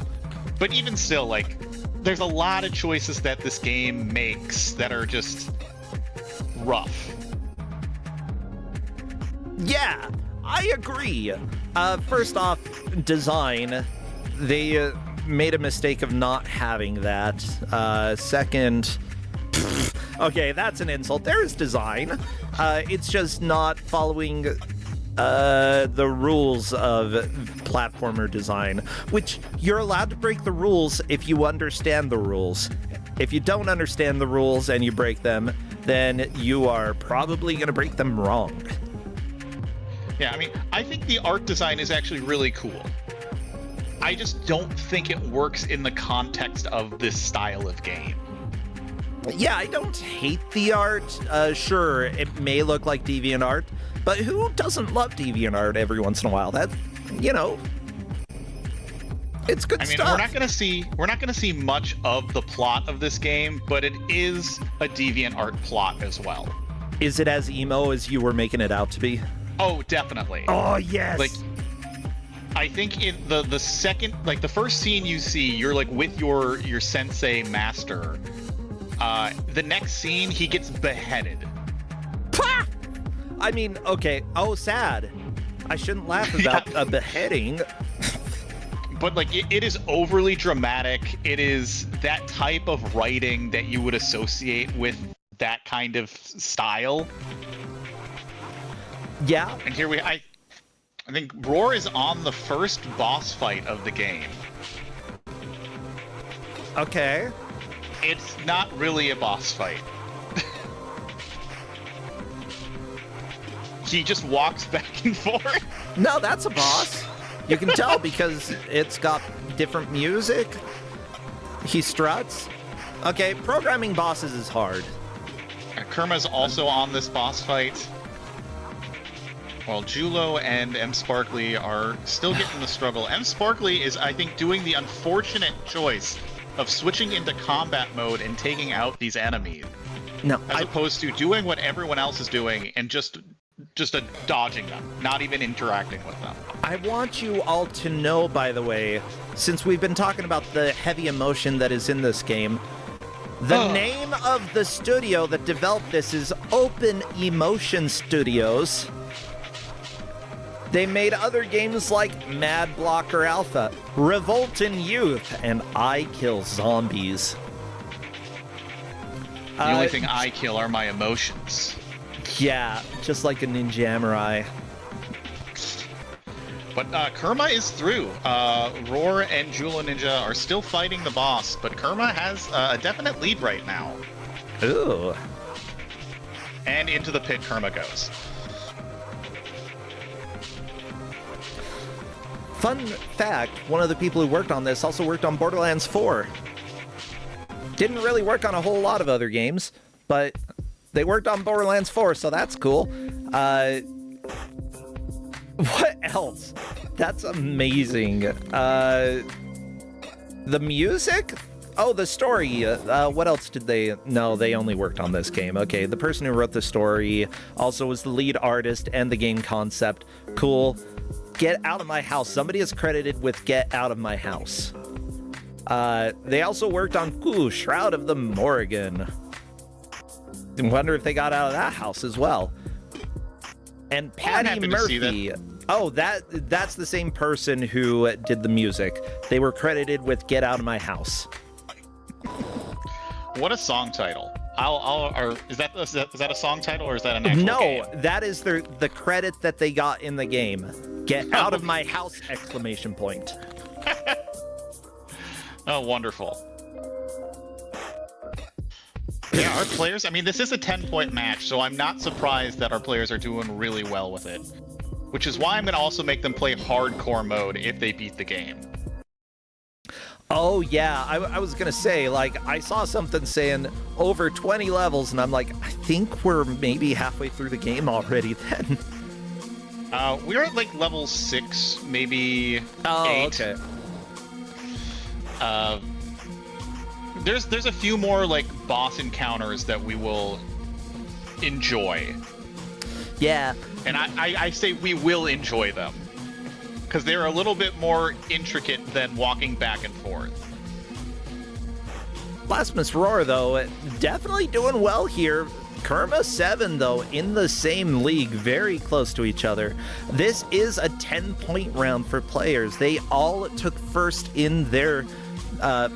But even still, like, there's a lot of choices that this game makes that are just rough. Yeah, I agree. First off, design. They made a mistake of not having that. Second, okay, that's an insult. There is design. It's just not following the rules of platformer design, which you're allowed to break the rules if you understand the rules. If you don't understand the rules and you break them, then you are probably going to break them wrong. Yeah, I mean, I think the art design is actually really cool. I just don't think it works in the context of this style of game. Yeah, I don't hate the art. Sure, it may look like DeviantArt, but who doesn't love DeviantArt every once in a while? That, you know, it's good stuff. We're not gonna see much of the plot of this game, but it is a DeviantArt plot as well. Is it as emo as you were making it out to be? Oh, definitely. Oh, yes. Like, I think in the second, like the first scene you see, you're like with your sensei master. The next scene, he gets beheaded. Pah! I mean, okay. Oh, sad. I shouldn't laugh about a beheading. But like, it is overly dramatic. It is that type of writing that you would associate with that kind of style. Yeah. And here I think Roar is on the first boss fight of the game. Okay. It's not really a boss fight. He just walks back and forth. No, that's a boss. You can tell because it's got different music. He struts. Okay, programming bosses is hard. Kerma's also on this boss fight. While Julo and M. Sparkly are still getting the struggle. M. Sparkly is, I think, doing the unfortunate choice of switching into combat mode and taking out these enemies. No, as opposed to doing what everyone else is doing and just dodging them, not even interacting with them. I want you all to know, by the way, since we've been talking about the heavy emotion that is in this game, the name of the studio that developed this is Open Emotion Studios. They made other games like Mad Blocker Alpha, Revolt in Youth, and I Kill Zombies. The only thing I kill are my emotions. Yeah, just like a Ninjamurai. But Kerma is through. Roar and Jula Ninja are still fighting the boss, but Kerma has a definite lead right now. Ooh. And into the pit Kerma goes. Fun fact, one of the people who worked on this also worked on Borderlands 4. Didn't really work on a whole lot of other games, but they worked on Borderlands 4, so that's cool. What else? That's amazing. The music? Oh, the story. What else did they... No, they only worked on this game. Okay, the person who wrote the story also was the lead artist and the game concept. Cool. Get Out of My House. Somebody is credited with Get Out of My House. They also worked on Shroud of the Morrigan. Wonder if they got out of that house as well. And Patty Murphy. Oh, that's the same person who did the music. They were credited with Get Out of My House. What a song title. Is that a song title or is that an actual game? No, that is the credit that they got in the game. Get out of my house! Exclamation point. Oh, wonderful. Yeah, our players, I mean, this is a 10-point match, so I'm not surprised that our players are doing really well with it. Which is why I'm going to also make them play hardcore mode if they beat the game. Oh, yeah, I was going to say, like, I saw something saying over 20 levels, and I'm like, I think we're maybe halfway through the game already then. We're at, like, level 6, maybe 8. Okay. There's a few more, like, boss encounters that we will enjoy. Yeah. And I say we will enjoy them. Because they're a little bit more intricate than walking back and forth. Blasphemous Roar, though, definitely doing well here. Kerma 7, though, in the same league, very close to each other. This is a 10-point round for players. They all took first in their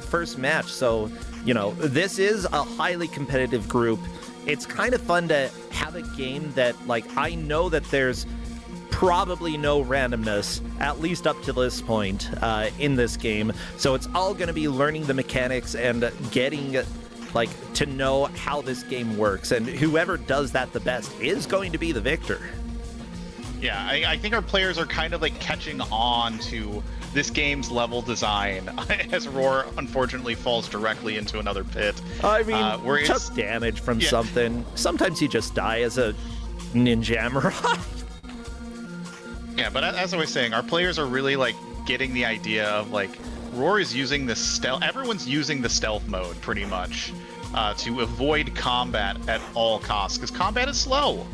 first match, so, you know, this is a highly competitive group it's kind of fun to have a game that, like, I know that there's probably no randomness, at least up to this point in this game. So it's all going to be learning the mechanics and getting, like, to know how this game works. And whoever does that the best is going to be the victor. Yeah, I think our players are kind of like catching on to this game's level design as Roar unfortunately falls directly into another pit. I mean, took damage from something. Sometimes you just die as a ninjamurai. Yeah, but as I was saying, our players are really like getting the idea of like Roar is using the stealth. Everyone's using the stealth mode pretty much to avoid combat at all costs because combat is slow.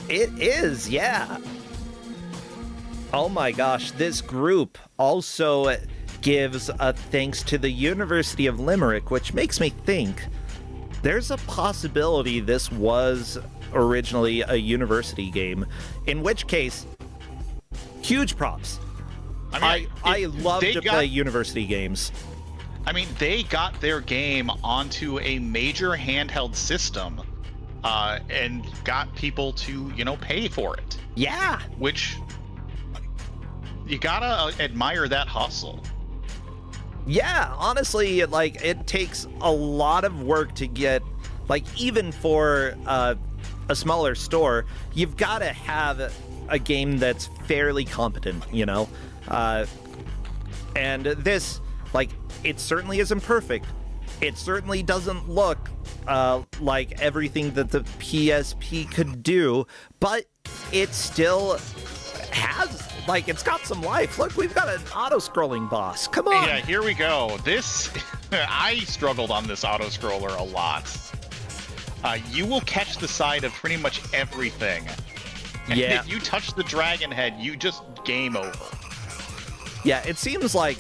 It is, yeah. Oh my gosh, this group also gives a thanks to the University of Limerick, which makes me think there's a possibility this was originally a university game, in which case, huge props. I love to play university games. I mean, they got their game onto a major handheld system and got people to, pay for it. Yeah. Which, you gotta admire that hustle. Yeah, honestly, like, it takes a lot of work to get, like, even for a smaller store, you've got to have a game that's fairly competent, and this, like, it certainly isn't perfect. It certainly doesn't look like everything that the PSP could do, but it still has, like, it's got some life. Look, we've got an auto-scrolling boss. Come on. Yeah, here we go. This, I struggled on this auto-scroller a lot. You will catch the side of pretty much everything. And yeah. If you touch the dragon head, you just game over. Yeah, it seems like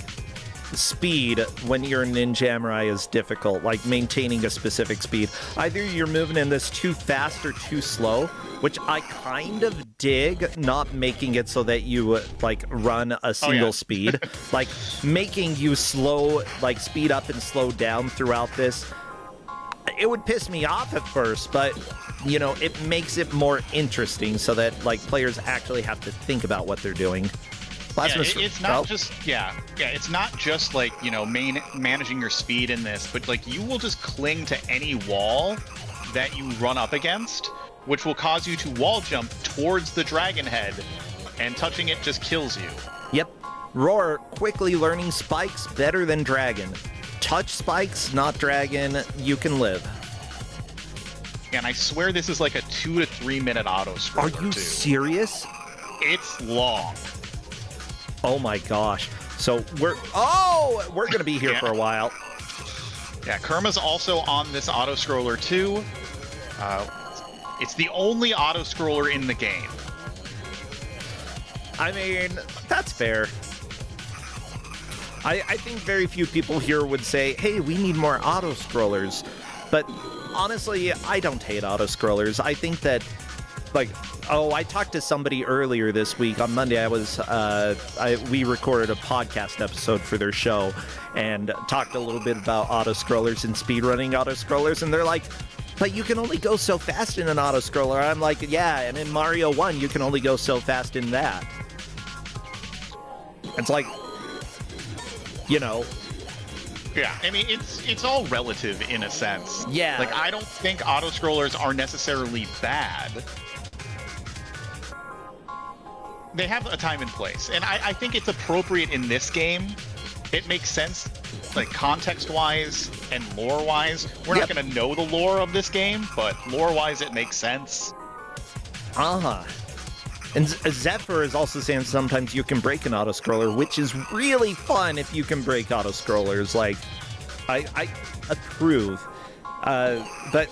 speed when you're a ninjamurai is difficult, like maintaining a specific speed. Either you're moving in this too fast or too slow, which I kind of dig, not making it so that you like run a single speed, like making you slow, like speed up and slow down throughout this. It would piss me off at first, but it makes it more interesting so that like players actually have to think about what they're doing. It's not just it's not just like managing your speed in this, but like you will just cling to any wall that you run up against, which will cause you to wall jump towards the dragon head, and touching it just kills you. Yep. Roar quickly learning spikes better than dragon. Touch spikes, not dragon, you can live. And I swear this is like a 2 to 3 minute auto scroller. Are you serious? It's long. Oh my gosh. So we're gonna be here for a while. Yeah, Kerma's also on this auto scroller too. It's the only auto scroller in the game. I mean, that's fair. I think very few people here would say, hey, we need more auto scrollers. But honestly, I don't hate auto scrollers. I think that, like, I talked to somebody earlier this week. On Monday, we recorded a podcast episode for their show and talked a little bit about auto scrollers and speedrunning auto scrollers, and they're like, but you can only go so fast in an auto scroller. I'm like, yeah, and in Mario 1, you can only go so fast in that. It's like, Yeah, I mean, it's all relative in a sense. Yeah. Like, I don't think auto scrollers are necessarily bad. They have a time and place, and I think it's appropriate in this game. It makes sense, like, context-wise and lore-wise. We're not going to know the lore of this game, but lore-wise, it makes sense. Uh-huh. And Zephyr is also saying sometimes you can break an auto-scroller, which is really fun if you can break auto-scrollers. Like, I approve. But,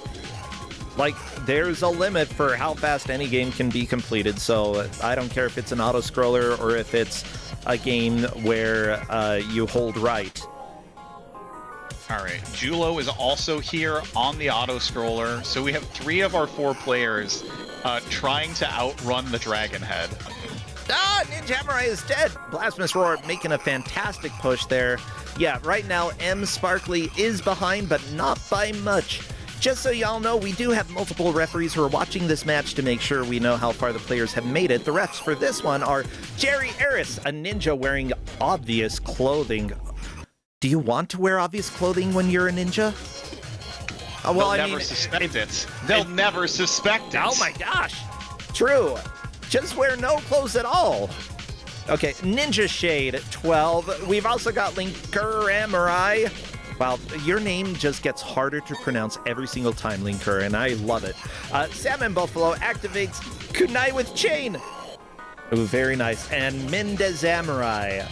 like, there's a limit for how fast any game can be completed, so I don't care if it's an auto-scroller or if it's a game where you hold right. All right, Julo is also here on the auto-scroller, so we have 3 of our 4 players trying to outrun the dragon head. Ah, Ninjamurai is dead! Blasphemous Roar making a fantastic push there. Yeah, right now, M. Sparkly is behind, but not by much. Just so y'all know, we do have multiple referees who are watching this match to make sure we know how far the players have made it. The refs for this one are Jerry Eris, a ninja wearing obvious clothing. Do you want to wear obvious clothing when you're a ninja? Well, they'll never suspect it. They'll never suspect it. Oh my gosh. True. Just wear no clothes at all. Okay, Ninja Shade 12. We've also got Linker. Wow, your name just gets harder to pronounce every single time, Linker, and I love it. Salmon Buffalo activates Kunai with Chain. Ooh, very nice. And Mendez Samurai.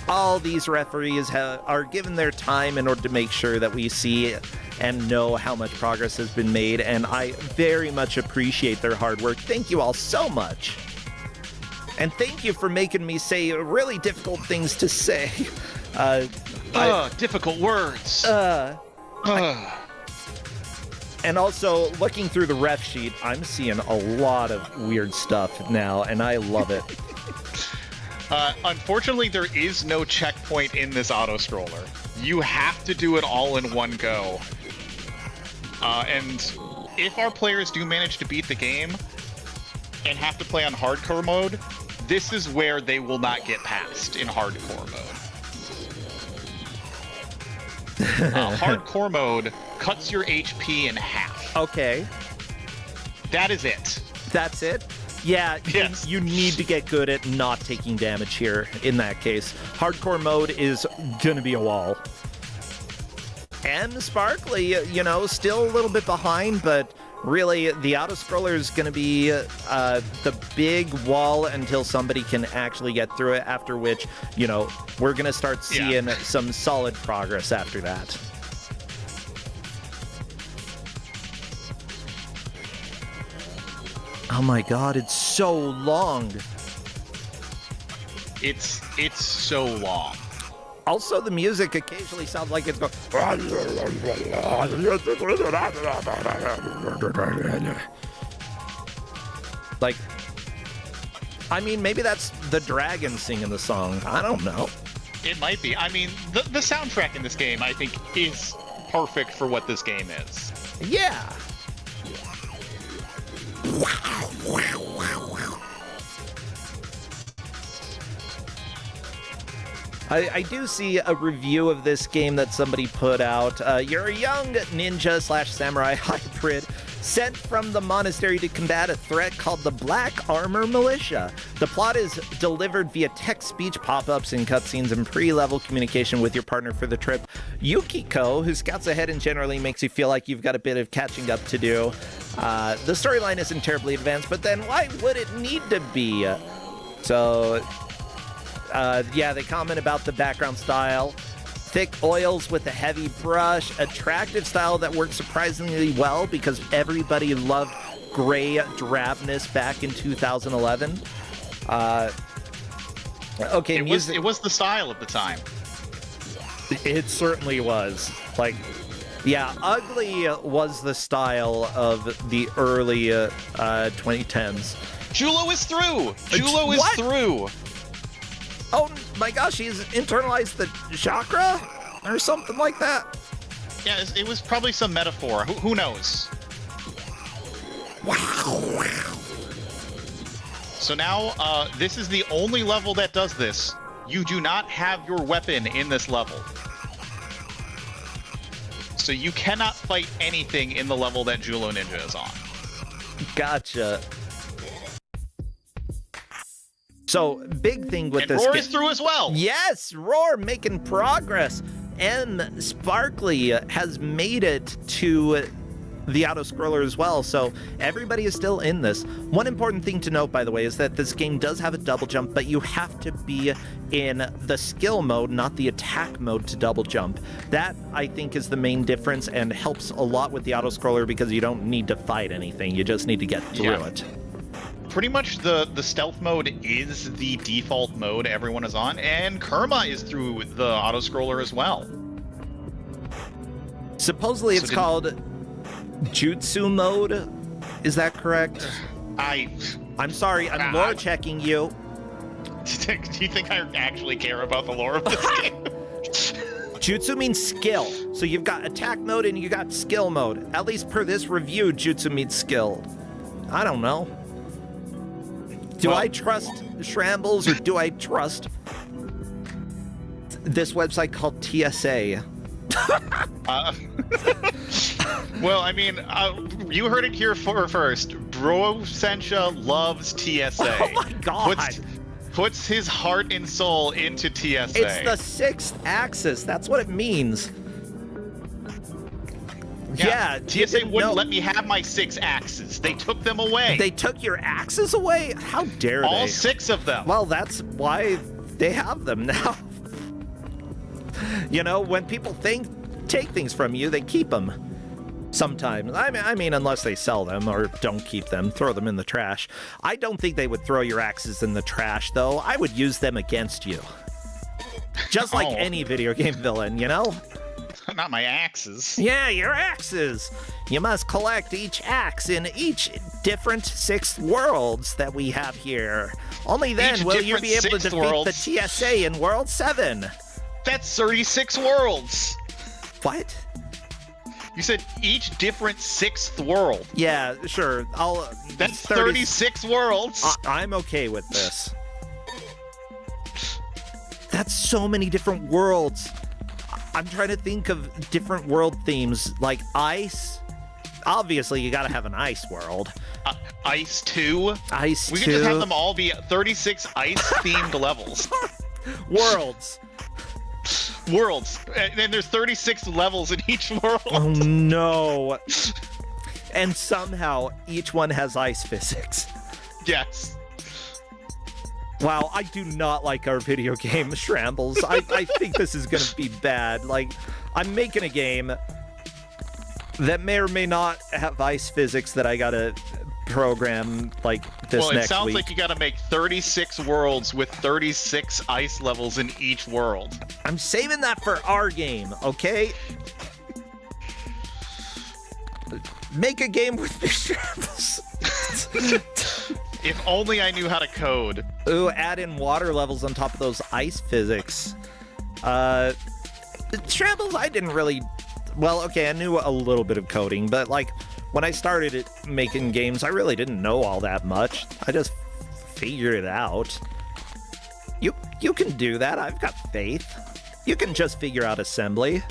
All these referees are given their time in order to make sure that we see and know how much progress has been made, and I very much appreciate their hard work. Thank you all so much. And thank you for making me say really difficult things to say. Difficult words. And also, looking through the ref sheet, I'm seeing a lot of weird stuff now, and I love it. Unfortunately, there is no checkpoint in this auto-scroller. You have to do it all in one go. And if our players do manage to beat the game and have to play on hardcore mode, this is where they will not get past in hardcore mode. Hardcore mode cuts your HP in half. Okay. That is it. That's it? Yeah, yes. You need to get good at not taking damage here in that case. Hardcore mode is gonna be a wall. And Sparkly, you know, still a little bit behind, but really the auto-scroller is gonna be the big wall until somebody can actually get through it, after which, you know, we're gonna start seeing some solid progress after that. Oh my god, it's so long. It's so long. Also, the music occasionally sounds like it's going... Like, I mean, maybe that's the dragon singing the song. I don't know. It might be. I mean, the soundtrack in this game, I think, is perfect for what this game is. Yeah. I do see a review of this game that somebody put out. You're a young ninja / samurai hybrid sent from the monastery to combat a threat called the Black Armor Militia. The plot is delivered via text-speech pop-ups and cutscenes and pre-level communication with your partner for the trip, Yukiko, who scouts ahead and generally makes you feel like you've got a bit of catching up to do. The storyline isn't terribly advanced, but then why would it need to be? So... yeah, they comment about the background style. Thick oils with a heavy brush. Attractive style that works surprisingly well because everybody loved gray drabness back in 2011. Okay, it was the style of the time. It certainly was. Like, yeah, ugly was the style of the early 2010s. Julo is through! Julo is through! Oh my gosh, he's internalized the chakra? Or something like that? Yeah, it was probably some metaphor. Who knows? Wow. So now, this is the only level that does this. You do not have your weapon in this level. So you cannot fight anything in the level that Julo Ninja is on. Gotcha. So, big thing with this game. Roar is through as well. Yes, Roar making progress. And Sparkly has made it to the auto-scroller as well, so everybody is still in this. One important thing to note, by the way, is that this game does have a double jump, but you have to be in the skill mode, not the attack mode, to double jump. That, I think, is the main difference and helps a lot with the auto-scroller because you don't need to fight anything. You just need to get through it. Pretty much the stealth mode is the default mode everyone is on, and Kerma is through the auto-scroller as well. Supposedly it's called Jutsu mode. Is that correct? I'm sorry, I'm lore checking you. Do you think I actually care about the lore of this game? Jutsu means skill. So you've got attack mode and you got skill mode. At least per this review, Jutsu means skill. I don't know. Do I trust Shrambles or do I trust this website called TSA? Well, I mean, you heard it here first. Bro Sencha loves TSA. Oh my god! Puts his heart and soul into TSA. It's the 6th axis. That's what it means. Yeah, TSA wouldn't let me have my 6 axes. They took them away. They took your axes away? How dare they? All 6 of them. Well, that's why they have them now. You know, when people take things from you, they keep them. Sometimes. I mean, unless they sell them or don't keep them, throw them in the trash. I don't think they would throw your axes in the trash, though. I would use them against you. Just like any video game villain, you know? Not my axes. Yeah, your axes. You must collect each axe in each different 6 worlds that we have here. Only then will you be able to defeat the TSA in World 7. That's 36 worlds. What? You said each different 6th world. Yeah, sure. That's 36 worlds. I'm okay with this. That's so many different worlds. I'm trying to think of different world themes, like ice. Obviously, you gotta have an ice world. Ice 2. Ice 2. We can just have them all be 36 ice-themed levels. Worlds. Worlds. And there's 36 levels in each world. Oh no. And somehow each one has ice physics. Yes. Wow, I do not like our video game Shrambles. I think this is gonna be bad. Like, I'm making a game that may or may not have ice physics that I gotta program like this next week. Well, it sounds like you gotta make 36 worlds with 36 ice levels in each world. I'm saving that for our game, okay? Make a game with the Shrambles. If only I knew how to code. Ooh, add in water levels on top of those ice physics. Shrambles, I didn't really... Well, okay, I knew a little bit of coding, but like, when I started making games, I really didn't know all that much. I just figured it out. You can do that, I've got faith. You can just figure out assembly.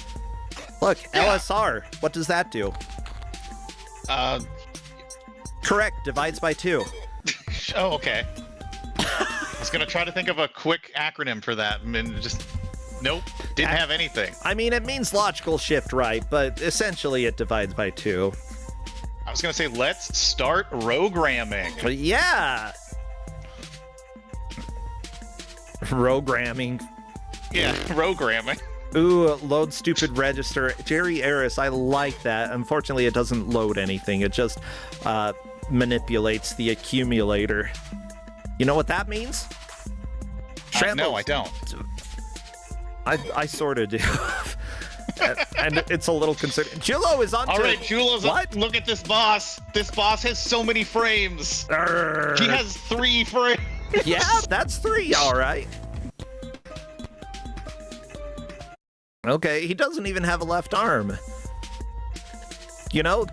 Look, yeah. LSR, what does that do? Correct, divides by 2. Oh, okay. I was gonna try to think of a quick acronym for that, and just nope, didn't have anything. I mean, it means logical shift right, but essentially it divides by 2. I was gonna say, let's start rogramming. Yeah. Rogramming. Yeah, rogramming. Ooh, load stupid register. Jerry Eris, I like that. Unfortunately, it doesn't load anything. It just manipulates the accumulator. You know what that means? No, I don't. I sort of do. And it's a little concerning. Julo is on. All right, Julo's what? Look at this boss. This boss has so many frames. He has 3 frames. Yeah, that's 3. All right. Okay, he doesn't even have a left arm. You know,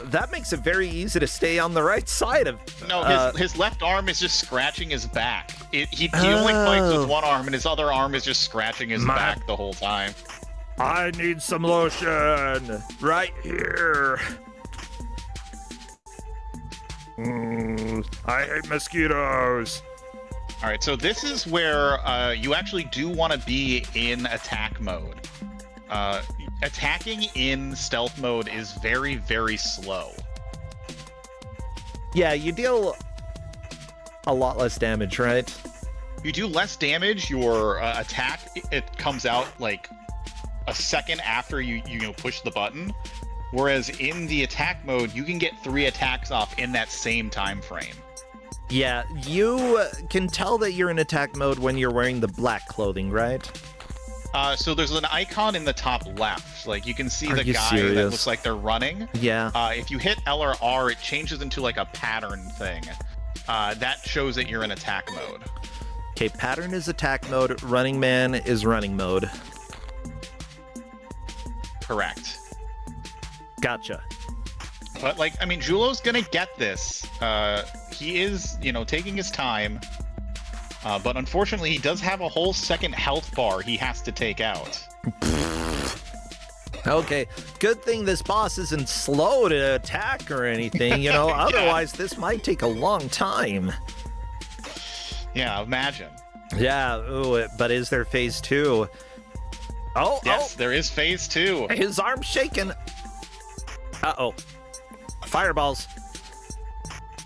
that makes it very easy to stay on the right side of... No, his left arm is just scratching his back. He only fights with one arm, and his other arm is just scratching his back the whole time. I need some lotion. Right here. I hate mosquitoes. All right, so this is where you actually do want to be in attack mode. Attacking in stealth mode is very, very slow. Yeah, you deal a lot less damage, right? You do less damage. Your attack, it comes out like a second after you push the button. Whereas in the attack mode, you can get 3 attacks off in that same time frame. Yeah, you can tell that you're in attack mode when you're wearing the black clothing, right? So there's an icon in the top left. Like, you can see the guy that looks like they're running. Yeah. If you hit L or R, it changes into like a pattern thing. That shows that you're in attack mode. Okay, pattern is attack mode. Running man is running mode. Correct. Gotcha. But, like, I mean, Julo's gonna get this. He is, taking his time. But unfortunately, he does have a whole second health bar he has to take out. Okay, good thing this boss isn't slow to attack or anything, Yeah. otherwise this might take a long time. Yeah, imagine. Yeah, ooh, but is there phase 2? Oh, Yes, there is phase 2. His arm's shaking. Uh-oh. Fireballs.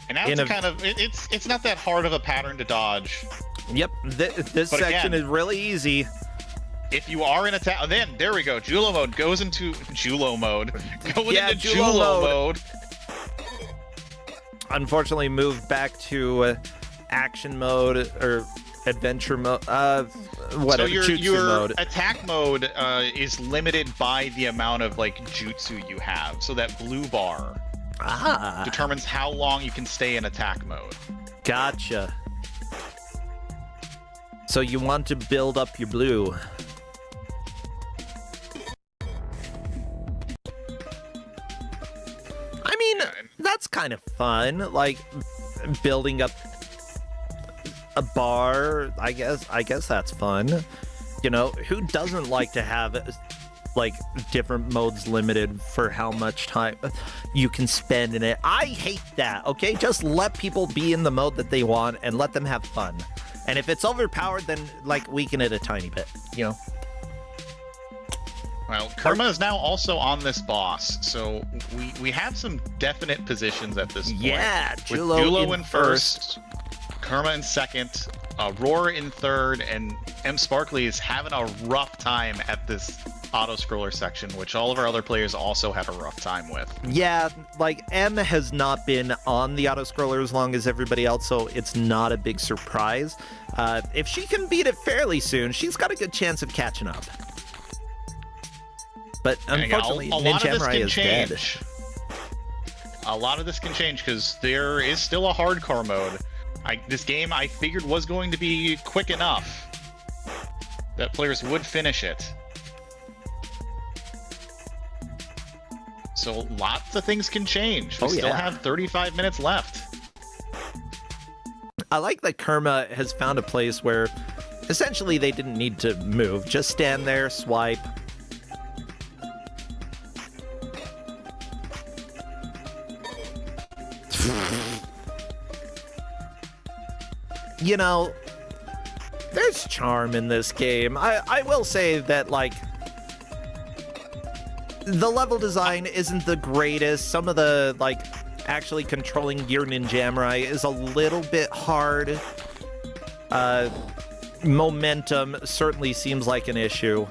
And now it's not that hard of a pattern to dodge. Yep, this But section again, is really easy. If you are in attack, then there we go. Julo mode goes into Julo mode. Going Yeah, into Julo Julo mode. mode. Unfortunately, moved back to action mode or adventure mode. Whatever. So your jutsu mode. attack mode is limited by the amount of like jutsu you have. So that blue bar determines how long you can stay in attack mode. Gotcha. So you want to build up your blue. I mean, that's kind of fun. Like building up a bar. I guess that's fun. Who doesn't like to have like different modes limited for how much time you can spend in it? I hate that. Okay, just let people be in the mode that they want and let them have fun. And if it's overpowered, then like weaken it a tiny bit. Well, Kurma is now also on this boss, so we have some definite positions at this point. Yeah, with Julo Julo in in first, Kurma in second, Roar in third, and M Sparkly is having a rough time at this auto-scroller section, which all of our other players also have a rough time with. Yeah, like M has not been on the auto-scroller as long as everybody else, so it's not a big surprise. If she can beat it fairly soon, she's got a good chance of catching up. But unfortunately, a lot of this Ninjamurai can is change. dead. A lot of this can change because there is still a hardcore mode. This game I figured was going to be quick enough that players would finish it. So lots of things can change. We still have 35 minutes left. I like that Kurma has found a place where essentially they didn't need to move. Just stand there, swipe. There's charm in this game. I will say that, like, the level design isn't the greatest. Some of the, like, actually controlling your Ninjamurai is a little bit hard. Momentum certainly seems like an issue.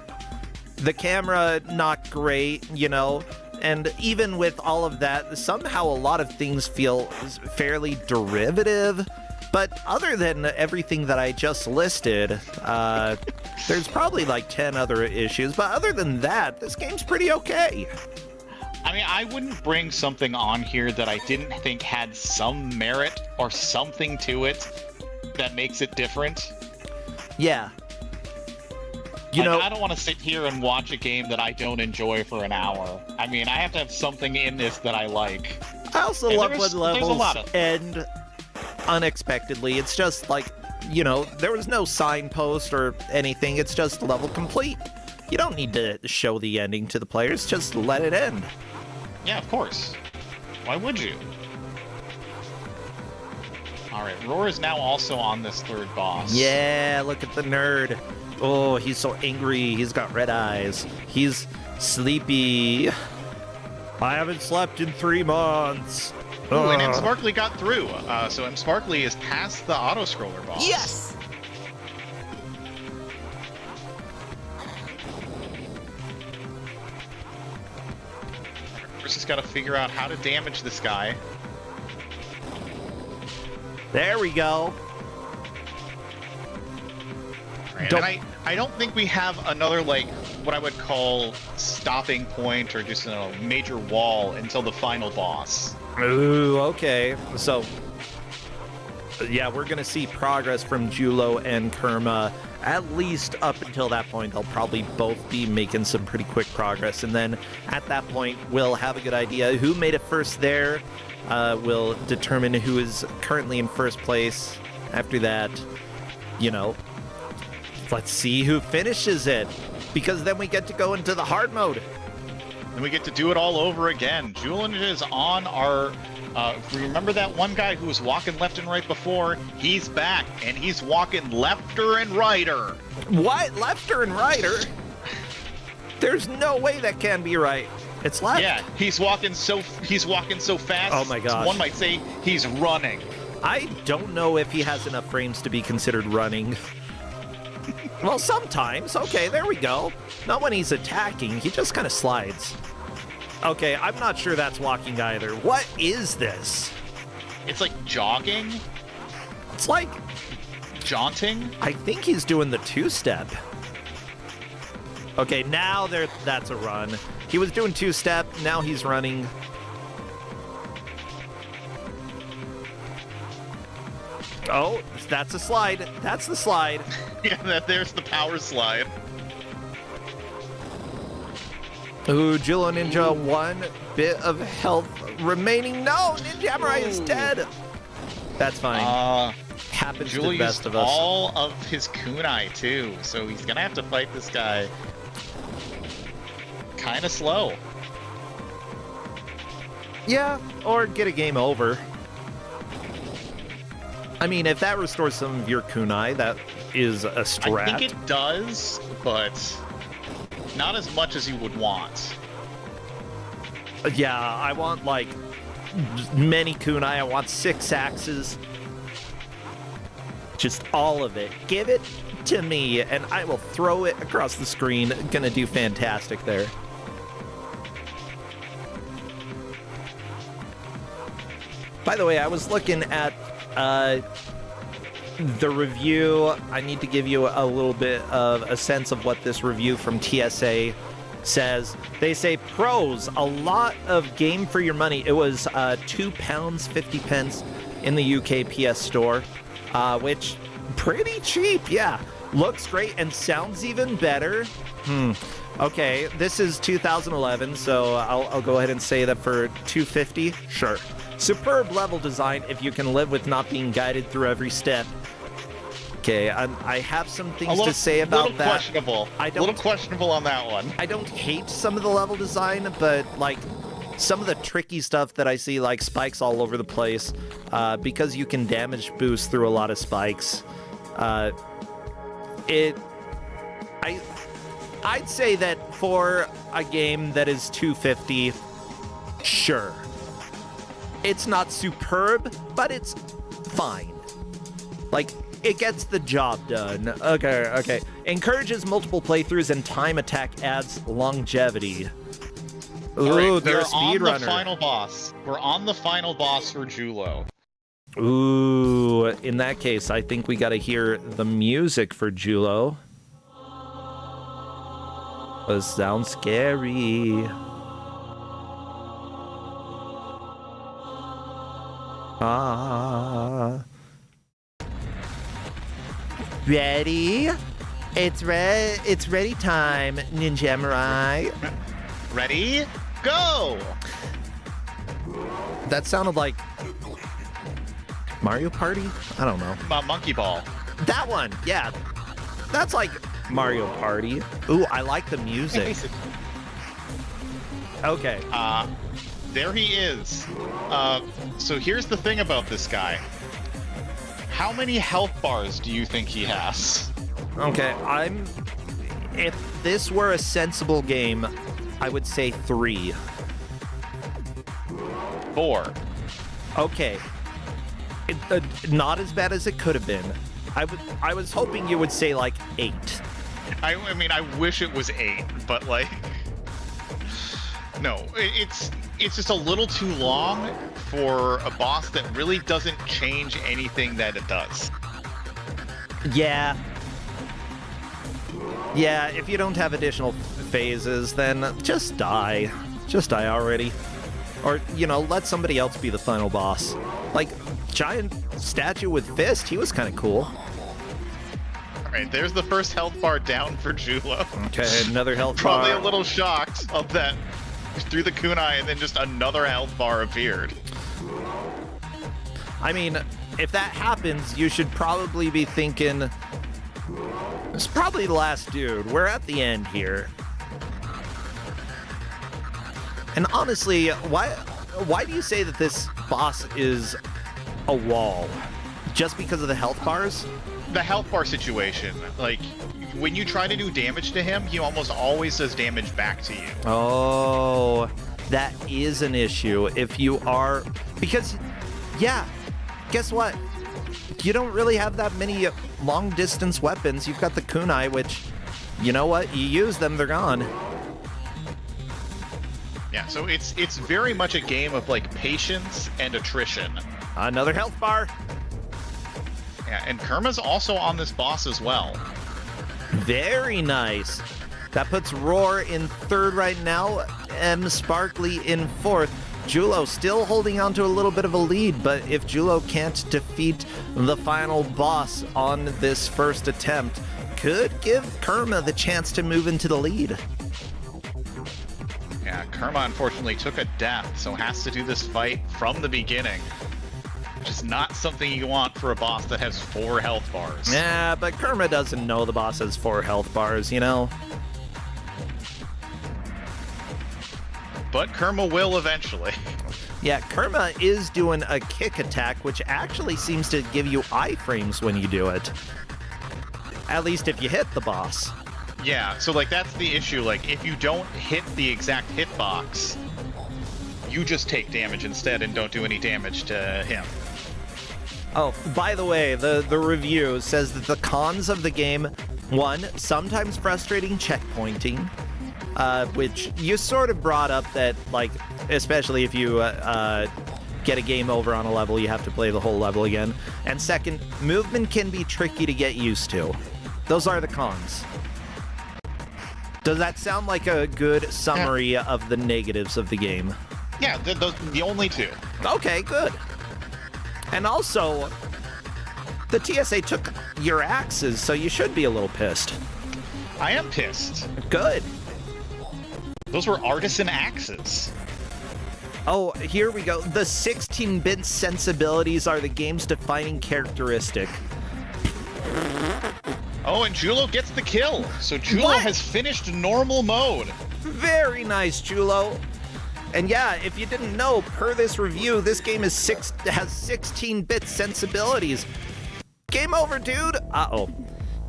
The camera, not great, and even with all of that, somehow a lot of things feel fairly derivative. But other than everything that I just listed, there's probably like 10 other issues. But other than that, this game's pretty okay. I mean, I wouldn't bring something on here that I didn't think had some merit or something to it that makes it different. Yeah. I don't want to sit here and watch a game that I don't enjoy for an hour. I mean, I have to have something in this that I like. I also And love there's when levels a lot of end unexpectedly. It's just like, there was no signpost or anything. It's just level complete. You don't need to show the ending to the players. Just let it end. Yeah, of course. Why would you? Alright, Roar is now also on this third boss. Yeah, look at the nerd. Oh, he's so angry. He's got red eyes. He's sleepy. I haven't slept in 3 months. Ooh, and M Sparkly got through. So M Sparkly is past the auto-scroller boss. Yes! First, he's got to figure out how to damage this guy. There we go. And I don't think we have another, like, what I would call stopping point or just a major wall until the final boss. Ooh, okay. So, Yeah, we're going to see progress from Julo and Kerma. At least up until that point, they'll probably both be making some pretty quick progress. And then at that point, we'll have a good idea who made it first there. We'll determine who is currently in first place. After that, you know, let's see who finishes it. Because then we get to go into the hard mode. And we get to do it all over again. Julian is on our... remember that one guy who was walking left and right before? He's back, and he's walking lefter and righter. What? Lefter and righter? There's no way that can be right. It's left. Yeah, he's walking so fast. Oh my gosh. One might say he's running. I don't know if he has enough frames to be considered running. Well, sometimes. Okay, there we go. Not when he's attacking. He just kind of slides. Okay, I'm not sure that's walking either. What is this? It's like jogging? It's like... jaunting? I think he's doing the two-step. Okay, now that's a run. He was doing two-step, now he's running. Oh, that's a slide. That's the slide. Yeah, there's the power slide. Ooh, Jilo Ninja, 1 bit of health remaining. No, Ninja Samurai is dead. That's fine. Happens to the best of us. All of his kunai too, so he's gonna have to fight this guy kind of slow. Yeah, or get a game over. I mean, if that restores some of your kunai, that is a strat. I think it does, but not as much as you would want. Yeah, I want, like, many kunai. I want 6 axes. Just all of it. Give it to me, and I will throw it across the screen. Gonna do fantastic there. By the way, I was looking at the review. I need to give you a little bit of a sense of what this review from TSA says. They say, pros, a lot of game for your money. It was £2.50 in the UK PS Store, which pretty cheap, yeah. Looks great and sounds even better. Okay, this is 2011, so I'll go ahead and say that for $2.50, sure. Superb level design if you can live with not being guided through every step. Okay, I have some things to say about that. Questionable. A little questionable on that one. I don't hate some of the level design, but like some of the tricky stuff that I see, like spikes all over the place, because you can damage boost through a lot of spikes. I'd say that for a game that is $2.50, sure. It's not superb, but it's fine. Like, it gets the job done. Okay. Encourages multiple playthroughs and time attack adds longevity. Ooh, right, they're a speedrunner. We're on the final boss. We're on the final boss for Julo. Ooh, in that case, I think we gotta hear the music for Julo. It sounds scary. Ready? It's ready time, Ninja Samurai. Ready? Go! That sounded like Mario Party? I don't know. Monkey Ball. That one, yeah. That's like Mario Party. Ooh, I like the music. Okay. There he is. So here's the thing about this guy. How many health bars do you think he has? Okay, if this were a sensible game, I would say 3. 4. Okay. Not as bad as it could have been. I was hoping you would say like 8. I mean, I wish it was 8, but like, no, it's just a little too long for a boss that really doesn't change anything that it does. Yeah. Yeah, if you don't have additional phases, then just die. Just die already. Or, you know, let somebody else be the final boss. Like, giant statue with fist, he was kind of cool. All right, there's the first health bar down for Julo. Okay, another health Probably bar. a little shocked of that. Through the kunai, and then just another health bar appeared. I mean, if that happens, you should probably be thinking, it's probably the last dude. We're at the end here. And honestly, why do you say that this boss is a wall? Just because of the health bars? The health bar situation, like, when you try to do damage to him, he almost always does damage back to you. Oh, that is an issue. If you are... Because, yeah, guess what? You don't really have that many long-distance weapons. You've got the kunai, which, you know what? You use them, they're gone. Yeah, so it's very much a game of, like, patience and attrition. Another health bar. Yeah, and Kerma's also on this boss as well. Very nice. That puts Roar in third right now, M Sparkly in fourth. Julo still holding on to a little bit of a lead, but if Julo can't defeat the final boss on this first attempt, could give Kerma the chance to move into the lead. Yeah, Kerma unfortunately took a death, so has to do this fight from the beginning. Which is not something you want for a boss that has 4 health bars. Yeah, but Kerma doesn't know the boss has 4 health bars, you know? But Kerma will eventually. Yeah, Kerma is doing a kick attack, which actually seems to give you iframes when you do it. At least if you hit the boss. Yeah, so like that's the issue. Like if you don't hit the exact hitbox, you just take damage instead and don't do any damage to him. Oh, by the way, the review says that the cons of the game, 1, sometimes frustrating checkpointing, which you sort of brought up that, like, especially if you get a game over on a level, you have to play the whole level again. And 2nd, movement can be tricky to get used to. Those are the cons. Does that sound like a good summary of the negatives of the game? Yeah, the only 2. Okay, good. And also, the TSA took your axes, so you should be a little pissed. I am pissed. Good. Those were artisan axes. Oh, here we go. The 16-bit sensibilities are the game's defining characteristic. Oh, and Julo gets the kill. So Julo has finished normal mode. Very nice, Julo. And yeah, if you didn't know, per this review, this game has 16-bit sensibilities. Game over, dude. Uh-oh.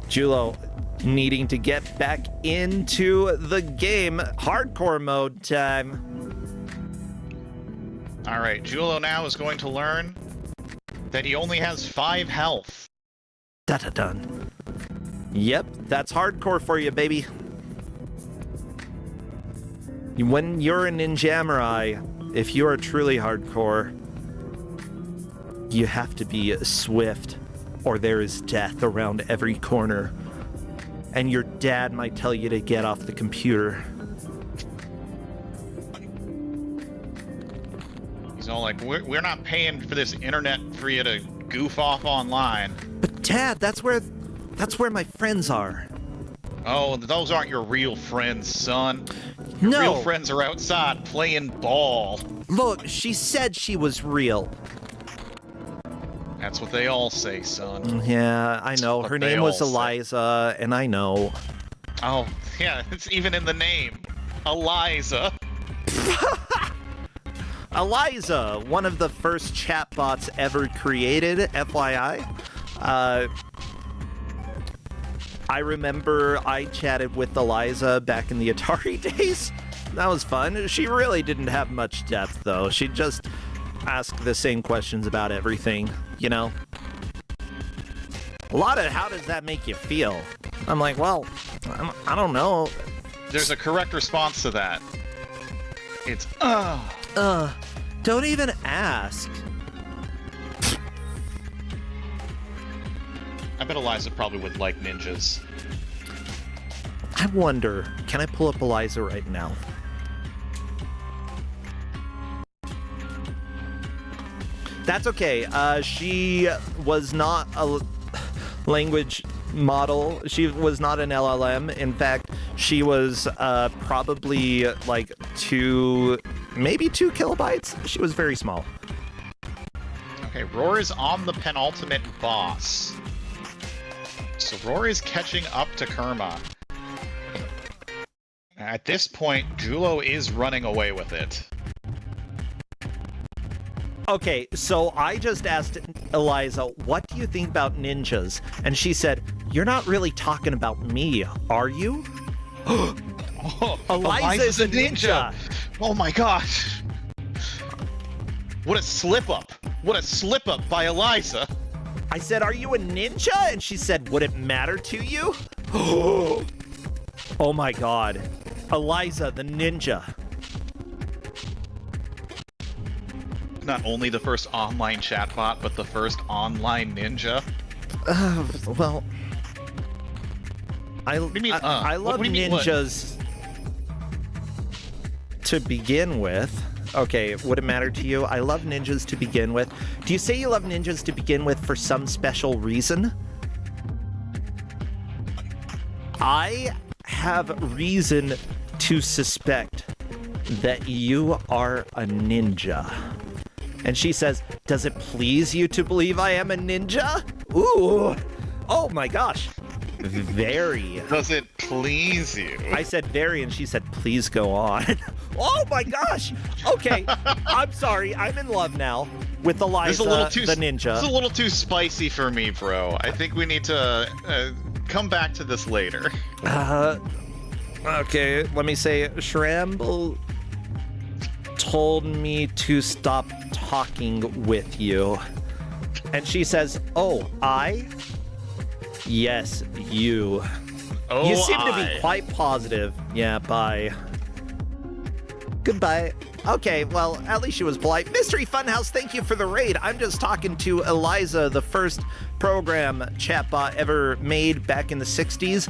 Julo needing to get back into the game. Hardcore mode time. All right, Julo now is going to learn that he only has 5 health. Da-da-dun. Yep, that's hardcore for you, baby. When you're a ninjamurai, if you are truly hardcore, you have to be swift, or there is death around every corner. And your dad might tell you to get off the computer. He's all like, we're not paying for this internet for you to goof off online. But Dad, that's where my friends are. Oh, those aren't your real friends, son. No. Real friends are outside playing ball. Look, she said she was real. That's what they all say, son. Yeah, I know. Her name was Eliza, and I know. Oh, yeah, it's even in the name. Eliza. Eliza, one of the first chatbots ever created, FYI. I remember I chatted with Eliza back in the Atari days. That was fun. She really didn't have much depth, though. She'd just ask the same questions about everything, you know? A lot of how does that make you feel? I'm like, well, I don't know. There's a correct response to that. It's, don't even ask. I bet Eliza probably would like ninjas. I wonder, can I pull up Eliza right now? That's okay. She was not a language model. She was not an LLM. In fact, she was probably like maybe 2 kilobytes. She was very small. Okay, Roar is on the penultimate boss. So Roar is catching up to Kerma. At this point, Julo is running away with it. Okay, so I just asked Eliza, what do you think about ninjas? And she said, you're not really talking about me, are you? Eliza's a ninja! Oh my gosh! What a slip-up! What a slip-up by Eliza! I said, are you a ninja? And she said, would it matter to you? Oh my god. Eliza, the ninja. Not only the first online chatbot, but the first online ninja. Well, I love ninjas to begin with. Okay, would it matter to you? I love ninjas to begin with. Do you say you love ninjas to begin with for some special reason? I have reason to suspect that you are a ninja. And she says, does it please you to believe I am a ninja? Ooh. Oh my gosh. Very. Does it please you? I said very, and she said, please go on. Oh my gosh. Okay. I'm sorry. I'm in love now with Eliza, the ninja. It's a little too spicy for me, bro. I think we need to come back to this later. Okay. Let me say, Shramble told me to stop talking with you. And she says, oh, I? Yes, you. Oh, you seem to be quite positive. Yeah, bye. Goodbye. Okay, well, at least she was polite. Mystery Funhouse, thank you for the raid. I'm just talking to Eliza, the first program chatbot ever made back in the 60s,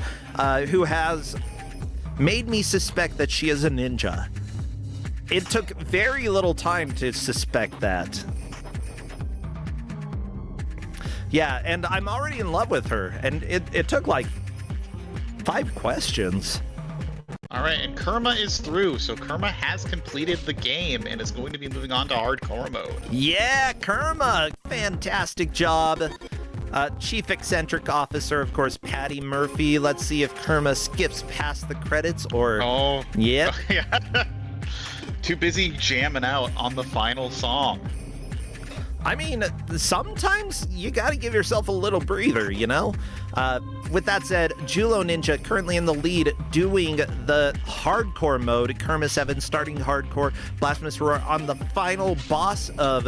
who has made me suspect that she is a ninja. It took very little time to suspect that. Yeah, and I'm already in love with her, and it took like 5 questions. All right, and Kerma is through, so Kerma has completed the game and is going to be moving on to hardcore mode. Yeah, Kerma, fantastic job. Chief Eccentric Officer, of course, Patty Murphy. Let's see if Kerma skips past the credits or... Oh. Yep. Yeah. Too busy jamming out on the final song. I mean, sometimes you gotta give yourself a little breather, you know? With that said, Julo9rande currently in the lead doing the hardcore mode. Kerma7 starting hardcore. Blasphemous Roar on the final boss of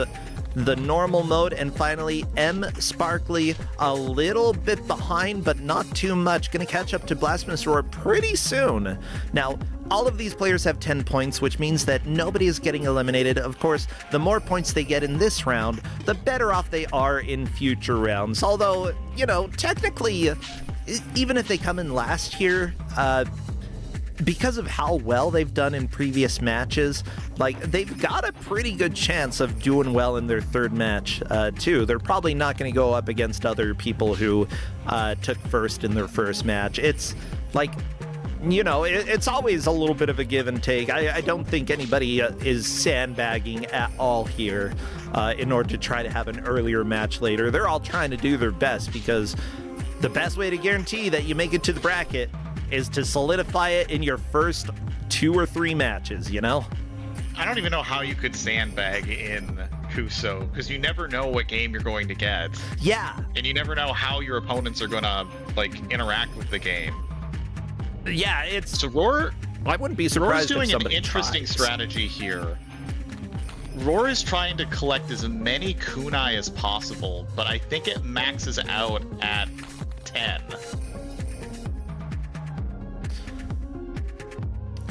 the normal mode. And finally, M Sparkly a little bit behind, but not too much. Gonna catch up to Blasphemous Roar pretty soon. Now, all of these players have 10 points, which means that nobody is getting eliminated. Of course, the more points they get in this round, the better off they are in future rounds. Although, you know, technically, even if they come in last here, because of how well they've done in previous matches, like, they've got a pretty good chance of doing well in their third match, too. They're probably not going to go up against other people who took first in their first match. It's like... You know, it's always a little bit of a give and take. I don't think anybody is sandbagging at all here in order to try to have an earlier match later. They're all trying to do their best because the best way to guarantee that you make it to the bracket is to solidify it in your first 2 or 3 matches, you know? I don't even know how you could sandbag in Kuso, because you never know what game you're going to get. Yeah. And you never know how your opponents are going to, like, interact with the game. Yeah, it's... So Roar... I wouldn't be surprised Roar's if doing somebody an interesting tries. strategy here. Roar is trying to collect as many kunai as possible, but I think it maxes out at 10.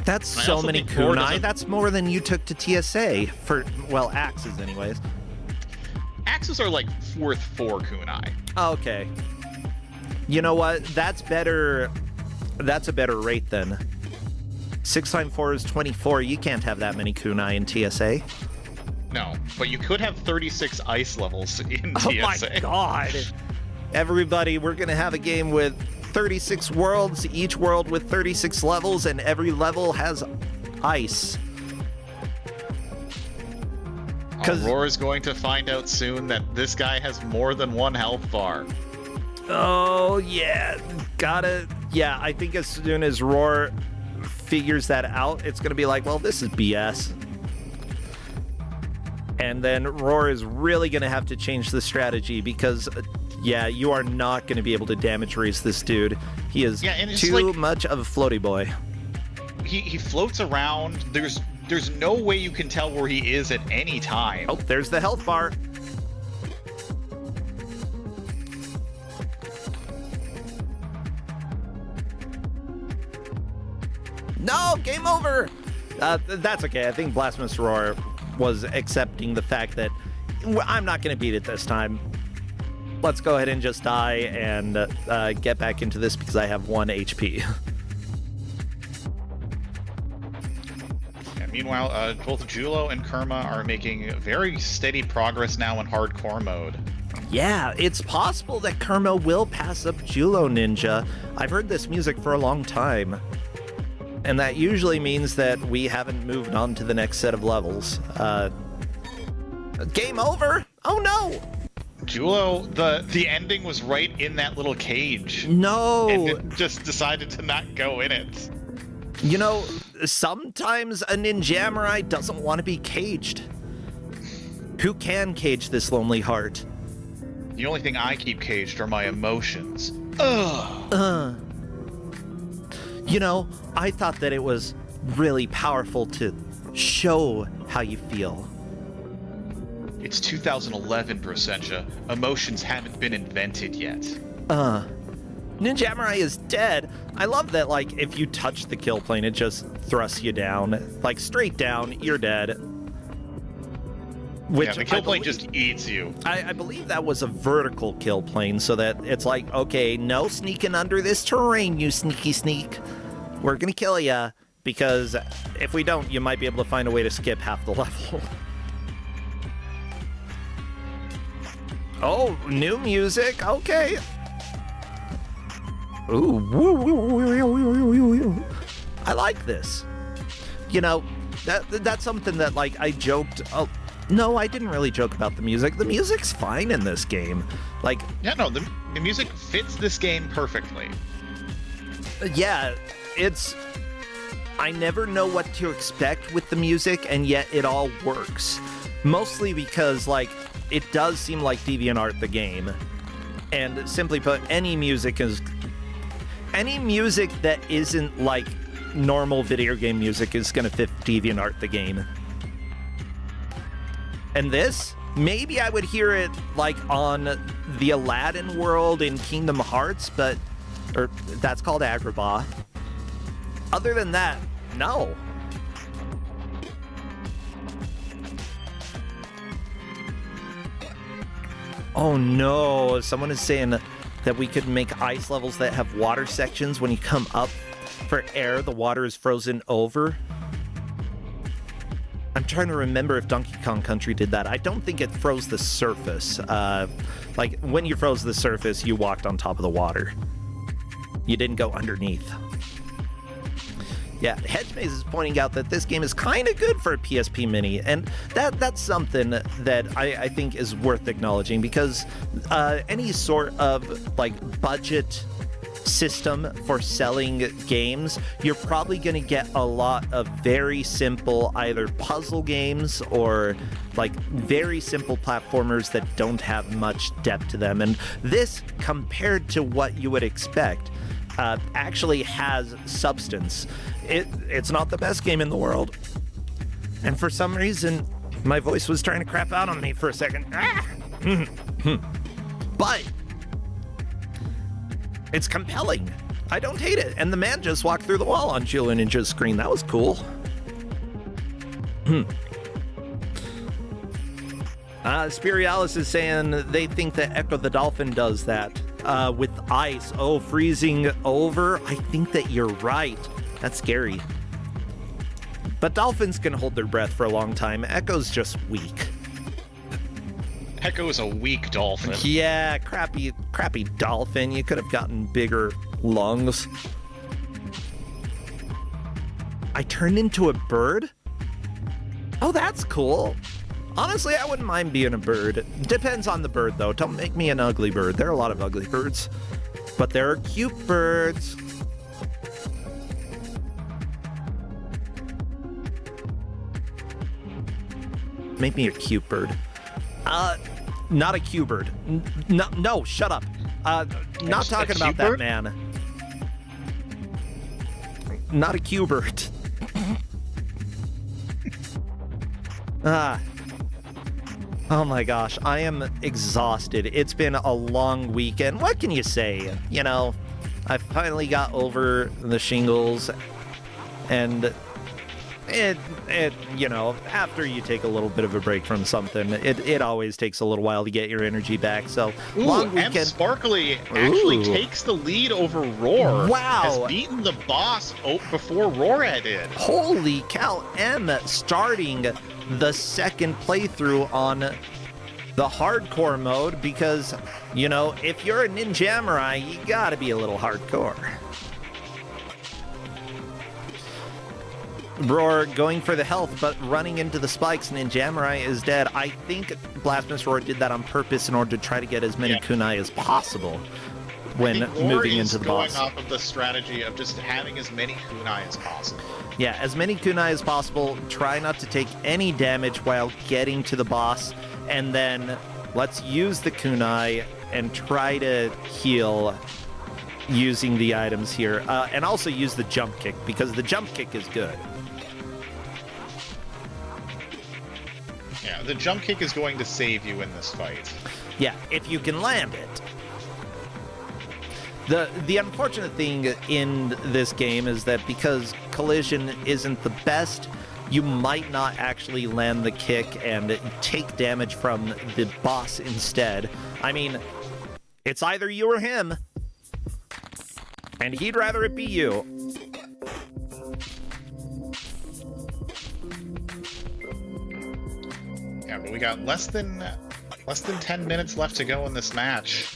That's so many kunai. That's more than you took to TSA for, well, axes anyways. Axes are like worth 4 kunai. Okay. You know what? That's better. That's a better rate then. 6 times 4 is 24. You can't have that many kunai in TSA. No, but you could have 36 ice levels in Oh my TSA. god. Everybody, we're going to have a game with 36 worlds, each world with 36 levels, and every level has ice. Aurora's going to find out soon that this guy has more than one health bar. Oh, yeah. Yeah, I think as soon as Roar figures that out, it's going to be like, well, this is BS. And then Roar is really going to have to change the strategy because, yeah, you are not going to be able to damage race this dude. He is too much of a floaty boy. He floats around. There's no way you can tell where he is at any time. Oh, there's the health bar. No, game over. That's okay. I think Blasphemous Roar was accepting the fact that I'm not going to beat it this time. Let's go ahead and just die and get back into this because I have 1 HP. Meanwhile, both Julo and Kerma are making very steady progress now in hardcore mode. Yeah, it's possible that Kerma will pass up Julo Ninja. I've heard this music for a long time. And that usually means that we haven't moved on to the next set of levels. Game over? Oh no! Julo, the ending was right in that little cage. No! And it just decided to not go in it. You know, sometimes a ninjamurai doesn't want to be caged. Who can cage this lonely heart? The only thing I keep caged are my emotions. Ugh. You know, I thought that it was really powerful to show how you feel. It's 2011, Brossentia. Emotions haven't been invented yet. Ninjamurai is dead. I love that, like, if you touch the kill plane, it just thrusts you down. Like, straight down, you're dead. Which the kill plane just eats you. I believe that was a vertical kill plane, so that it's like, okay, no sneaking under this terrain, you sneaky sneak. We're gonna kill ya, because if we don't, you might be able to find a way to skip half the level. Oh, new music, okay. Ooh, I like this. You know, that's something that, like, I joked. Oh, no, I didn't really joke about the music. The music's fine in this game. Like, yeah, no, the music fits this game perfectly. Yeah, I never know what to expect with the music, and yet it all works. Mostly because, like, it does seem like DeviantArt the game. And simply put, any music that isn't like normal video game music is gonna fit DeviantArt the game. And this, maybe I would hear it like on the Aladdin world in Kingdom Hearts, or that's called Agrabah. Other than that, no. Oh no, someone is saying that we could make ice levels that have water sections. When you come up for air, the water is frozen over. I'm trying to remember if Donkey Kong Country did that. I don't think it froze the surface. Like, when you froze the surface, you walked on top of the water. You didn't go underneath. Yeah, Hedgemaze is pointing out that this game is kind of good for a PSP Mini, and that's something that I think is worth acknowledging, because any sort of, like, budget system for selling games, you're probably going to get a lot of very simple either puzzle games or, like, very simple platformers that don't have much depth to them. And this, compared to what you would expect, actually has substance. It's not the best game in the world. And for some reason, my voice was trying to crap out on me for a second. But it's compelling. I don't hate it. And the man just walked through the wall on Julo Ninja's screen. That was cool. Spirialis is saying they think that Echo the Dolphin does that with ice. Oh, freezing over. I think that you're right. That's scary. But dolphins can hold their breath for a long time. Echo's just weak. Echo is a weak dolphin. Yeah, crappy dolphin. You could have gotten bigger lungs. I turned into a bird? Oh, that's cool. Honestly, I wouldn't mind being a bird. Depends on the bird, though. Don't make me an ugly bird. There are a lot of ugly birds. But there are cute birds. Make me a cute bird. Not a Q-bird. No, shut up. Not talking about that, man. Not a Q-bird. Oh my gosh, I am exhausted. It's been a long weekend. What can you say? You know, I finally got over the shingles, and it you know, after you take a little bit of a break from something, it always takes a little while to get your energy back. So long weekend. M Sparkly actually takes the lead over Roar. Wow. Has beaten the boss before Roar did. Holy cow, M starting the second playthrough on the hardcore mode because, you know, if you're a Ninjamurai, you gotta be a little hardcore. Roar going for the health, but running into the spikes, Ninjamurai is dead. I think Blasphemous Roar did that on purpose in order to try to get as many kunai as possible when moving into the boss. Going off of the strategy of just having as many kunai as possible. Yeah, as many kunai as possible. Try not to take any damage while getting to the boss, and then let's use the kunai and try to heal using the items here, and also use the jump kick because the jump kick is good. Yeah, the jump kick is going to save you in this fight. Yeah, if you can land it. The unfortunate thing in this game is that because collision isn't the best, you might not actually land the kick and take damage from the boss instead. I mean, it's either you or him, and he'd rather it be you. Yeah, but we got less than 10 minutes left to go in this match.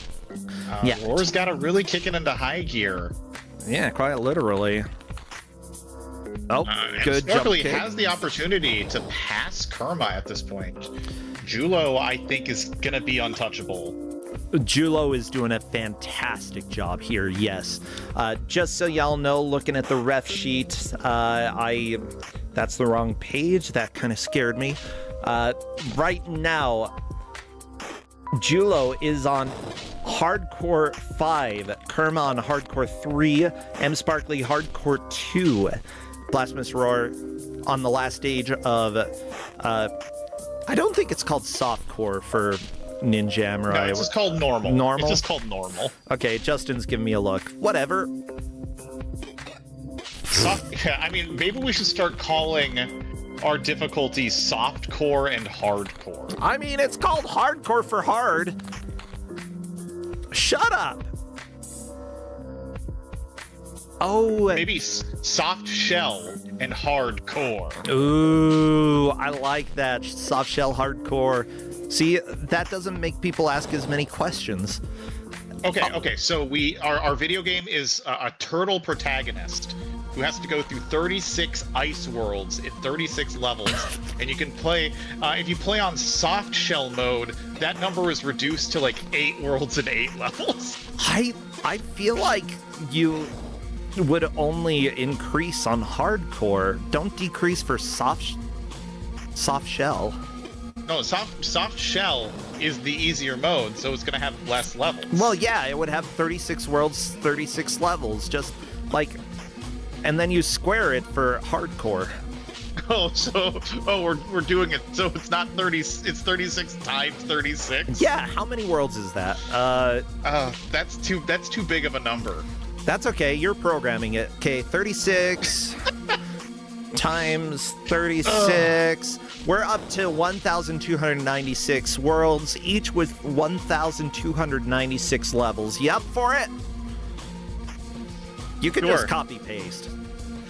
Yeah, Roar's got to really kick it into high gear. Yeah, quite literally. Oh, good jump kick. Has the opportunity to pass Kerma at this point. Julo, I think, is going to be untouchable. Julo is doing a fantastic job here, yes. Just so y'all know, looking at the ref sheet, that's the wrong page. That kind of scared me. Right now, Julo is on Hardcore 5, Kerma on Hardcore 3, M Sparkly Hardcore 2, Blasphemous Roar on the last stage of, I don't think it's called Softcore for Ninjamurai. No, it's just called normal. Normal? It's just called normal. Okay, Justin's giving me a look. Whatever. Yeah, I mean, maybe we should start calling our difficulties softcore and hardcore. I mean, it's called hardcore for hard. Shut up. Oh. Maybe soft shell and hardcore. Ooh, I like that. Soft shell hardcore. See, that doesn't make people ask as many questions. Okay, so our video game is a turtle protagonist who has to go through 36 ice worlds in 36 levels, and you can play, if you play on soft shell mode, that number is reduced to like 8 worlds and 8 levels. I feel like you would only increase on hardcore. Don't decrease for soft shell. No, soft shell is the easier mode, so it's gonna have less levels. Well, yeah, it would have 36 worlds, 36 levels, just like, and then you square it for hardcore. We're doing it. So it's not 30. It's 36 times 36. Yeah, how many worlds is that? That's too big of a number. That's okay. You're programming it. Okay, 36 times 36. We're up to 1,296 worlds, each with 1,296 levels. You up for it? You could just copy paste.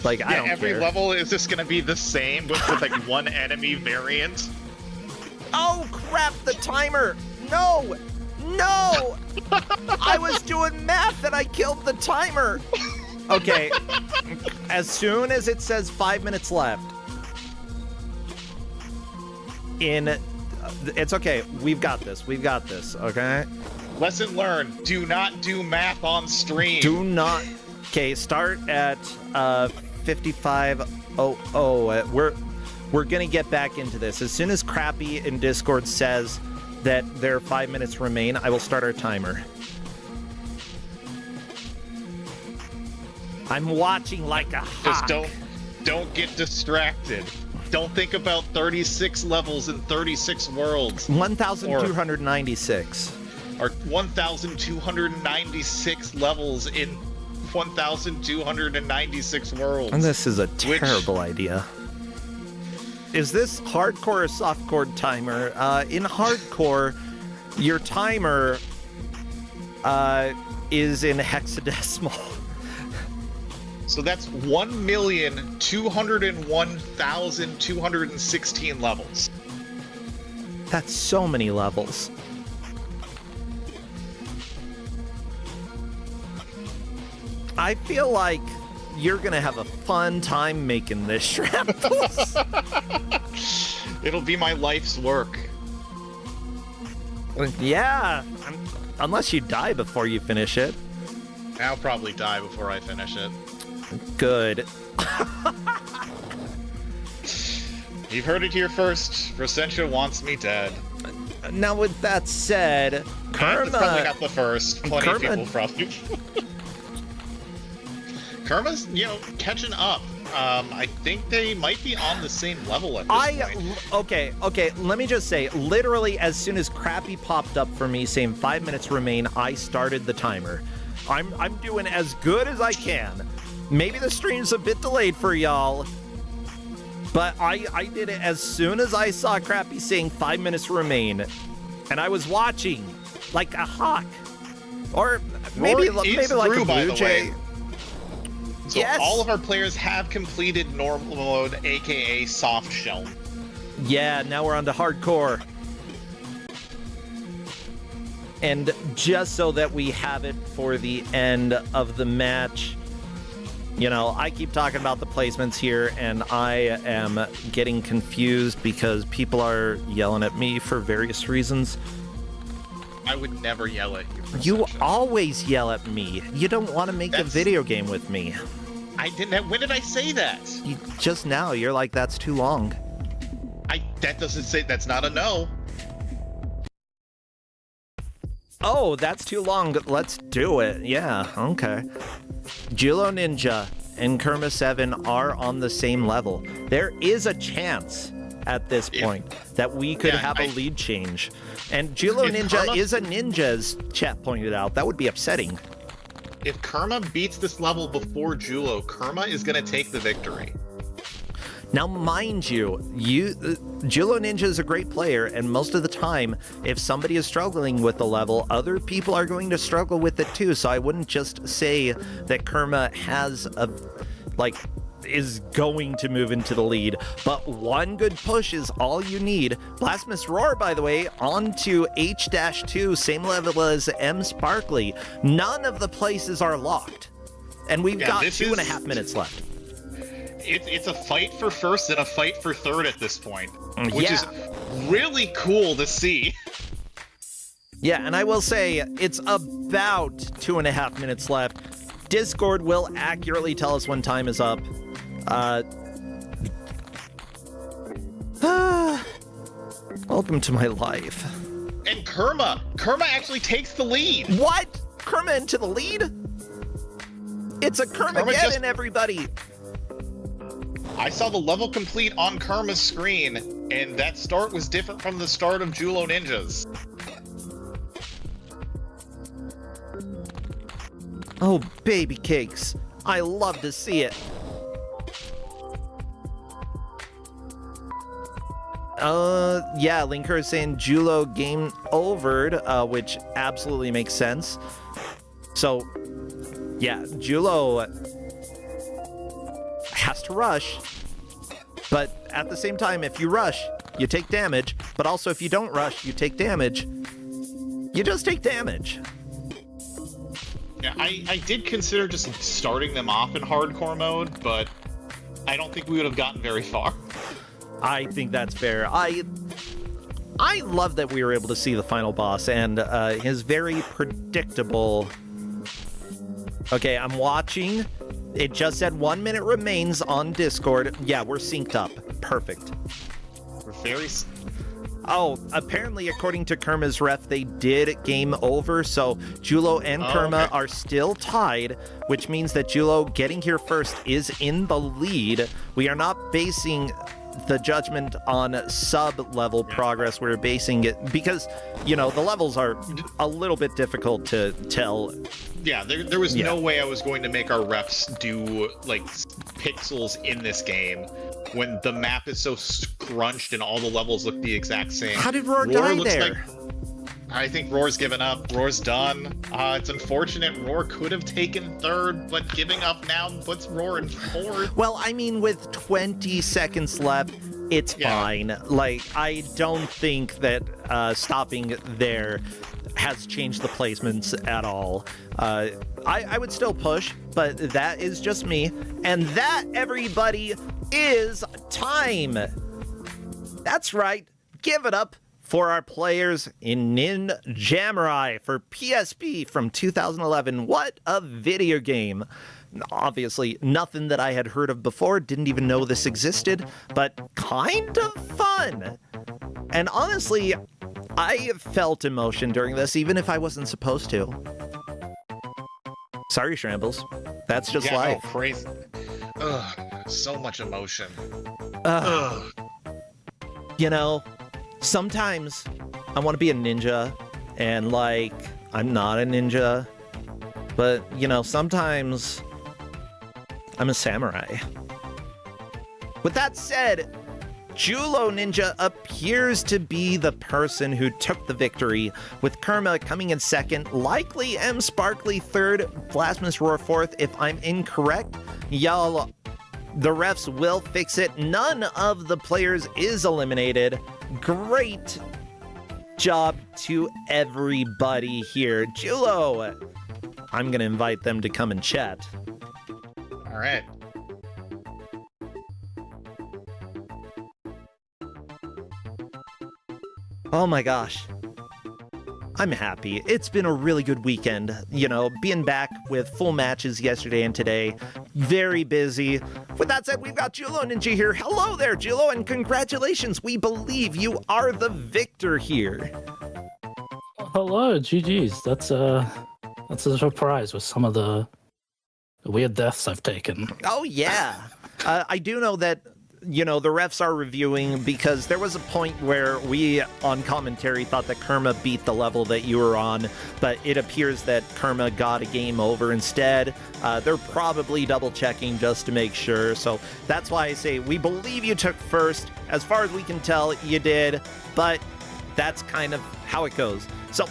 Like, I don't every care. level is just gonna be the same, but with like one enemy variant. Oh, crap, the timer! No! No! I was doing math and I killed the timer! Okay, as soon as it says 5 minutes left, it's okay, we've got this, okay? Lesson learned, do not do math on stream. Do not, okay, start at 55:00. We're gonna get back into this. As soon as Crappy in Discord says that there are 5 minutes remain, I will start our timer. I'm watching like a hawk. Just don't get distracted. Don't think about 36 levels in 36 worlds. 1,296. Or 1,296 levels in 1,296 worlds. And this is a terrible idea. Is this hardcore or softcore timer? In hardcore, your timer is in hexadecimal. So that's 1,201,216 levels. That's so many levels. I feel like you're gonna have a fun time making this, Shambles. It'll be my life's work. Yeah, unless you die before you finish it. I'll probably die before I finish it. Good. You've heard it here first. Rosentia wants me dead. Now, with that said, Karma... That's probably not the first. Plenty of people probably... Karma's, catching up. I think they might be on the same level at this point. Okay, let me just say, literally as soon as Crappy popped up for me saying 5 minutes remain, I started the timer. I'm doing as good as I can. Maybe the stream's a bit delayed for y'all, but I did it as soon as I saw Crappy saying 5 minutes remain, and I was watching like a hawk, or maybe like a blue jay. So yes. All of our players have completed normal mode, aka soft shell. Yeah, now we're on to hardcore. And just so that we have it for the end of the match, I keep talking about the placements here, and I am getting confused because people are yelling at me for various reasons. I would never yell at you. You always yell at me. You don't want to make a video game with me. I didn't. When did I say that? Just now, you're like, that's too long. That doesn't say, that's not a no. Oh, that's too long. Let's do it. Yeah, okay. Kuso9rande and Kerma7 are on the same level. There is a chance at this point that we could have a lead change. And Kuso9rande is a ninja, as chat pointed out. That would be upsetting. If Kerma beats this level before Julo, Kerma is going to take the victory. Now, mind you, Kuso9rande is a great player, and most of the time, if somebody is struggling with the level, other people are going to struggle with it too. So I wouldn't just say that Kerma is going to move into the lead, but one good push is all you need. Blasphemous Roar, by the way, on to H-2, same level as M Sparkly. None of the places are locked, and we've got 2.5 minutes left. It's a fight for first and a fight for third at this point, which is really cool to see. Yeah, and I will say it's about 2.5 minutes left. Discord will accurately tell us when time is up. Welcome to my life. And Kerma actually takes the lead. What? Kerma into the lead? It's a Kermageddon, everybody. I saw the level complete on Kerma's screen, and that start was different from the start of Kuso9rande's. Oh, baby cakes. I love to see it. Yeah, Linker is saying Julo game overed, which absolutely makes sense. So, yeah, Julo has to rush. But at the same time, if you rush, you take damage. But also, if you don't rush, you take damage. You just take damage. Yeah, I did consider just starting them off in hardcore mode, but I don't think we would have gotten very far. I think that's fair. I love that we were able to see the final boss and his very predictable... Okay, I'm watching. It just said 1 minute remains on Discord. Yeah, we're synced up. Perfect. We're very... Oh, apparently, according to Kerma's ref, they did game over, so Julo and Kerma are still tied, which means that Julo getting here first is in the lead. We are not basing the judgment on sub-level progress. We're basing it because, you know, the levels are a little bit difficult to tell. Yeah, there was no way I was going to make our refs do, like, pixels in this game when the map is so scrunched and all the levels look the exact same. How did Roar die looks there? I think Roar's given up. Roar's done. It's unfortunate. Roar could have taken third, but giving up now puts Roar in fourth. Well, I mean, with 20 seconds left, it's fine. Like, I don't think that stopping there has changed the placements at all. I would still push, but that is just me. And that, everybody, is time. That's right. Give it up for our players in Ninjamurai for PSP from 2011. What a video game. Obviously, nothing that I had heard of before, didn't even know this existed, but kind of fun. And honestly, I felt emotion during this, even if I wasn't supposed to. Sorry, Shrambles. That's just life. Oh, crazy. Ugh, so much emotion. You know, sometimes I want to be a ninja, and, like, I'm not a ninja. But, you know, sometimes I'm a samurai. With that said, Julo Ninja appears to be the person who took the victory, with Kerma coming in second, likely M Sparkly third, Blasphemous Roar fourth. If I'm incorrect, y'all, the refs will fix it. None of the players is eliminated. Great job to everybody here. Julo, I'm gonna invite them to come and chat. All right. Oh my gosh. I'm happy. It's been a really good weekend. You know, being back with full matches yesterday and today. Very busy. With that said, we've got Julo Ninja here. Hello there, Julo, and congratulations. We believe you are the victor here. Hello, GG's. That's a surprise with some of the weird deaths I've taken. Oh, yeah. I do know that, you know, the refs are reviewing because there was a point where we, on commentary, thought that Kerma beat the level that you were on, but it appears that Kerma got a game over instead. They're probably double-checking just to make sure, so that's why I say we believe you took first. As far as we can tell, you did, but that's kind of how it goes. So,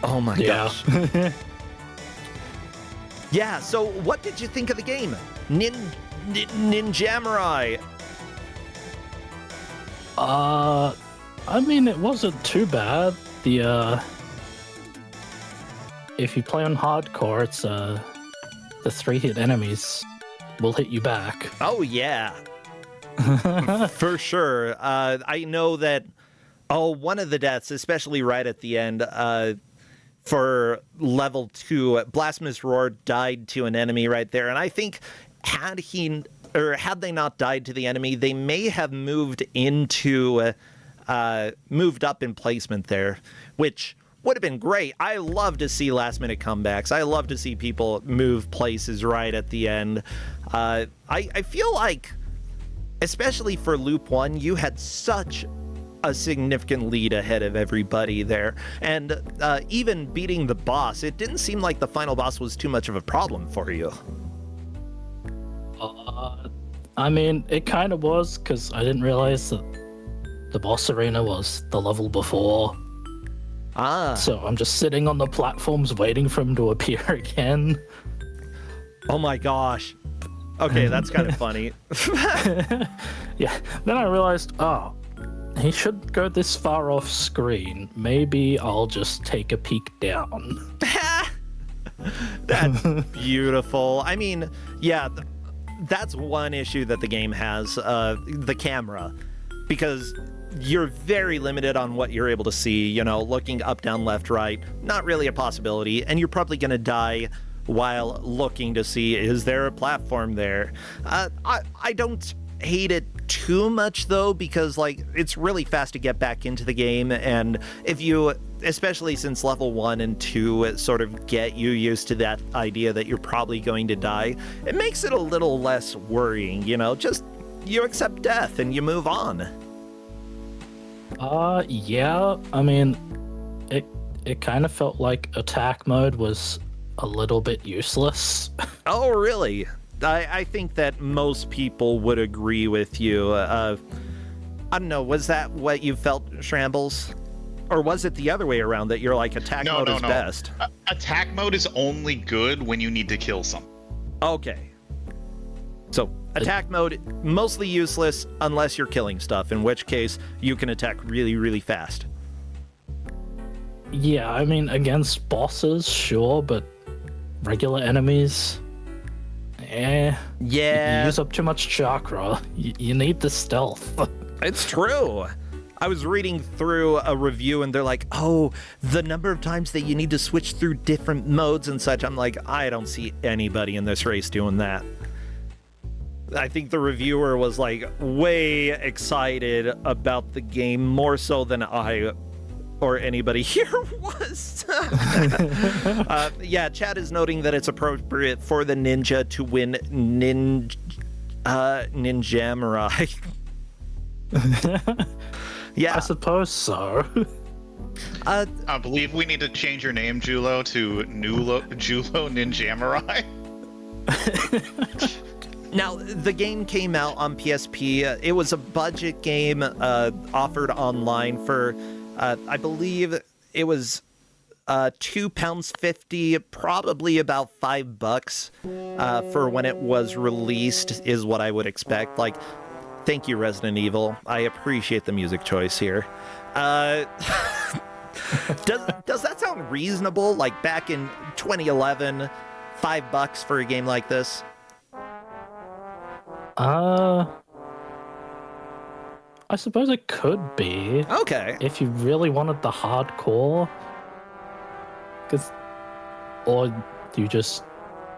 oh my gosh. Yeah, so what did you think of the game? Ninjamurai. I mean, it wasn't too bad. If you play on hardcore, it's the 3-hit enemies will hit you back. Oh yeah. For sure. I know that one of the deaths, especially right at the end, for level 2, Blasphemous Roar died to an enemy right there, and I think had they not died to the enemy, they may have moved up in placement there, which would have been great. I love to see last minute comebacks. I love to see people move places right at the end. I feel like, especially for Loop 1, you had such a significant lead ahead of everybody there. And even beating the boss, it didn't seem like the final boss was too much of a problem for you. I mean, it kind of was, because I didn't realize that the boss arena was the level before. So I'm just sitting on the platforms waiting for him to appear again. Oh my gosh. Okay, that's kind of funny. Yeah. Then I realized, oh, he should go this far off screen. Maybe I'll just take a peek down. That's beautiful. I mean, yeah, that's one issue that the game has, the camera, because you're very limited on what you're able to see, you know, looking up, down, left, right, not really a possibility, and you're probably going to die while looking to see, is there a platform there? I don't hate it too much, though, because, like, it's really fast to get back into the game, and if you, especially since level 1 and 2 sort of get you used to that idea that you're probably going to die, it makes it a little less worrying, you know, just you accept death and you move on. Yeah, I mean, it kind of felt like attack mode was a little bit useless. Oh, really? I think that most people would agree with you. I don't know, was that what you felt, Shrambles? Or was it the other way around, that you're like, attack mode is best? Attack mode is only good when you need to kill something. Okay. So, attack mode, mostly useless unless you're killing stuff, in which case you can attack really, really fast. Yeah, I mean, against bosses, sure, but regular enemies, yeah. You use up too much chakra. You need the stealth. It's true. I was reading through a review and they're like, oh, the number of times that you need to switch through different modes and such. I'm like, I don't see anybody in this race doing that. I think the reviewer was like way excited about the game, more so than I or anybody here was. Yeah, chat is noting that it's appropriate for the ninja to win Ninjamurai. Yeah, I suppose so. I believe we need to change your name, Julo, to Julo Ninjamurai. Now, the game came out on PSP. It was a budget game offered online for, I believe it was £2.50, probably about $5 for when it was released, is what I would expect. Like, thank you, Resident Evil. I appreciate the music choice here. Does that sound reasonable? Like back in 2011, $5 for a game like this? I suppose it could be. Okay. If you really wanted the hardcore. Or you just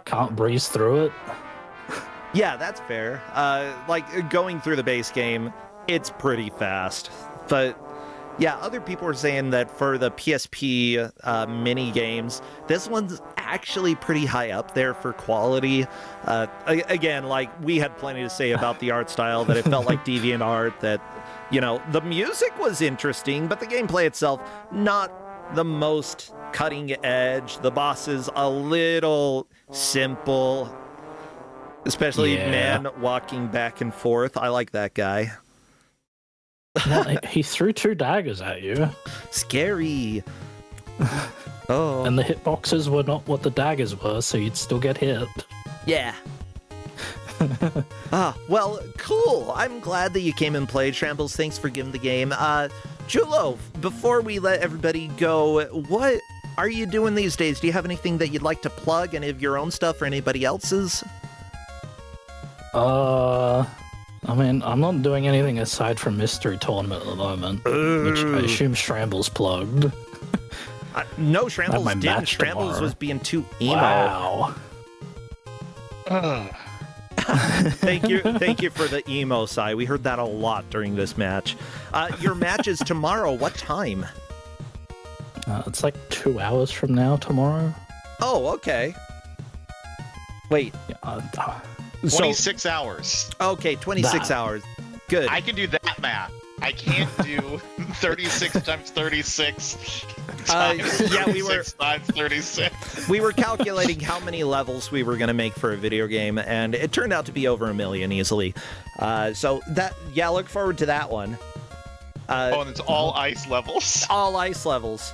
can't breeze through it. Yeah, that's fair. Like, going through the base game, it's pretty fast. But, yeah, other people are saying that for the PSP mini games, this one's actually pretty high up there for quality. Again, like, we had plenty to say about the art style, that it felt like DeviantArt, that, you know, the music was interesting, but the gameplay itself, not the most cutting edge. The bosses, a little simple. Especially man walking back and forth. I like that guy. Well, he threw 2 daggers at you. Scary. Oh. And the hitboxes were not what the daggers were, so you'd still get hit. Yeah. Well, cool. I'm glad that you came and played, Shrambles. Thanks for giving the game. Julo, before we let everybody go, what are you doing these days? Do you have anything that you'd like to plug, any of your own stuff or anybody else's? I mean, I'm not doing anything aside from Mystery Tournament at the moment, which I assume Shrambles plugged. No, Shrambles didn't. Shrambles was being too emo. Wow. Thank you for the emo side. We heard that a lot during this match. Your match is tomorrow. What time? It's like 2 hours from now tomorrow. Oh, okay. Wait. 26 hours. Okay, 26 hours. Good. I can do that math. I can't do 36 times 36 times 36 times 36. We were calculating how many levels we were going to make for a video game, and it turned out to be over 1 million easily. So that, yeah, look forward to that one. And it's all ice levels. All ice levels.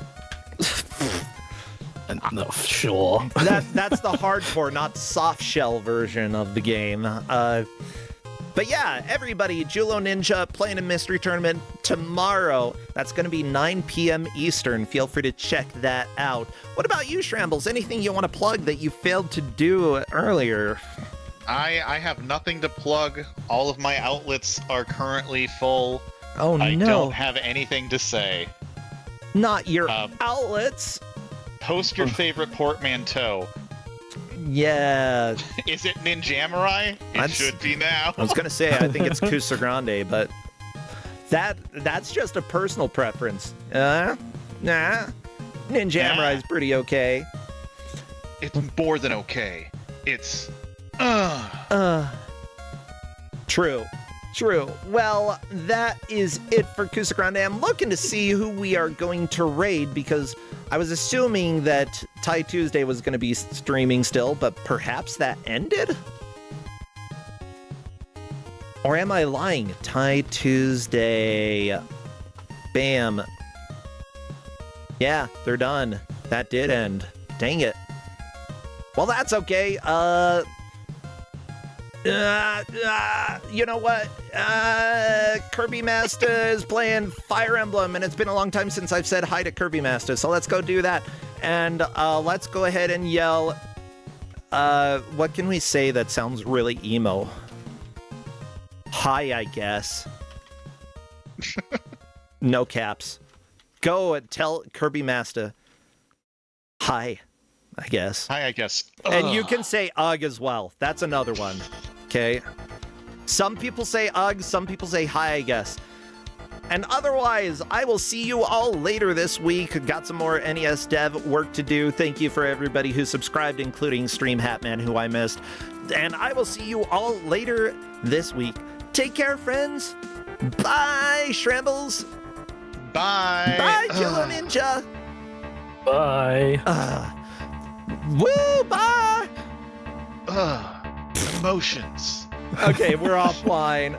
No, sure. That's the hardcore, not soft shell version of the game. But yeah, everybody, Julo Ninja playing a mystery tournament tomorrow. That's going to be 9 p.m. Eastern. Feel free to check that out. What about you, Shrambles? Anything you want to plug that you failed to do earlier? I have nothing to plug. All of my outlets are currently full. Oh, no. I don't have anything to say. Not your outlets. Post your favorite portmanteau. Yeah. Is it Ninjamurai? It should be now. I was going to say, I think it's Kusogrande, but that's just a personal preference. Nah. Ninjamurai is pretty okay. It's more than okay. It's... True. Well, that is it for Kusogrande. I'm looking to see who we are going to raid because I was assuming that Tai Tuesday was going to be streaming still, but perhaps that ended? Or am I lying? Tai Tuesday. Bam. Yeah, they're done. That did end. Dang it. Well, that's okay. You know what? Kirby Master is playing Fire Emblem, and it's been a long time since I've said hi to Kirby Master, so let's go do that. And let's go ahead and yell. What can we say that sounds really emo? Hi, I guess. No caps. Go and tell Kirby Master. Hi, I guess. Hi, I guess. And you can say ugh as well. That's another one. Okay? Some people say ugh, some people say hi, I guess. And otherwise, I will see you all later this week. Got some more NES Dev work to do. Thank you for everybody who subscribed, including Stream Hatman, who I missed. And I will see you all later this week. Take care, friends. Bye, Shrambles. Bye. Bye, Julo Ninja. Bye. Woo, bye. Emotions. Okay, we're offline.